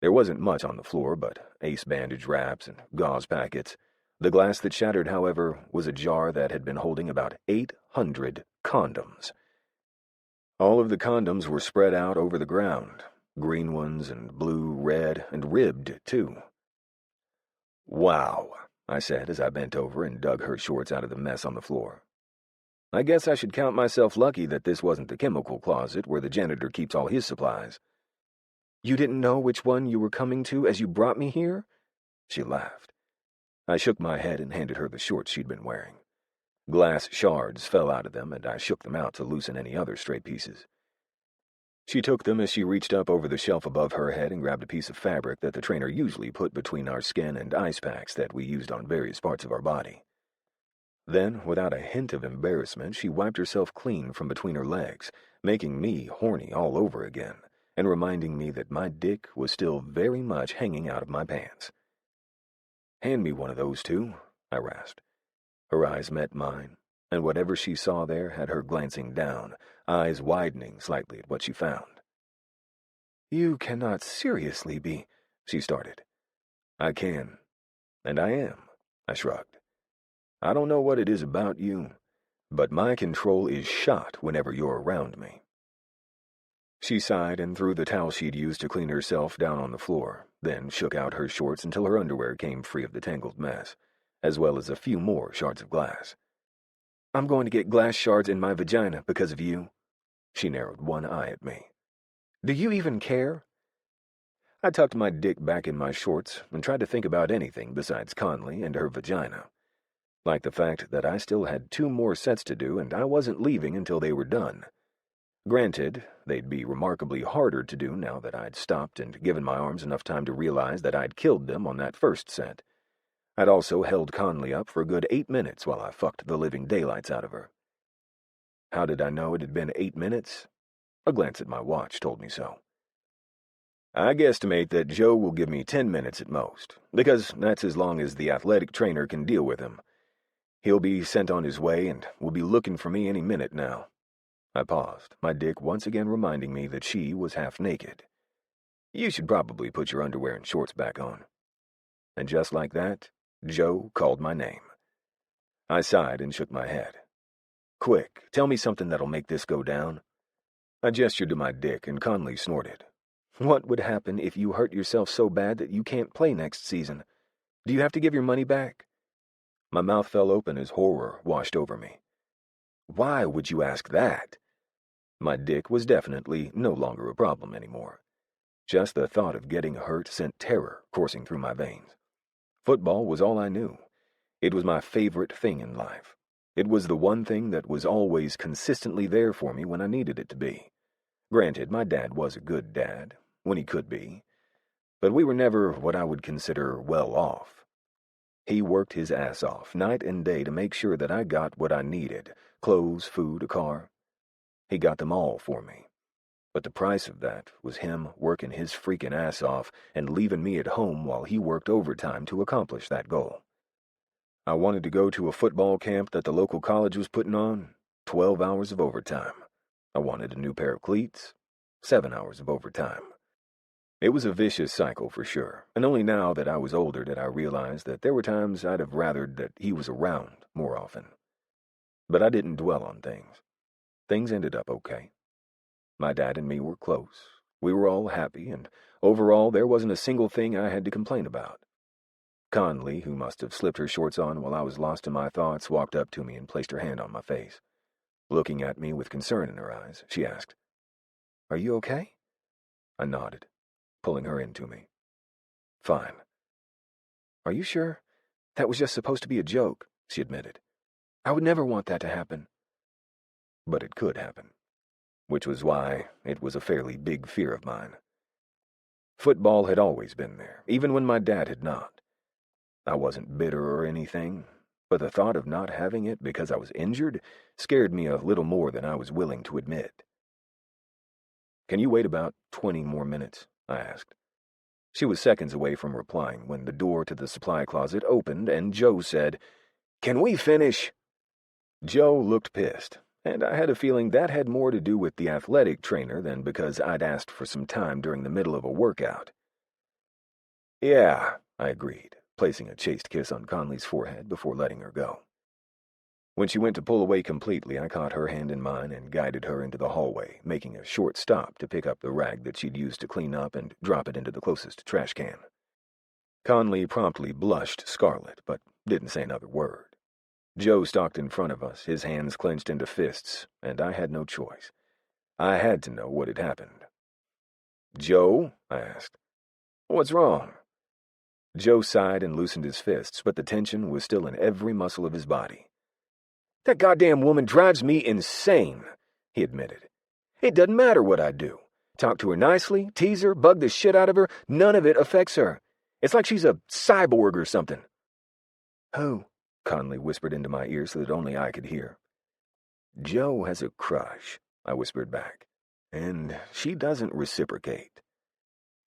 There wasn't much on the floor but ace bandage wraps and gauze packets. The glass that shattered, however, was a jar that had been holding about 800 condoms. All of the condoms were spread out over the ground, green ones and blue, red, and ribbed, too. "Wow," I said as I bent over and dug her shorts out of the mess on the floor. "I guess I should count myself lucky that this wasn't the chemical closet where the janitor keeps all his supplies." "You didn't know which one you were coming to as you brought me here?" She laughed. I shook my head and handed her the shorts she'd been wearing. Glass shards fell out of them, and I shook them out to loosen any other stray pieces. She took them as she reached up over the shelf above her head and grabbed a piece of fabric that the trainer usually put between our skin and ice packs that we used on various parts of our body. Then, without a hint of embarrassment, she wiped herself clean from between her legs, making me horny all over again, and reminding me that my dick was still very much hanging out of my pants. "Hand me one of those two," I rasped. Her eyes met mine, and whatever she saw there had her glancing down, eyes widening slightly at what she found. "You cannot seriously be—" she started. "I can, and I am," I shrugged. "I don't know what it is about you, but my control is shot whenever you're around me." She sighed and threw the towel she'd used to clean herself down on the floor, then shook out her shorts until her underwear came free of the tangled mess, as well as a few more shards of glass. "I'm going to get glass shards in my vagina because of you." She narrowed one eye at me. "Do you even care?" I tucked my dick back in my shorts and tried to think about anything besides Conleigh and her vagina, like the fact that I still had 2 more sets to do and I wasn't leaving until they were done. Granted, they'd be remarkably harder to do now that I'd stopped and given my arms enough time to realize that I'd killed them on that first set. I'd also held Conleigh up for a good 8 minutes while I fucked the living daylights out of her. How did I know it had been 8 minutes? A glance at my watch told me so. "I guesstimate that Joe will give me 10 minutes at most, because that's as long as the athletic trainer can deal with him. He'll be sent on his way and will be looking for me any minute now." I paused, my dick once again reminding me that she was half naked. "You should probably put your underwear and shorts back on." And just like that, Joe called my name. I sighed and shook my head. "Quick, tell me something that'll make this go down." I gestured to my dick, and Conleigh snorted. "What would happen if you hurt yourself so bad that you can't play next season? Do you have to give your money back?" My mouth fell open as horror washed over me. "Why would you ask that?" My dick was definitely no longer a problem anymore. Just the thought of getting hurt sent terror coursing through my veins. Football was all I knew. It was my favorite thing in life. It was the one thing that was always consistently there for me when I needed it to be. Granted, my dad was a good dad, when he could be, but we were never what I would consider well off. He worked his ass off night and day to make sure that I got what I needed: clothes, food, a car. He got them all for me. But the price of that was him working his freaking ass off and leaving me at home while he worked overtime to accomplish that goal. I wanted to go to a football camp that the local college was putting on. 12 hours of overtime. I wanted a new pair of cleats. 7 hours of overtime. It was a vicious cycle for sure, and only now that I was older did I realize that there were times I'd have rathered that he was around more often. But I didn't dwell on things. Things ended up okay. My dad and me were close. We were all happy, and overall there wasn't a single thing I had to complain about. Conleigh, who must have slipped her shorts on while I was lost in my thoughts, walked up to me and placed her hand on my face. Looking at me with concern in her eyes, she asked, "Are you okay?" I nodded, pulling her into me. "Fine." "Are you sure? That was just supposed to be a joke," she admitted. "I would never want that to happen." But it could happen, which was why it was a fairly big fear of mine. Football had always been there, even when my dad had not. I wasn't bitter or anything, but the thought of not having it because I was injured scared me a little more than I was willing to admit. "Can you wait about 20 more minutes?" I asked. She was seconds away from replying when the door to the supply closet opened and Joe said, "Can we finish?" Joe looked pissed, and I had a feeling that had more to do with the athletic trainer than because I'd asked for some time during the middle of a workout. "Yeah," I agreed, placing a chaste kiss on Conleigh's forehead before letting her go. When she went to pull away completely, I caught her hand in mine and guided her into the hallway, making a short stop to pick up the rag that she'd used to clean up and drop it into the closest trash can. Conleigh promptly blushed scarlet, but didn't say another word. Joe stalked in front of us, his hands clenched into fists, and I had no choice. I had to know what had happened. "Joe?" I asked. "What's wrong?" Joe sighed and loosened his fists, but the tension was still in every muscle of his body. "That goddamn woman drives me insane," he admitted. "It doesn't matter what I do. Talk to her nicely, tease her, bug the shit out of her, none of it affects her. It's like she's a cyborg or something." "Who?" Conleigh whispered into my ear so that only I could hear. "Joe has a crush," I whispered back, "and she doesn't reciprocate."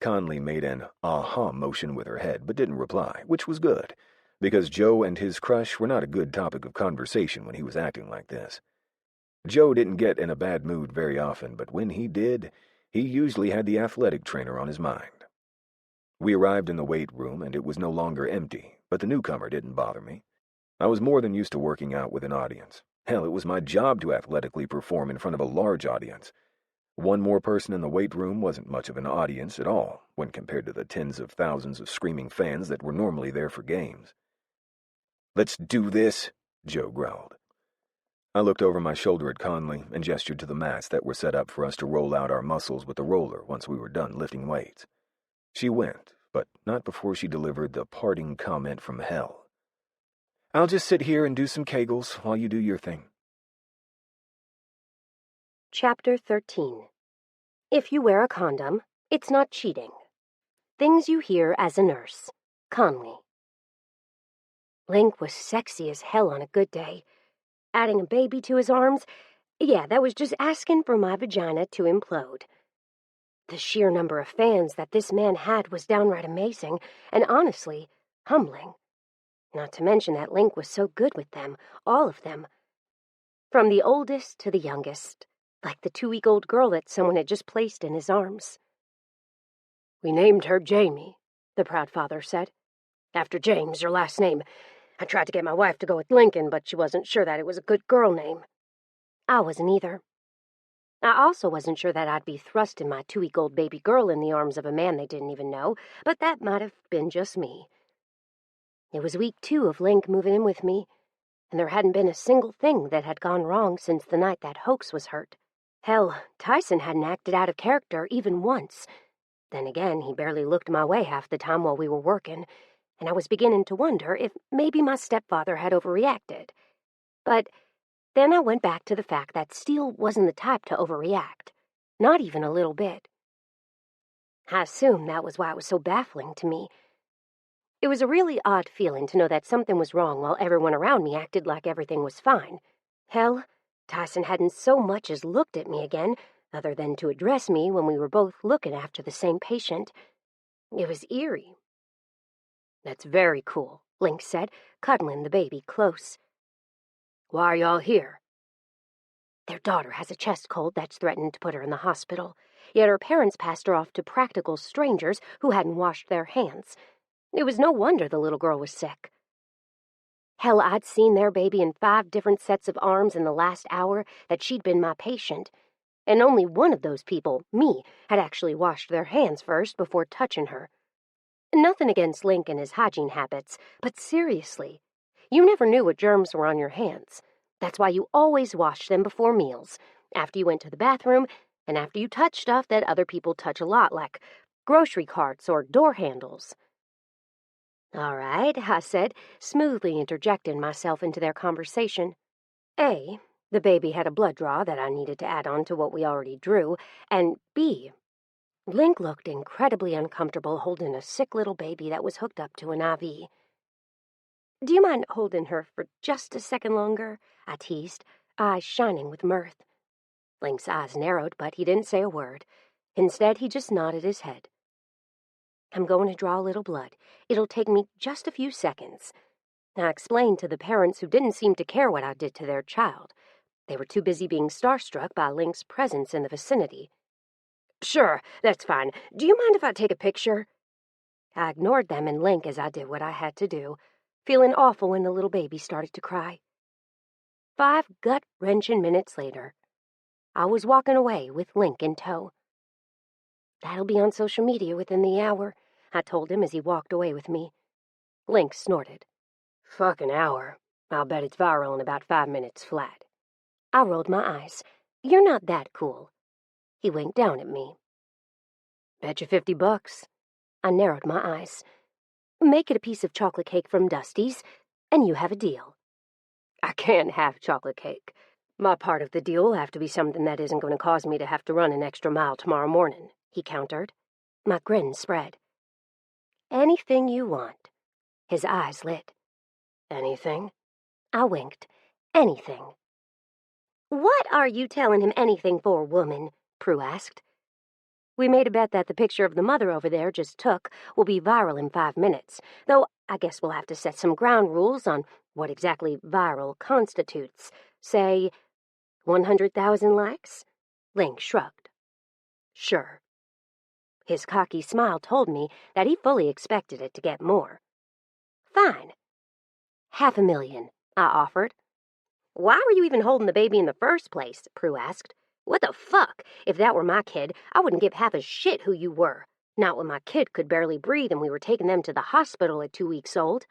Conleigh made an aha motion with her head, but didn't reply, which was good, because Joe and his crush were not a good topic of conversation when he was acting like this. Joe didn't get in a bad mood very often, but when he did, he usually had the athletic trainer on his mind. We arrived in the weight room, and it was no longer empty, but the newcomer didn't bother me. I was more than used to working out with an audience. Hell, it was my job to athletically perform in front of a large audience. One more person in the weight room wasn't much of an audience at all, when compared to the tens of thousands of screaming fans that were normally there for games. "Let's do this," Joe growled. I looked over my shoulder at Conleigh and gestured to the mats that were set up for us to roll out our muscles with the roller once we were done lifting weights. She went, but not before she delivered the parting comment from hell. "I'll just sit here and do some kegels while you do your thing." Chapter 13. If you wear a condom, it's not cheating. Things you hear as a nurse. Conleigh. Link was sexy as hell on a good day. Adding a baby to his arms, yeah, that was just asking for my vagina to implode. The sheer number of fans that this man had was downright amazing, and honestly, humbling. Not to mention that Link was so good with them, all of them. From the oldest to the youngest, like the 2-week-old girl that someone had just placed in his arms. "We named her Jamie," the proud father said. "After James, your last name. I tried to get my wife to go with Lincoln, but she wasn't sure that it was a good girl name." I wasn't either. I also wasn't sure that I'd be thrusting my 2-week-old baby girl in the arms of a man they didn't even know, but that might have been just me. It was week 2 of Link moving in with me, and there hadn't been a single thing that had gone wrong since the night that hoax was hurt. Hell, Tyson hadn't acted out of character even once. Then again, he barely looked my way half the time while we were working, and I was beginning to wonder if maybe my stepfather had overreacted. But then I went back to the fact that Steele wasn't the type to overreact, not even a little bit. I assume that was why it was so baffling to me. It was a really odd feeling to know that something was wrong while everyone around me acted like everything was fine. Hell, Tyson hadn't so much as looked at me again, other than to address me when we were both looking after the same patient. It was eerie. "That's very cool," Link said, cuddling the baby close. "Why are y'all here?" "Their daughter has a chest cold that's threatened to put her in the hospital, yet her parents passed her off to practical strangers who hadn't washed their hands. It was no wonder the little girl was sick. Hell, I'd seen their baby in 5 different sets of arms in the last hour that she'd been my patient, and only one of those people, me, had actually washed their hands first before touching her. Nothing against Link and his hygiene habits, but seriously, you never knew what germs were on your hands. That's why you always washed them before meals, after you went to the bathroom, and after you touch stuff that other people touch a lot, like grocery carts or door handles. All right, I said, smoothly interjecting myself into their conversation. A, the baby had a blood draw that I needed to add on to what we already drew, and B, Link looked incredibly uncomfortable holding a sick little baby that was hooked up to an IV. Do you mind holding her for just a second longer? I teased, eyes shining with mirth. Link's eyes narrowed, but he didn't say a word. Instead, he just nodded his head. I'm going to draw a little blood. It'll take me just a few seconds. I explained to the parents who didn't seem to care what I did to their child. They were too busy being starstruck by Link's presence in the vicinity. Sure, that's fine. Do you mind if I take a picture? I ignored them and Link as I did what I had to do, feeling awful when the little baby started to cry. 5 gut-wrenching minutes later, I was walking away with Link in tow. That'll be on social media within the hour, I told him as he walked away with me. Link snorted. Fucking hour. I'll bet it's viral in about 5 minutes flat. I rolled my eyes. You're not that cool. He winked down at me. Bet you $50. I narrowed my eyes. Make it a piece of chocolate cake from Dusty's, and you have a deal. I can't have chocolate cake. My part of the deal will have to be something that isn't going to cause me to have to run an extra mile tomorrow morning, he countered. My grin spread. Anything you want. His eyes lit. Anything? I winked. Anything. What are you telling him anything for, woman? Prue asked. We made a bet that the picture of the mother over there just took will be viral in 5 minutes, though I guess we'll have to set some ground rules on what exactly viral constitutes. Say, 100,000 likes? Link shrugged. Sure. His cocky smile told me that he fully expected it to get more. Fine. 500,000, I offered. Why were you even holding the baby in the first place? Prue asked. What the fuck? If that were my kid, I wouldn't give half a shit who you were. Not when my kid could barely breathe and we were taking them to the hospital at 2 weeks old.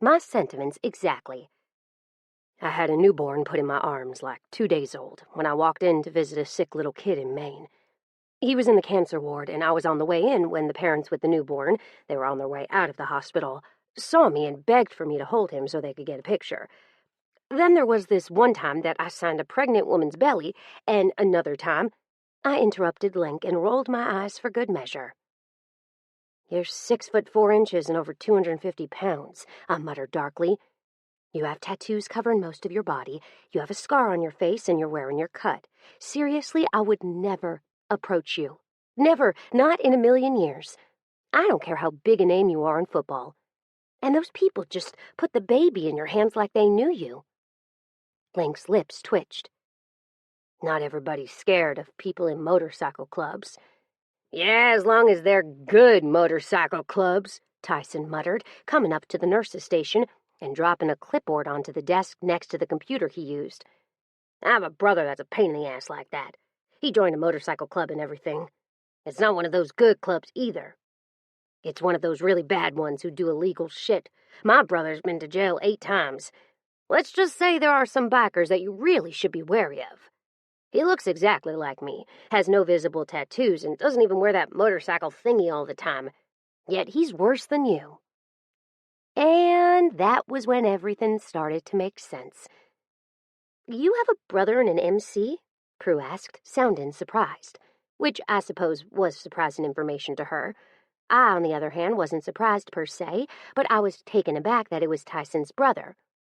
My sentiments exactly. I had a newborn put in my arms like 2 days old when I walked in to visit a sick little kid in Maine. He was in the cancer ward, and I was on the way in when the parents with the newborn, they were on their way out of the hospital, saw me and begged for me to hold him so they could get a picture. Then there was this one time that I signed a pregnant woman's belly, and another time I interrupted Link and rolled my eyes for good measure. You're 6'4" and over 250 pounds, I muttered darkly. You have tattoos covering most of your body, you have a scar on your face, and you're wearing your cut. Seriously, I would never approach you. Never, not in a million years. I don't care how big a name you are in football. And those people just put the baby in your hands like they knew you. Link's lips twitched. Not everybody's scared of people in motorcycle clubs. Yeah, as long as they're good motorcycle clubs, Tyson muttered, coming up to the nurse's station and dropping a clipboard onto the desk next to the computer he used. I have a brother that's a pain in the ass like that. He joined a motorcycle club and everything. It's not one of those good clubs either. It's one of those really bad ones who do illegal shit. My brother's been to jail 8 times. Let's just say there are some bikers that you really should be wary of. He looks exactly like me, has no visible tattoos, and doesn't even wear that motorcycle thingy all the time. Yet he's worse than you. And that was when everything started to make sense. You have a brother and an MC? Prue asked, sounding surprised, which I suppose was surprising information to her. I, on the other hand, wasn't surprised per se, but I was taken aback that it was Tyson's brother,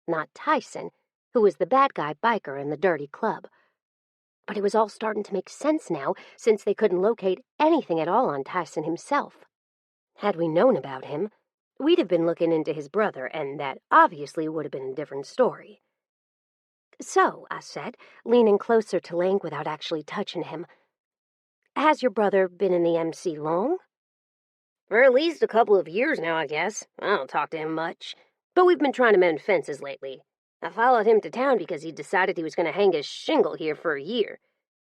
not Tyson, who was the bad guy biker in the dirty club. But it was all starting to make sense now, since they couldn't locate anything at all on Tyson himself. Had we known about him, we'd have been looking into his brother, and that obviously would have been a different story. So, I said, leaning closer to Link without actually touching him, has your brother been in the MC long? For at least a couple of years now, I guess. I don't talk to him much. But we've been trying to mend fences lately. I followed him to town because he decided he was going to hang his shingle here for a year.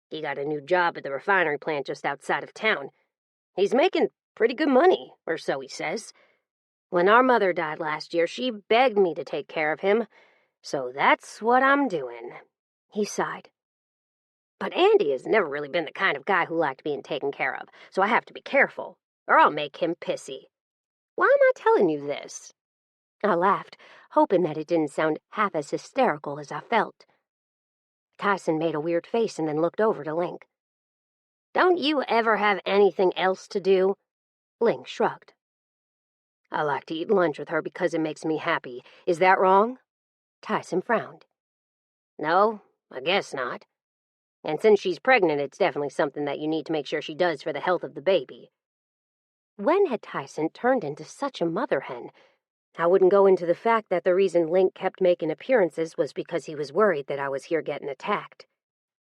He got a new job at the refinery plant just outside of town. He's making Pretty good money, or so he says. When our mother died last year, she begged me to take care of him, so that's what I'm doing." He sighed. "But Andy has never really been the kind of guy who liked being taken care of, so I have to be careful, or I'll make him pissy. Why am I telling you this?" I laughed, hoping that it didn't sound half as hysterical as I felt. Tyson made a weird face and then looked over to Link. "Don't you ever have anything else to do?" Link shrugged. "I like to eat lunch with her because it makes me happy. Is that wrong?" Tyson frowned. "No, I guess not. And since she's pregnant, it's definitely something that you need to make sure she does for the health of the baby." When had Tyson turned into such a mother hen? I wouldn't go into the fact that the reason Link kept making appearances was because he was worried that I was here getting attacked.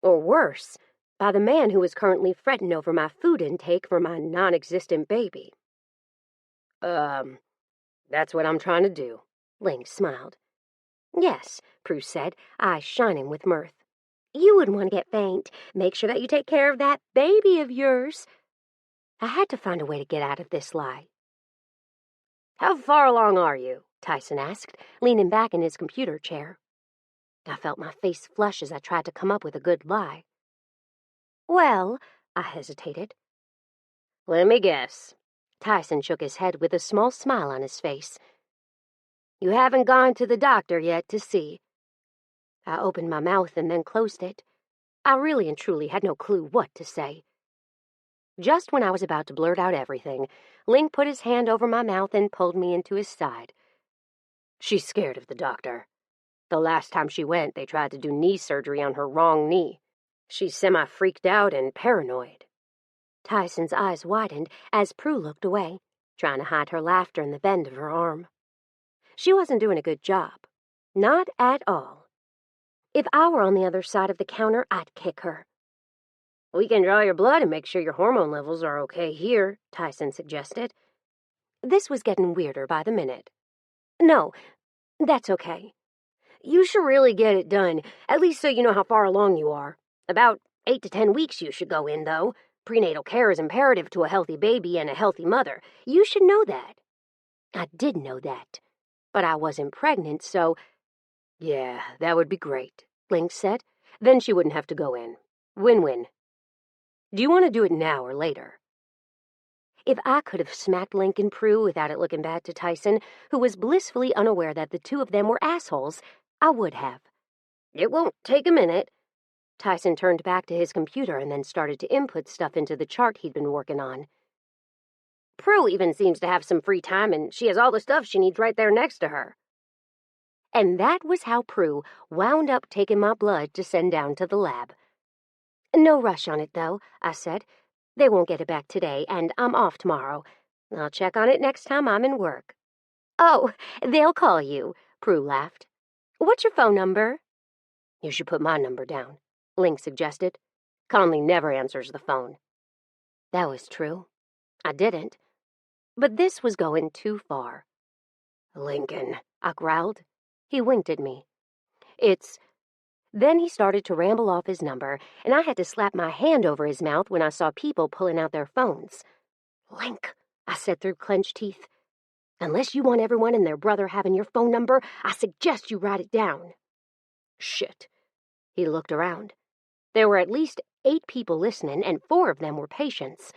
Or worse, by the man who was currently fretting over my food intake for my non-existent baby. That's what I'm trying to do," Link smiled. "Yes," Prue said, eyes shining with mirth. "You wouldn't want to get faint. Make sure that you take care of that baby of yours." I had to find a way to get out of this lie. "How far along are you?" Tyson asked, leaning back in his computer chair. I felt my face flush as I tried to come up with a good lie. "Well," I hesitated. "Let me guess." Tyson shook his head with a small smile on his face. "You haven't gone to the doctor yet to see." I opened my mouth and then closed it. I really and truly had no clue what to say. Just when I was about to blurt out everything, Link put his hand over my mouth and pulled me into his side. "She's scared of the doctor. The last time she went, they tried to do knee surgery on her wrong knee. She's semi-freaked out and paranoid." Tyson's eyes widened as Prue looked away, trying to hide her laughter in the bend of her arm. She wasn't doing a good job. Not at all. If I were on the other side of the counter, I'd kick her. "We can draw your blood and make sure your hormone levels are okay here," Tyson suggested. This was getting weirder by the minute. "No, that's okay." "You should really get it done, at least so you know how far along you are. About 8 to 10 weeks you should go in, though. Prenatal care is imperative to a healthy baby and a healthy mother. You should know that." I did know that, but I wasn't pregnant, so... "Yeah, that would be great," Link said. "Then she wouldn't have to go in. Win-win. Do you want to do it now or later?" If I could have smacked Link and Prue without it looking bad to Tyson, who was blissfully unaware that the two of them were assholes, I would have. "It won't take a minute." Tyson turned back to his computer and then started to input stuff into the chart he'd been working on. "Prue even seems to have some free time, and she has all the stuff she needs right there next to her." And that was how Prue wound up taking my blood to send down to the lab. "No rush on it, though," I said. "They won't get it back today, and I'm off tomorrow. I'll check on it next time I'm in work." "Oh, they'll call you," Prue laughed. "What's your phone number?" "You should put my number down," Link suggested. "Conleigh never answers the phone." That was true. I didn't. But this was going too far. "Lincoln," I growled. He winked at me. Then he started to ramble off his number, and I had to slap my hand over his mouth when I saw people pulling out their phones. "Link," I said through clenched teeth. "Unless you want everyone and their brother having your phone number, I suggest you write it down." "Shit." He looked around. There were at least 8 people listening, and 4 of them were patients.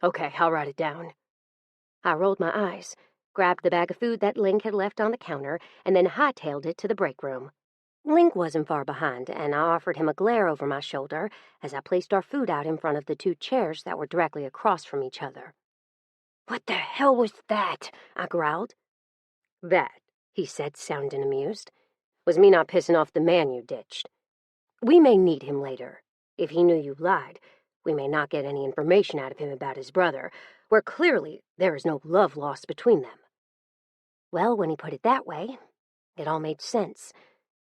"Okay, I'll write it down." I rolled my eyes, grabbed the bag of food that Link had left on the counter, and then hightailed it to the break room. Link wasn't far behind, and I offered him a glare over my shoulder as I placed our food out in front of the 2 chairs that were directly across from each other. "What the hell was that?" I growled. "That," he said, sounding amused, "was me not pissing off the man you ditched. We may need him later. If he knew you lied, we may not get any information out of him about his brother, where clearly there is no love lost between them." Well, when he put it that way, it all made sense,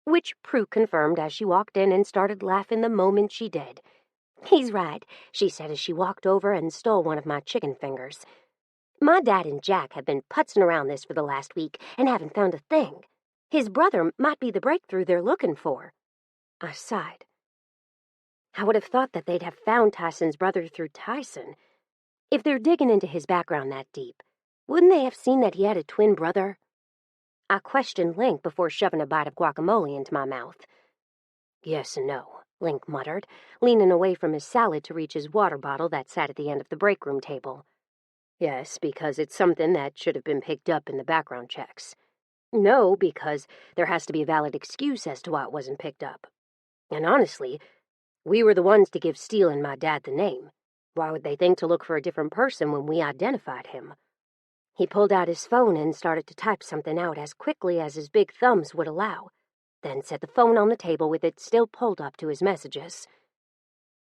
which Prue confirmed as she walked in and started laughing the moment she did. "He's right," she said as she walked over and stole one of my chicken fingers. "My dad and Jack have been putzing around this for the last week and haven't found a thing. His brother might be the breakthrough they're looking for." I sighed. I would have thought that they'd have found Tyson's brother through Tyson. If they're digging into his background that deep, wouldn't they have seen that he had a twin brother? I questioned Link before shoving a bite of guacamole into my mouth. Yes and no, Link muttered, leaning away from his salad to reach his water bottle that sat at the end of the break room table. Yes, because it's something that should have been picked up in the background checks. No, because there has to be a valid excuse as to why it wasn't picked up. And honestly, we were the ones to give Steele and my dad the name. Why would they think to look for a different person when we identified him? He pulled out his phone and started to type something out as quickly as his big thumbs would allow, then set the phone on the table with it still pulled up to his messages.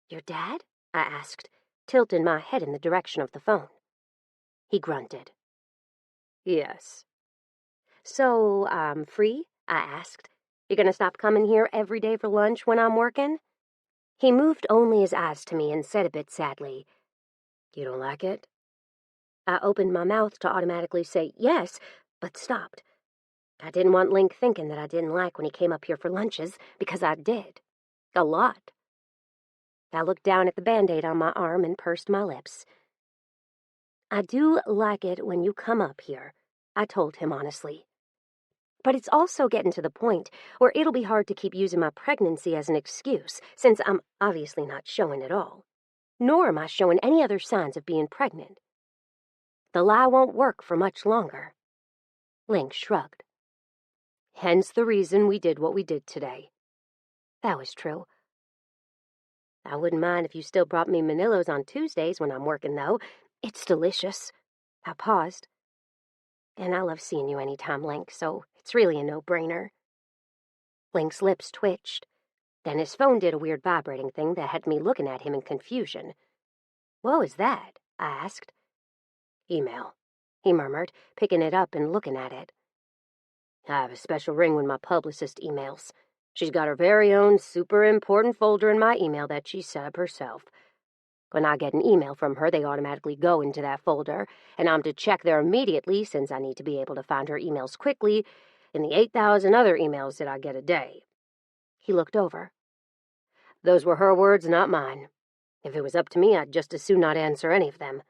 Your dad? I asked, tilting my head in the direction of the phone. He grunted. Yes. So, I'm free? I asked. You're gonna stop coming here every day for lunch when I'm working? He moved only his eyes to me and said a bit sadly, You don't like it? I opened my mouth to automatically say yes, but stopped. I didn't want Link thinking that I didn't like when he came up here for lunches, because I did. A lot. I looked down at the Band-Aid on my arm and pursed my lips. I do like it when you come up here, I told him honestly. But it's also getting to the point where it'll be hard to keep using my pregnancy as an excuse, since I'm obviously not showing at all. Nor am I showing any other signs of being pregnant. The lie won't work for much longer. Link shrugged. Hence the reason we did what we did today. That was true. I wouldn't mind if you still brought me Manilos on Tuesdays when I'm working, though. It's delicious. I paused. And I love seeing you anytime, Link, so it's really a no-brainer. Link's lips twitched. Then his phone did a weird vibrating thing that had me looking at him in confusion. What was that? I asked. Email, he murmured, picking it up and looking at it. I have a special ring when my publicist emails. She's got her very own super important folder in my email that she set up herself. When I get an email from her, they automatically go into that folder, and I'm to check there immediately since I need to be able to find her emails quickly in the 8,000 other emails that I get a day. He looked over. Those were her words, not mine. If it was up to me, I'd just as soon not answer any of them.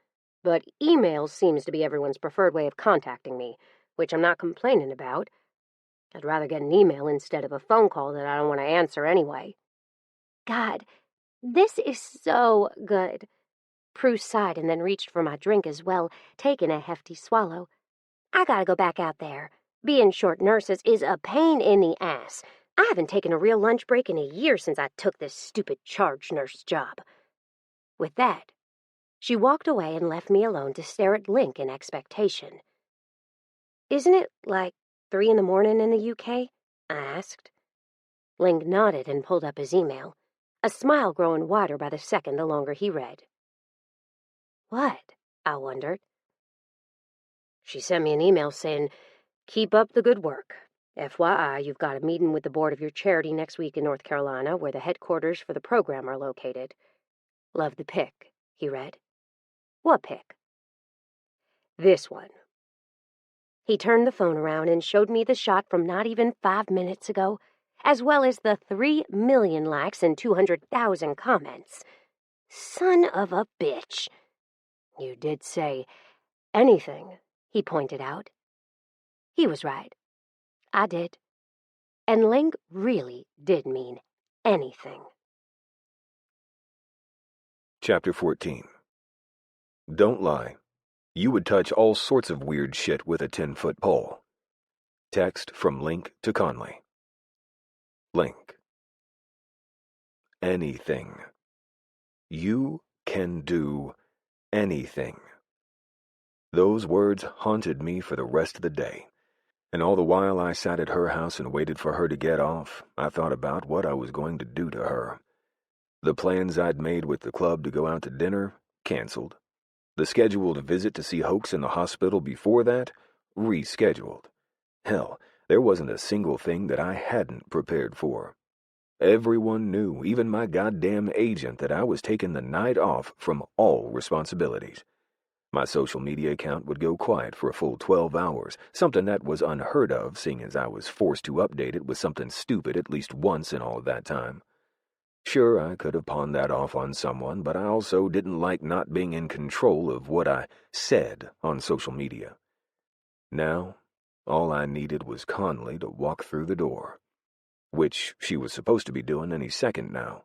But email seems to be everyone's preferred way of contacting me, which I'm not complaining about. I'd rather get an email instead of a phone call that I don't want to answer anyway. God, this is so good. Prue sighed and then reached for my drink as well, taking a hefty swallow. I gotta go back out there. Being short nurses is a pain in the ass. I haven't taken a real lunch break in a year since I took this stupid charge nurse job. With that, she walked away and left me alone to stare at Link in expectation. Isn't it like 3 in the morning in the UK? I asked. Link nodded and pulled up his email, a smile growing wider by the second the longer he read. What? I wondered. She sent me an email saying, Keep up the good work. FYI, you've got a meeting with the board of your charity next week in North Carolina, where the headquarters for the program are located. Love the pic, he read. What pic? This one. He turned the phone around and showed me the shot from not even 5 minutes ago, as well as the 3 million likes and 200,000 comments. Son of a bitch. You did say anything, he pointed out. He was right. I did. And Link really did mean anything. Chapter 14. Don't lie. You would touch all sorts of weird shit with a 10-foot pole. Text from Link to Conleigh. Link. Anything. You can do anything. Those words haunted me for the rest of the day. And all the while I sat at her house and waited for her to get off, I thought about what I was going to do to her. The plans I'd made with the club to go out to dinner, canceled. The scheduled visit to see Hoax in the hospital before that, rescheduled. Hell, there wasn't a single thing that I hadn't prepared for. Everyone knew, even my goddamn agent, that I was taking the night off from all responsibilities. My social media account would go quiet for a full 12 hours, something that was unheard of, seeing as I was forced to update it with something stupid at least once in all of that time. Sure, I could have pawned that off on someone, but I also didn't like not being in control of what I said on social media. Now, all I needed was Conleigh to walk through the door, which she was supposed to be doing any second now.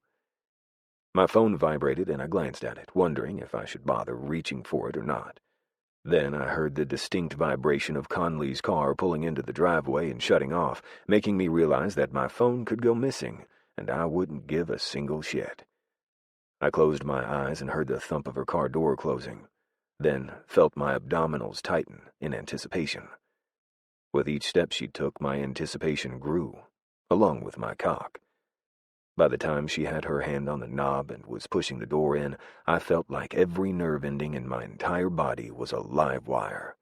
My phone vibrated and I glanced at it, wondering if I should bother reaching for it or not. Then I heard the distinct vibration of Conleigh's car pulling into the driveway and shutting off, making me realize that my phone could go missing, and I wouldn't give a single shit. I closed my eyes and heard the thump of her car door closing, then felt my abdominals tighten in anticipation. With each step she took, my anticipation grew, along with my cock. By the time she had her hand on the knob and was pushing the door in, I felt like every nerve ending in my entire body was a live wire.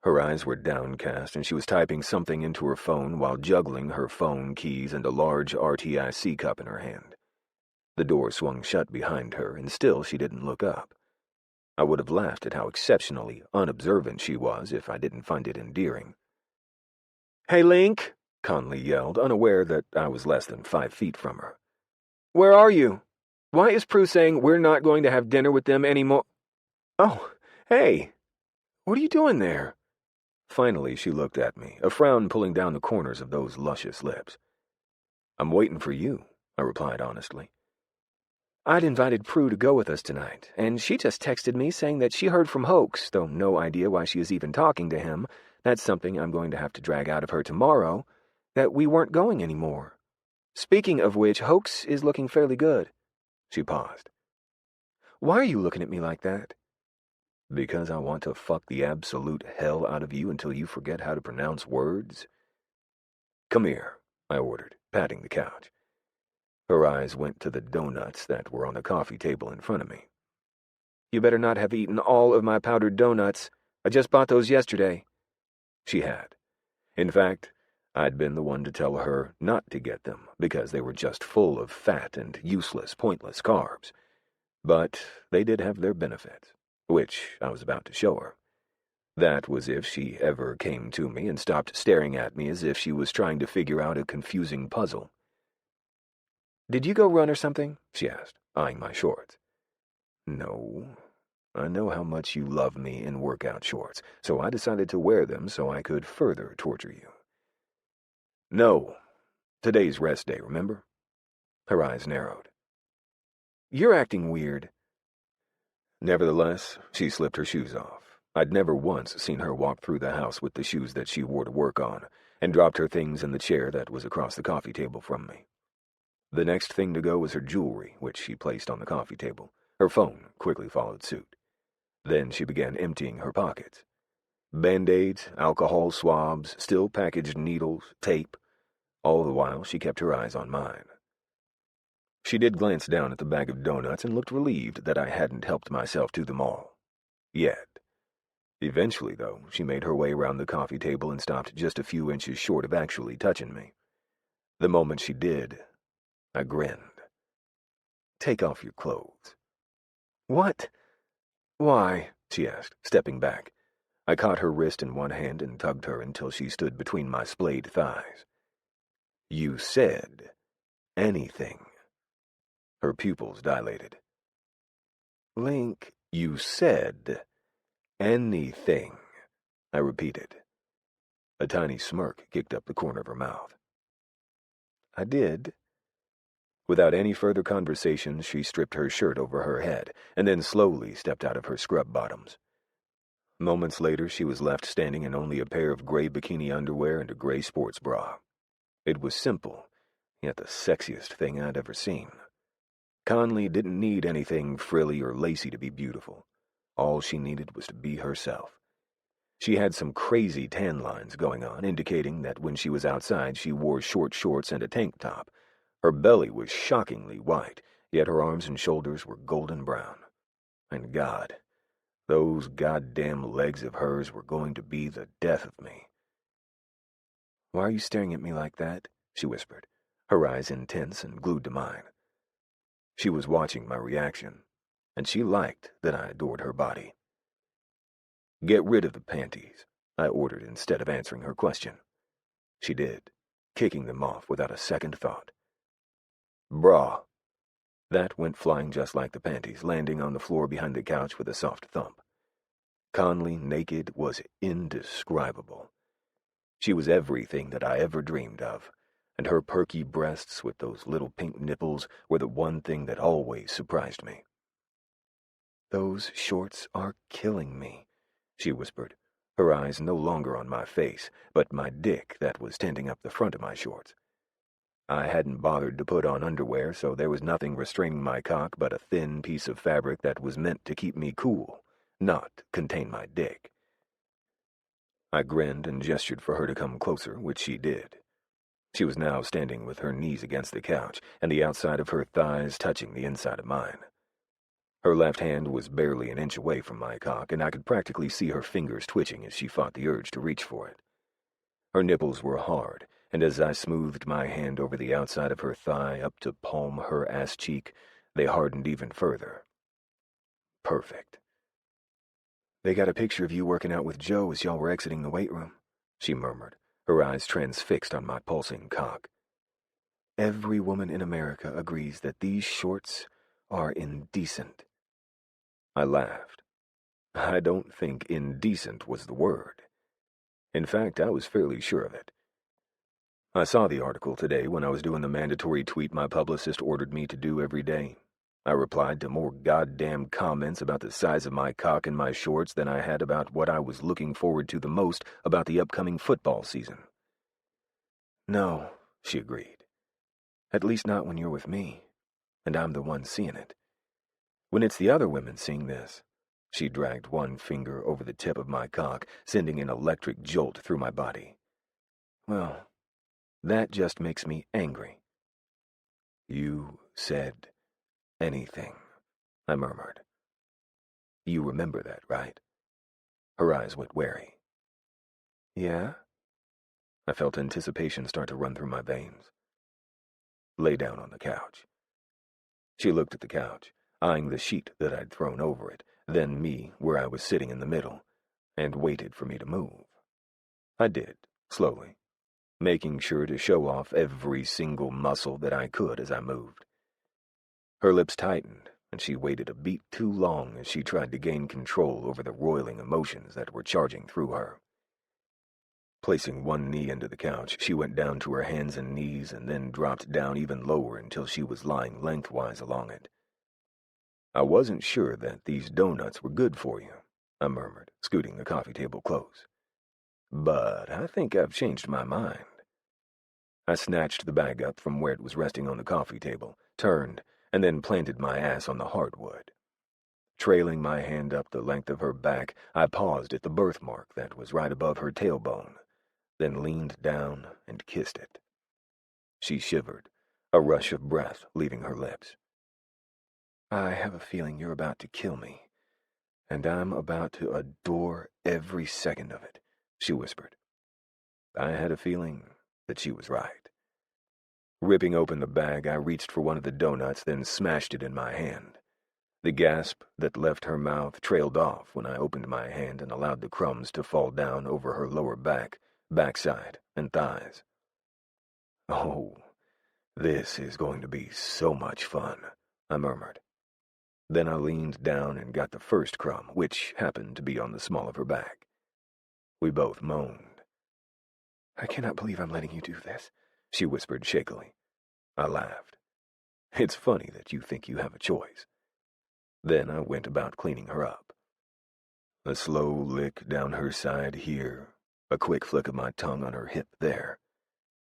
Her eyes were downcast, and she was typing something into her phone while juggling her phone keys and a large RTIC cup in her hand. The door swung shut behind her, and still she didn't look up. I would have laughed at how exceptionally unobservant she was if I didn't find it endearing. "Hey, Link!" Conleigh yelled, unaware that I was less than 5 feet from her. "Where are you? Why is Prue saying we're not going to have dinner with them anymore?" "Oh, hey! What are you doing there?" Finally, she looked at me, a frown pulling down the corners of those luscious lips. "I'm waiting for you," I replied honestly. "I'd invited Prue to go with us tonight, and she just texted me saying that she heard from Hoax, though no idea why she is even talking to him. That's something I'm going to have to drag out of her tomorrow, that we weren't going anymore. Speaking of which, Hoax is looking fairly good." She paused. "Why are you looking at me like that?" "Because I want to fuck the absolute hell out of you until you forget how to pronounce words." "Come here," I ordered, patting the couch. Her eyes went to the donuts that were on the coffee table in front of me. "You better not have eaten all of my powdered donuts. I just bought those yesterday." She had. In fact, I'd been the one to tell her not to get them because they were just full of fat and useless, pointless carbs. But they did have their benefits, which I was about to show her. That was if she ever came to me and stopped staring at me as if she was trying to figure out a confusing puzzle. "Did you go run or something?" she asked, eyeing my shorts. "No. I know how much you love me in workout shorts, so I decided to wear them so I could further torture you." "No. Today's rest day, remember?" Her eyes narrowed. "You're acting weird." Nevertheless, she slipped her shoes off. I'd never once seen her walk through the house with the shoes that she wore to work on, and dropped her things in the chair that was across the coffee table from me. The next thing to go was her jewelry, which she placed on the coffee table. Her phone quickly followed suit. Then she began emptying her pockets. Band-aids, alcohol swabs, still packaged needles, tape. All the while, she kept her eyes on mine. She did glance down at the bag of donuts and looked relieved that I hadn't helped myself to them all. Yet. Eventually, though, she made her way around the coffee table and stopped just a few inches short of actually touching me. The moment she did, I grinned. "Take off your clothes." "What? Why?" she asked, stepping back. I caught her wrist in one hand and tugged her until she stood between my splayed thighs. "You said anything." Her pupils dilated. "Link, you said anything," I repeated. A tiny smirk kicked up the corner of her mouth. "I did." Without any further conversation, she stripped her shirt over her head and then slowly stepped out of her scrub bottoms. Moments later, she was left standing in only a pair of gray bikini underwear and a gray sports bra. It was simple, yet the sexiest thing I'd ever seen. Conleigh didn't need anything frilly or lacy to be beautiful. All she needed was to be herself. She had some crazy tan lines going on, indicating that when she was outside she wore short shorts and a tank top. Her belly was shockingly white, yet her arms and shoulders were golden brown. And God, those goddamn legs of hers were going to be the death of me. "Why are you staring at me like that?" she whispered, her eyes intense and glued to mine. She was watching my reaction, and she liked that I adored her body. "Get rid of the panties," I ordered instead of answering her question. She did, kicking them off without a second thought. Bra. That went flying just like the panties, landing on the floor behind the couch with a soft thump. Conleigh naked was indescribable. She was everything that I ever dreamed of, and her perky breasts with those little pink nipples were the one thing that always surprised me. "Those shorts are killing me," she whispered, her eyes no longer on my face, but my dick that was tending up the front of my shorts. I hadn't bothered to put on underwear, so there was nothing restraining my cock but a thin piece of fabric that was meant to keep me cool, not contain my dick. I grinned and gestured for her to come closer, which she did. She was now standing with her knees against the couch, and the outside of her thighs touching the inside of mine. Her left hand was barely an inch away from my cock, and I could practically see her fingers twitching as she fought the urge to reach for it. Her nipples were hard, and as I smoothed my hand over the outside of her thigh up to palm her ass cheek, they hardened even further. Perfect. "They got a picture of you working out with Joe as y'all were exiting the weight room," she murmured, her eyes transfixed on my pulsing cock. "Every woman in America agrees that these shorts are indecent." I laughed. I don't think indecent was the word. In fact, I was fairly sure of it. I saw the article today when I was doing the mandatory tweet my publicist ordered me to do every day. I replied to more goddamn comments about the size of my cock and my shorts than I had about what I was looking forward to the most about the upcoming football season. "No," she agreed. "At least not when you're with me, and I'm the one seeing it. When it's the other women seeing this," she dragged one finger over the tip of my cock, sending an electric jolt through my body. "Well, that just makes me angry." "You said anything," I murmured. "You remember that, right?" Her eyes went wary. "Yeah?" I felt anticipation start to run through my veins. "Lay down on the couch." She looked at the couch, eyeing the sheet that I'd thrown over it, then me, where I was sitting in the middle, and waited for me to move. I did, slowly, making sure to show off every single muscle that I could as I moved. Her lips tightened, and she waited a beat too long as she tried to gain control over the roiling emotions that were charging through her. Placing one knee into the couch, she went down to her hands and knees and then dropped down even lower until she was lying lengthwise along it. "I wasn't sure that these donuts were good for you," I murmured, scooting the coffee table close. "But I think I've changed my mind." I snatched the bag up from where it was resting on the coffee table, turned, and then planted my ass on the hardwood. Trailing my hand up the length of her back, I paused at the birthmark that was right above her tailbone, then leaned down and kissed it. She shivered, a rush of breath leaving her lips. "I have a feeling you're about to kill me, and I'm about to adore every second of it," she whispered. I had a feeling that she was right. Ripping open the bag, I reached for one of the donuts, then smashed it in my hand. The gasp that left her mouth trailed off when I opened my hand and allowed the crumbs to fall down over her lower back, backside, and thighs. "Oh, this is going to be so much fun," I murmured. Then I leaned down and got the first crumb, which happened to be on the small of her back. We both moaned. "I cannot believe I'm letting you do this," she whispered shakily. I laughed. "It's funny that you think you have a choice." Then I went about cleaning her up. A slow lick down her side here, a quick flick of my tongue on her hip there.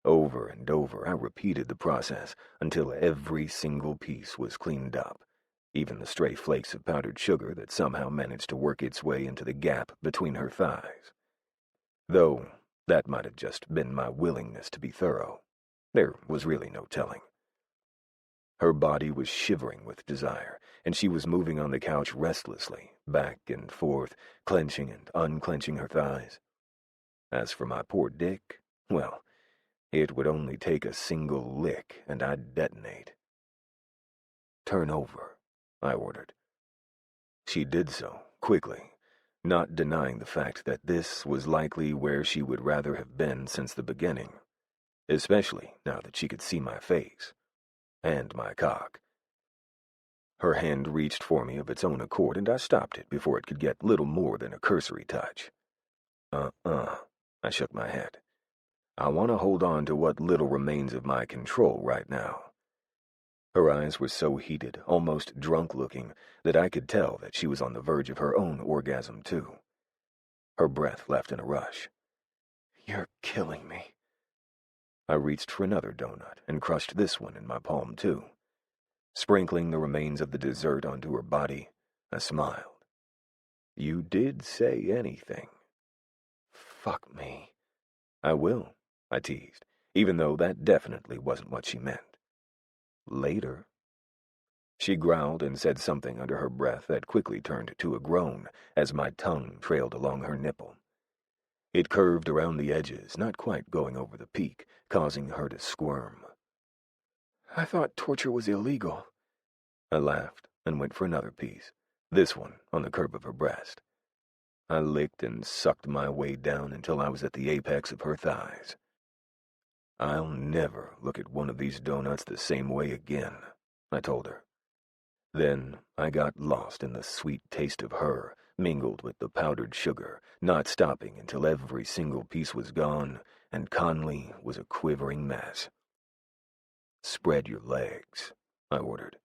Over and over I repeated the process until every single piece was cleaned up, even the stray flakes of powdered sugar that somehow managed to work its way into the gap between her thighs. Though that might have just been my willingness to be thorough. There was really no telling. Her body was shivering with desire, and she was moving on the couch restlessly, back and forth, clenching and unclenching her thighs. As for my poor dick, well, it would only take a single lick and I'd detonate. "Turn over," I ordered. She did so, quickly, not denying the fact that this was likely where she would rather have been since the beginning, especially now that she could see my face. and my cock. Her hand reached for me of its own accord, and I stopped it before it could get little more than a cursory touch. I shook my head. I want to hold on to what little remains of my control right now. Her eyes were so heated, almost drunk-looking, that I could tell that she was on the verge of her own orgasm, too. Her breath left in a rush. "You're killing me." I reached for another donut and crushed this one in my palm, too. Sprinkling the remains of the dessert onto her body, I smiled. "You did say anything." "Fuck me." "I will," I teased, even though that definitely wasn't what she meant. "Later." She growled and said something under her breath that quickly turned to a groan as my tongue trailed along her nipple. It curved around the edges, not quite going over the peak, causing her to squirm. "I thought torture was illegal." I laughed and went for another piece, this one on the curve of her breast. I licked and sucked my way down until I was at the apex of her thighs. "I'll never look at one of these donuts the same way again," I told her. Then I got lost in the sweet taste of her, mingled with the powdered sugar, not stopping until every single piece was gone and Conleigh was a quivering mess. "Spread your legs," I ordered.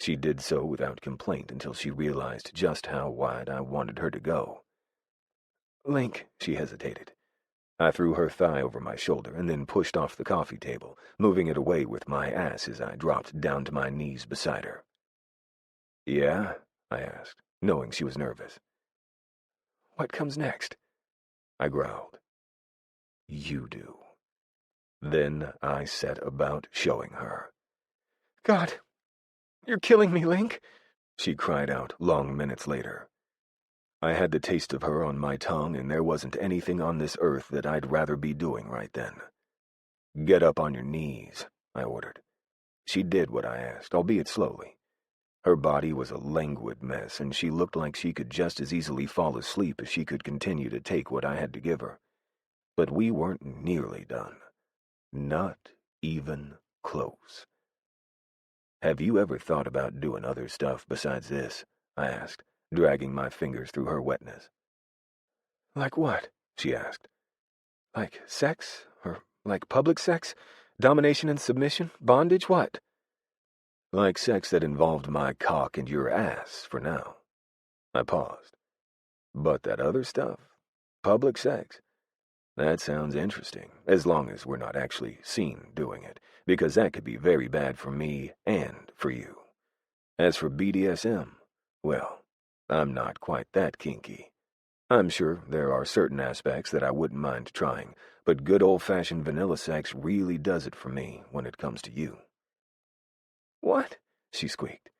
She did so without complaint until she realized just how wide I wanted her to go. "Link," she hesitated. I threw her thigh over my shoulder and then pushed off the coffee table, moving it away with my ass as I dropped down to my knees beside her. "Yeah?" I asked, knowing she was nervous. "What comes next?" I growled. "You do." Then I set about showing her. "God, you're killing me, Link," she cried out long minutes later. I had the taste of her on my tongue, and there wasn't anything on this earth that I'd rather be doing right then. "Get up on your knees," I ordered. She did what I asked, albeit slowly. Her body was a languid mess, and she looked like she could just as easily fall asleep as she could continue to take what I had to give her. But we weren't nearly done. Not even close. "Have you ever thought about doing other stuff besides this?" I asked, dragging my fingers through her wetness. "Like what?" she asked. "Like sex? Or like public sex? Domination and submission? Bondage? What?" "Like sex that involved my cock and your ass, for now." I paused. "But that other stuff? Public sex? That sounds interesting, as long as we're not actually seen doing it, because that could be very bad for me and for you. As for BDSM, well, I'm not quite that kinky. I'm sure there are certain aspects that I wouldn't mind trying, but good old-fashioned vanilla sex really does it for me when it comes to you." "What?" she squeaked.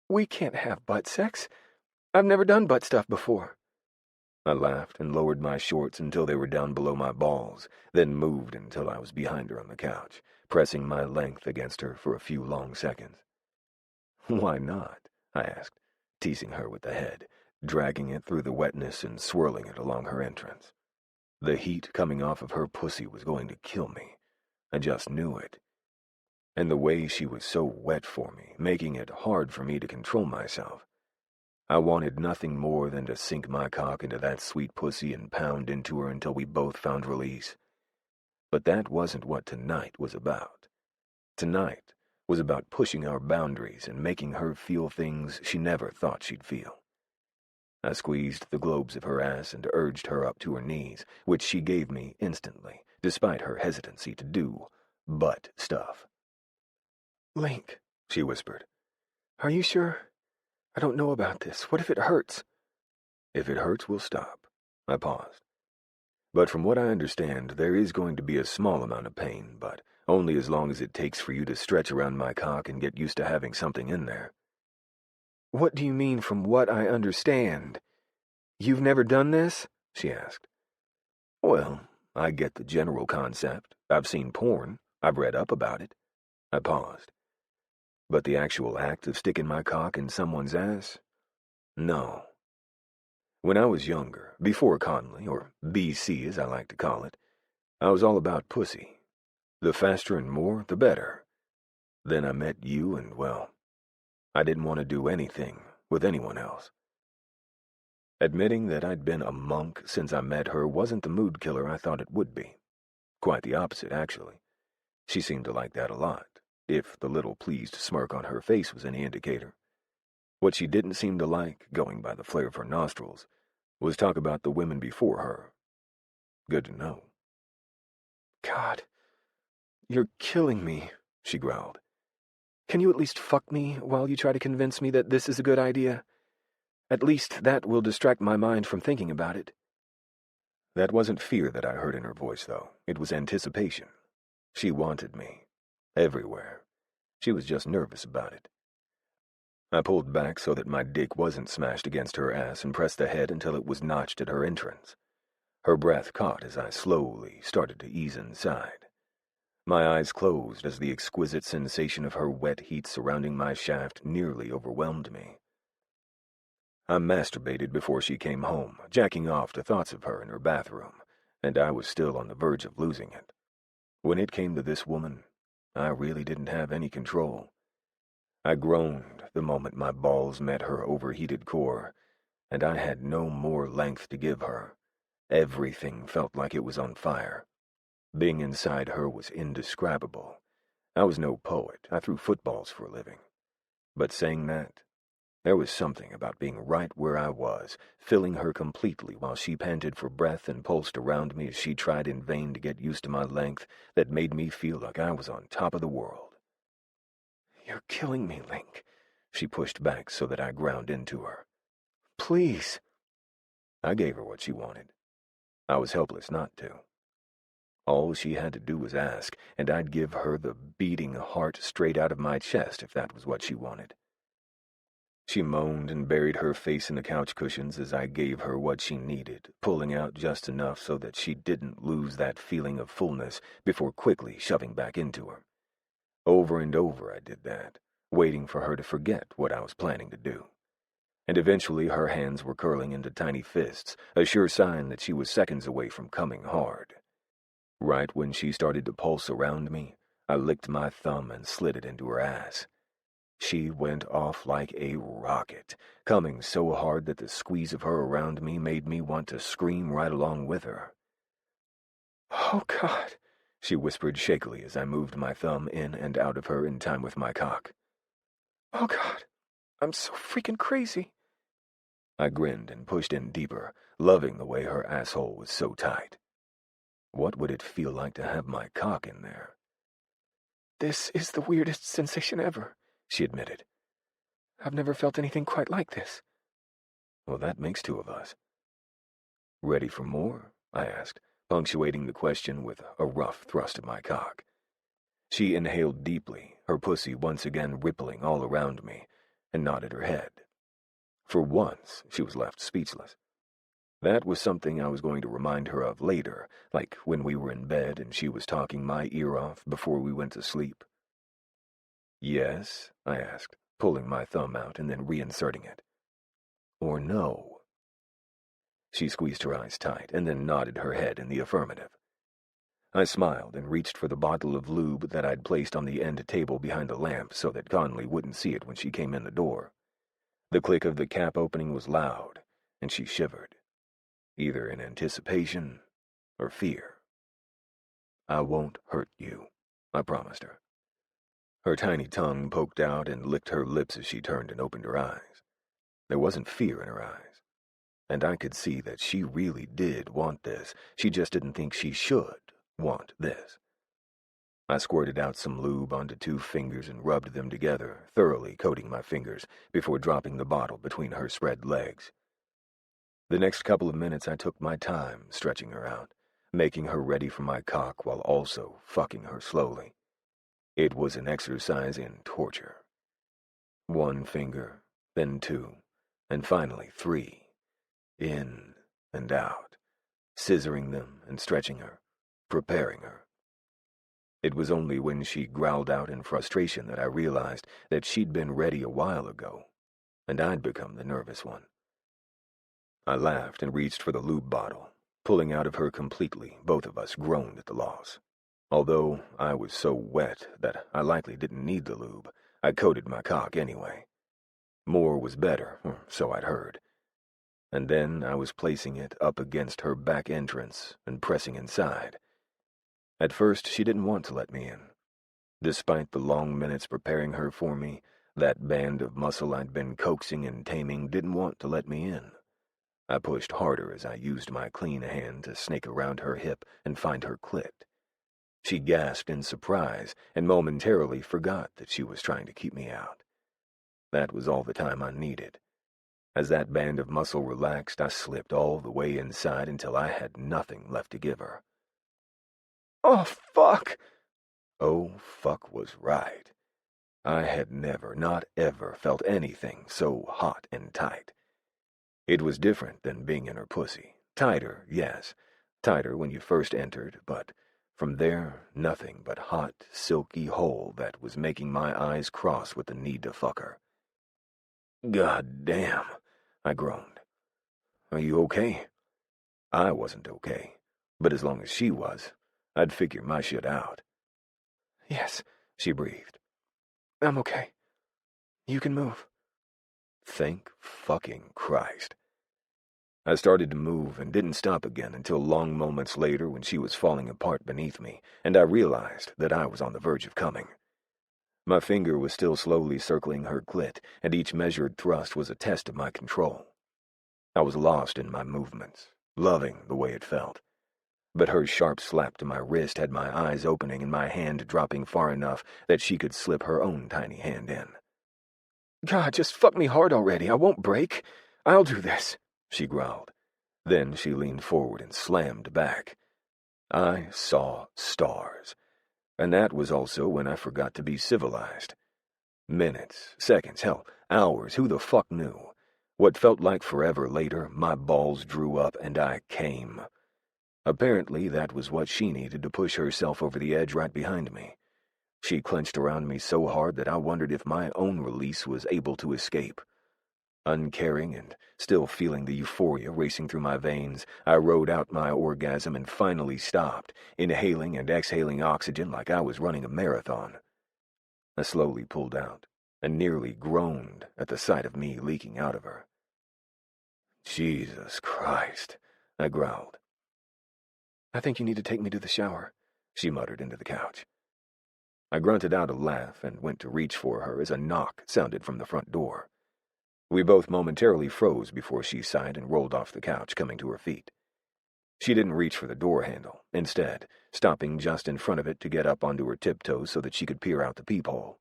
"We can't have butt sex. I've never done butt stuff before." I laughed and lowered my shorts until they were down below my balls, then moved until I was behind her on the couch, pressing my length against her for a few long seconds. "Why not?" I asked, teasing her with the head, dragging it through the wetness and swirling it along her entrance. The heat coming off of her pussy was going to kill me. I just knew it. And the way she was so wet for me, making it hard for me to control myself. I wanted nothing more than to sink my cock into that sweet pussy and pound into her until we both found release. But that wasn't what tonight was about. Tonight was about pushing our boundaries and making her feel things she never thought she'd feel. I squeezed the globes of her ass and urged her up to her knees, which she gave me instantly, despite her hesitancy to do butt stuff. "Link," she whispered, "are you sure? I don't know about this. What if it hurts?" "If it hurts, we'll stop." I paused. "But from what I understand, there is going to be a small amount of pain, but only as long as it takes for you to stretch around my cock and get used to having something in there." "What do you mean, from what I understand? You've never done this?" she asked. "Well, I get the general concept. I've seen porn. I've read up about it." I paused. "But the actual act of sticking my cock in someone's ass? No. When I was younger, before Conleigh, or BC as I like to call it, I was all about pussy. The faster and more, the better. Then I met you and, well, I didn't want to do anything with anyone else. Admitting that I'd been a monk since I met her wasn't the mood killer I thought it would be. Quite the opposite, actually. She seemed to like that a lot, if the little pleased smirk on her face was any indicator. What she didn't seem to like, going by the flare of her nostrils, was talk about the women before her. Good to know. God, you're killing me, she growled. Can you at least fuck me while you try to convince me that this is a good idea? At least that will distract my mind from thinking about it. That wasn't fear that I heard in her voice, though. It was anticipation. She wanted me. Everywhere. She was just nervous about it. I pulled back so that my dick wasn't smashed against her ass and pressed ahead until it was notched at her entrance. Her breath caught as I slowly started to ease inside. My eyes closed as the exquisite sensation of her wet heat surrounding my shaft nearly overwhelmed me. I masturbated before she came home, jacking off to thoughts of her in her bathroom, and I was still on the verge of losing it. When it came to this woman, I really didn't have any control. I groaned the moment my balls met her overheated core, and I had no more length to give her. Everything felt like it was on fire. Being inside her was indescribable. I was no poet. I threw footballs for a living. But saying that, there was something about being right where I was, filling her completely while she panted for breath and pulsed around me as she tried in vain to get used to my length, that made me feel like I was on top of the world. You're killing me, Link, she pushed back so that I ground into her. Please. I gave her what she wanted. I was helpless not to. All she had to do was ask, and I'd give her the beating heart straight out of my chest if that was what she wanted. She moaned and buried her face in the couch cushions as I gave her what she needed, pulling out just enough so that she didn't lose that feeling of fullness before quickly shoving back into her. Over and over I did that, waiting for her to forget what I was planning to do. And eventually her hands were curling into tiny fists, a sure sign that she was seconds away from coming hard. Right when she started to pulse around me, I licked my thumb and slid it into her ass. She went off like a rocket, coming so hard that the squeeze of her around me made me want to scream right along with her. Oh, God, she whispered shakily as I moved my thumb in and out of her in time with my cock. Oh, God, I'm so freaking crazy. I grinned and pushed in deeper, loving the way her asshole was so tight. What would it feel like to have my cock in there? This is the weirdest sensation ever, she admitted. I've never felt anything quite like this. Well, that makes two of us. Ready for more? I asked, punctuating the question with a rough thrust of my cock. She inhaled deeply, her pussy once again rippling all around me, and nodded her head. For once, she was left speechless. That was something I was going to remind her of later, like when we were in bed and she was talking my ear off before we went to sleep. Yes, I asked, pulling my thumb out and then reinserting it. Or no? She squeezed her eyes tight and then nodded her head in the affirmative. I smiled and reached for the bottle of lube that I'd placed on the end table behind the lamp so that Conleigh wouldn't see it when she came in the door. The click of the cap opening was loud, and she shivered, either in anticipation or fear. I won't hurt you, I promised her. Her tiny tongue poked out and licked her lips as she turned and opened her eyes. There wasn't fear in her eyes, and I could see that she really did want this. She just didn't think she should want this. I squirted out some lube onto 2 fingers and rubbed them together, thoroughly coating my fingers before dropping the bottle between her spread legs. The next couple of minutes I took my time stretching her out, making her ready for my cock while also fucking her slowly. It was an exercise in torture. 1 finger, then 2, and finally 3. In and out, scissoring them and stretching her, preparing her. It was only when she growled out in frustration that I realized that she'd been ready a while ago, and I'd become the nervous one. I laughed and reached for the lube bottle. Pulling out of her completely, both of us groaned at the loss. Although I was so wet that I likely didn't need the lube, I coated my cock anyway. More was better, or so I'd heard. And then I was placing it up against her back entrance and pressing inside. At first, she didn't want to let me in. Despite the long minutes preparing her for me, that band of muscle I'd been coaxing and taming didn't want to let me in. I pushed harder as I used my clean hand to snake around her hip and find her clit. She gasped in surprise and momentarily forgot that she was trying to keep me out. That was all the time I needed. As that band of muscle relaxed, I slipped all the way inside until I had nothing left to give her. Oh, fuck! Oh, fuck was right. I had never, not ever, felt anything so hot and tight. It was different than being in her pussy. Tighter, yes. Tighter when you first entered, but from there, nothing but hot, silky hole that was making my eyes cross with the need to fuck her. God damn, I groaned. Are you okay? I wasn't okay, but as long as she was, I'd figure my shit out. Yes, she breathed. I'm okay. You can move. Thank fucking Christ. I started to move and didn't stop again until long moments later when she was falling apart beneath me, and I realized that I was on the verge of coming. My finger was still slowly circling her clit, and each measured thrust was a test of my control. I was lost in my movements, loving the way it felt. But her sharp slap to my wrist had my eyes opening and my hand dropping far enough that she could slip her own tiny hand in. God, just fuck me hard already. I won't break. I'll do this, she growled. Then she leaned forward and slammed back. I saw stars. And that was also when I forgot to be civilized. Minutes, seconds, hell, hours, who the fuck knew? What felt like forever later, my balls drew up and I came. Apparently, that was what she needed to push herself over the edge right behind me. She clenched around me so hard that I wondered if my own release was able to escape. Uncaring and still feeling the euphoria racing through my veins, I rode out my orgasm and finally stopped, inhaling and exhaling oxygen like I was running a marathon. I slowly pulled out and nearly groaned at the sight of me leaking out of her. Jesus Christ, I growled. I think you need to take me to the shower, she muttered into the couch. I grunted out a laugh and went to reach for her as a knock sounded from the front door. We both momentarily froze before she sighed and rolled off the couch, coming to her feet. She didn't reach for the door handle, instead, stopping just in front of it to get up onto her tiptoes so that she could peer out the peephole.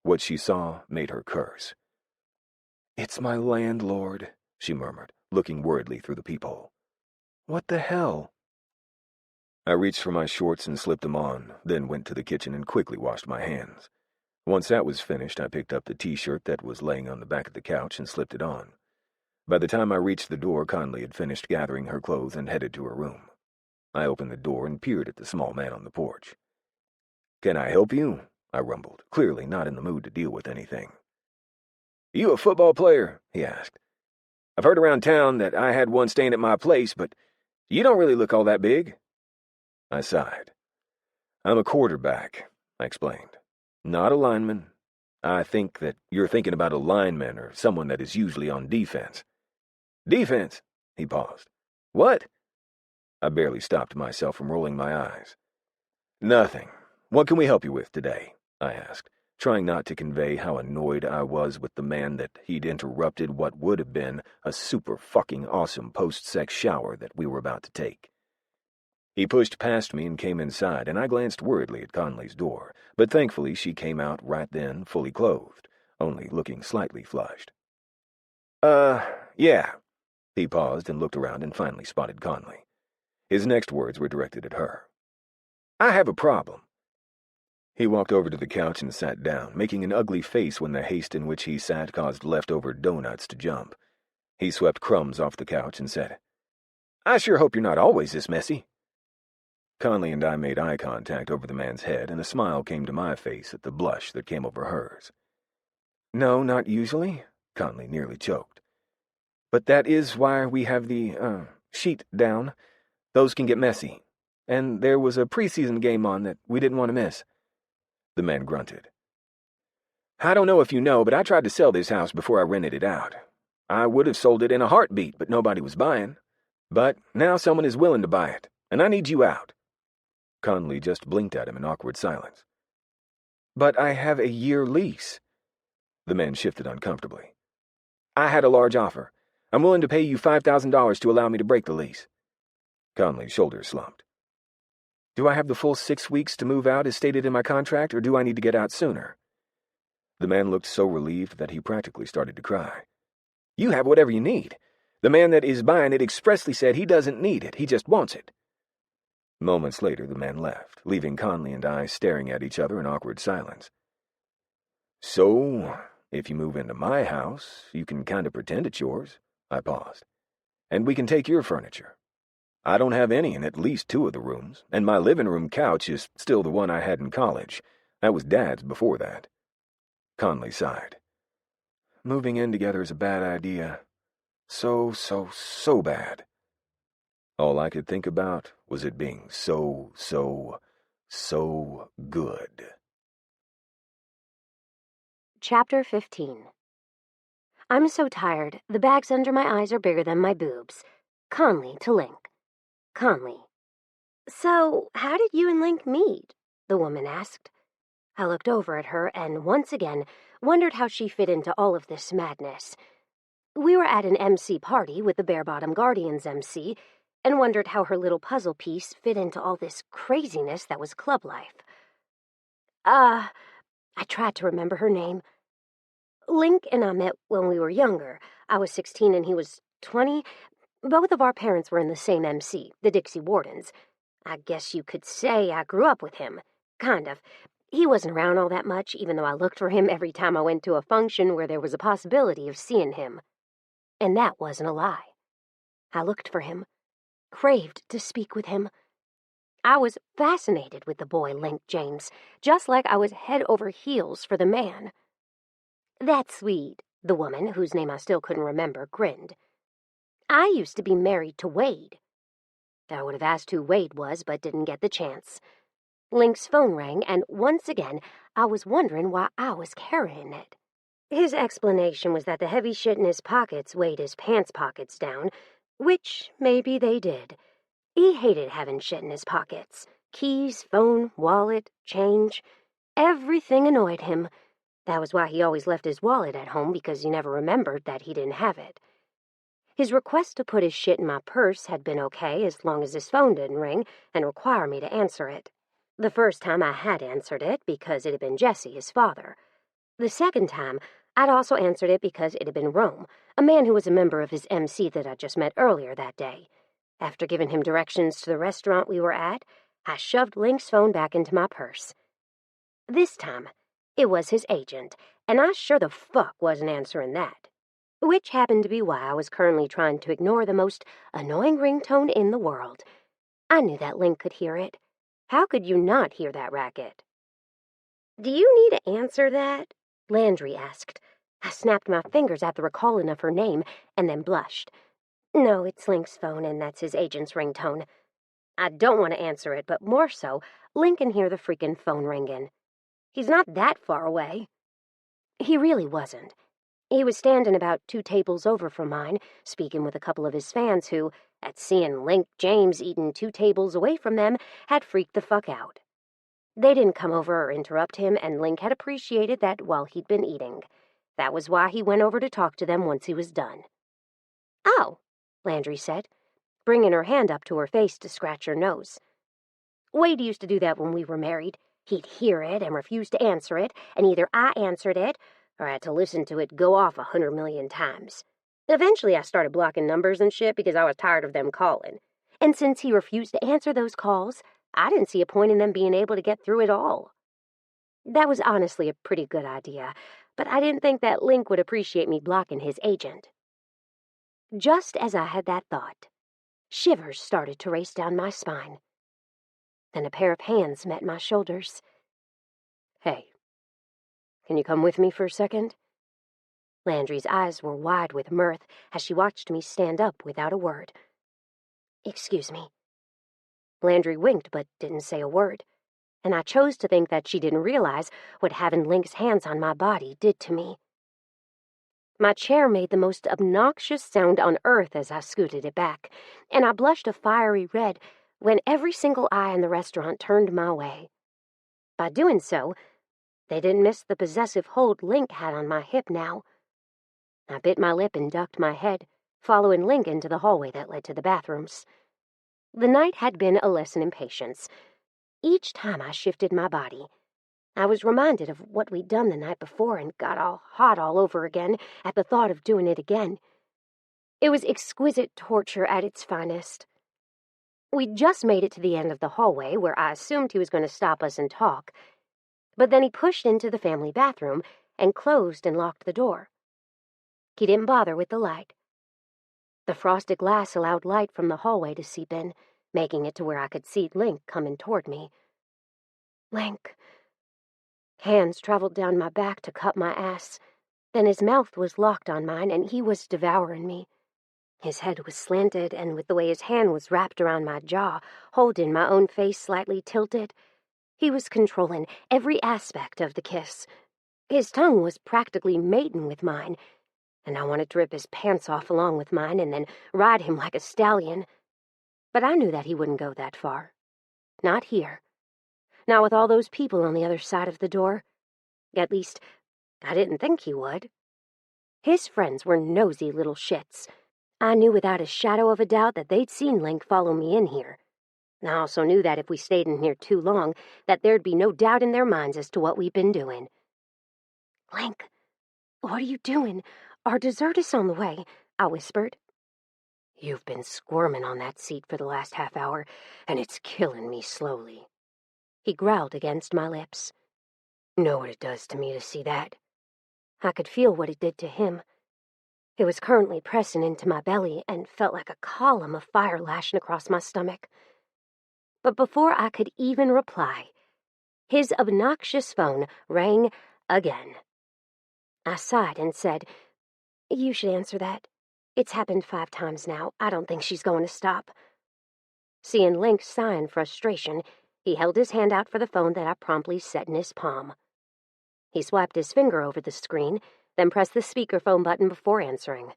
What she saw made her curse. It's my landlord, she murmured, looking worriedly through the peephole. What the hell? I reached for my shorts and slipped them on, then went to the kitchen and quickly washed my hands. Once that was finished, I picked up the t-shirt that was laying on the back of the couch and slipped it on. By the time I reached the door, Conleigh had finished gathering her clothes and headed to her room. I opened the door and peered at the small man on the porch. "Can I help you?" I rumbled, clearly not in the mood to deal with anything. "You a football player?" he asked. "I've heard around town that I had one staying at my place, but you don't really look all that big." I sighed. "I'm a quarterback," I explained. "Not a lineman. I think that you're thinking about a lineman or someone that is usually on defense." "Defense?" He paused. "What?" I barely stopped myself from rolling my eyes. "Nothing. What can we help you with today?" I asked, trying not to convey how annoyed I was with the man that he'd interrupted what would have been a super fucking awesome post-sex shower that we were about to take. He pushed past me and came inside, and I glanced worriedly at Conleigh's door, but thankfully she came out right then, fully clothed, only looking slightly flushed. Yeah." He paused and looked around and finally spotted Conleigh. His next words were directed at her. "I have a problem." He walked over to the couch and sat down, making an ugly face when the haste in which he sat caused leftover donuts to jump. He swept crumbs off the couch and said, "I sure hope you're not always this messy." Conleigh and I made eye contact over the man's head, and a smile came to my face at the blush that came over hers. "No, not usually," Conleigh nearly choked. "But that is why we have the, sheet down. Those can get messy. and there was a preseason game on that we didn't want to miss." The man grunted. "I don't know if you know, but I tried to sell this house before I rented it out. I would have sold it in a heartbeat, but nobody was buying. But now someone is willing to buy it, and I need you out." Conleigh just blinked at him in awkward silence. "But I have a year lease." The man shifted uncomfortably. "I had a large offer. I'm willing to pay you $5,000 to allow me to break the lease." Conleigh's shoulders slumped. "Do I have the full 6 weeks to move out as stated in my contract, or do I need to get out sooner?" The man looked so relieved that he practically started to cry. "You have whatever you need. The man that is buying it expressly said he doesn't need it, he just wants it." Moments later, the man left, leaving Conleigh and I staring at each other in awkward silence. "So, if you move into my house, you can kind of pretend it's yours," I paused. "And we can take your furniture. I don't have any in at least 2 of the rooms, and my living room couch is still the one I had in college. That was Dad's before that." Conleigh sighed. "Moving in together is a bad idea. So bad." All I could think about was it being so good. Chapter 15. I'm so tired. The bags under my eyes are bigger than my boobs. Conleigh to Link. Conleigh. "So, how did you and Link meet?" the woman asked. I looked over at her and once again wondered how she fit into all of this madness. We were at an MC party with the Bare Bottom Guardians MC and wondered how her little puzzle piece fit into all this craziness that was club life. I tried to remember her name. Link and I met when we were younger. I was 16 and he was 20. Both of our parents were in the same MC, the Dixie Wardens. I guess you could say I grew up with him. Kind of. He wasn't around all that much, even though I looked for him every time I went to a function where there was a possibility of seeing him. And that wasn't a lie. I looked for him, craved to speak with him. I was fascinated with the boy Link James, just like I was head over heels for the man. "That's sweet," the woman, whose name I still couldn't remember, grinned. "I used to be married to Wade." I would have asked who Wade was, but didn't get the chance. Link's phone rang, and once again I was wondering why I was carrying it. His explanation was that the heavy shit in his pockets weighed his pants pockets down, which maybe they did. He hated having shit in his pockets. Keys, phone, wallet, change. Everything annoyed him. That was why he always left his wallet at home, because he never remembered that he didn't have it. His request to put his shit in my purse had been okay as long as his phone didn't ring and require me to answer it. The first time I had answered it because it had been Jesse, his father. The second time, I'd also answered it because it had been Rome, a man who was a member of his MC that I'd just met earlier that day. After giving him directions to the restaurant we were at, I shoved Link's phone back into my purse. This time, it was his agent, and I sure the fuck wasn't answering that. Which happened to be why I was currently trying to ignore the most annoying ringtone in the world. I knew that Link could hear it. How could you not hear that racket? "Do you need to answer that?" Landry asked. I snapped my fingers at the recalling of her name and then blushed. "No, it's Link's phone, and that's his agent's ringtone. I don't want to answer it, but more so, Link can hear the freaking phone ringing. He's not that far away." He really wasn't. He was standing about 2 tables over from mine, speaking with a couple of his fans who, at seeing Link James eating 2 tables away from them, had freaked the fuck out. They didn't come over or interrupt him, and Link had appreciated that while he'd been eating. That was why he went over to talk to them once he was done. "Oh," Landry said, bringing her hand up to her face to scratch her nose. "Wade used to do that when we were married. He'd hear it and refuse to answer it, and either I answered it or I had to listen to it go off 100 million times. Eventually I started blocking numbers and shit because I was tired of them calling. And since he refused to answer those calls, I didn't see a point in them being able to get through at all. That was honestly a pretty good idea, but I didn't think that Link would appreciate me blocking his agent." Just as I had that thought, shivers started to race down my spine. Then a pair of hands met my shoulders. "Hey, can you come with me for a second?" Landry's eyes were wide with mirth as she watched me stand up without a word. "Excuse me." Landry winked but didn't say a word, and I chose to think that she didn't realize what having Link's hands on my body did to me. My chair made the most obnoxious sound on earth as I scooted it back, and I blushed a fiery red when every single eye in the restaurant turned my way. By doing so, they didn't miss the possessive hold Link had on my hip now. I bit my lip and ducked my head, following Link into the hallway that led to the bathrooms. The night had been a lesson in patience. Each time I shifted my body, I was reminded of what we'd done the night before and got all hot all over again at the thought of doing it again. It was exquisite torture at its finest. We'd just made it to the end of the hallway where I assumed he was going to stop us and talk, but then he pushed into the family bathroom and closed and locked the door. He didn't bother with the light. The frosted glass allowed light from the hallway to seep in, making it to where I could see Link coming toward me. Link. Hands traveled down my back to cup my ass. Then his mouth was locked on mine, and he was devouring me. His head was slanted, and with the way his hand was wrapped around my jaw, holding my own face slightly tilted, he was controlling every aspect of the kiss. His tongue was practically mating with mine, and I wanted to rip his pants off along with mine and then ride him like a stallion. But I knew that he wouldn't go that far. Not here. Not with all those people on the other side of the door. At least, I didn't think he would. His friends were nosy little shits. I knew without a shadow of a doubt that they'd seen Link follow me in here. I also knew that if we stayed in here too long, that there'd be no doubt in their minds as to what we'd been doing. Link, what are you doing? Our dessert is on the way, I whispered. You've been squirming on that seat for the last half hour, and it's killing me slowly. He growled against my lips. Know what it does to me to see that? I could feel what it did to him. It was currently pressing into my belly and felt like a column of fire lashing across my stomach. But before I could even reply, his obnoxious phone rang again. I sighed and said, You should answer that. It's happened 5 times now. I don't think she's going to stop. Seeing Link sigh in frustration, he held his hand out for the phone that I promptly set in his palm. He swiped his finger over the screen, then pressed the speakerphone button before answering.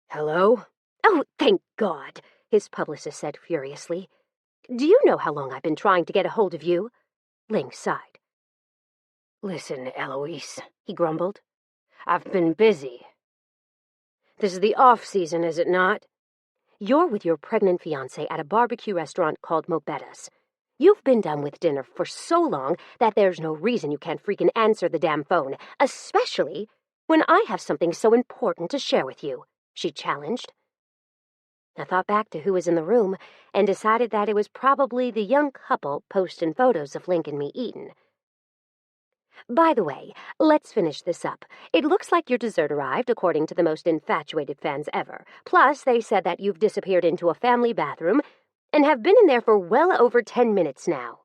Hello? Oh, thank God, his publicist said furiously. Do you know how long I've been trying to get a hold of you? Link sighed. Listen, Eloise, he grumbled. I've been busy. This is the off-season, is it not? You're with your pregnant fiancé at a barbecue restaurant called Mobetta's. You've been done with dinner for so long that there's no reason you can't freaking answer the damn phone, especially when I have something so important to share with you, she challenged. I thought back to who was in the room and decided that it was probably the young couple posting photos of Link and me eating. By the way, let's finish this up. It looks like your dessert arrived, according to the most infatuated fans ever. Plus, they said that you've disappeared into a family bathroom and have been in there for well over 10 minutes now.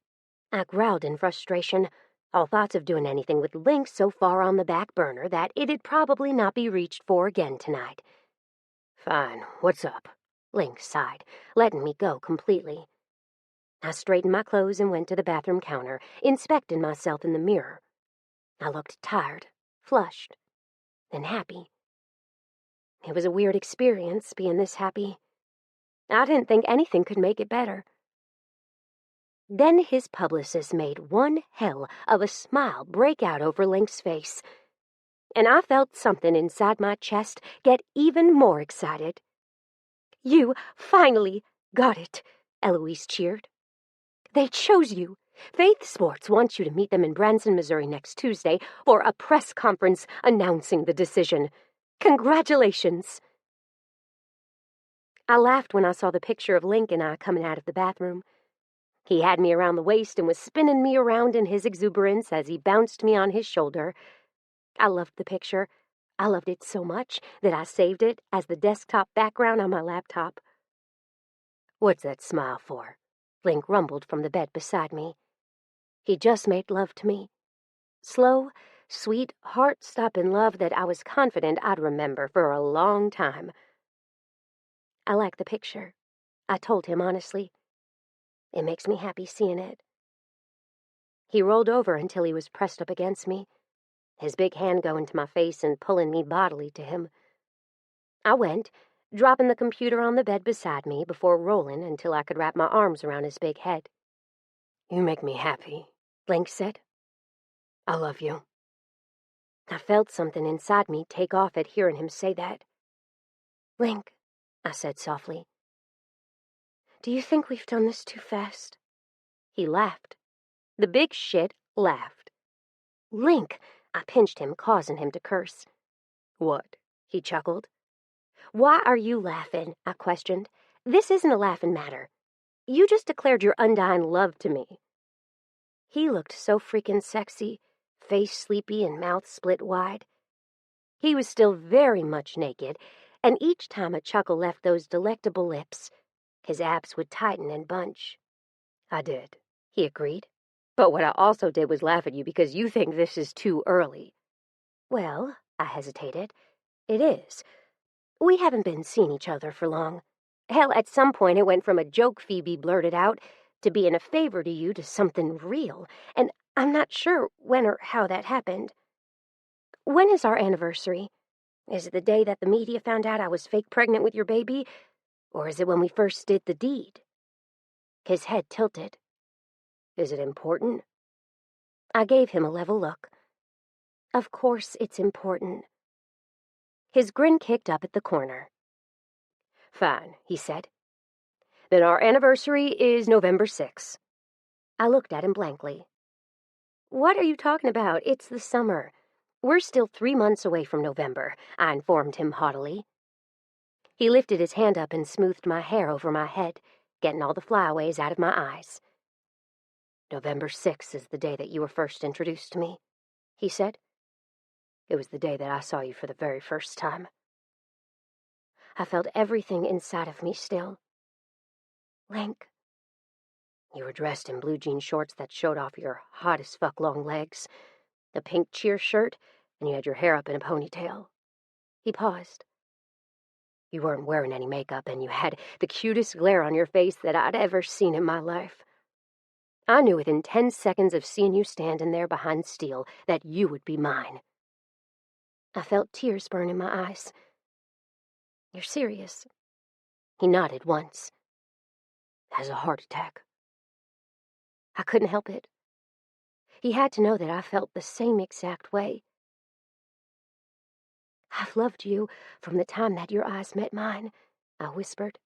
I growled in frustration, all thoughts of doing anything with Link so far on the back burner that it'd probably not be reached for again tonight. Fine, what's up? Link sighed, letting me go completely. I straightened my clothes and went to the bathroom counter, inspecting myself in the mirror. I looked tired, flushed, and happy. It was a weird experience, being this happy. I didn't think anything could make it better. Then his publicist made one hell of a smile break out over Link's face, and I felt something inside my chest get even more excited. You finally got it, Eloise cheered. They chose you. Faith Sports wants you to meet them in Branson, Missouri next Tuesday for a press conference announcing the decision. Congratulations. I laughed when I saw the picture of Link and I coming out of the bathroom. He had me around the waist and was spinning me around in his exuberance as he bounced me on his shoulder. I loved the picture. I loved it so much that I saved it as the desktop background on my laptop. What's that smile for? Link rumbled from the bed beside me. He just made love to me. Slow, sweet, heart-stopping love that I was confident I'd remember for a long time. I like the picture, I told him honestly. It makes me happy seeing it." He rolled over until he was pressed up against me, his big hand going to my face and pulling me bodily to him. I went, dropping the computer on the bed beside me before rolling until I could wrap my arms around his big head. "You make me happy," Link said. "I love you." I felt something inside me take off at hearing him say that. "Link," I said softly, "do you think we've done this too fast?" He laughed. The big shit laughed. "Link," I pinched him, causing him to curse. "What?" he chuckled. "Why are you laughing?" I questioned. "This isn't a laughing matter. You just declared your undying love to me." He looked so freaking sexy, face sleepy and mouth split wide. He was still very much naked, and each time a chuckle left those delectable lips, his abs would tighten and bunch. "I did," he agreed. "But what I also did was laugh at you because you think this is too early." "Well," I hesitated, "it is. We haven't been seeing each other for long. Hell, at some point it went from a joke Phoebe blurted out to being a favor to you to something real, and I'm not sure when or how that happened. When is our anniversary? Is it the day that the media found out I was fake pregnant with your baby, or is it when we first did the deed?" His head tilted. "Is it important?" I gave him a level look. "Of course it's important." His grin kicked up at the corner. "Fine," he said. "Then our anniversary is November 6th. I looked at him blankly. "What are you talking about? It's the summer. We're still 3 months away from November," I informed him haughtily. He lifted his hand up and smoothed my hair over my head, getting all the flyaways out of my eyes. "November 6th is the day that you were first introduced to me," he said. "It was the day that I saw you for the very first time." I felt everything inside of me still. "Link." "You were dressed in blue jean shorts that showed off your hot-as-fuck long legs, a pink cheer shirt, and you had your hair up in a ponytail." He paused. "You weren't wearing any makeup, and you had the cutest glare on your face that I'd ever seen in my life. I knew within 10 seconds of seeing you standing there behind steel that you would be mine." I felt tears burn in my eyes. "You're serious?" He nodded once. "Has a heart attack." I couldn't help it. He had to know that I felt the same exact way. "I've loved you from the time that your eyes met mine," I whispered.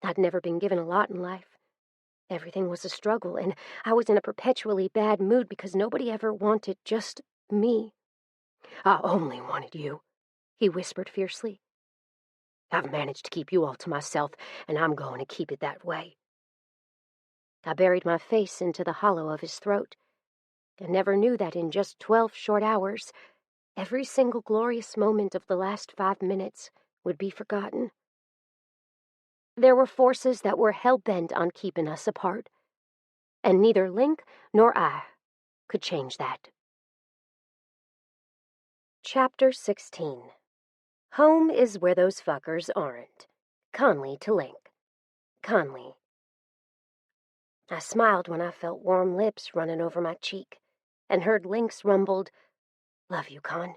I'd never been given a lot in life. Everything was a struggle, and I was in a perpetually bad mood because nobody ever wanted just me. "I only wanted you," he whispered fiercely. "I've managed to keep you all to myself, and I'm going to keep it that way." I buried my face into the hollow of his throat, and never knew that in just 12 short hours, every single glorious moment of the last 5 minutes would be forgotten. There were forces that were hell-bent on keeping us apart, and neither Link nor I could change that. Chapter 16. Home is where those fuckers aren't. Conleigh to Link. Conleigh. I smiled when I felt warm lips running over my cheek, and heard Link's rumbled, "Love you, Con."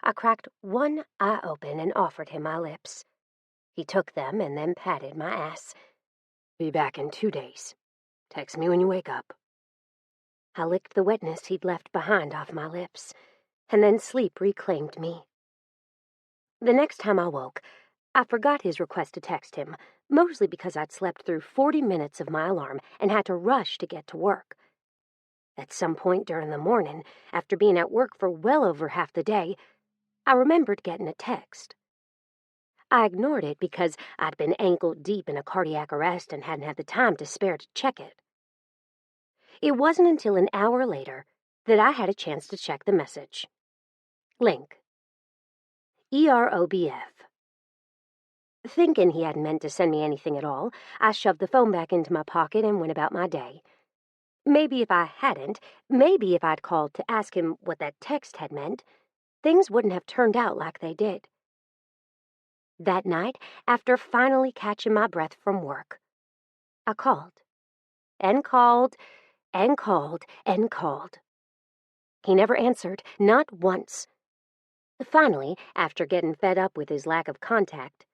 I cracked one eye open and offered him my lips. He took them and then patted my ass. "Be back in 2 days. Text me when you wake up." I licked the wetness he'd left behind off my lips, and then sleep reclaimed me. The next time I woke, I forgot his request to text him, mostly because I'd slept through 40 minutes of my alarm and had to rush to get to work. At some point during the morning, after being at work for well over half the day, I remembered getting a text. I ignored it because I'd been ankle-deep in a cardiac arrest and hadn't had the time to spare to check it. It wasn't until an hour later that I had a chance to check the message. Link. EROBF. Thinking he hadn't meant to send me anything at all, I shoved the phone back into my pocket and went about my day. Maybe if I hadn't, maybe if I'd called to ask him what that text had meant, things wouldn't have turned out like they did. That night, after finally catching my breath from work, I called, and called, and called, and called. He never answered, not once. Finally, after getting fed up with his lack of contact,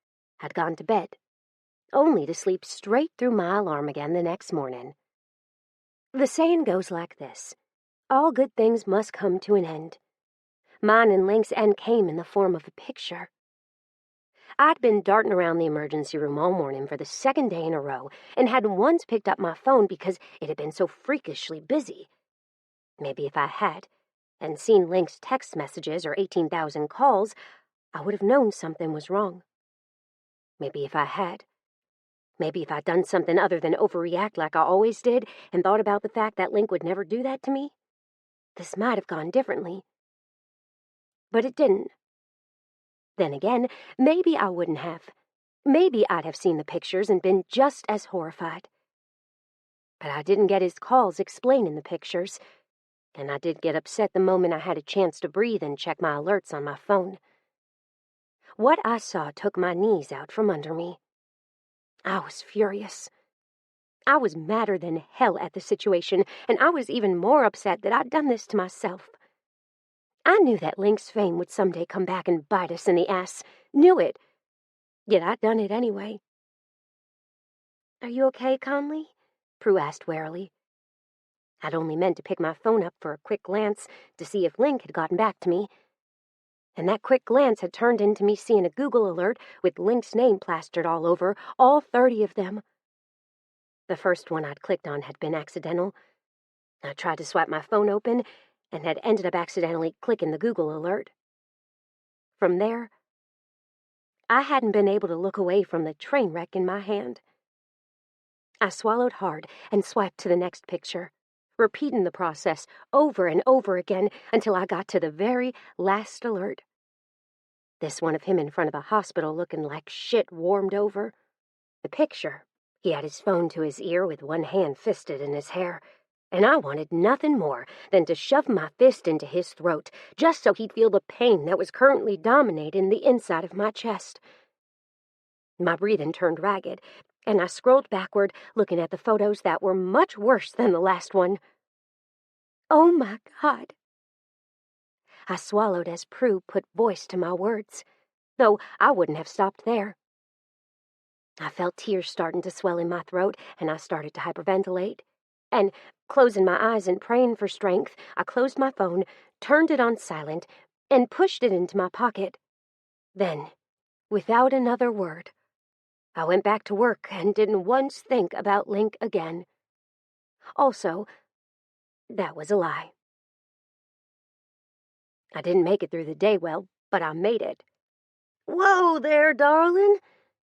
I'd gone to bed, only to sleep straight through my alarm again the next morning. The saying goes like this: all good things must come to an end. Mine and Link's end came in the form of a picture. I'd been darting around the emergency room all morning for the second day in a row, and hadn't once picked up my phone because it had been so freakishly busy. Maybe if I had, and seen Link's text messages or 18,000 calls, I would have known something was wrong. Maybe if I had. Maybe if I'd done something other than overreact like I always did and thought about the fact that Link would never do that to me, this might have gone differently. But it didn't. Then again, maybe I wouldn't have. Maybe I'd have seen the pictures and been just as horrified. But I didn't get his calls explaining the pictures, and I did get upset the moment I had a chance to breathe and check my alerts on my phone. What I saw took my knees out from under me. I was furious. I was madder than hell at the situation, and I was even more upset that I'd done this to myself. I knew that Link's fame would someday come back and bite us in the ass. Knew it. Yet I'd done it anyway. "Are you okay, Conleigh?" Prue asked warily. I'd only meant to pick my phone up for a quick glance to see if Link had gotten back to me. And that quick glance had turned into me seeing a Google alert with Link's name plastered all over, all 30 of them. The first one I'd clicked on had been accidental. I tried to swipe my phone open and had ended up accidentally clicking the Google alert. From there, I hadn't been able to look away from the train wreck in my hand. I swallowed hard and swiped to the next picture, repeating the process over and over again until I got to the very last alert. This one of him in front of a hospital looking like shit warmed over. The picture, he had his phone to his ear with one hand fisted in his hair, and I wanted nothing more than to shove my fist into his throat, just so he'd feel the pain that was currently dominating the inside of my chest. My breathing turned ragged, and I scrolled backward, looking at the photos that were much worse than the last one. Oh my God. I swallowed as Prue put voice to my words, though I wouldn't have stopped there. I felt tears starting to swell in my throat, and I started to hyperventilate. And, closing my eyes and praying for strength, I closed my phone, turned it on silent, and pushed it into my pocket. Then, without another word, I went back to work and didn't once think about Link again. Also, that was a lie. I didn't make it through the day well, but I made it. "Whoa there, darling!"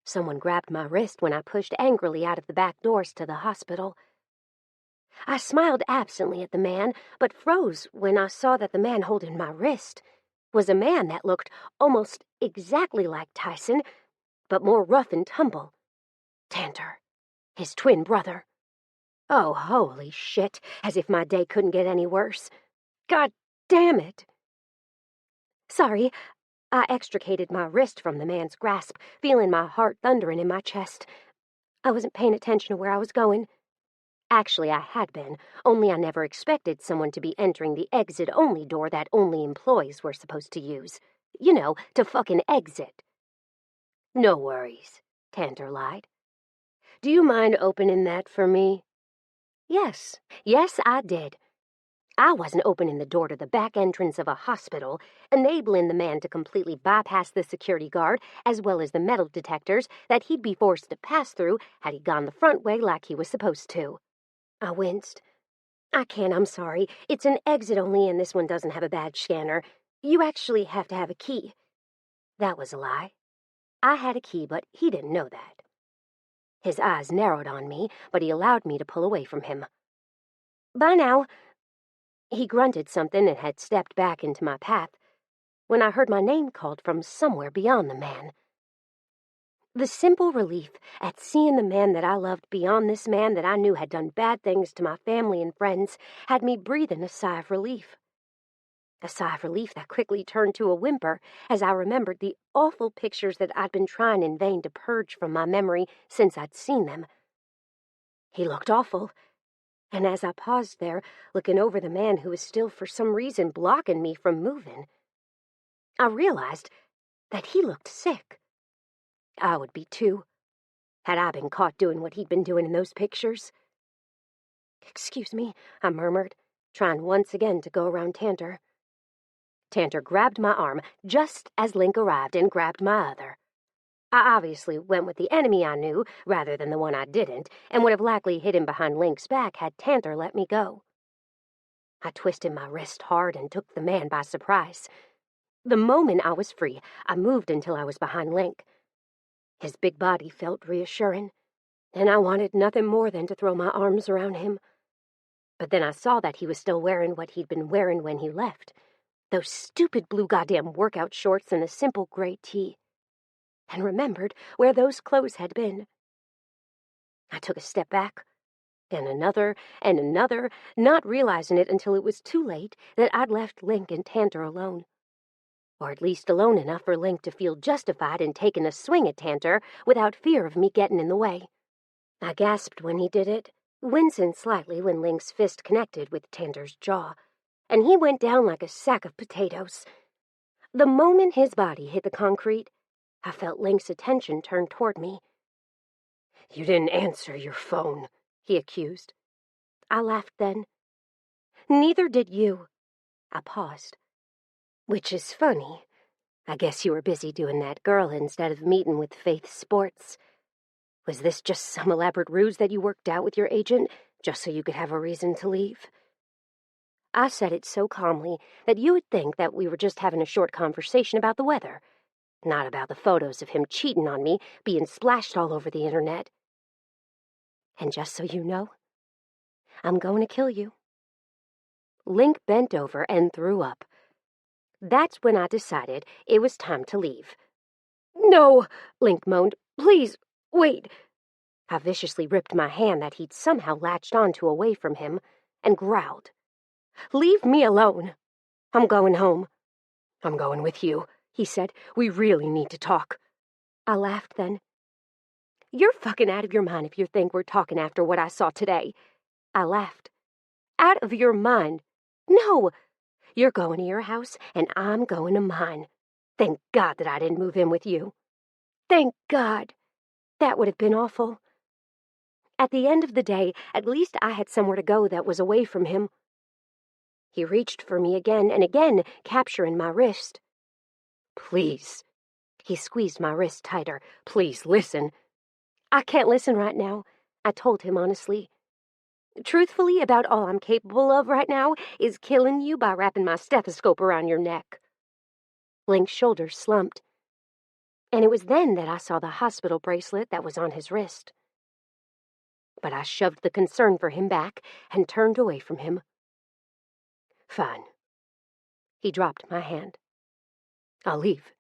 Someone grabbed my wrist when I pushed angrily out of the back doors to the hospital. I smiled absently at the man, but froze when I saw that the man holding my wrist was a man that looked almost exactly like Tyson, but more rough and tumble. Tantor, his twin brother. Oh, holy shit, as if my day couldn't get any worse. God damn it. Sorry, I extricated my wrist from the man's grasp, feeling my heart thundering in my chest. I wasn't paying attention to where I was going. Actually, I had been, only I never expected someone to be entering the exit-only door that only employees were supposed to use. You know, to fucking exit. "No worries," Tantor lied. "Do you mind opening that for me?" Yes, I did. I wasn't opening the door to the back entrance of a hospital, enabling the man to completely bypass the security guard as well as the metal detectors that he'd be forced to pass through had he gone the front way like he was supposed to. I winced. "I can't, I'm sorry. It's an exit only and this one doesn't have a badge scanner. You actually have to have a key." That was a lie. I had a key, but he didn't know that. His eyes narrowed on me, but he allowed me to pull away from him. "Bye now." He grunted something and had stepped back into my path when I heard my name called from somewhere beyond the man. The simple relief at seeing the man that I loved beyond this man that I knew had done bad things to my family and friends had me breathing a sigh of relief. A sigh of relief that quickly turned to a whimper as I remembered the awful pictures that I'd been trying in vain to purge from my memory since I'd seen them. He looked awful, and as I paused there, looking over the man who was still for some reason blocking me from moving, I realized that he looked sick. I would be too, had I been caught doing what he'd been doing in those pictures. "Excuse me," I murmured, trying once again to go around Tanter. Tanter grabbed my arm just as Link arrived and grabbed my other. I obviously went with the enemy I knew rather than the one I didn't, and would have likely hid him behind Link's back had Tanter let me go. I twisted my wrist hard and took the man by surprise. The moment I was free, I moved until I was behind Link. His big body felt reassuring, and I wanted nothing more than to throw my arms around him. But then I saw that he was still wearing what he'd been wearing when he left, those stupid blue goddamn workout shorts and a simple gray tee, and remembered where those clothes had been. I took a step back, and another, not realizing it until it was too late that I'd left Link and Tanter alone. Or at least alone enough for Link to feel justified in taking a swing at Tanter without fear of me getting in the way. I gasped when he did it, wincing slightly when Link's fist connected with Tanter's jaw, and he went down like a sack of potatoes. The moment his body hit the concrete, I felt Link's attention turn toward me. "You didn't answer your phone," he accused. I laughed then. "Neither did you." I paused. "Which is funny. I guess you were busy doing that girl instead of meeting with Faith Sports. Was this just some elaborate ruse that you worked out with your agent, just so you could have a reason to leave?" I said it so calmly that you would think that we were just having a short conversation about the weather, not about the photos of him cheating on me being splashed all over the internet. "And just so you know, I'm going to kill you." Link bent over and threw up. That's when I decided it was time to leave. "No," Link moaned. "Please, wait." I viciously ripped my hand that he'd somehow latched onto away from him and growled. "Leave me alone. I'm going home." "I'm going with you," he said. "We really need to talk." I laughed then. "You're fucking out of your mind if you think we're talking after what I saw today." I laughed. "Out of your mind? No. You're going to your house, and I'm going to mine. Thank God that I didn't move in with you. Thank God. That would have been awful. At the end of the day, at least I had somewhere to go that was away from him." He reached for me again and again, capturing my wrist. "Please." He squeezed my wrist tighter. "Please, listen." "I can't listen right now," I told him honestly. "Truthfully, about all I'm capable of right now is killing you by wrapping my stethoscope around your neck." Link's shoulders slumped, and it was then that I saw the hospital bracelet that was on his wrist. But I shoved the concern for him back and turned away from him. "Fine." He dropped my hand. "I'll leave.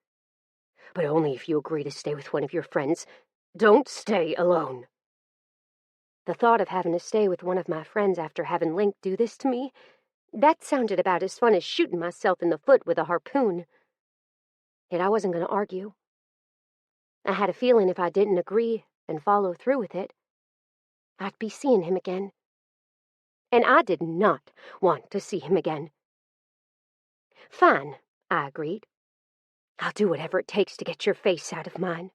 But only if you agree to stay with one of your friends. Don't stay alone." The thought of having to stay with one of my friends after having Link do this to me, that sounded about as fun as shooting myself in the foot with a harpoon. Yet I wasn't going to argue. I had a feeling if I didn't agree and follow through with it, I'd be seeing him again. And I did not want to see him again. "Fine," I agreed. "I'll do whatever it takes to get your face out of mine.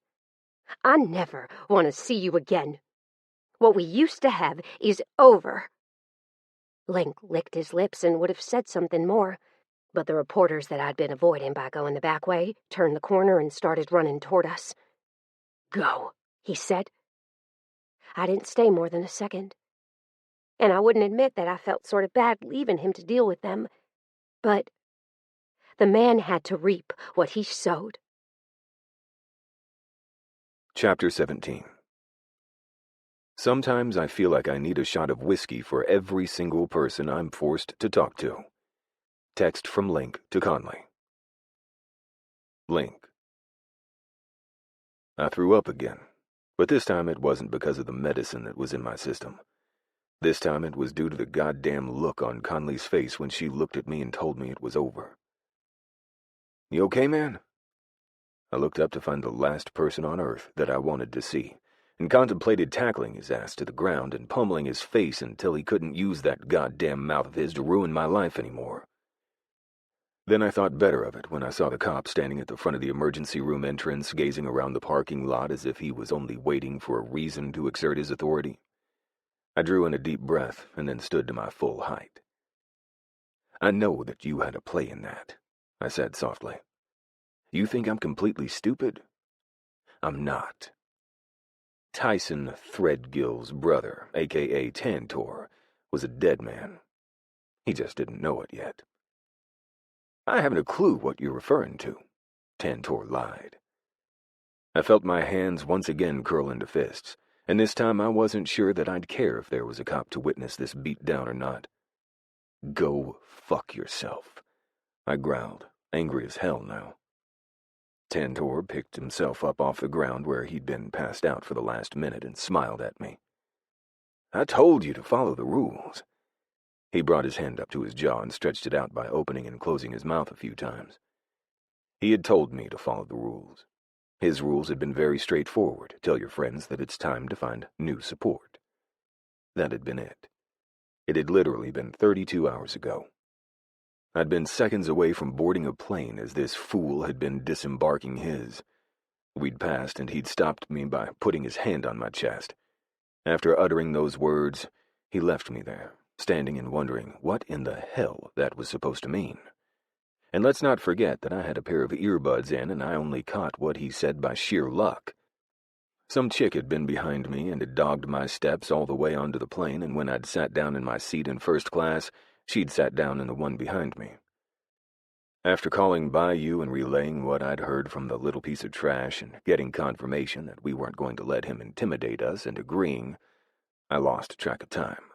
I never want to see you again. What we used to have is over." Link licked his lips and would have said something more, but the reporters that I'd been avoiding by going the back way turned the corner and started running toward us. "Go," he said. I didn't stay more than a second, and I wouldn't admit that I felt sort of bad leaving him to deal with them, but the man had to reap what he sowed. Chapter 17. Sometimes I feel like I need a shot of whiskey for every single person I'm forced to talk to. Text from Link to Conleigh. Link. I threw up again, but this time it wasn't because of the medicine that was in my system. This time it was due to the goddamn look on Conleigh's face when she looked at me and told me it was over. "You okay, man?" I looked up to find the last person on Earth that I wanted to see, and contemplated tackling his ass to the ground and pummeling his face until he couldn't use that goddamn mouth of his to ruin my life anymore. Then I thought better of it when I saw the cop standing at the front of the emergency room entrance, gazing around the parking lot as if he was only waiting for a reason to exert his authority. I drew in a deep breath and then stood to my full height. "I know that you had a play in that," I said softly. "You think I'm completely stupid? I'm not." Tyson Threadgill's brother, a.k.a. Tantor, was a dead man. He just didn't know it yet. "I haven't a clue what you're referring to," Tantor lied. I felt my hands once again curl into fists, and this time I wasn't sure that I'd care if there was a cop to witness this beatdown or not. "Go fuck yourself," I growled, angry as hell now. Tantor picked himself up off the ground where he'd been passed out for the last minute and smiled at me. "I told you to follow the rules." He brought his hand up to his jaw and stretched it out by opening and closing his mouth a few times. He had told me to follow the rules. His rules had been very straightforward. Tell your friends that it's time to find new support. That had been it. It had literally been 32 hours ago. I'd been seconds away from boarding a plane as this fool had been disembarking his. We'd passed, and he'd stopped me by putting his hand on my chest. After uttering those words, he left me there, standing and wondering what in the hell that was supposed to mean. And let's not forget that I had a pair of earbuds in, and I only caught what he said by sheer luck. Some chick had been behind me and had dogged my steps all the way onto the plane, and when I'd sat down in my seat in first class, she'd sat down in the one behind me. After calling Bayou and relaying what I'd heard from the little piece of trash and getting confirmation that we weren't going to let him intimidate us and agreeing, I lost track of time.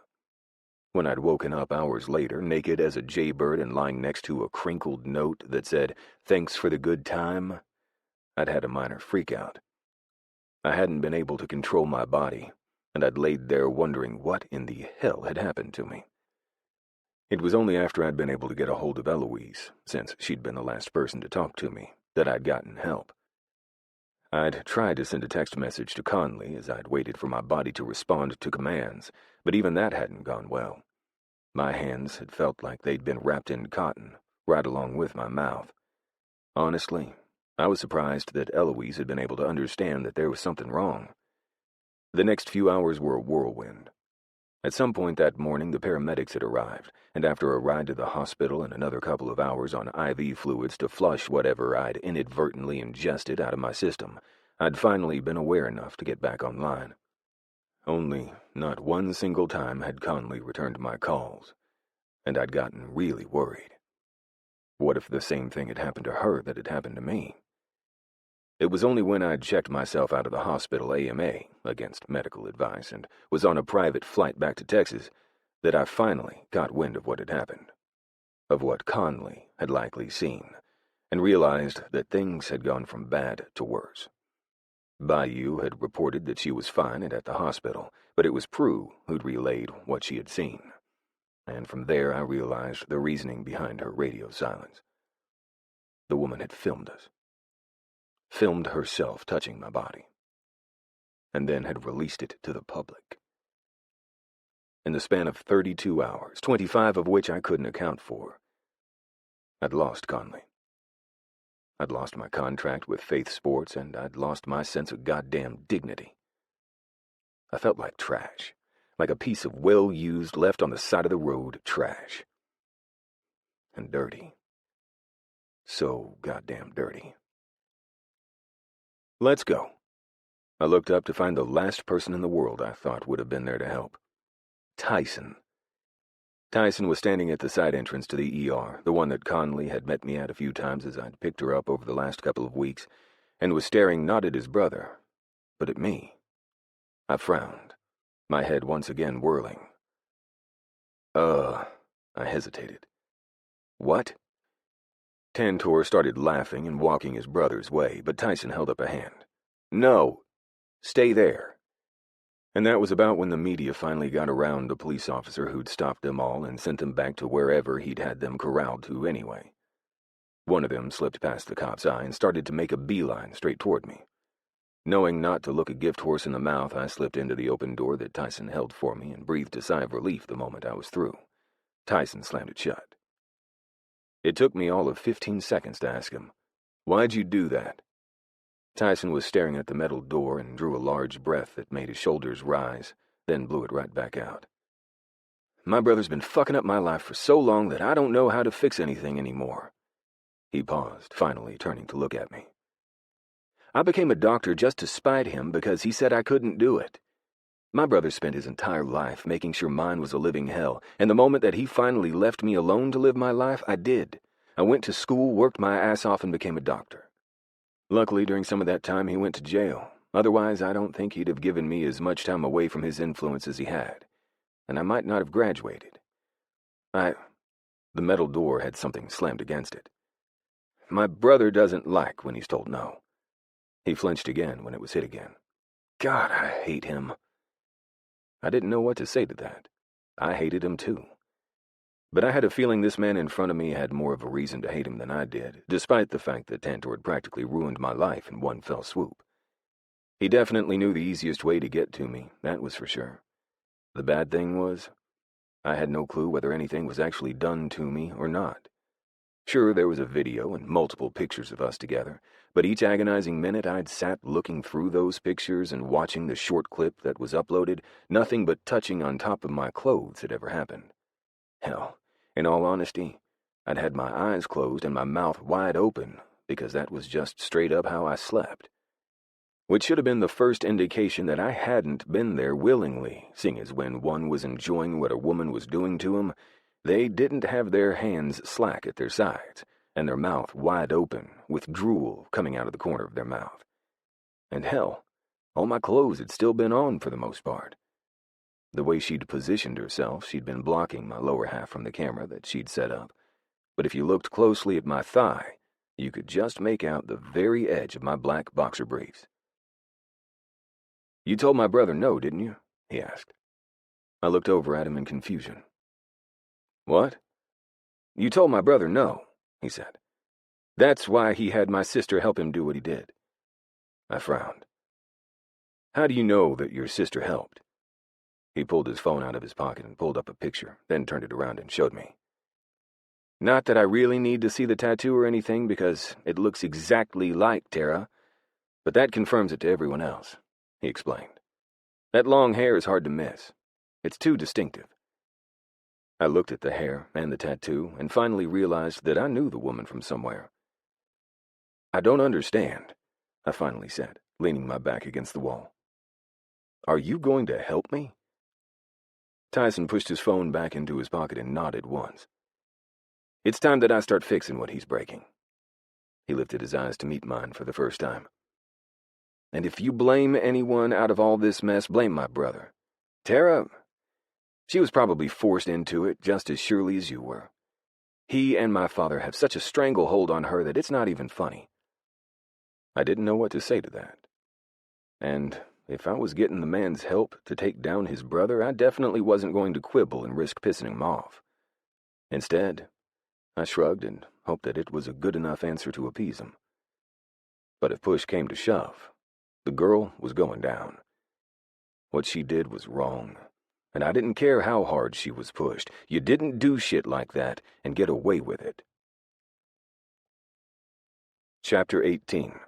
When I'd woken up hours later, naked as a jaybird and lying next to a crinkled note that said, "Thanks for the good time," I'd had a minor freakout. I hadn't been able to control my body, and I'd laid there wondering what in the hell had happened to me. It was only after I'd been able to get a hold of Eloise, since she'd been the last person to talk to me, that I'd gotten help. I'd tried to send a text message to Conleigh as I'd waited for my body to respond to commands, but even that hadn't gone well. My hands had felt like they'd been wrapped in cotton, right along with my mouth. Honestly, I was surprised that Eloise had been able to understand that there was something wrong. The next few hours were a whirlwind. At some point that morning, the paramedics had arrived, and after a ride to the hospital and another couple of hours on IV fluids to flush whatever I'd inadvertently ingested out of my system, I'd finally been aware enough to get back online. Only not one single time had Conleigh returned my calls, and I'd gotten really worried. What if the same thing had happened to her that had happened to me? It was only when I'd checked myself out of the hospital AMA, against medical advice, and was on a private flight back to Texas, that I finally got wind of what had happened, of what Conleigh had likely seen, and realized that things had gone from bad to worse. Bayou had reported that she was fine and at the hospital, but it was Prue who'd relayed what she had seen, and from there I realized the reasoning behind her radio silence. The woman had filmed us. Filmed herself touching my body, and then had released it to the public. In the span of 32 hours, 25 of which I couldn't account for, I'd lost Conleigh. I'd lost my contract with Faith Sports, and I'd lost my sense of goddamn dignity. I felt like trash, like a piece of well-used, left on the side of the road trash. And dirty. So goddamn dirty. "Let's go." I looked up to find the last person in the world I thought would have been there to help. Tyson. Tyson was standing at the side entrance to the ER, the one that Conleigh had met me at a few times as I'd picked her up over the last couple of weeks, and was staring not at his brother, but at me. I frowned, my head once again whirling. I hesitated. "What?" Tantor started laughing and walking his brother's way, but Tyson held up a hand. "No, stay there." And that was about when the media finally got around the police officer who'd stopped them all and sent them back to wherever he'd had them corralled to anyway. One of them slipped past the cop's eye and started to make a beeline straight toward me. Knowing not to look a gift horse in the mouth, I slipped into the open door that Tyson held for me and breathed a sigh of relief the moment I was through. Tyson slammed it shut. It took me all of 15 seconds to ask him, "Why'd you do that?" Tyson was staring at the metal door and drew a large breath that made his shoulders rise, then blew it right back out. "My brother's been fucking up my life for so long that I don't know how to fix anything anymore." He paused, finally turning to look at me. "I became a doctor just to spite him because he said I couldn't do it. My brother spent his entire life making sure mine was a living hell, and the moment that he finally left me alone to live my life, I did. I went to school, worked my ass off, and became a doctor. Luckily, during some of that time, he went to jail. Otherwise, I don't think he'd have given me as much time away from his influence as he had, and I might not have graduated. The metal door had something slammed against it. My brother doesn't like when he's told no." He flinched again when it was hit again. "God, I hate him." I didn't know what to say to that. I hated him too. But I had a feeling this man in front of me had more of a reason to hate him than I did, despite the fact that Tantor had practically ruined my life in one fell swoop. He definitely knew the easiest way to get to me, that was for sure. The bad thing was, I had no clue whether anything was actually done to me or not. Sure, there was a video and multiple pictures of us together, but each agonizing minute I'd sat looking through those pictures and watching the short clip that was uploaded, nothing but touching on top of my clothes had ever happened. Hell, in all honesty, I'd had my eyes closed and my mouth wide open because that was just straight up how I slept. Which should have been the first indication that I hadn't been there willingly, seeing as when one was enjoying what a woman was doing to him, they didn't have their hands slack at their sides, and their mouth wide open, with drool coming out of the corner of their mouth. And hell, all my clothes had still been on for the most part. The way she'd positioned herself, she'd been blocking my lower half from the camera that she'd set up, but if you looked closely at my thigh, you could just make out the very edge of my black boxer briefs. "You told my brother no, didn't you?" he asked. I looked over at him in confusion. "What?" "You told my brother no," he said. "That's why he had my sister help him do what he did." I frowned. "How do you know that your sister helped?" He pulled his phone out of his pocket and pulled up a picture, then turned it around and showed me. "Not that I really need to see the tattoo or anything, because it looks exactly like Tara, but that confirms it to everyone else," he explained. "That long hair is hard to miss. It's too distinctive." I looked at the hair and the tattoo and finally realized that I knew the woman from somewhere. "I don't understand," I finally said, leaning my back against the wall. "Are you going to help me?" Tyson pushed his phone back into his pocket and nodded once. "It's time that I start fixing what he's breaking." He lifted his eyes to meet mine for the first time. "And if you blame anyone out of all this mess, blame my brother. Tara, she was probably forced into it just as surely as you were. He and my father have such a stranglehold on her that it's not even funny." I didn't know what to say to that. And if I was getting the man's help to take down his brother, I definitely wasn't going to quibble and risk pissing him off. Instead, I shrugged and hoped that it was a good enough answer to appease him. But if push came to shove, the girl was going down. What she did was wrong, and I didn't care how hard she was pushed. You didn't do shit like that and get away with it. Chapter 18.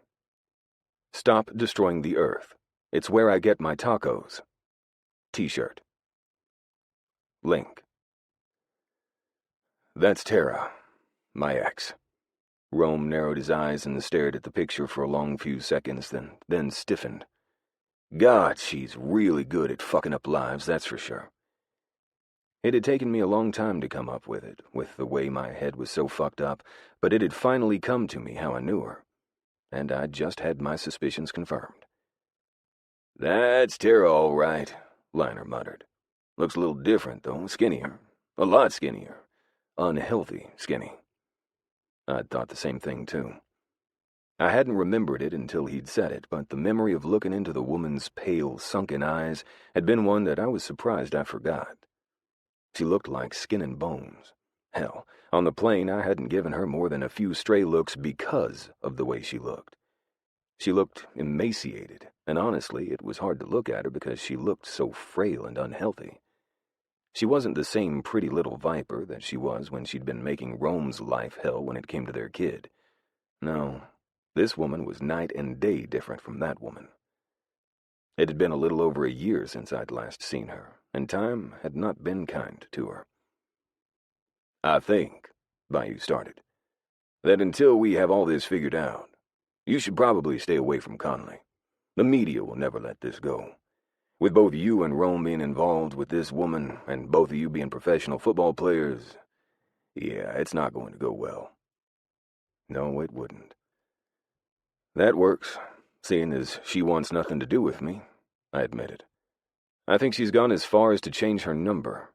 Stop destroying the earth. It's where I get my tacos. T-shirt. Link. That's Tara, my ex. Rome narrowed his eyes and stared at the picture for a long few seconds, then stiffened. God, she's really good at fucking up lives, that's for sure. It had taken me a long time to come up with it, with the way my head was so fucked up, but it had finally come to me how I knew her, and I'd just had my suspicions confirmed. "That's Tara, all right," Liner muttered. "Looks a little different, though, skinnier. A lot skinnier. Unhealthy skinny." I'd thought the same thing, too. I hadn't remembered it until he'd said it, but the memory of looking into the woman's pale, sunken eyes had been one that I was surprised I forgot. She looked like skin and bones. Hell, on the plane I hadn't given her more than a few stray looks because of the way she looked. She looked emaciated, and honestly, it was hard to look at her because she looked so frail and unhealthy. She wasn't the same pretty little viper that she was when she'd been making Rome's life hell when it came to their kid. No, this woman was night and day different from that woman. It had been a little over a year since I'd last seen her, and time had not been kind to her. "I think," Bayou started, "that until we have all this figured out, you should probably stay away from Conleigh. The media will never let this go. With both you and Rome being involved with this woman, and both of you being professional football players, yeah, it's not going to go well." No, it wouldn't. "That works, seeing as she wants nothing to do with me," I admitted. "I think she's gone as far as to change her number."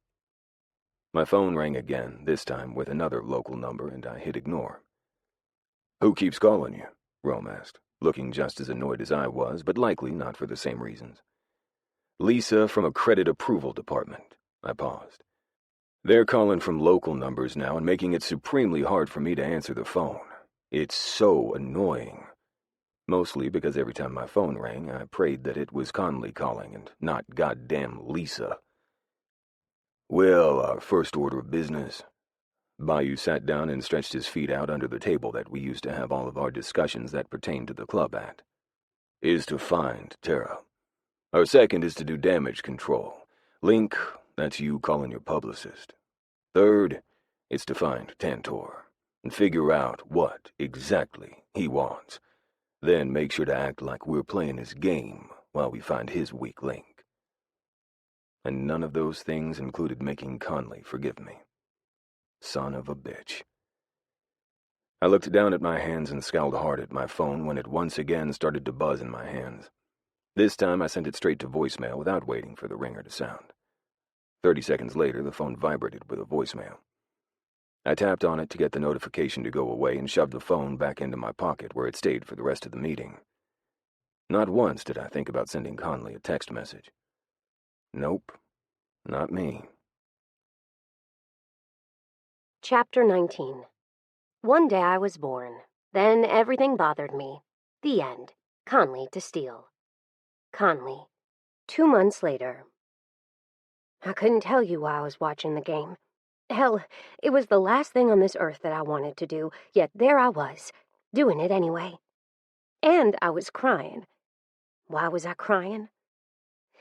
My phone rang again, this time with another local number, and I hit ignore. "Who keeps calling you?" Rome asked, looking just as annoyed as I was, but likely not for the same reasons. "Lisa from a credit approval department." I paused. "They're calling from local numbers now and making it supremely hard for me to answer the phone. It's so annoying. Mostly because every time my phone rang, I prayed that it was Conleigh calling and not goddamn Lisa." "Well, our first order of business." Bayou sat down and stretched his feet out under the table that we used to have all of our discussions that pertained to the club at, "is to find Tara. Our second is to do damage control. Link, that's you calling your publicist. Third, it's to find Tantor and figure out what exactly he wants. Then make sure to act like we're playing his game while we find his weak link." And none of those things included making Conleigh forgive me. Son of a bitch. I looked down at my hands and scowled hard at my phone when it once again started to buzz in my hands. This time I sent it straight to voicemail without waiting for the ringer to sound. 30 seconds later, the phone vibrated with a voicemail. I tapped on it to get the notification to go away and shoved the phone back into my pocket where it stayed for the rest of the meeting. Not once did I think about sending Conleigh a text message. Nope, not me. Chapter 19. One day I was born. Then everything bothered me. The end. Conleigh to Steele. Conleigh. 2 months later. I couldn't tell you why I was watching the game. Hell, it was the last thing on this earth that I wanted to do, yet there I was, doing it anyway. And I was crying. Why was I crying?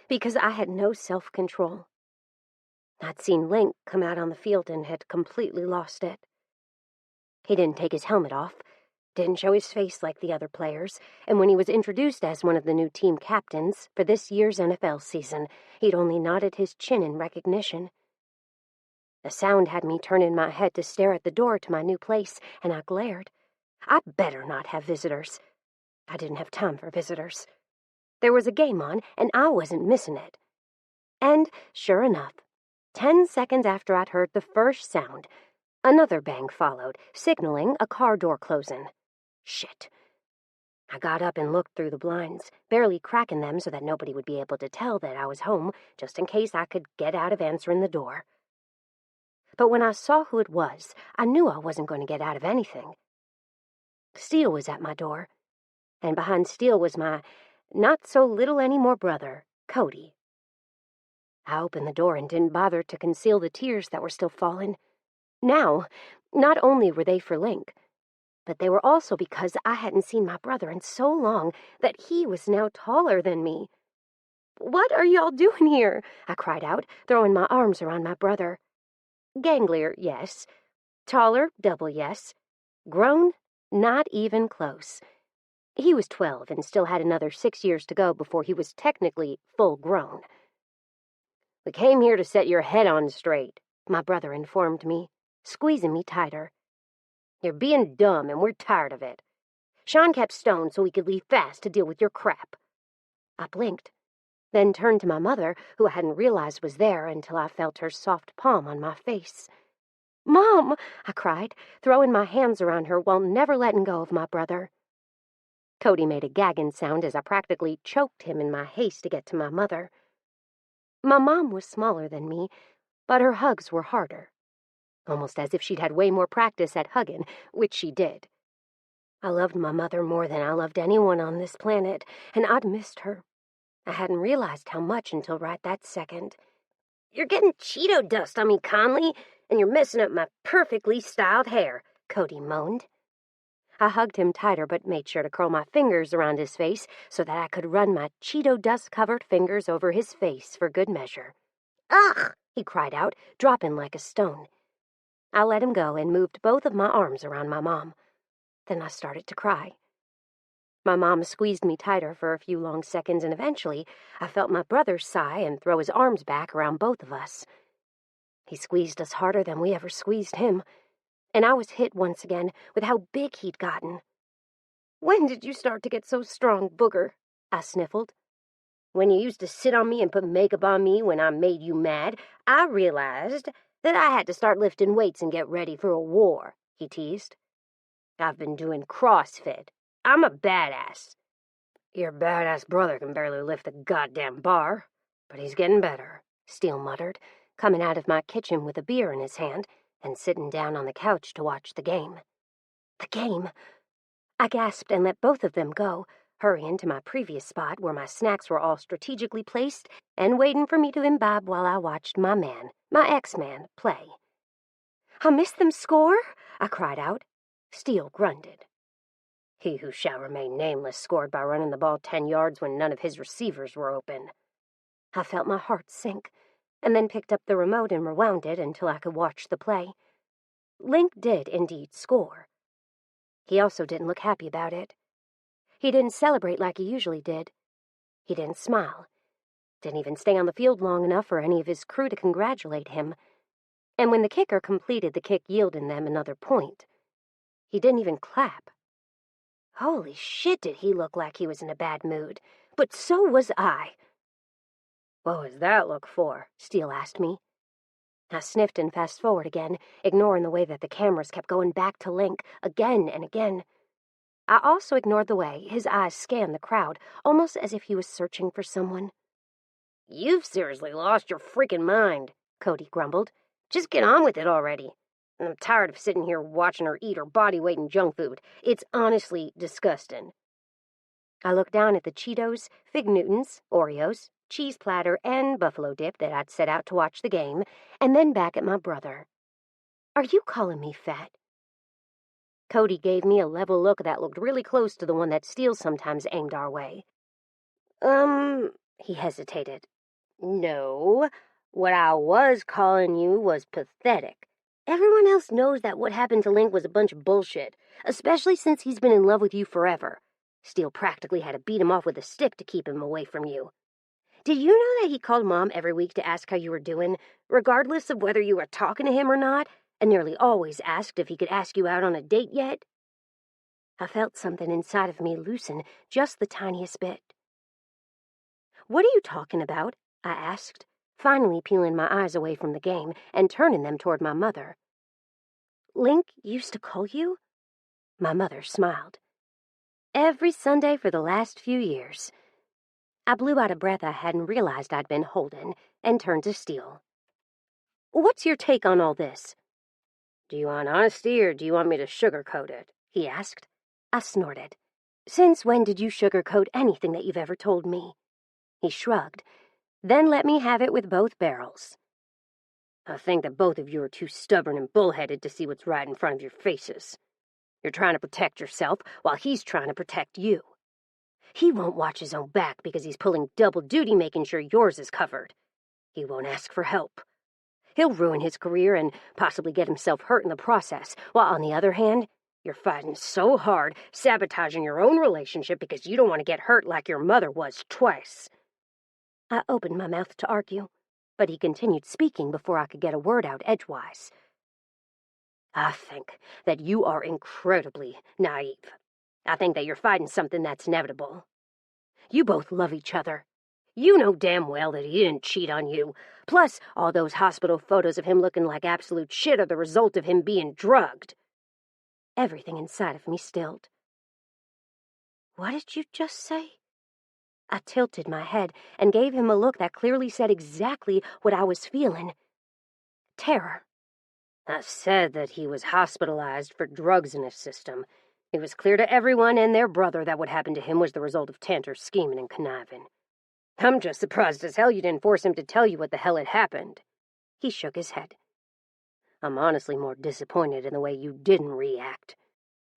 Because I had no self-control. I'd seen Link come out on the field and had completely lost it. He didn't take his helmet off, didn't show his face like the other players, and when he was introduced as one of the new team captains for this year's NFL season, he'd only nodded his chin in recognition. The sound had me turning my head to stare at the door to my new place, and I glared. I better not have visitors. I didn't have time for visitors. There was a game on, and I wasn't missing it. And, sure enough, 10 seconds after I'd heard the first sound, another bang followed, signaling a car door closing. Shit. I got up and looked through the blinds, barely cracking them so that nobody would be able to tell that I was home, just in case I could get out of answering the door. But when I saw who it was, I knew I wasn't going to get out of anything. Steele was at my door, and behind Steele was my not-so-little-anymore brother, Cody. I opened the door and didn't bother to conceal the tears that were still falling. Now, not only were they for Link, but they were also because I hadn't seen my brother in so long that he was now taller than me. "What are y'all doing here?" I cried out, throwing my arms around my brother. Ganglier, yes. Taller, double yes. Grown, not even close. He was 12 and still had another 6 years to go before he was technically full grown. "We came here to set your head on straight," my brother informed me, squeezing me tighter. "You're being dumb and we're tired of it. Sean kept Stone so we could leave fast to deal with your crap." I blinked, then turned to my mother, who I hadn't realized was there until I felt her soft palm on my face. "Mom!" I cried, throwing my hands around her while never letting go of my brother. Cody made a gagging sound as I practically choked him in my haste to get to my mother. My mom was smaller than me, but her hugs were harder, almost as if she'd had way more practice at hugging, which she did. I loved my mother more than I loved anyone on this planet, and I'd missed her. I hadn't realized how much until right that second. "You're getting Cheeto dust on me, Conleigh, and you're messing up my perfectly styled hair," Cody moaned. I hugged him tighter but made sure to curl my fingers around his face so that I could run my Cheeto dust-covered fingers over his face for good measure. "Ugh!" he cried out, dropping like a stone. I let him go and moved both of my arms around my mom. Then I started to cry. My mom squeezed me tighter for a few long seconds, and eventually I felt my brother sigh and throw his arms back around both of us. He squeezed us harder than we ever squeezed him, and I was hit once again with how big he'd gotten. "When did you start to get so strong, Booger?" I sniffled. "When you used to sit on me and put makeup on me when I made you mad, I realized that I had to start lifting weights and get ready for a war," he teased. "I've been doing CrossFit. I'm a badass." "Your badass brother can barely lift the goddamn bar, but he's getting better," Steele muttered, coming out of my kitchen with a beer in his hand and sitting down on the couch to watch the game. The game? I gasped and let both of them go, hurrying to my previous spot where my snacks were all strategically placed and waiting for me to imbibe while I watched my ex-man, play. "I missed them score?" I cried out. Steele grunted. "He who shall remain nameless scored by running the ball 10 yards when none of his receivers were open." I felt my heart sink, and then picked up the remote and rewound it until I could watch the play. Link did indeed score. He also didn't look happy about it. He didn't celebrate like he usually did. He didn't smile. Didn't even stay on the field long enough for any of his crew to congratulate him. And when the kicker completed the kick yielding them another point, he didn't even clap. Holy shit, did he look like he was in a bad mood. But so was I. "What was that look for?" Steele asked me. I sniffed and fast-forward again, ignoring the way that the cameras kept going back to Link again and again. I also ignored the way his eyes scanned the crowd, almost as if he was searching for someone. "You've seriously lost your freaking mind," Cody grumbled. "Just get on with it already. I'm tired of sitting here watching her eat her body weight in junk food. It's honestly disgusting." I looked down at the Cheetos, Fig Newtons, Oreos, cheese platter, and buffalo dip that I'd set out to watch the game, and then back at my brother. "Are you calling me fat?" Cody gave me a level look that looked really close to the one that Steele sometimes aimed our way. He hesitated. "No, what I was calling you was pathetic. Everyone else knows that what happened to Link was a bunch of bullshit, especially since he's been in love with you forever. Steele practically had to beat him off with a stick to keep him away from you. Did you know that he called Mom every week to ask how you were doing, regardless of whether you were talking to him or not, and nearly always asked if he could ask you out on a date yet?" I felt something inside of me loosen just the tiniest bit. "What are you talking about?" I asked, finally peeling my eyes away from the game and turning them toward my mother. "Link used to call you?" My mother smiled. "Every Sunday for the last few years." I blew out a breath I hadn't realized I'd been holding and turned to Steele. "What's your take on all this?" "Do you want honesty or do you want me to sugarcoat it?" he asked. I snorted. "Since when did you sugarcoat anything that you've ever told me?" He shrugged, then let me have it with both barrels. "I think that both of you are too stubborn and bullheaded to see what's right in front of your faces. You're trying to protect yourself while he's trying to protect you. He won't watch his own back because he's pulling double duty making sure yours is covered. He won't ask for help. He'll ruin his career and possibly get himself hurt in the process, while on the other hand, you're fighting so hard, sabotaging your own relationship because you don't want to get hurt like your mother was twice." I opened my mouth to argue, but he continued speaking before I could get a word out edgewise. "I think that you are incredibly naive. I think that you're fighting something that's inevitable. You both love each other. You know damn well that he didn't cheat on you. Plus, all those hospital photos of him looking like absolute shit are the result of him being drugged." Everything inside of me stilled. "What did you just say?" I tilted my head and gave him a look that clearly said exactly what I was feeling. Terror. "I said that he was hospitalized for drugs in his system. It was clear to everyone and their brother that what happened to him was the result of Tanter's scheming and conniving. I'm just surprised as hell you didn't force him to tell you what the hell had happened. He shook his head. I'm honestly more disappointed in the way you didn't react.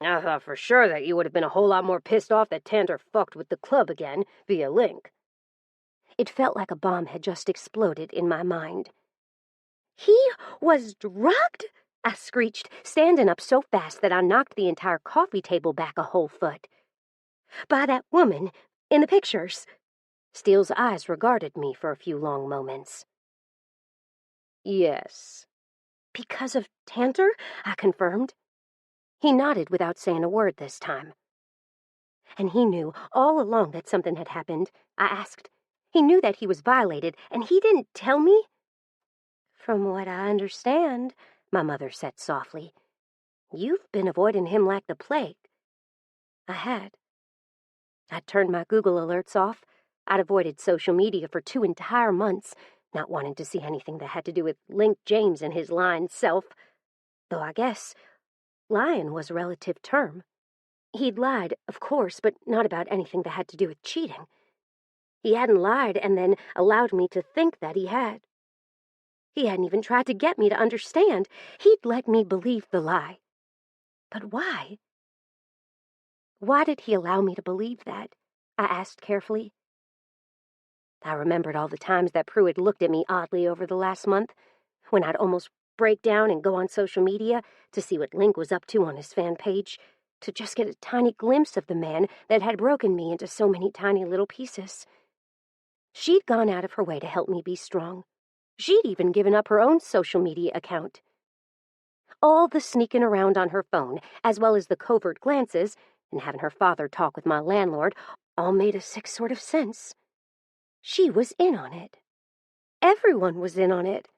I thought for sure that you would have been a whole lot more pissed off that Tanter fucked with the club again via Link. It felt like a bomb had just exploded in my mind. He was drugged? I screeched, standing up so fast that I knocked the entire coffee table back a whole foot. By that woman in the pictures. Steele's eyes regarded me for a few long moments. Yes. Because of Tanter? I confirmed. He nodded without saying a word this time. And he knew all along that something had happened, I asked. He knew that he was violated, and he didn't tell me? From what I understand, my mother said softly, you've been avoiding him like the plague. I had. I'd turned my Google alerts off. I'd avoided social media for 2 entire months, not wanting to see anything that had to do with Link James and his lying self. Though I guess lying was a relative term. He'd lied, of course, but not about anything that had to do with cheating. He hadn't lied and then allowed me to think that he had. He hadn't even tried to get me to understand. He'd let me believe the lie. But why? Why did he allow me to believe that? I asked carefully. I remembered all the times that Prue had looked at me oddly over the last month, when I'd almost break down and go on social media to see what Link was up to on his fan page, to just get a tiny glimpse of the man that had broken me into so many tiny little pieces. She'd gone out of her way to help me be strong. She'd even given up her own social media account. All the sneaking around on her phone, as well as the covert glances, and having her father talk with my landlord, all made a sick sort of sense. She was in on it. Everyone was in on it.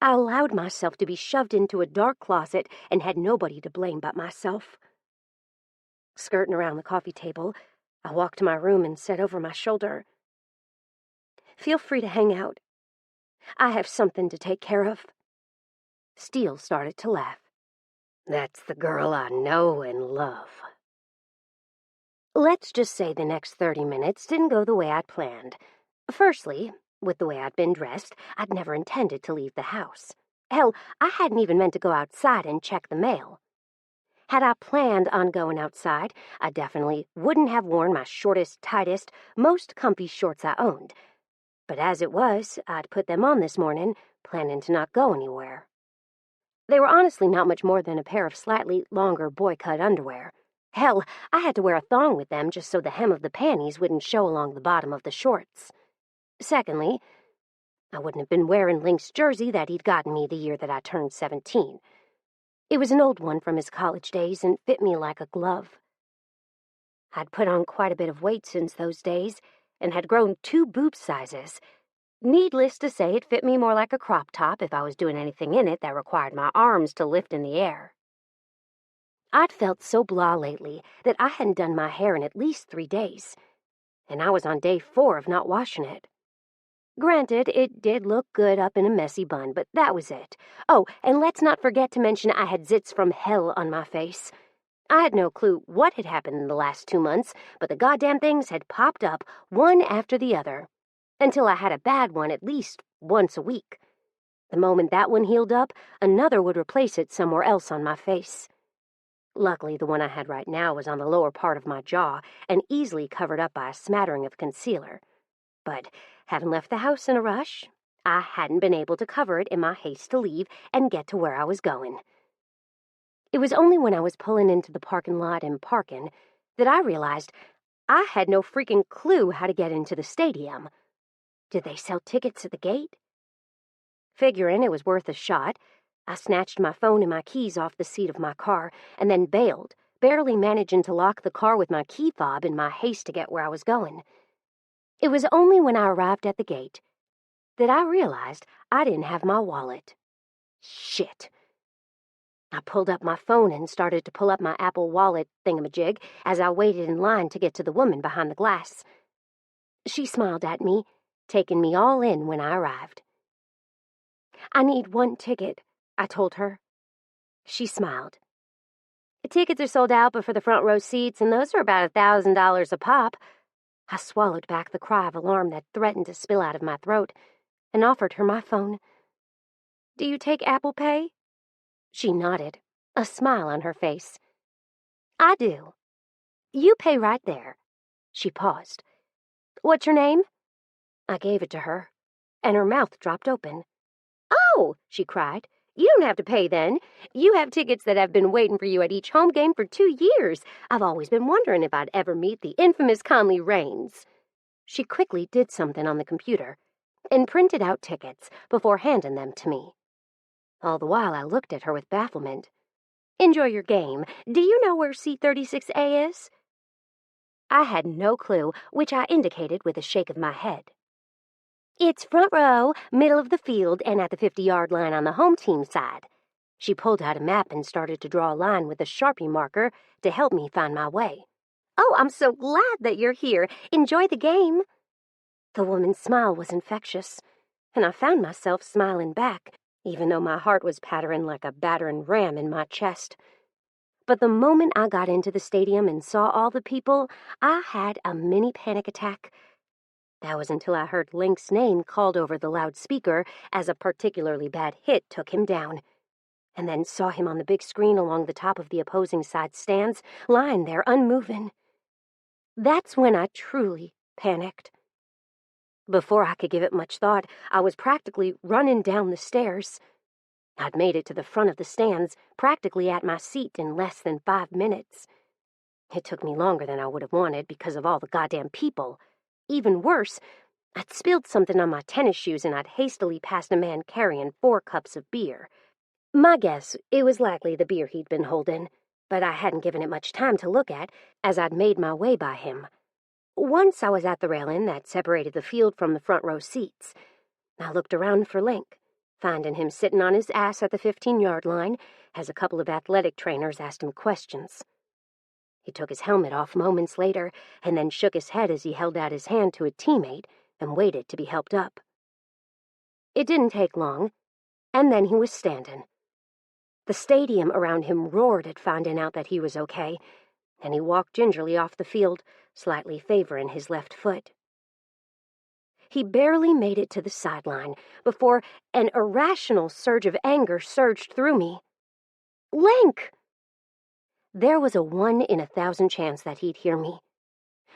I allowed myself to be shoved into a dark closet and had nobody to blame but myself. Skirting around the coffee table, I walked to my room and said over my shoulder, "Feel free to hang out. I have something to take care of." Steele started to laugh. That's the girl I know and love. Let's just say the next 30 minutes didn't go the way I'd planned. Firstly, with the way I'd been dressed, I'd never intended to leave the house. Hell, I hadn't even meant to go outside and check the mail. Had I planned on going outside, I definitely wouldn't have worn my shortest, tightest, most comfy shorts I owned. But as it was, I'd put them on this morning, planning to not go anywhere. They were honestly not much more than a pair of slightly longer boy-cut underwear. Hell, I had to wear a thong with them just so the hem of the panties wouldn't show along the bottom of the shorts. Secondly, I wouldn't have been wearing Link's jersey that he'd gotten me the year that I turned 17. It was an old one from his college days and fit me like a glove. I'd put on quite a bit of weight since those days and had grown 2 boob sizes. Needless to say, it fit me more like a crop top if I was doing anything in it that required my arms to lift in the air. I'd felt so blah lately that I hadn't done my hair in at least 3 days, and I was on day 4 of not washing it. Granted, it did look good up in a messy bun, but that was it. Oh, and let's not forget to mention I had zits from hell on my face. I had no clue what had happened in the last 2 months, but the goddamn things had popped up one after the other, until I had a bad one at least once a week. The moment that one healed up, another would replace it somewhere else on my face. Luckily, the one I had right now was on the lower part of my jaw and easily covered up by a smattering of concealer. But having left the house in a rush, I hadn't been able to cover it in my haste to leave and get to where I was going. It was only when I was pulling into the parking lot and parking that I realized I had no freaking clue how to get into the stadium. Did they sell tickets at the gate? Figuring it was worth a shot, I snatched my phone and my keys off the seat of my car and then bailed, barely managing to lock the car with my key fob in my haste to get where I was going. It was only when I arrived at the gate that I realized I didn't have my wallet. Shit. I pulled up my phone and started to pull up my Apple Wallet thingamajig as I waited in line to get to the woman behind the glass. She smiled at me, taking me all in when I arrived. "I need 1 ticket," I told her. She smiled. Tickets are sold out, but for the front row seats, and those are about $1,000 a pop. I swallowed back the cry of alarm that threatened to spill out of my throat and offered her my phone. Do you take Apple Pay? She nodded, a smile on her face. I do. You pay right there. She paused. What's your name? I gave it to her, and her mouth dropped open. Oh, she cried. You don't have to pay then. You have tickets that have been waiting for you at each home game for 2 years. I've always been wondering if I'd ever meet the infamous Conleigh Rains. She quickly did something on the computer and printed out tickets before handing them to me. All the while I looked at her with bafflement. Enjoy your game. Do you know where seat 36A is? I had no clue, which I indicated with a shake of my head. It's front row, middle of the field, and at the 50-yard line on the home team side. She pulled out a map and started to draw a line with a Sharpie marker to help me find my way. Oh, I'm so glad that you're here. Enjoy the game. The woman's smile was infectious, and I found myself smiling back, even though my heart was pattering like a battering ram in my chest. But the moment I got into the stadium and saw all the people, I had a mini panic attack. That was until I heard Link's name called over the loudspeaker as a particularly bad hit took him down, and then saw him on the big screen along the top of the opposing side stands, lying there unmoving. That's when I truly panicked. Before I could give it much thought, I was practically running down the stairs. I'd made it to the front of the stands, practically at my seat in less than 5 minutes. It took me longer than I would have wanted because of all the goddamn people. Even worse, I'd spilled something on my tennis shoes and I'd hastily passed a man carrying 4 cups of beer. My guess, it was likely the beer he'd been holding, but I hadn't given it much time to look at as I'd made my way by him. Once I was at the railing that separated the field from the front row seats. I looked around for Link, finding him sitting on his ass at the 15-yard line as a couple of athletic trainers asked him questions. He took his helmet off moments later and then shook his head as he held out his hand to a teammate and waited to be helped up. It didn't take long, and then he was standing. The stadium around him roared at finding out that he was okay, and he walked gingerly off the field, slightly favoring his left foot. He barely made it to the sideline before an irrational surge of anger surged through me. Link! There was a 1 in 1,000 chance that he'd hear me,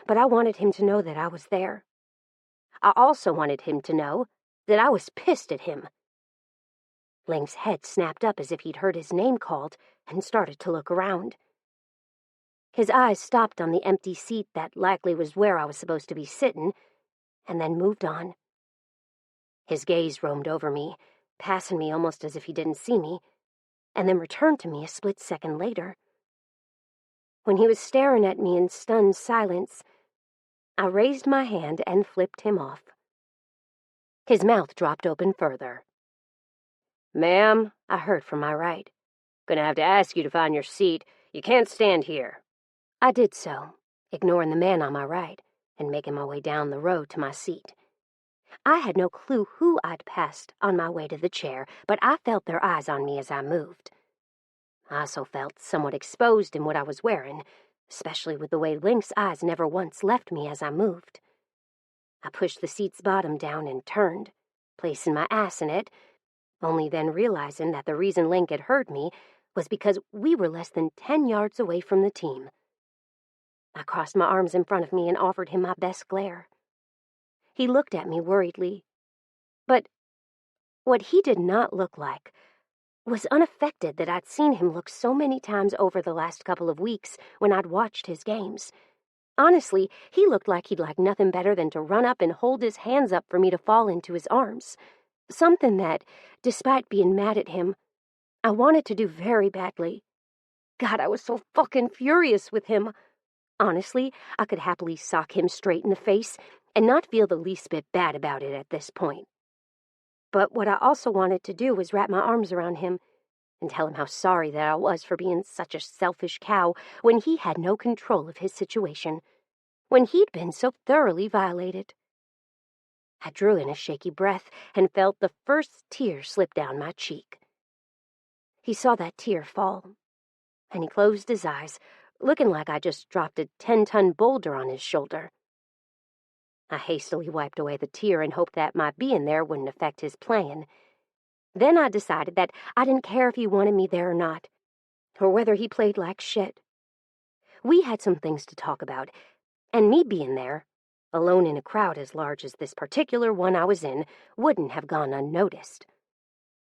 but I wanted him to know that I was there. I also wanted him to know that I was pissed at him. Link's head snapped up as if he'd heard his name called and started to look around. His eyes stopped on the empty seat that likely was where I was supposed to be sitting, and then moved on. His gaze roamed over me, passing me almost as if he didn't see me, and then returned to me a split second later. When he was staring at me in stunned silence, I raised my hand and flipped him off. His mouth dropped open further. "Ma'am," I heard from my right. "Gonna have to ask you to find your seat. You can't stand here." I did so, ignoring the man on my right and making my way down the row to my seat. I had no clue who I'd passed on my way to the chair, but I felt their eyes on me as I moved. I also felt somewhat exposed in what I was wearing, especially with the way Link's eyes never once left me as I moved. I pushed the seat's bottom down and turned, placing my ass in it, only then realizing that the reason Link had heard me was because we were less than 10 yards away from the team. I crossed my arms in front of me and offered him my best glare. He looked at me worriedly, but what he did not look like was unaffected that I'd seen him look so many times over the last couple of weeks when I'd watched his games. Honestly, he looked like he'd like nothing better than to run up and hold his hands up for me to fall into his arms. Something that, despite being mad at him, I wanted to do very badly. God, I was so fucking furious with him. Honestly, I could happily sock him straight in the face and not feel the least bit bad about it at this point. But what I also wanted to do was wrap my arms around him and tell him how sorry that I was for being such a selfish cow when he had no control of his situation, when he'd been so thoroughly violated. I drew in a shaky breath and felt the first tear slip down my cheek. He saw that tear fall, and he closed his eyes, looking like I just dropped a 10-ton boulder on his shoulder. I hastily wiped away the tear and hoped that my being there wouldn't affect his plan. Then I decided that I didn't care if he wanted me there or not, or whether he played like shit. We had some things to talk about, and me being there, alone in a crowd as large as this particular one I was in, wouldn't have gone unnoticed.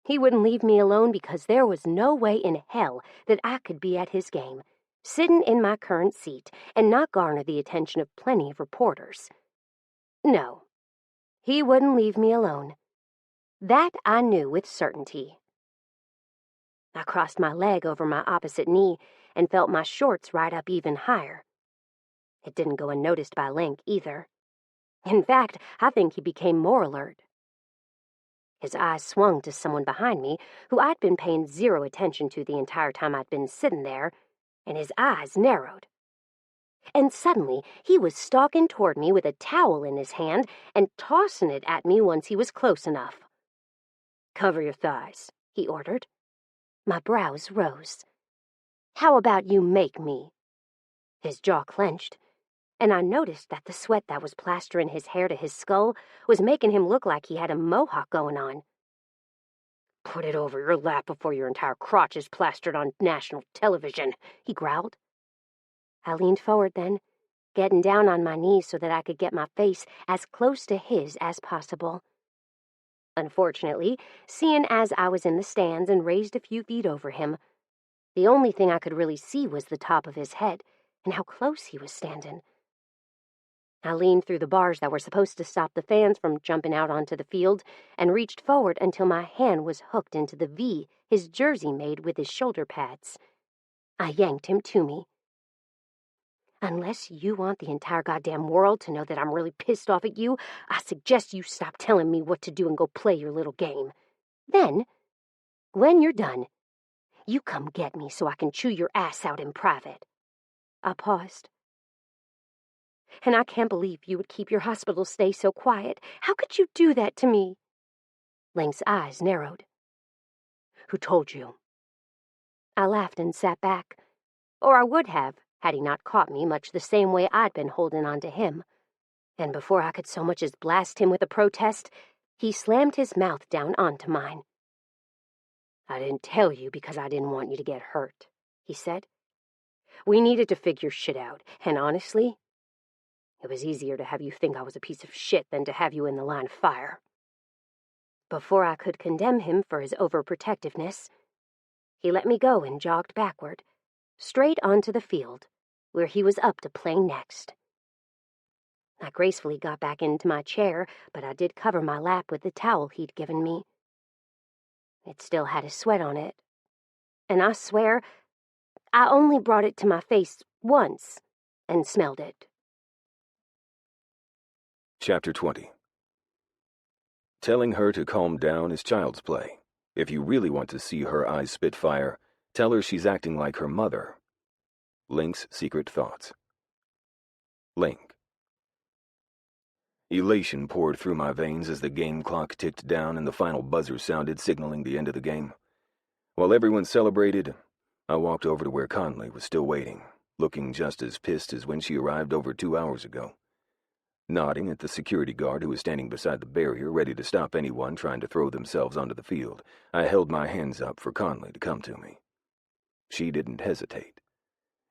He wouldn't leave me alone because there was no way in hell that I could be at his game, sitting in my current seat, and not garner the attention of plenty of reporters. No, he wouldn't leave me alone. That I knew with certainty. I crossed my leg over my opposite knee and felt my shorts ride up even higher. It didn't go unnoticed by Link either. In fact, I think he became more alert. His eyes swung to someone behind me who I'd been paying zero attention to the entire time I'd been sitting there, and his eyes narrowed. And suddenly, he was stalking toward me with a towel in his hand and tossing it at me once he was close enough. "Cover your thighs," he ordered. My brows rose. "How about you make me?" His jaw clenched, and I noticed that the sweat that was plastering his hair to his skull was making him look like he had a mohawk going on. "Put it over your lap before your entire crotch is plastered on national television," he growled. I leaned forward then, getting down on my knees so that I could get my face as close to his as possible. Unfortunately, seeing as I was in the stands and raised a few feet over him, the only thing I could really see was the top of his head and how close he was standing. I leaned through the bars that were supposed to stop the fans from jumping out onto the field and reached forward until my hand was hooked into the V his jersey made with his shoulder pads. I yanked him to me. "Unless you want the entire goddamn world to know that I'm really pissed off at you, I suggest you stop telling me what to do and go play your little game. Then, when you're done, you come get me so I can chew your ass out in private." I paused. "And I can't believe you would keep your hospital stay so quiet. How could you do that to me?" Link's eyes narrowed. "Who told you?" I laughed and sat back. Or I would have, had he not caught me much the same way I'd been holding on to him. And before I could so much as blast him with a protest, he slammed his mouth down onto mine. "I didn't tell you because I didn't want you to get hurt," he said. "We needed to figure shit out, and honestly, it was easier to have you think I was a piece of shit than to have you in the line of fire." Before I could condemn him for his overprotectiveness, he let me go and jogged backward, straight onto the field, where he was up to play next. I gracefully got back into my chair, but I did cover my lap with the towel he'd given me. It still had his sweat on it, and I swear I only brought it to my face once and smelled it. Chapter 20. Telling her to calm down is child's play. If you really want to see her eyes spit fire, tell her she's acting like her mother. Link's secret thoughts. Link. Elation poured through my veins as the game clock ticked down and the final buzzer sounded, signaling the end of the game. While everyone celebrated, I walked over to where Conleigh was still waiting, looking just as pissed as when she arrived over 2 hours ago. Nodding at the security guard who was standing beside the barrier, ready to stop anyone trying to throw themselves onto the field, I held my hands up for Conleigh to come to me. She didn't hesitate.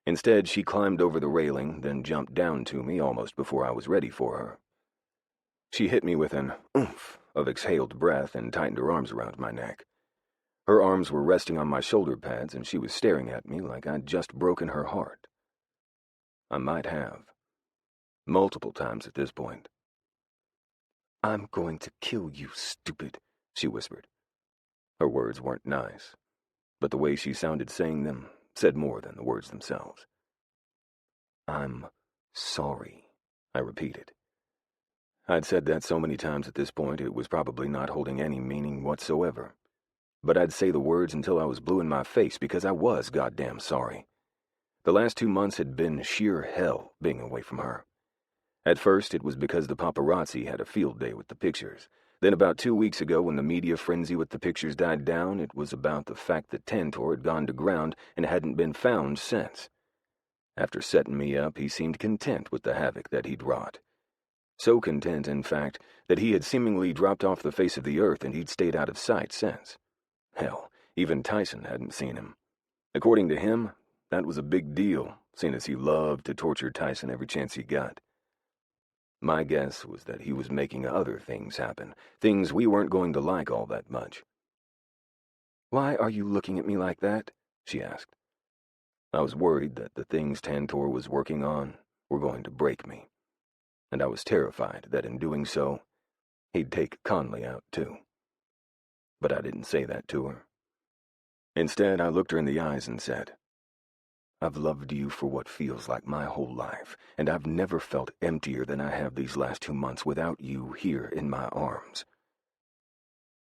Instead, she climbed over the railing, then jumped down to me almost before I was ready for her. She hit me with an oomph of exhaled breath and tightened her arms around my neck. Her arms were resting on my shoulder pads, and she was staring at me like I'd just broken her heart. I might have. Multiple times at this point. "I'm going to kill you, stupid," she whispered. Her words weren't nice, but the way she sounded saying them said more than the words themselves. "I'm sorry," I repeated. I'd said that so many times at this point it was probably not holding any meaning whatsoever. But I'd say the words until I was blue in my face because I was goddamn sorry. The last 2 months had been sheer hell being away from her. At first, it was because the paparazzi had a field day with the pictures, Then about 2 weeks ago, when the media frenzy with the pictures died down, it was about the fact that Tantor had gone to ground and hadn't been found since. After setting me up, he seemed content with the havoc that he'd wrought. So content, in fact, that he had seemingly dropped off the face of the earth and he'd stayed out of sight since. Hell, even Tyson hadn't seen him. According to him, that was a big deal, seeing as he loved to torture Tyson every chance he got. My guess was that he was making other things happen, things we weren't going to like all that much. "Why are you looking at me like that?" she asked. I was worried that the things Tantor was working on were going to break me, and I was terrified that in doing so, he'd take Conleigh out too. But I didn't say that to her. Instead, I looked her in the eyes and said, "I've loved you for what feels like my whole life, and I've never felt emptier than I have these last 2 months without you here in my arms."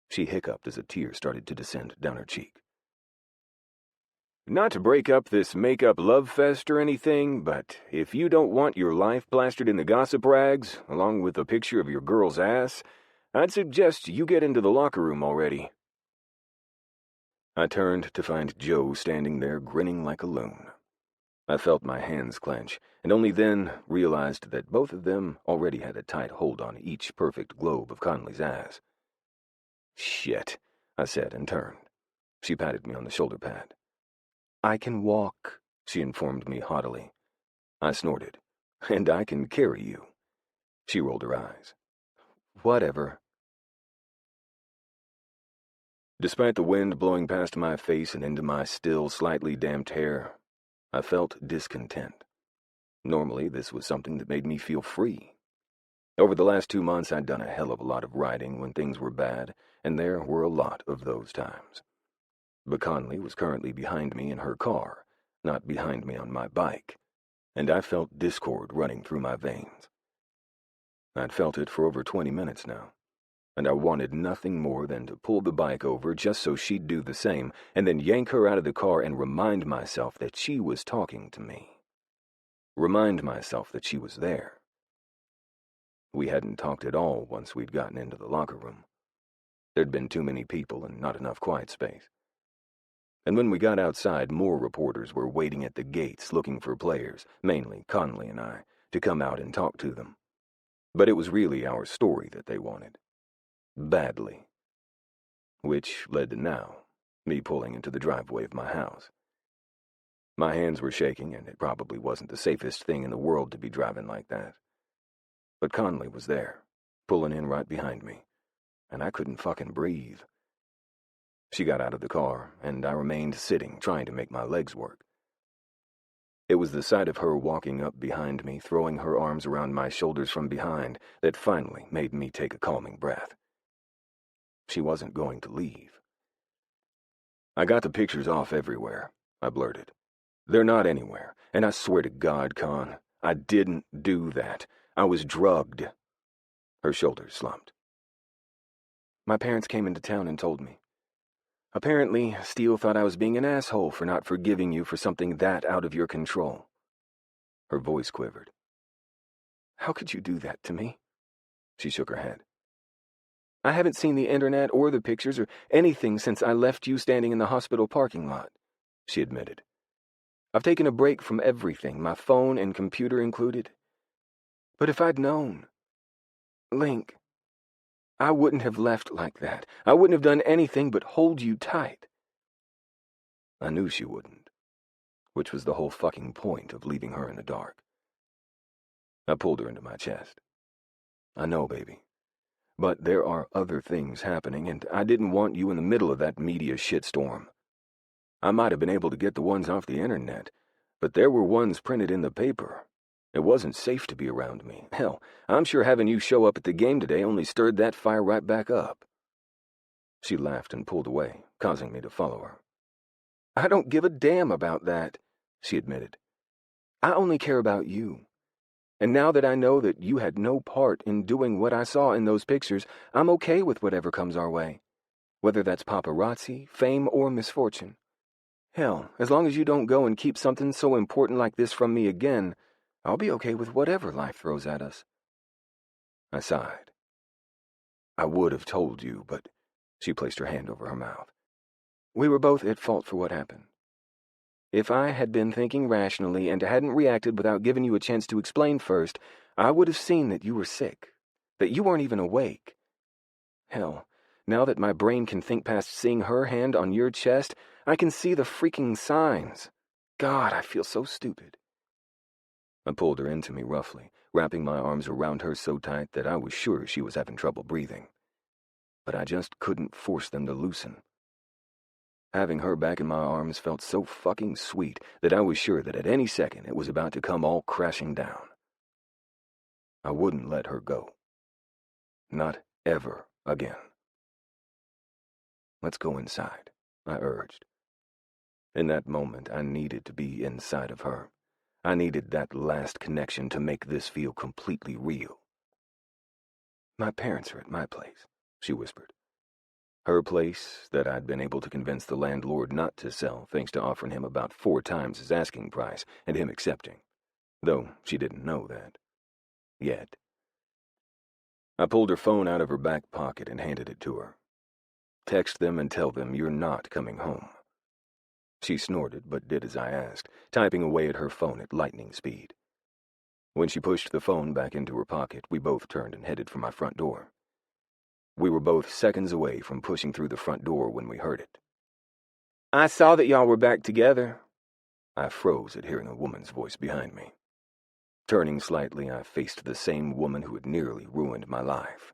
She hiccuped as a tear started to descend down her cheek. "Not to break up this make-up love fest or anything, but if you don't want your life plastered in the gossip rags, along with a picture of your girl's ass, I'd suggest you get into the locker room already." I turned to find Joe standing there grinning like a loon. I felt my hands clench, and only then realized that both of them already had a tight hold on each perfect globe of Conleigh's ass. "Shit," I said and turned. She patted me on the shoulder pad. "I can walk," she informed me haughtily. I snorted. "And I can carry you." She rolled her eyes. "Whatever." Despite the wind blowing past my face and into my still slightly damped hair, I felt discontent. Normally, this was something that made me feel free. Over the last 2 months, I'd done a hell of a lot of riding when things were bad, and there were a lot of those times. But Conleigh was currently behind me in her car, not behind me on my bike, and I felt discord running through my veins. I'd felt it for over 20 minutes now, and I wanted nothing more than to pull the bike over just so she'd do the same, and then yank her out of the car and remind myself that she was talking to me. Remind myself that she was there. We hadn't talked at all once we'd gotten into the locker room. There'd been too many people and not enough quiet space. And when we got outside, more reporters were waiting at the gates looking for players, mainly Conleigh and I, to come out and talk to them. But it was really our story that they wanted. Badly. Which led to now, me pulling into the driveway of my house. My hands were shaking, and it probably wasn't the safest thing in the world to be driving like that. But Conleigh was there, pulling in right behind me, and I couldn't fucking breathe. She got out of the car, and I remained sitting, trying to make my legs work. It was the sight of her walking up behind me, throwing her arms around my shoulders from behind, that finally made me take a calming breath. She wasn't going to leave. "I got the pictures off everywhere," I blurted. "They're not anywhere, and I swear to God, Con, I didn't do that. I was drugged." Her shoulders slumped. "My parents came into town and told me. Apparently, Steele thought I was being an asshole for not forgiving you for something that out of your control." Her voice quivered. "How could you do that to me?" She shook her head. "I haven't seen the internet or the pictures or anything since I left you standing in the hospital parking lot," she admitted. "I've taken a break from everything, my phone and computer included. But if I'd known... Link, I wouldn't have left like that. I wouldn't have done anything but hold you tight." I knew she wouldn't, which was the whole fucking point of leaving her in the dark. I pulled her into my chest. "I know, baby. But there are other things happening, and I didn't want you in the middle of that media shitstorm. I might have been able to get the ones off the internet, but there were ones printed in the paper. It wasn't safe to be around me. Hell, I'm sure having you show up at the game today only stirred that fire right back up." She laughed and pulled away, causing me to follow her. "I don't give a damn about that," she admitted. "I only care about you. And now that I know that you had no part in doing what I saw in those pictures, I'm okay with whatever comes our way, whether that's paparazzi, fame, or misfortune. Hell, as long as you don't go and keep something so important like this from me again, I'll be okay with whatever life throws at us." I sighed. I would have told you, but she placed her hand over her mouth. We were both at fault for what happened. If I had been thinking rationally and hadn't reacted without giving you a chance to explain first, I would have seen that you were sick, that you weren't even awake. Hell, now that my brain can think past seeing her hand on your chest, I can see the freaking signs. God, I feel so stupid. I pulled her into me roughly, wrapping my arms around her so tight that I was sure she was having trouble breathing. But I just couldn't force them to loosen. Having her back in my arms felt so fucking sweet that I was sure that at any second it was about to come all crashing down. I wouldn't let her go. Not ever again. Let's go inside, I urged. In that moment, I needed to be inside of her. I needed that last connection to make this feel completely real. My parents are at my place, she whispered. Her place that I'd been able to convince the landlord not to sell thanks to offering him about 4 times his asking price and him accepting, though she didn't know that. Yet. I pulled her phone out of her back pocket and handed it to her. Text them and tell them you're not coming home. She snorted but did as I asked, typing away at her phone at lightning speed. When she pushed the phone back into her pocket, we both turned and headed for my front door. We were both seconds away from pushing through the front door when we heard it. I saw that y'all were back together. I froze at hearing a woman's voice behind me. Turning slightly, I faced the same woman who had nearly ruined my life.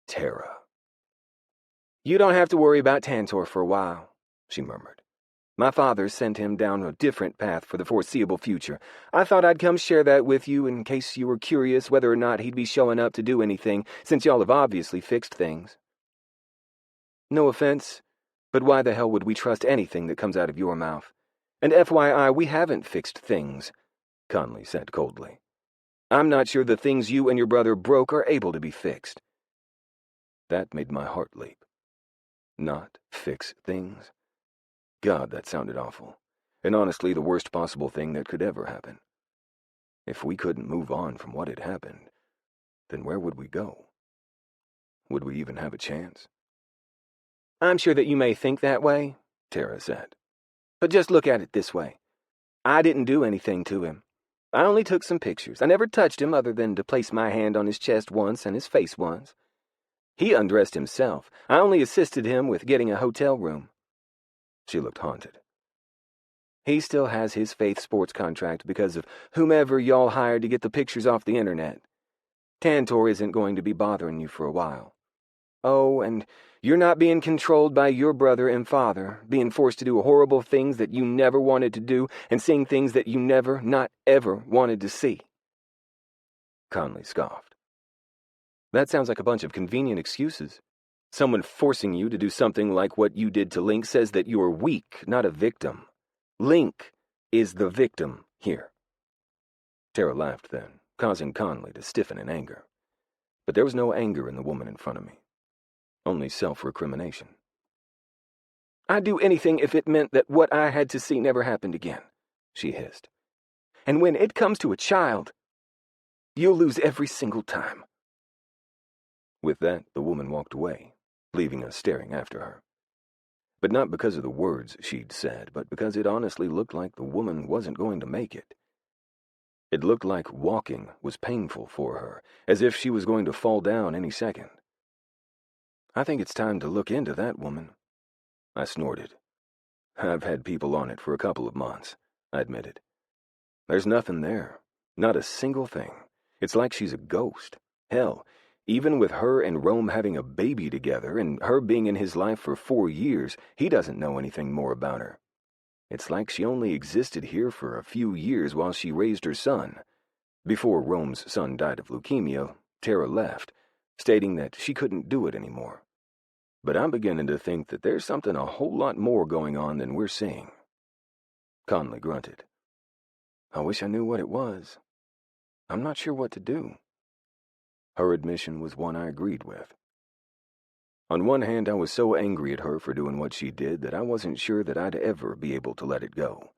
Tara. You don't have to worry about Tantor for a while, she murmured. My father sent him down a different path for the foreseeable future. I thought I'd come share that with you in case you were curious whether or not he'd be showing up to do anything, since y'all have obviously fixed things. No offense, but why the hell would we trust anything that comes out of your mouth? And FYI, we haven't fixed things, Conleigh said coldly. I'm not sure the things you and your brother broke are able to be fixed. That made my heart leap. Not fix things? God, that sounded awful, and honestly the worst possible thing that could ever happen. If we couldn't move on from what had happened, then where would we go? Would we even have a chance? I'm sure that you may think that way, Tara said. But just look at it this way. I didn't do anything to him. I only took some pictures. I never touched him other than to place my hand on his chest once and his face once. He undressed himself. I only assisted him with getting a hotel room. She looked haunted. He still has his Faith Sports contract because of whomever y'all hired to get the pictures off the internet. Tantor isn't going to be bothering you for a while. Oh, and you're not being controlled by your brother and father, being forced to do horrible things that you never wanted to do and seeing things that you never, not ever, wanted to see. Conleigh scoffed. That sounds like a bunch of convenient excuses. Someone forcing you to do something like what you did to Link says that you're weak, not a victim. Link is the victim here. Tara laughed then, causing Conleigh to stiffen in anger. But there was no anger in the woman in front of me. Only self-recrimination. I'd do anything if it meant that what I had to see never happened again, she hissed. And when it comes to a child, you'll lose every single time. With that, the woman walked away, leaving us staring after her. But not because of the words she'd said, but because it honestly looked like the woman wasn't going to make it. It looked like walking was painful for her, as if she was going to fall down any second. I think it's time to look into that woman, I snorted. I've had people on it for a couple of months, I admitted. There's nothing there, not a single thing. It's like she's a ghost. Hell, even with her and Rome having a baby together and her being in his life for 4 years, he doesn't know anything more about her. It's like she only existed here for a few years while she raised her son. Before Rome's son died of leukemia, Tara left, stating that she couldn't do it anymore. But I'm beginning to think that there's something a whole lot more going on than we're seeing. Conleigh grunted. I wish I knew what it was. I'm not sure what to do. Her admission was one I agreed with. On one hand, I was so angry at her for doing what she did that I wasn't sure that I'd ever be able to let it go.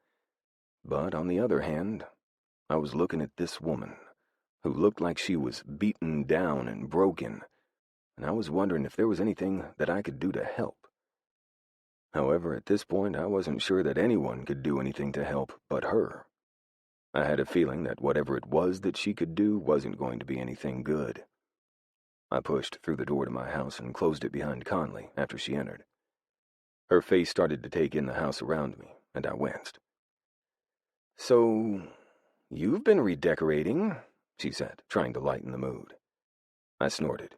But on the other hand, I was looking at this woman, who looked like she was beaten down and broken, and I was wondering if there was anything that I could do to help. However, at this point, I wasn't sure that anyone could do anything to help but her. I had a feeling that whatever it was that she could do wasn't going to be anything good. I pushed through the door to my house and closed it behind Conleigh after she entered. Her face started to take in the house around me, and I winced. "So, you've been redecorating," she said, trying to lighten the mood. I snorted.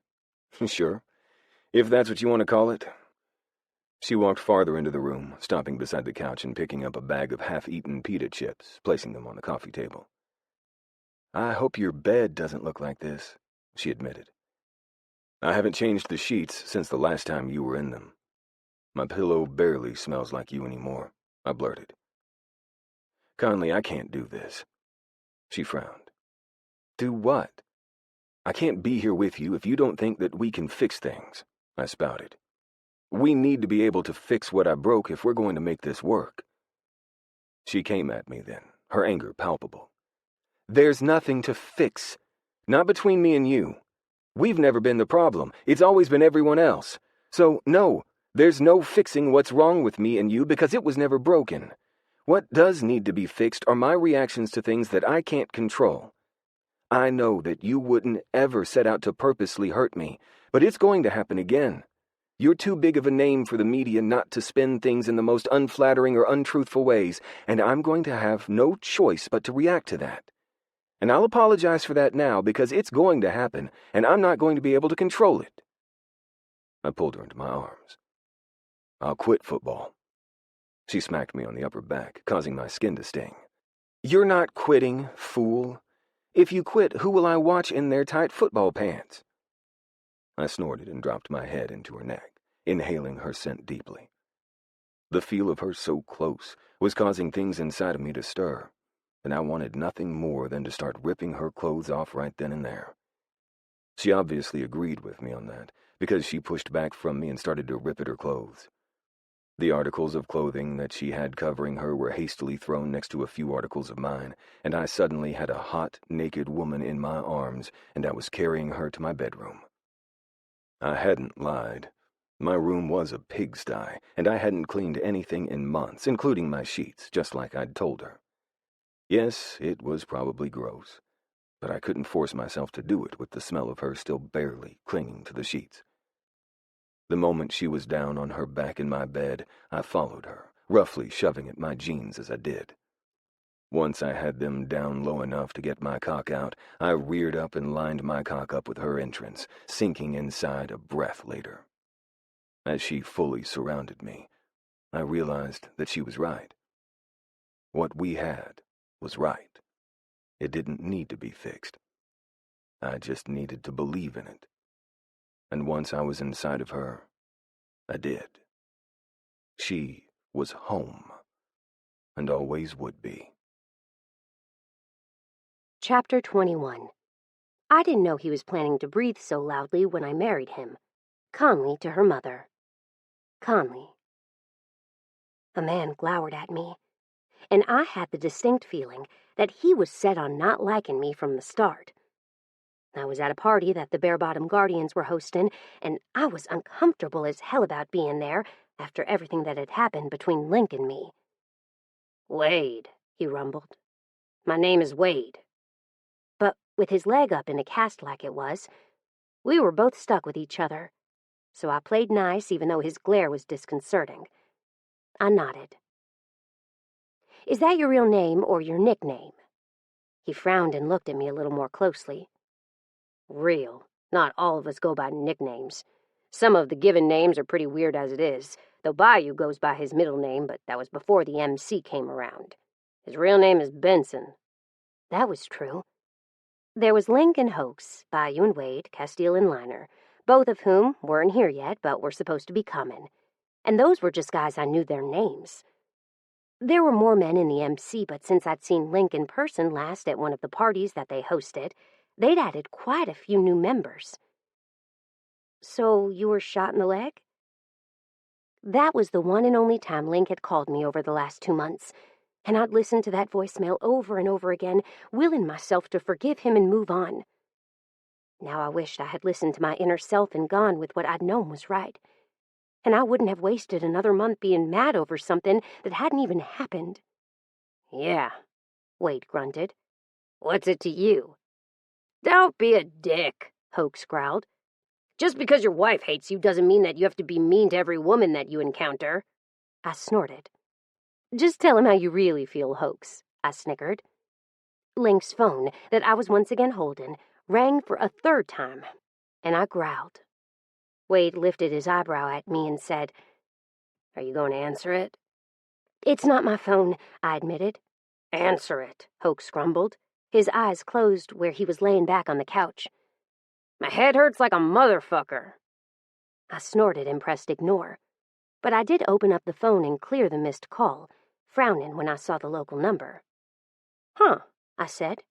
"Sure, if that's what you want to call it." She walked farther into the room, stopping beside the couch and picking up a bag of half-eaten pita chips, placing them on the coffee table. "I hope your bed doesn't look like this," she admitted. "I haven't changed the sheets since the last time you were in them. My pillow barely smells like you anymore," I blurted. "Conleigh, I can't do this." She frowned. "Do what?" "I can't be here with you if you don't think that we can fix things," I spouted. "We need to be able to fix what I broke if we're going to make this work." She came at me then, her anger palpable. "There's nothing to fix. Not between me and you. We've never been the problem. It's always been everyone else. So, no, there's no fixing what's wrong with me and you because it was never broken. What does need to be fixed are my reactions to things that I can't control. I know that you wouldn't ever set out to purposely hurt me, but it's going to happen again. You're too big of a name for the media not to spin things in the most unflattering or untruthful ways, and I'm going to have no choice but to react to that. And I'll apologize for that now because it's going to happen, and I'm not going to be able to control it." I pulled her into my arms. "I'll quit football." She smacked me on the upper back, causing my skin to sting. "You're not quitting, fool. If you quit, who will I watch in their tight football pants?" I snorted and dropped my head into her neck, inhaling her scent deeply. The feel of her so close was causing things inside of me to stir, and I wanted nothing more than to start ripping her clothes off right then and there. She obviously agreed with me on that, because she pushed back from me and started to rip at her clothes. The articles of clothing that she had covering her were hastily thrown next to a few articles of mine, and I suddenly had a hot, naked woman in my arms, and I was carrying her to my bedroom. I hadn't lied. My room was a pigsty, and I hadn't cleaned anything in months, including my sheets, just like I'd told her. Yes, it was probably gross, but I couldn't force myself to do it with the smell of her still barely clinging to the sheets. The moment she was down on her back in my bed, I followed her, roughly shoving at my jeans as I did. Once I had them down low enough to get my cock out, I reared up and lined my cock up with her entrance, sinking inside a breath later. As she fully surrounded me, I realized that she was right. What we had was right. It didn't need to be fixed. I just needed to believe in it. And once I was inside of her, I did. She was home, and always would be. Chapter 21. I didn't know he was planning to breathe so loudly when I married him. Conleigh to her mother. Conleigh. The man glowered at me, and I had the distinct feeling that he was set on not liking me from the start. I was at a party that the Bare-Bottom Guardians were hosting, and I was uncomfortable as hell about being there after everything that had happened between Link and me. "Wade," he rumbled. "My name is Wade." But with his leg up in a cast like it was, we were both stuck with each other, so I played nice even though his glare was disconcerting. I nodded. "Is that your real name or your nickname?" He frowned and looked at me a little more closely. "Real. Not all of us go by nicknames. Some of the given names are pretty weird as it is, though Bayou goes by his middle name, but that was before the MC came around. His real name is Benson." That was true. There was Link and Hoax, Bayou and Wade, Castile and Liner, both of whom weren't here yet but were supposed to be coming, and those were just guys I knew their names. There were more men in the MC, but since I'd seen Link in person last at one of the parties that they hosted, they'd added quite a few new members. "So you were shot in the leg?" That was the one and only time Link had called me over the last 2 months, and I'd listened to that voicemail over and over again, willing myself to forgive him and move on. Now I wished I had listened to my inner self and gone with what I'd known was right. And I wouldn't have wasted another month being mad over something that hadn't even happened. Yeah, Wade grunted. what's it to you? Don't be a dick, Hoax growled. Just because your wife hates you doesn't mean that you have to be mean to every woman that you encounter. I snorted. Just tell him how you really feel, Hoax, I snickered. Link's phone, that I was once again holding, rang for a third time, and I growled. Wade lifted his eyebrow at me and said, Are you going to answer it? It's not my phone, I admitted. Answer it, Hoax grumbled. His eyes closed where he was laying back on the couch. My head hurts like a motherfucker. I snorted and pressed ignore, but I did open up the phone and clear the missed call, frowning when I saw the local number. Huh, I said.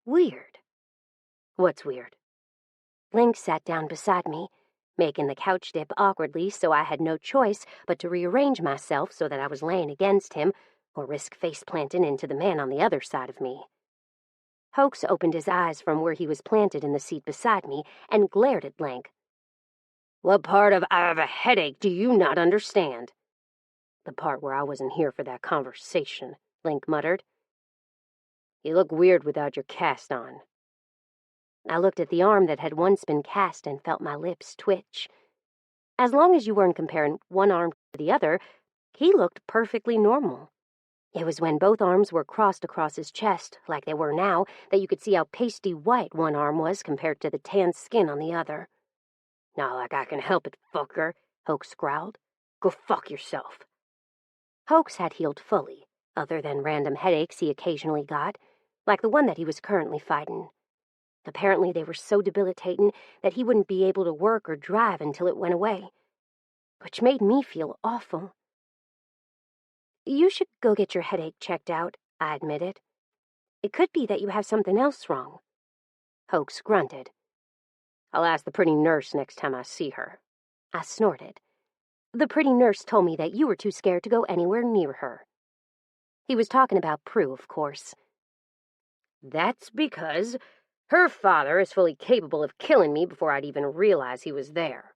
Weird. What's weird? Link sat down beside me, making the couch dip awkwardly, so I had no choice but to rearrange myself so that I was laying against him or risk face-planting into the man on the other side of me. Hoax opened his eyes from where he was planted in the seat beside me and glared at Link. What part of I have a headache do you not understand? The part where I wasn't here for that conversation, Link muttered. You look weird without your cast on. I looked at the arm that had once been cast and felt my lips twitch. As long as you weren't comparing one arm to the other, he looked perfectly normal. It was when both arms were crossed across his chest, like they were now, that you could see how pasty white one arm was compared to the tan skin on the other. Not like I can help it, fucker, Hoax growled. Go fuck yourself. Hoax had healed fully, other than random headaches he occasionally got, like the one that he was currently fighting. Apparently they were so debilitating that he wouldn't be able to work or drive until it went away, which made me feel awful. You should go get your headache checked out, I admitted. It could be that you have something else wrong. Hoax grunted. I'll ask the pretty nurse next time I see her. I snorted. The pretty nurse told me that you were too scared to go anywhere near her. He was talking about Prue, of course. That's because her father is fully capable of killing me before I'd even realize he was there.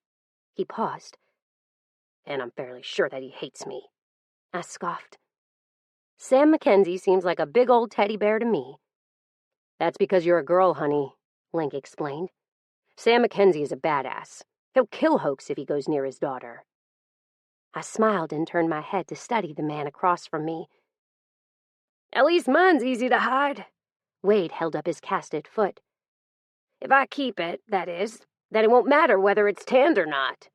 He paused. And I'm fairly sure that he hates me. I scoffed. Sam Mackenzie seems like a big old teddy bear to me. That's because you're a girl, honey, Link explained. Sam Mackenzie is a badass. He'll kill Hoax if he goes near his daughter. I smiled and turned my head to study the man across from me. At least mine's easy to hide. Wade held up his casted foot. If I keep it, that is, then it won't matter whether it's tanned or not.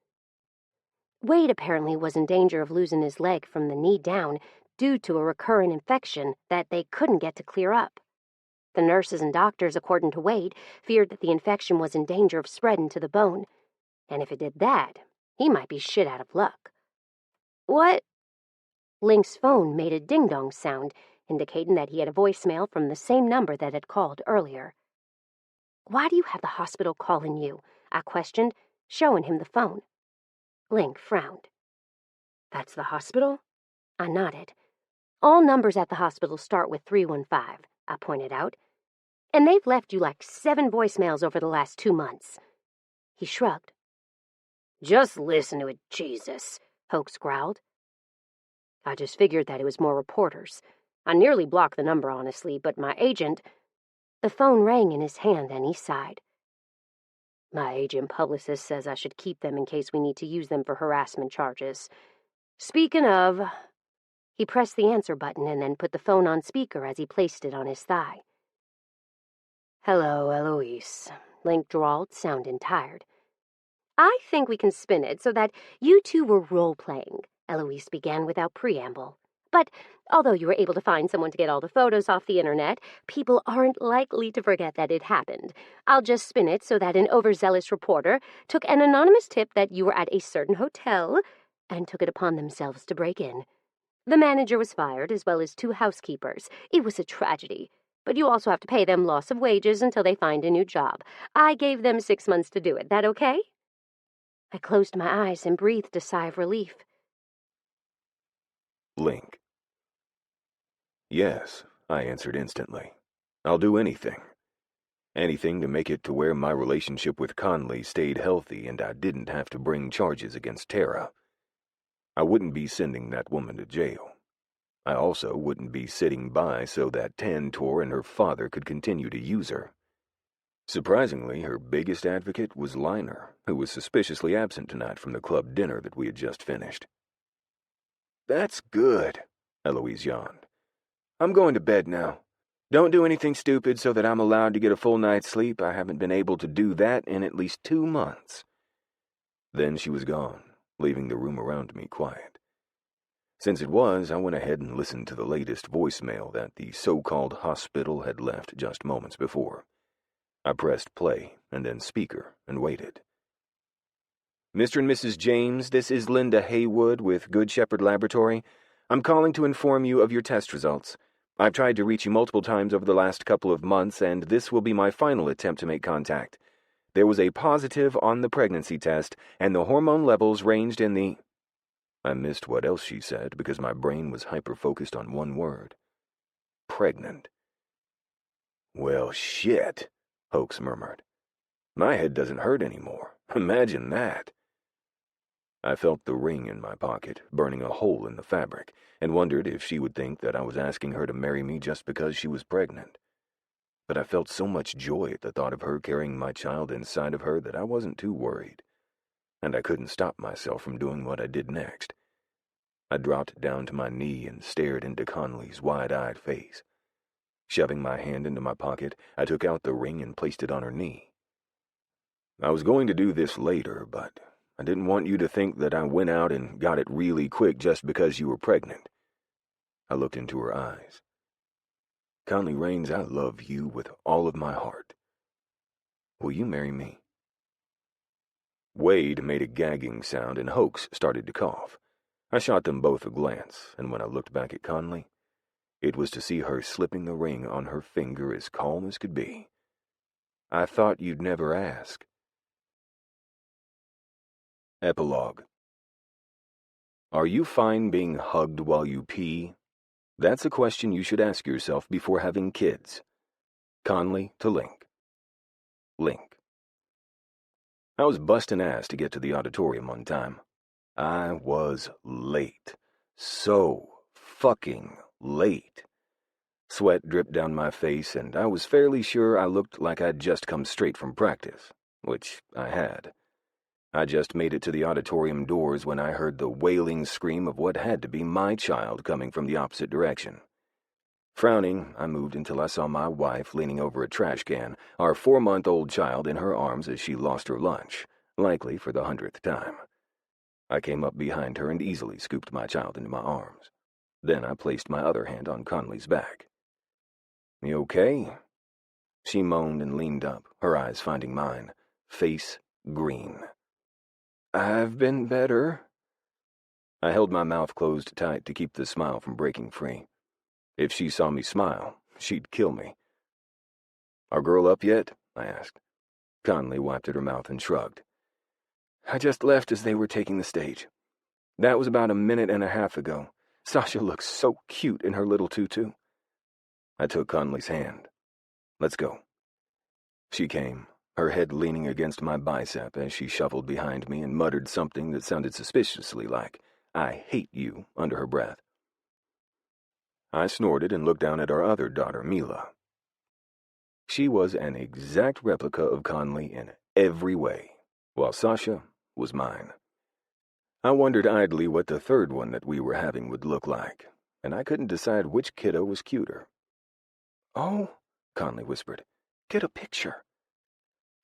Wade apparently was in danger of losing his leg from the knee down due to a recurrent infection that they couldn't get to clear up. The nurses and doctors, according to Wade, feared that the infection was in danger of spreading to the bone, and if it did that, he might be shit out of luck. What? Link's phone made a ding-dong sound, indicating that he had a voicemail from the same number that had called earlier. Why do you have the hospital calling you? I questioned, showing him the phone. Link frowned. That's the hospital? I nodded. All numbers at the hospital start with 315, I pointed out. And they've left you like 7 voicemails over the last 2 months. He shrugged. Just listen to it, Jesus, Hoax growled. I just figured that it was more reporters. I nearly blocked the number, honestly, but my agent... The phone rang in his hand and he sighed. My agent publicist says I should keep them in case we need to use them for harassment charges. Speaking of... He pressed the answer button and then put the phone on speaker as he placed it on his thigh. Hello, Eloise, Link drawled, sounding tired. I think we can spin it so that you two were role-playing, Eloise began without preamble. But although you were able to find someone to get all the photos off the internet, people aren't likely to forget that it happened. I'll just spin it so that an overzealous reporter took an anonymous tip that you were at a certain hotel and took it upon themselves to break in. The manager was fired, as well as 2 housekeepers. It was a tragedy. But you also have to pay them loss of wages until they find a new job. I gave them 6 months to do it. That okay? I closed my eyes and breathed a sigh of relief. Link. Yes, I answered instantly. I'll do anything. Anything to make it to where my relationship with Conleigh stayed healthy and I didn't have to bring charges against Tara. I wouldn't be sending that woman to jail. I also wouldn't be sitting by so that Tantor and her father could continue to use her. Surprisingly, her biggest advocate was Liner, who was suspiciously absent tonight from the club dinner that we had just finished. "That's good," Eloise yawned. "I'm going to bed now. Don't do anything stupid so that I'm allowed to get a full night's sleep. I haven't been able to do that in at least 2 months. Then she was gone, leaving the room around me quiet. Since it was, I went ahead and listened to the latest voicemail that the so-called hospital had left just moments before. I pressed play and then speaker and waited. "Mr. and Mrs. James, this is Linda Haywood with Good Shepherd Laboratory. I'm calling to inform you of your test results. I've tried to reach you multiple times over the last couple of months, and this will be my final attempt to make contact. There was a positive on the pregnancy test, and the hormone levels ranged in the—" I missed what else she said because my brain was hyper-focused on one word. Pregnant. "Well, shit," Hoax murmured. "My head doesn't hurt anymore. Imagine that." I felt the ring in my pocket, burning a hole in the fabric, and wondered if she would think that I was asking her to marry me just because she was pregnant. But I felt so much joy at the thought of her carrying my child inside of her that I wasn't too worried. And I couldn't stop myself from doing what I did next. I dropped down to my knee and stared into Conleigh's wide-eyed face. Shoving my hand into my pocket, I took out the ring and placed it on her knee. I was going to do this later, but I didn't want you to think that I went out and got it really quick just because you were pregnant. I looked into her eyes. Conleigh Rains, I love you with all of my heart. Will you marry me? Wade made a gagging sound and Hoax started to cough. I shot them both a glance, and when I looked back at Conleigh, it was to see her slipping the ring on her finger as calm as could be. "I thought you'd never ask." Epilogue. Are you fine being hugged while you pee? That's a question you should ask yourself before having kids. Conleigh to Link. Link. I was busting ass to get to the auditorium on time. I was late. So fucking late. Sweat dripped down my face, and I was fairly sure I looked like I'd just come straight from practice, which I had. I just made it to the auditorium doors when I heard the wailing scream of what had to be my child coming from the opposite direction. Frowning, I moved until I saw my wife leaning over a trash can, our 4-month-old child in her arms as she lost her lunch, likely for the 100th time. I came up behind her and easily scooped my child into my arms. Then I placed my other hand on Conleigh's back. "You okay?" She moaned and leaned up, her eyes finding mine, face green. "I've been better." I held my mouth closed tight to keep the smile from breaking free. If she saw me smile, she'd kill me. "Our girl up yet?" I asked. Conleigh wiped at her mouth and shrugged. "I just left as they were taking the stage. That was about a minute and a half ago. Sasha looks so cute in her little tutu." I took Conleigh's hand. "Let's go." She came, her head leaning against my bicep as she shuffled behind me and muttered something that sounded suspiciously like, "I hate you," under her breath. I snorted and looked down at our other daughter, Mila. She was an exact replica of Conleigh in every way, while Sasha was mine. I wondered idly what the third one that we were having would look like, and I couldn't decide which kiddo was cuter. "Oh," Conleigh whispered, "get a picture."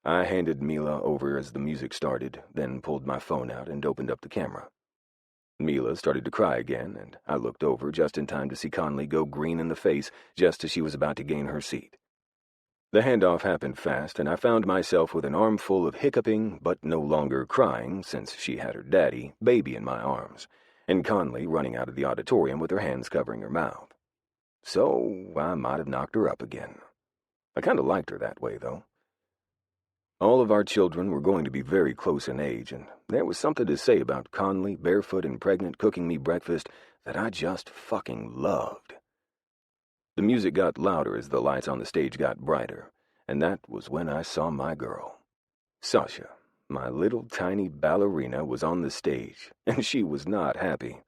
I handed Mila over as the music started, then pulled my phone out and opened up the camera. Mila started to cry again, and I looked over just in time to see Conleigh go green in the face just as she was about to gain her seat. The handoff happened fast, and I found myself with an armful of hiccuping, but no longer crying since she had her daddy, baby, in my arms, and Conleigh running out of the auditorium with her hands covering her mouth. So I might have knocked her up again. I kind of liked her that way, though. All of our children were going to be very close in age, and there was something to say about Conleigh, barefoot and pregnant, cooking me breakfast that I just fucking loved. The music got louder as the lights on the stage got brighter, and that was when I saw my girl. Sasha, my little tiny ballerina, was on the stage, and she was not happy.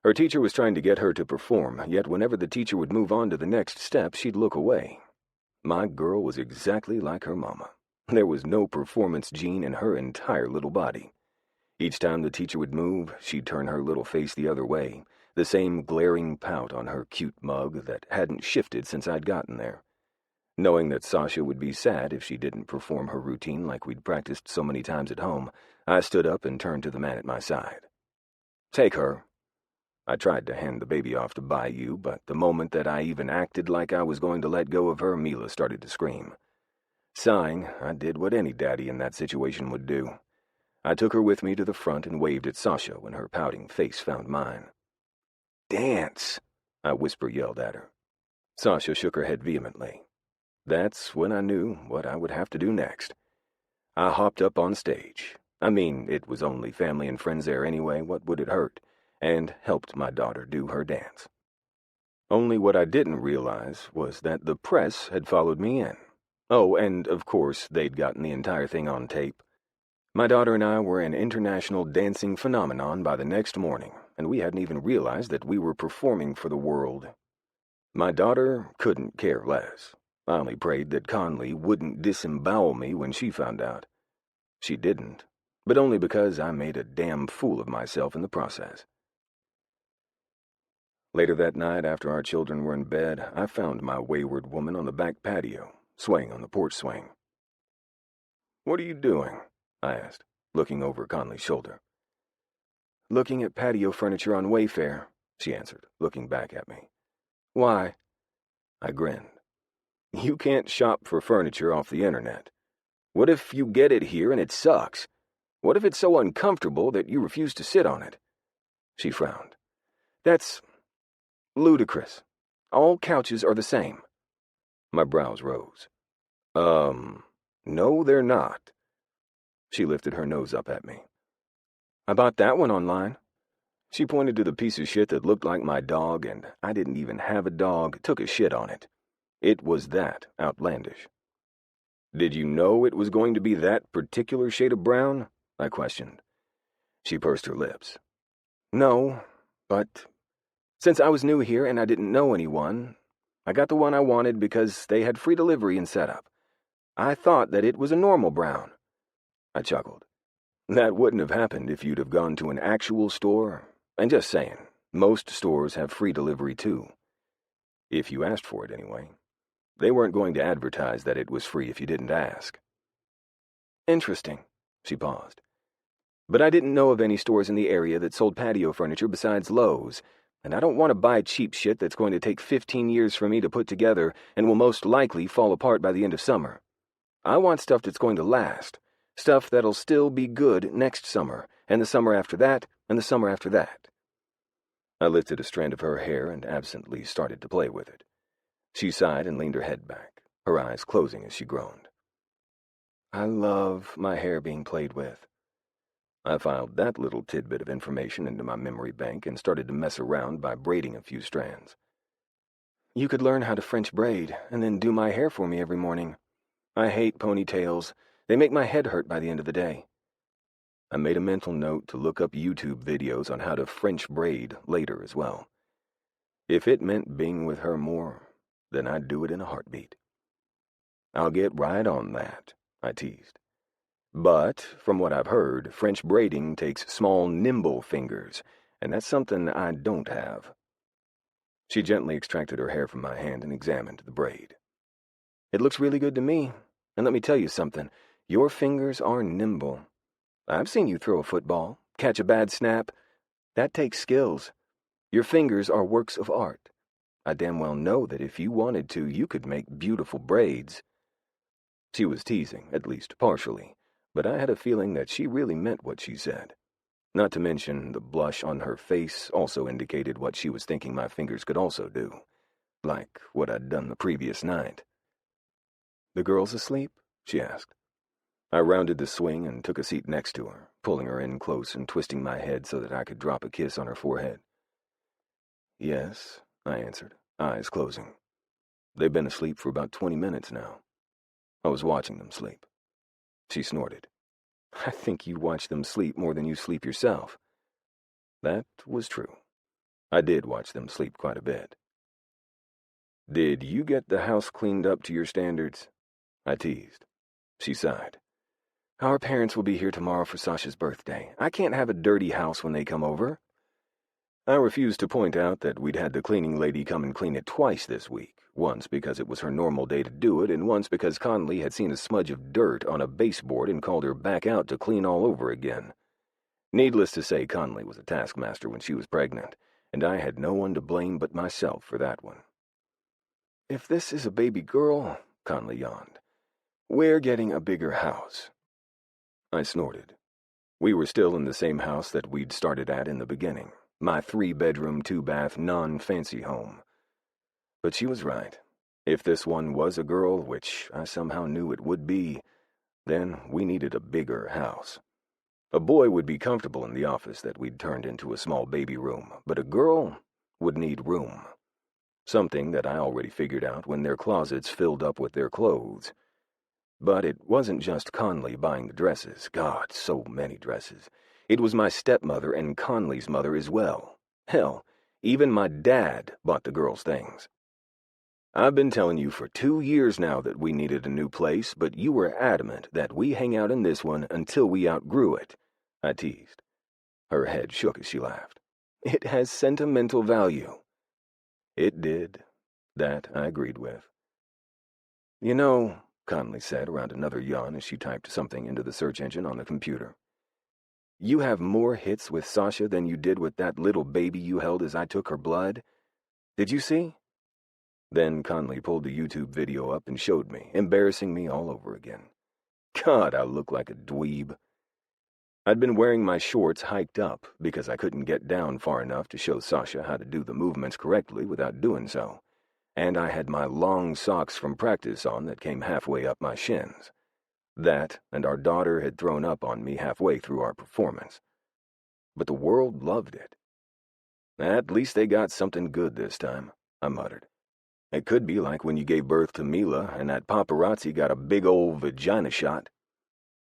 Her teacher was trying to get her to perform, yet whenever the teacher would move on to the next step, she'd look away. My girl was exactly like her mama. There was no performance gene in her entire little body. Each time the teacher would move, she'd turn her little face the other way, the same glaring pout on her cute mug that hadn't shifted since I'd gotten there. Knowing that Sasha would be sad if she didn't perform her routine like we'd practiced so many times at home, I stood up and turned to the man at my side. "Take her." I tried to hand the baby off to Bayou, but the moment that I even acted like I was going to let go of her, Mila started to scream. Sighing, I did what any daddy in that situation would do. I took her with me to the front and waved at Sasha when her pouting face found mine. "Dance!" I whisper-yelled at her. Sasha shook her head vehemently. That's when I knew what I would have to do next. I hopped up on stage. I mean, it was only family and friends there anyway, what would it hurt? And helped my daughter do her dance. Only what I didn't realize was that the press had followed me in. Oh, and of course, they'd gotten the entire thing on tape. My daughter and I were an international dancing phenomenon by the next morning, and we hadn't even realized that we were performing for the world. My daughter couldn't care less. I only prayed that Conleigh wouldn't disembowel me when she found out. She didn't, but only because I made a damn fool of myself in the process. Later that night, after our children were in bed, I found my wayward woman on the back patio, swaying on the porch swing. "What are you doing?" I asked, looking over Conleigh's shoulder. "Looking at patio furniture on Wayfair," she answered, looking back at me. "Why?" I grinned. "You can't shop for furniture off the internet. What if you get it here and it sucks? What if it's so uncomfortable that you refuse to sit on it?" She frowned. "That's ludicrous. All couches are the same." My brows rose. No, they're not." She lifted her nose up at me. "I bought that one online." She pointed to the piece of shit that looked like my dog, and I didn't even have a dog, took a shit on it. It was that outlandish. "Did you know it was going to be that particular shade of brown?" I questioned. She pursed her lips. "No, but since I was new here and I didn't know anyone, I got the one I wanted because they had free delivery and setup. I thought that it was a normal brown." I chuckled. "That wouldn't have happened if you'd have gone to an actual store. And just saying, most stores have free delivery too. If you asked for it anyway. They weren't going to advertise that it was free if you didn't ask." "Interesting," she paused. "But I didn't know of any stores in the area that sold patio furniture besides Lowe's, and I don't want to buy cheap shit that's going to take 15 years for me to put together and will most likely fall apart by the end of summer. I want stuff that's going to last, stuff that'll still be good next summer, and the summer after that, and the summer after that." I lifted a strand of her hair and absently started to play with it. She sighed and leaned her head back, her eyes closing as she groaned. "I love my hair being played with." I filed that little tidbit of information into my memory bank and started to mess around by braiding a few strands. "You could learn how to French braid and then do my hair for me every morning. I hate ponytails. They make my head hurt by the end of the day." I made a mental note to look up YouTube videos on how to French braid later as well. If it meant being with her more, then I'd do it in a heartbeat. "I'll get right on that," I teased. "But, from what I've heard, French braiding takes small, nimble fingers, and that's something I don't have." She gently extracted her hair from my hand and examined the braid. "It looks really good to me, and let me tell you something. Your fingers are nimble. I've seen you throw a football, catch a bad snap. That takes skills. Your fingers are works of art. I damn well know that if you wanted to, you could make beautiful braids." She was teasing, at least partially, but I had a feeling that she really meant what she said. Not to mention, the blush on her face also indicated what she was thinking my fingers could also do, like what I'd done the previous night. "The girl's asleep?" she asked. I rounded the swing and took a seat next to her, pulling her in close and twisting my head so that I could drop a kiss on her forehead. "Yes," I answered, eyes closing. "They've been asleep for about 20 minutes now." I was watching them sleep. She snorted. I think you watch them sleep more than you sleep yourself. That was true. I did watch them sleep quite a bit. Did you get the house cleaned up to your standards? I teased. She sighed. Our parents will be here tomorrow for Sasha's birthday. I can't have a dirty house when they come over. I refused to point out that we'd had the cleaning lady come and clean it twice this week, once because it was her normal day to do it, and once because Conleigh had seen a smudge of dirt on a baseboard and called her back out to clean all over again. Needless to say, Conleigh was a taskmaster when she was pregnant, and I had no one to blame but myself for that one. If this is a baby girl, Conleigh yawned, we're getting a bigger house. I snorted. We were still in the same house that we'd started at in the beginning, my 3-bedroom, 2-bath, non-fancy home. But she was right. If this one was a girl, which I somehow knew it would be, then we needed a bigger house. A boy would be comfortable in the office that we'd turned into a small baby room, but a girl would need room. Something that I already figured out when their closets filled up with their clothes. But it wasn't just Conleigh buying the dresses. God, so many dresses. It was my stepmother and Conleigh's mother as well. Hell, even my dad bought the girls' things. I've been telling you for 2 years now that we needed a new place, but you were adamant that we hang out in this one until we outgrew it, I teased. Her head shook as she laughed. It has sentimental value. It did. That I agreed with. You know, Conleigh said around another yawn as she typed something into the search engine on the computer. You have more hits with Sasha than you did with that little baby you held as I took her blood. Did you see? Then Conleigh pulled the YouTube video up and showed me, embarrassing me all over again. God, I look like a dweeb. I'd been wearing my shorts hiked up because I couldn't get down far enough to show Sasha how to do the movements correctly without doing so, and I had my long socks from practice on that came halfway up my shins. That and our daughter had thrown up on me halfway through our performance. But the world loved it. At least they got something good this time, I muttered. It could be like when you gave birth to Mila and that paparazzi got a big old vagina shot.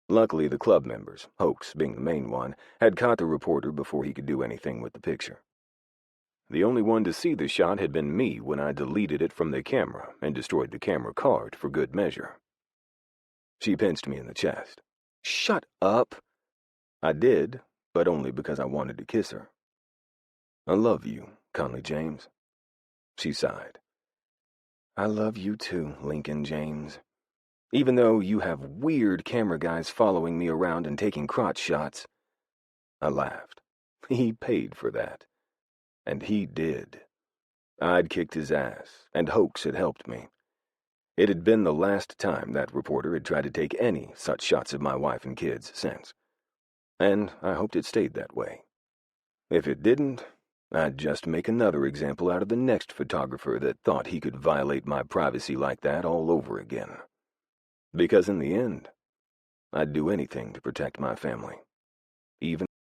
Luckily, the club members, Hoax being the main one, had caught the reporter before he could do anything with the picture. The only one to see the shot had been me when I deleted it from the camera and destroyed the camera card for good measure. She pinched me in the chest. Shut up! I did, but only because I wanted to kiss her. I love you, Conleigh James. She sighed. I love you too, Lincoln James. Even though you have weird camera guys following me around and taking crotch shots. I laughed. He paid for that. And he did. I'd kicked his ass, and Hoax had helped me. It had been the last time that reporter had tried to take any such shots of my wife and kids since. And I hoped it stayed that way. If it didn't, I'd just make another example out of the next photographer that thought he could violate my privacy like that all over again. Because in the end, I'd do anything to protect my family, even